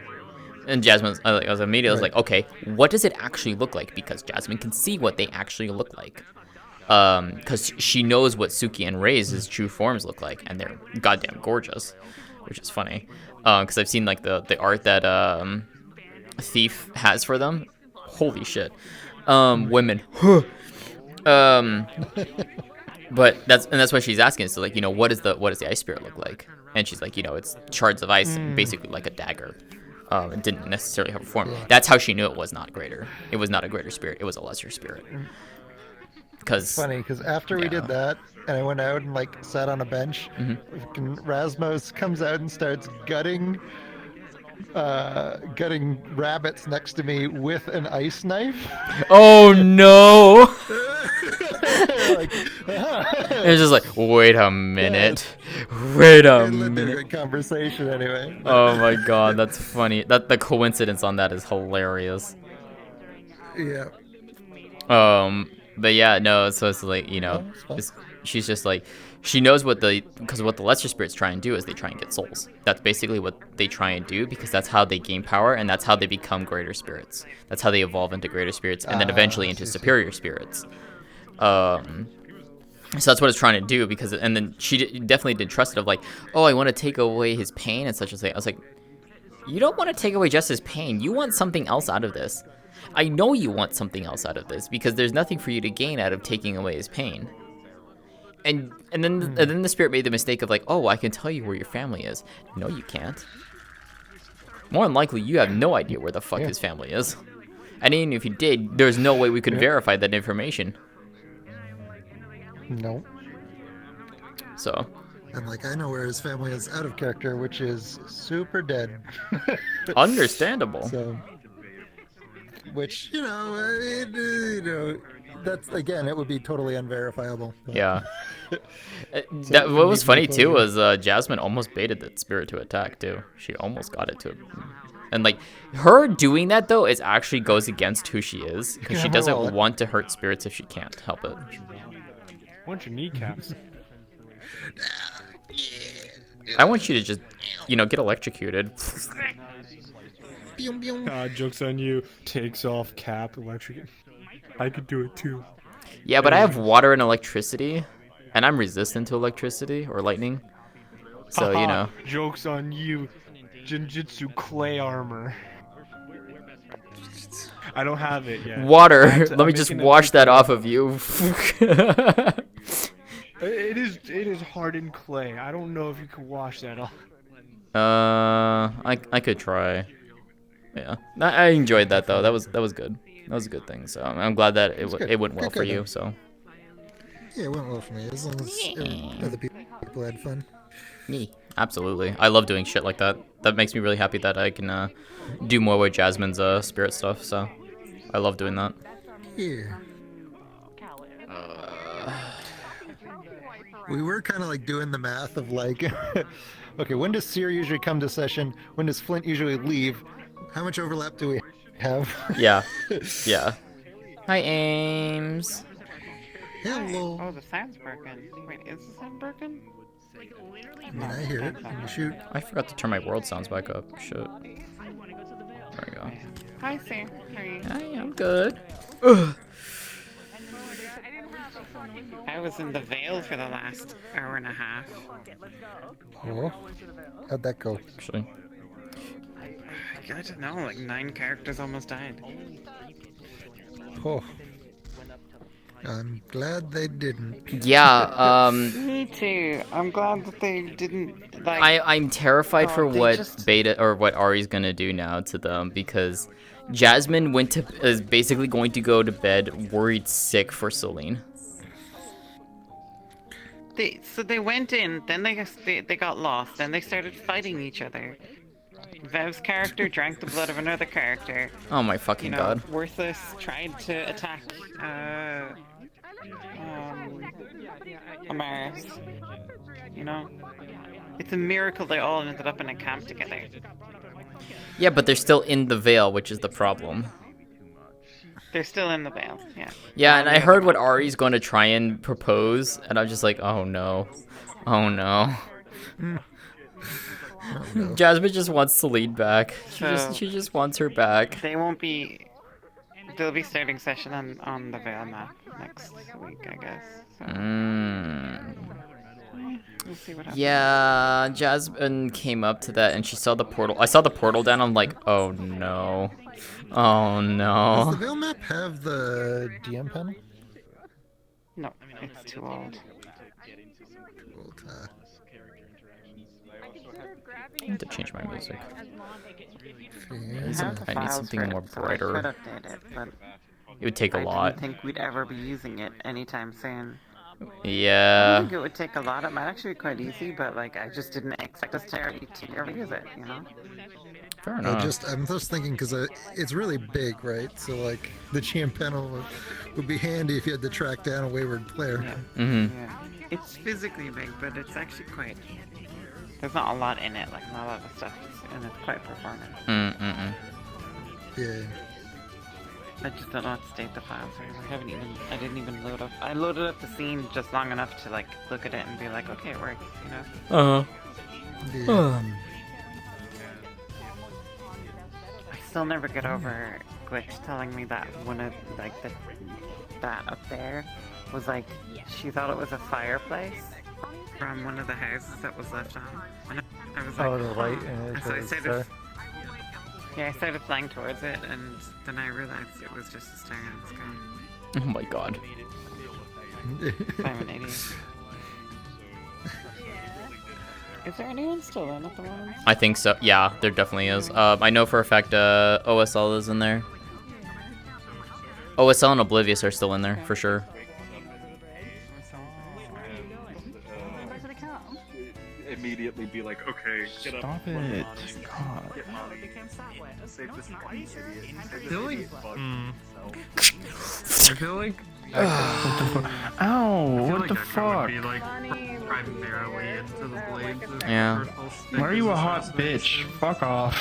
And Jasmine, I was immediately like, okay, what does it actually look like? Because Jasmine can see what they actually look like. Because she knows what Suki and Ray's true forms look like, and they're goddamn gorgeous, which is funny. Because I've seen like the art that Thief has for them. Holy shit, women. But that's what she's asking. So like, what does the ice spirit look like? And she's like, it's shards of ice, basically like a dagger. It didn't necessarily have a form. That's how she knew it was not greater. It was not a greater spirit. It was a lesser spirit. because funny because after we did that, and I went out and like sat on a bench, fucking Rasmus comes out and starts gutting rabbits next to me with an ice knife. Oh no! Like, It's just like, wait a minute, wait a it led to a minute. good conversation anyway. Oh my god, that's funny. That the coincidence on that is hilarious. Yeah. But yeah, no. So it's like, you know, she's just like, she knows what because what the lesser spirits try and do is they try and get souls. That's basically what they try and do, because that's how they gain power and that's how they become greater spirits. That's how they evolve into greater spirits and then eventually into superior spirits. So that's what it's trying to do, because, and then she definitely did trust it of like, oh, I want to take away his pain and such as that. I was like, you don't want to take away just his pain. You want something else out of this. I know you want something else out of this, because there's nothing for you to gain out of taking away his pain. And then the spirit made the mistake of like, oh, I can tell you where your family is. No, you can't. More than likely, you have no idea where the fuck his family is. And even if you did, there's no way we could verify that information. No. So. And like, I know where his family is out of character, which is super dead. Understandable. So, which, you know, that's, again, it would be totally unverifiable. But. Yeah. What was funny too was Jasmine almost baited that spirit to attack too. She almost got it to. And like, her doing that though is actually goes against who she is, because she doesn't want to hurt spirits if she can't help it. Want your kneecaps? I want you to just, you know, get electrocuted. Joke's on you. Takes off cap, electric. I could do it too. Yeah, but I have water and electricity, and I'm resistant to electricity or lightning. So, you know. Joke's on you. Jinjutsu clay armor. I don't have it yet. Water. Let me just wash that off of you. It is hardened clay. I don't know if you can wash that off. I could try. Yeah, I enjoyed that though. That was good. That was a good thing. So I'm glad that it went well for you. So. Yeah, it went well for me, as long as other people had fun. Me, absolutely. I love doing shit like that. That makes me really happy that I can do more with Jasmine's spirit stuff. So I love doing that. Yeah. We were kind of like doing the math of like, okay, when does Seer usually come to session? When does Flint usually leave? How much overlap do we have? Yeah. Yeah. Hi, Ames. Hello. Oh, the sound's broken. Wait, is the sound broken? I mean, I hear it. When you shoot. I forgot to turn my world sounds back up. Shit. There we go. Hi, Sam. How are you? Hi, I'm good. Ugh. I was in the Vale for the last hour and a half. Oh, how'd that go? Actually. I don't know, like 9 characters almost died. Oh. I'm glad they didn't. Yeah, Me too. I'm glad that they didn't, like... I'm terrified for what just... Beta, or what Ari's gonna do now to them, because Jasmine is basically going to go to bed worried sick for Celine. So they went in, then they got lost, then they started fighting each other. Vev's character drank the blood of another character. Oh my fucking god. Worthless tried to attack Amaris. You know? It's a miracle they all ended up in a camp together. Yeah, but they're still in the Vale, which is the problem. They're still in the Vale, yeah. Yeah, and I heard what Ari's going to try and propose, and I'm just like, oh no. Oh no. Oh, no. Jasmine just wants Celine back. She So, just wants her back. They'll be starting session on the Vale map next week, I guess. So. We'll see what happens. Yeah, Jasmine came up to that and she saw the portal. I saw the portal down. I'm like, oh no. Oh no. Does the Vale map have the DM panel? No, it's too old. I need to change my music. I need something more So I brighter. could update it, but It would take a lot. I didn't think we'd ever be using it anytime soon. I Yeah. think it would take a lot. It might actually be quite easy, but like I just didn't expect us to ever use it, you know? Fair I'm enough. just thinking because it's really big, right? So like the GM panel would be handy if you had to track down a wayward player. Mm-hmm. Yeah. It's physically big, but it's actually quite. There's not a lot in it, like not a lot of stuff, and it's quite performant. Yeah. I just don't know how to state the files. I didn't even load up. I loaded up the scene just long enough to like look at it and be like, okay, it works, you know. I still never get over Glitch telling me that one of like that up there was like she thought it was a fireplace from one of the houses that was left on. And I was like, Oh, the light. And so I started. Yeah, I started flying towards it, and then I realized it was just a star in the sky. Oh my god. I'm an idiot. Is there anyone still in at the moment? I think so. Yeah, there definitely is. I know for a fact OSL is in there. OSL and Oblivious are still in there, for sure. Immediately be like, okay, get up. Stop it. God. God. Save this fucking idiot. I feel like. I feel like. Ow! What the fuck? Be like primarily into the blades of Yeah. Why are you a hot bitch? Fuck off.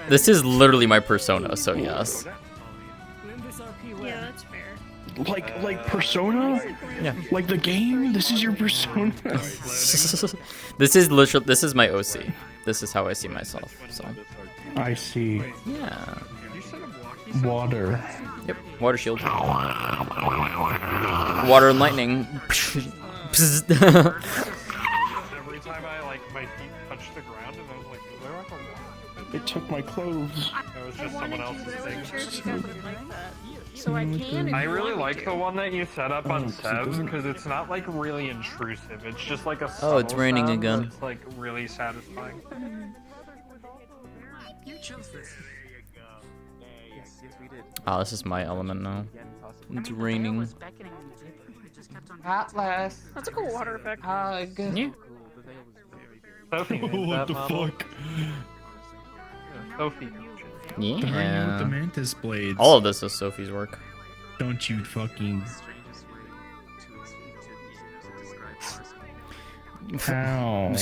This is literally my persona, so yes. Yeah, that's fair. Like Persona? Yeah. Like the game? This is your persona? This is literally, this is my OC. This is how I see myself, so. I see. Yeah. Water. Yep, water shield. Water and lightning. Every time I like my feet touched the ground and I was like, is there like a water? It took my clothes. It was just someone else's thing. So I can. I really like the one that you set up on Sebs because it's not like really intrusive. It's just like a Oh, it's subtle raining sound again. that's like really satisfying. You chose this. Yes, we did. Oh, this is my element now. It's raining. Atlas. That's a cool water effect. Hug. Yeah. Sophie made What that the model. fuck? Sophie. The rain with the Yeah. mantis blades. All of this is Sophie's work. Don't you fucking. Ow.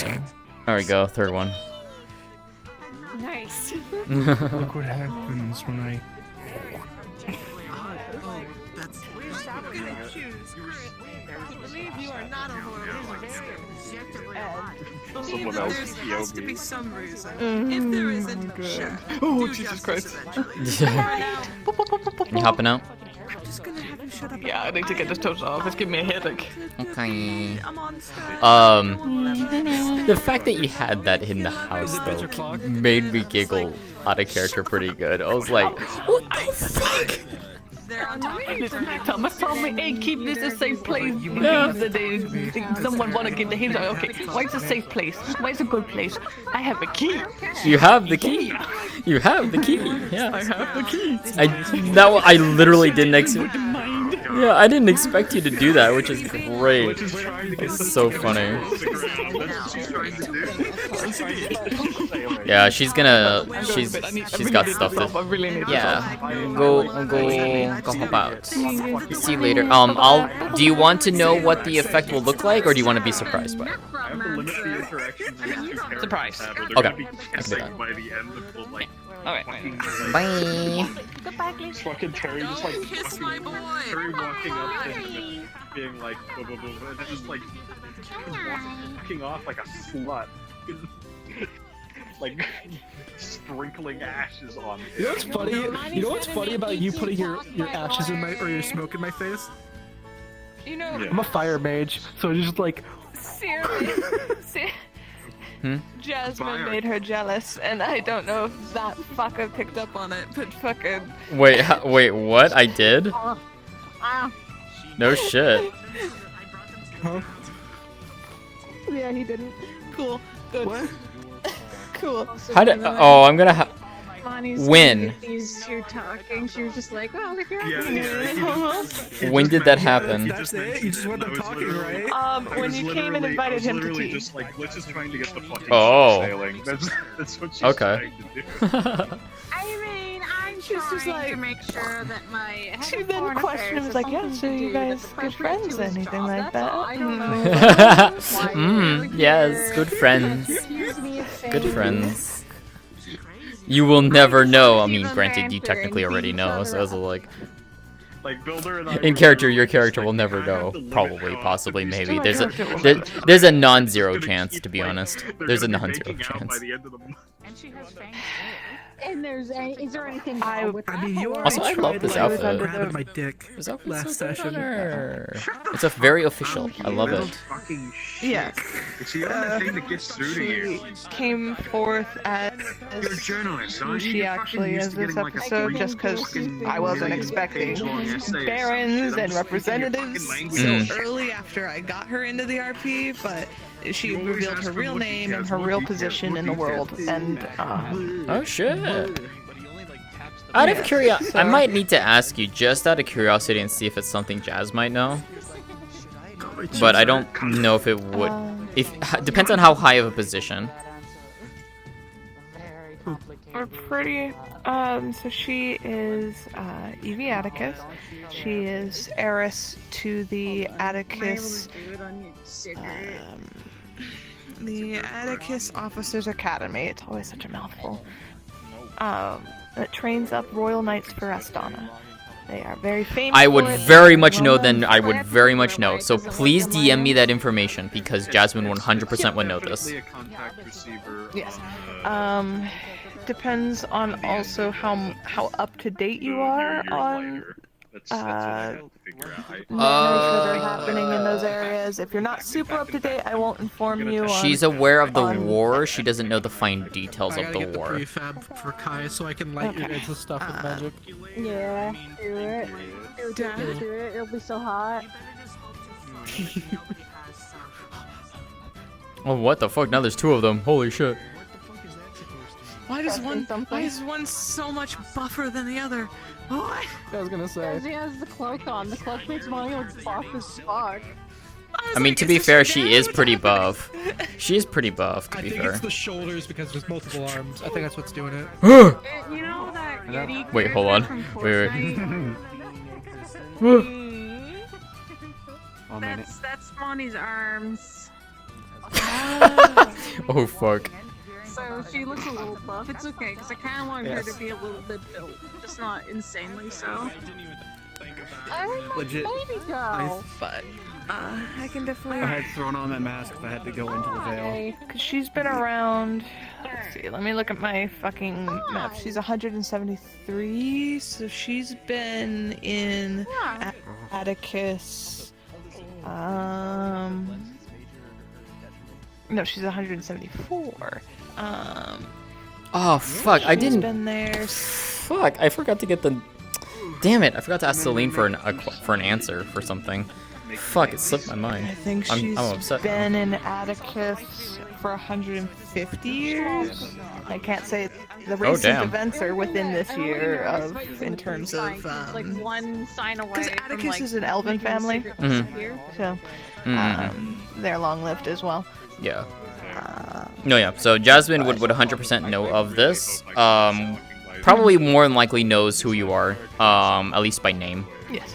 There we go, third one. Nice. Look what happens when I. You are not a horror Someone else There has to be some reason. Mm-hmm. If there isn't, sure. Oh, Do Jesus justice Christ. eventually. You hopping out? I'm just gonna have you shut up. Yeah, I need to get this toast off. It's giving me a headache. Okay. I'm on Skype. The fact that you had that in the house though made me giggle out of character pretty good. I was like, what the fuck? Thomas told me, hey, keep this a safe place. Yeah. Someone want to get the hymns. Okay, why is a safe place? Why is a good place? I have a key. You have the key. You have the key. Yeah. I have the key. I literally didn't expect. Yeah, I didn't expect you to do that, which is great. It's so funny. Yeah, she's got stuff to. Yeah, go hop out. See you later. Do you want to know what the effect will look like, or do you want to be surprised by it? Surprise. Okay. I can do that. By the end of the like. Bye. Fucking Terry just like Kiss my boy. Terry walking up to him and being like, blah, blah, blah, blah, and then just like walking off like a slut. Like sprinkling ashes on him. You know what's funny? You know what's funny about you putting your ashes in my or your smoke in my face? You know, I'm a fire mage, so it's just like. seriously. Jasmine made her jealous, and I don't know if that fucker picked up on it, but fucking. Wait, what? I did? No shit. Huh? Yeah, he didn't. Cool. Good. What? Cool. How did? Oh, I'm gonna have. When? These two talking, she was just like, "Oh, if you're When did that happen? That's it? You just want them talking, right? When you came and invited him to tea. Just like, let's just trying to get the fucking Oh. ship sailing. That's what she's Okay. trying to do. I mean, I'm just like to make sure that my She then questioned him, was like, yeah, so you guys good friends, anything like that? I don't know. Yes, good friends. Excuse me, it's Good fake. friends. You will never know. I mean, granted, you technically already know, so it's like... Like Builder and I In were character, like, your character will never know. Probably, possibly, maybe. There's a non-zero chance, to be honest. There's a non-zero chance. And she has fangs. And is there anything I wrong with that? mean, you Also, I love this outfit. grabbing my dick This outfit's last so good session. on her. It's a very official. I love it. Fucking shit. Yes. It's the only thing that gets through to you. She came forth as You're a journalist, aren't you? she You're actually fucking is used to this getting, like, a episode just because fucking I wasn't expecting million-page-long essay or some barons shit. and I'm just speaking your representatives. fucking So language. early after I got her into the RP, but she You always revealed ask her for real more name and details, her more real details, position more in the details. world, and Oh shit. Out of curiosity, I might need to ask you just out of curiosity and see if it's something Jazz might know. But I don't know if it would. Depends on how high of a position. We're pretty. So she is Evie Atticus. She is heiress to the Atticus. The Atticus Officers Academy. It's always such a mouthful. That trains up Royal Knights for Astana. They are very famous. I would for it. very much know then. I would very much know. So please DM me that information because Jasmine 100% would know this. Yes. Depends on also how up to date you are on matters that are happening in those areas. If you're not super up to date, I won't inform you. She's aware of the war. She doesn't know the fine details of the Get the war. prefab for Kai so I can light your guys' stuff with magic. Yeah, do it. Do it. It'll be so hot. Oh, what the fuck? Now there's two of them. Holy shit. why is one so much buffer than the other? What? I was gonna say. He has the cloak on. The cloak makes Mario buff as fuck. I mean, to be fair, she is pretty buff. She is pretty buff, to I be think fair. it's the shoulders because there's multiple arms. I think that's what's doing it. You know that Yeti Wait, hold on. from Wait. That's Monty's arms. Oh, fuck. So she looks a little buff. It's okay, because I kind of wanted her to be a little bit built, just not insanely so. Legit. Baby girl. But I can definitely. I had thrown on that mask if I had to go into the veil. Cause she's been around. Let's see. Let me look at my fucking map. She's 173, so she's been in Atticus. No, she's 174. Oh, fuck. I She's didn't. been there. Fuck. I forgot to get the. Damn it. I forgot to ask Celine for an answer for something. Fuck, it slipped my mind. I think I'm upset. been in Atticus for 150 years. I can't say the recent damn. events are within this year in terms of like one sign away. because Atticus is an elven family, so they're long lived as well. Yeah. No, yeah. So Jasmine would 100% know of this. Probably more than likely knows who you are. At least by name. Yes.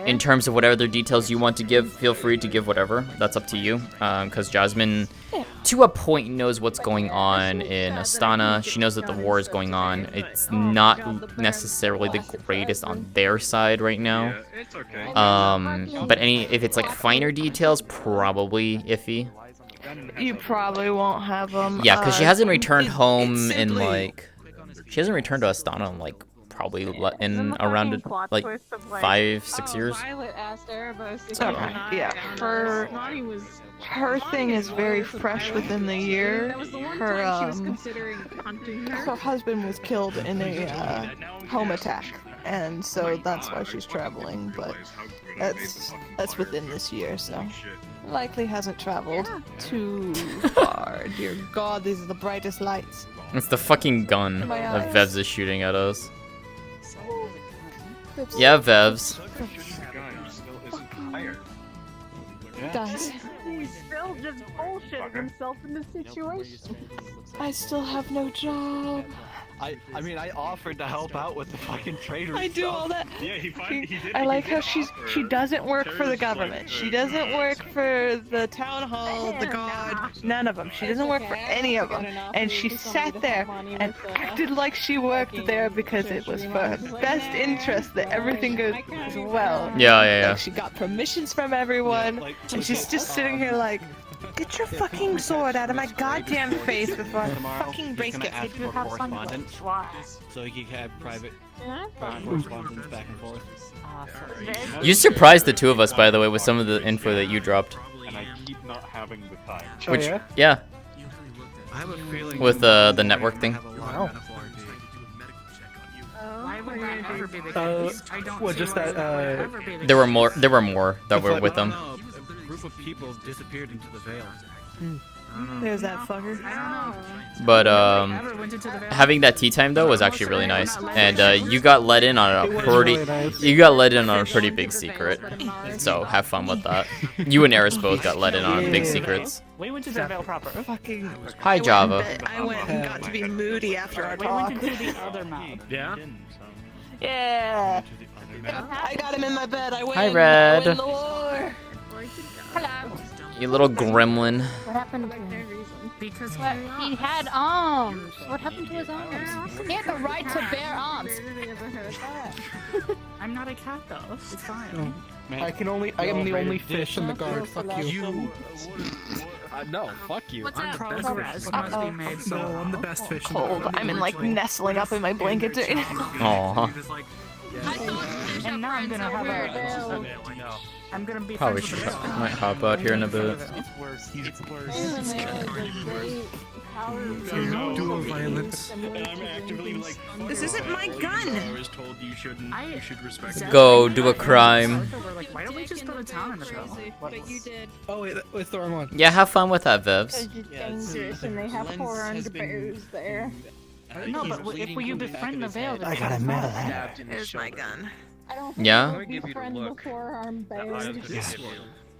In terms of whatever other details you want to give, feel free to give whatever. That's up to you. Because Jasmine, to a point, knows what's going on in Astana. She knows that the war is going on. It's not necessarily the greatest on their side right now. It's okay. But if it's like finer details, probably iffy. You probably won't have them. Yeah, because she hasn't returned home in like. She hasn't returned to Astana in like probably in around like 5-6 years. Violet asked Erebus if Okay, he did not, yeah. Her thing is very fresh within the year. That was the one Her time she was considering hunting her. her husband was killed in a home attack. and so that's why she's traveling. But that's within this year, so likely hasn't traveled too far. Dear God, these are the brightest lights. It's the fucking gun My that eyes. Vevs is shooting at us. Yeah, Vevs. Guys, He's still just bullshitting himself in this situation. I still have no job. I mean, I offered to help out with the fucking trader I do all that. Yeah, he did. I like how she doesn't work for the government. She doesn't work for the town hall, the god, none of them. She doesn't work for any of them. And she sat there and acted like she worked there because it was for her best interest that everything goes well. Yeah. Like, she got permissions from everyone, and she's just sitting here like, get your fucking sword out of my goddamn face before I fucking break it. Ask for correspondence, so you can have private correspondence back and forth. You surprised the two of us, by the way, with some of the info that you dropped. And I keep not having the time. Which, yeah. With the network thing. Wow. Why would that ever be the case? I don't well, see just why that, would ever be the There were case. more that were with them. No, a group of people disappeared into the veil. There's that fucker. But having that tea time though was actually really nice, and you got let in on a pretty big secret. So have fun with that. You and Eris both got let in on big secrets. We went to the Veil proper. Fucking. Hi, Java. I went and got to be moody after our We talk. went into the other map. Yeah. Yeah. I got him in my bed. I win. Hi, Red. I win the war. Hello. You little gremlin. What happened to him? Because What? He had arms. What happened to his arms? He had the right to bear arms. I'm not a cat though. It's fine. I am the only fish in the guard. Fuck you. No, fuck you. What's I'm up? the best Progress fish. must be made. So No, I'm the best fish in the Cold. guard. I'm like nestling up in my blanket right now. Aw. And now I'm gonna have a. I'm gonna be Probably friends should. with the Might hop out here in a bit. It's worse. It's worse. Dual violence. And I'm actively like. This isn't my gun. I was told you shouldn't. You should respect. Go do a crime. We're like, why don't we just go to town in the girl? But you did. Oh wait, it's the wrong one. Yeah, have fun with that, Vevs. It's dangerous, and they have four-armed bears there. No, but if you befriend the Veil, I got a medal. There's my gun. I don't Yeah? think you befriend the four-armed bears.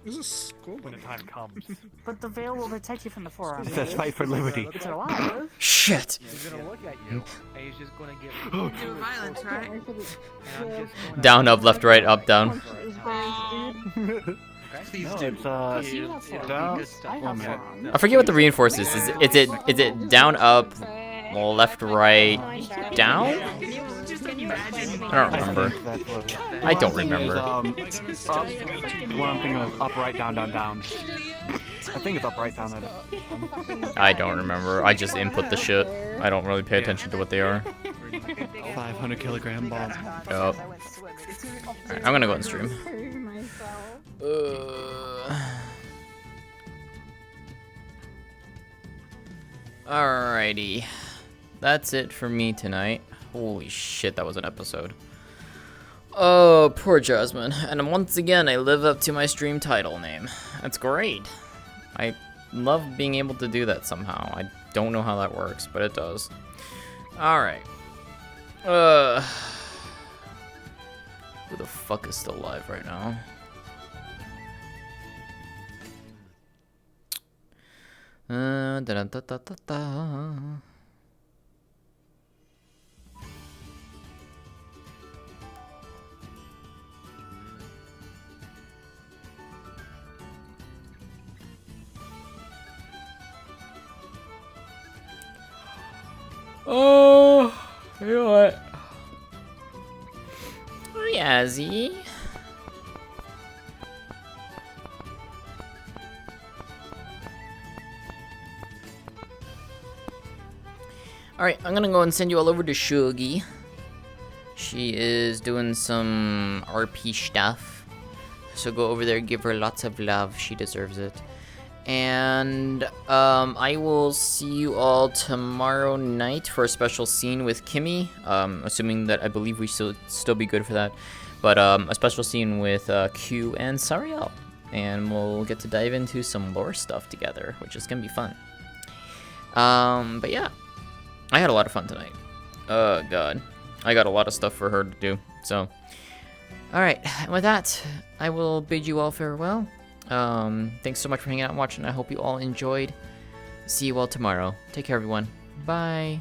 There's a skull When the time comes. but the Veil will protect you from the forearm. It's a fight for liberty. It's alive. Shit. He's gonna look at you, and he's just gonna get. Do violence, right? Down, up, left, right, up, down. No, it's down. One minute. I forget what the reinforce is. Is it down, up, left, right, down? I don't remember. I don't remember. Up. What I'm thinking of up, right, down, down, down. I think it's up, right, down, down. I don't remember. I just input the shit. I don't really pay attention to what they are. 500 kilogram bomb. Yup. Alright, I'm gonna go and stream. Alrighty. That's it for me tonight. Holy shit, that was an episode. Oh, poor Jasmine. And once again, I live up to my stream title name. That's great. I love being able to do that somehow. I don't know how that works, but it does. Alright. Who the fuck is still alive right now? Da-da-da-da-da-da. Oh, you know what? Yazzie. Alright, I'm gonna go and send you all over to Shuggy. She is doing some RP stuff. So go over there, give her lots of love. She deserves it. And I will see you all tomorrow night for a special scene with Kimmy. Assuming that I believe we still be good for that. But a special scene with Q and Sariel. And we'll get to dive into some lore stuff together, which is gonna be fun. But yeah, I had a lot of fun tonight. Oh god, I got a lot of stuff for her to do. So, all right. And with that, I will bid you all farewell. Thanks so much for hanging out and watching. I hope you all enjoyed. See you all tomorrow. Take care, everyone. Bye.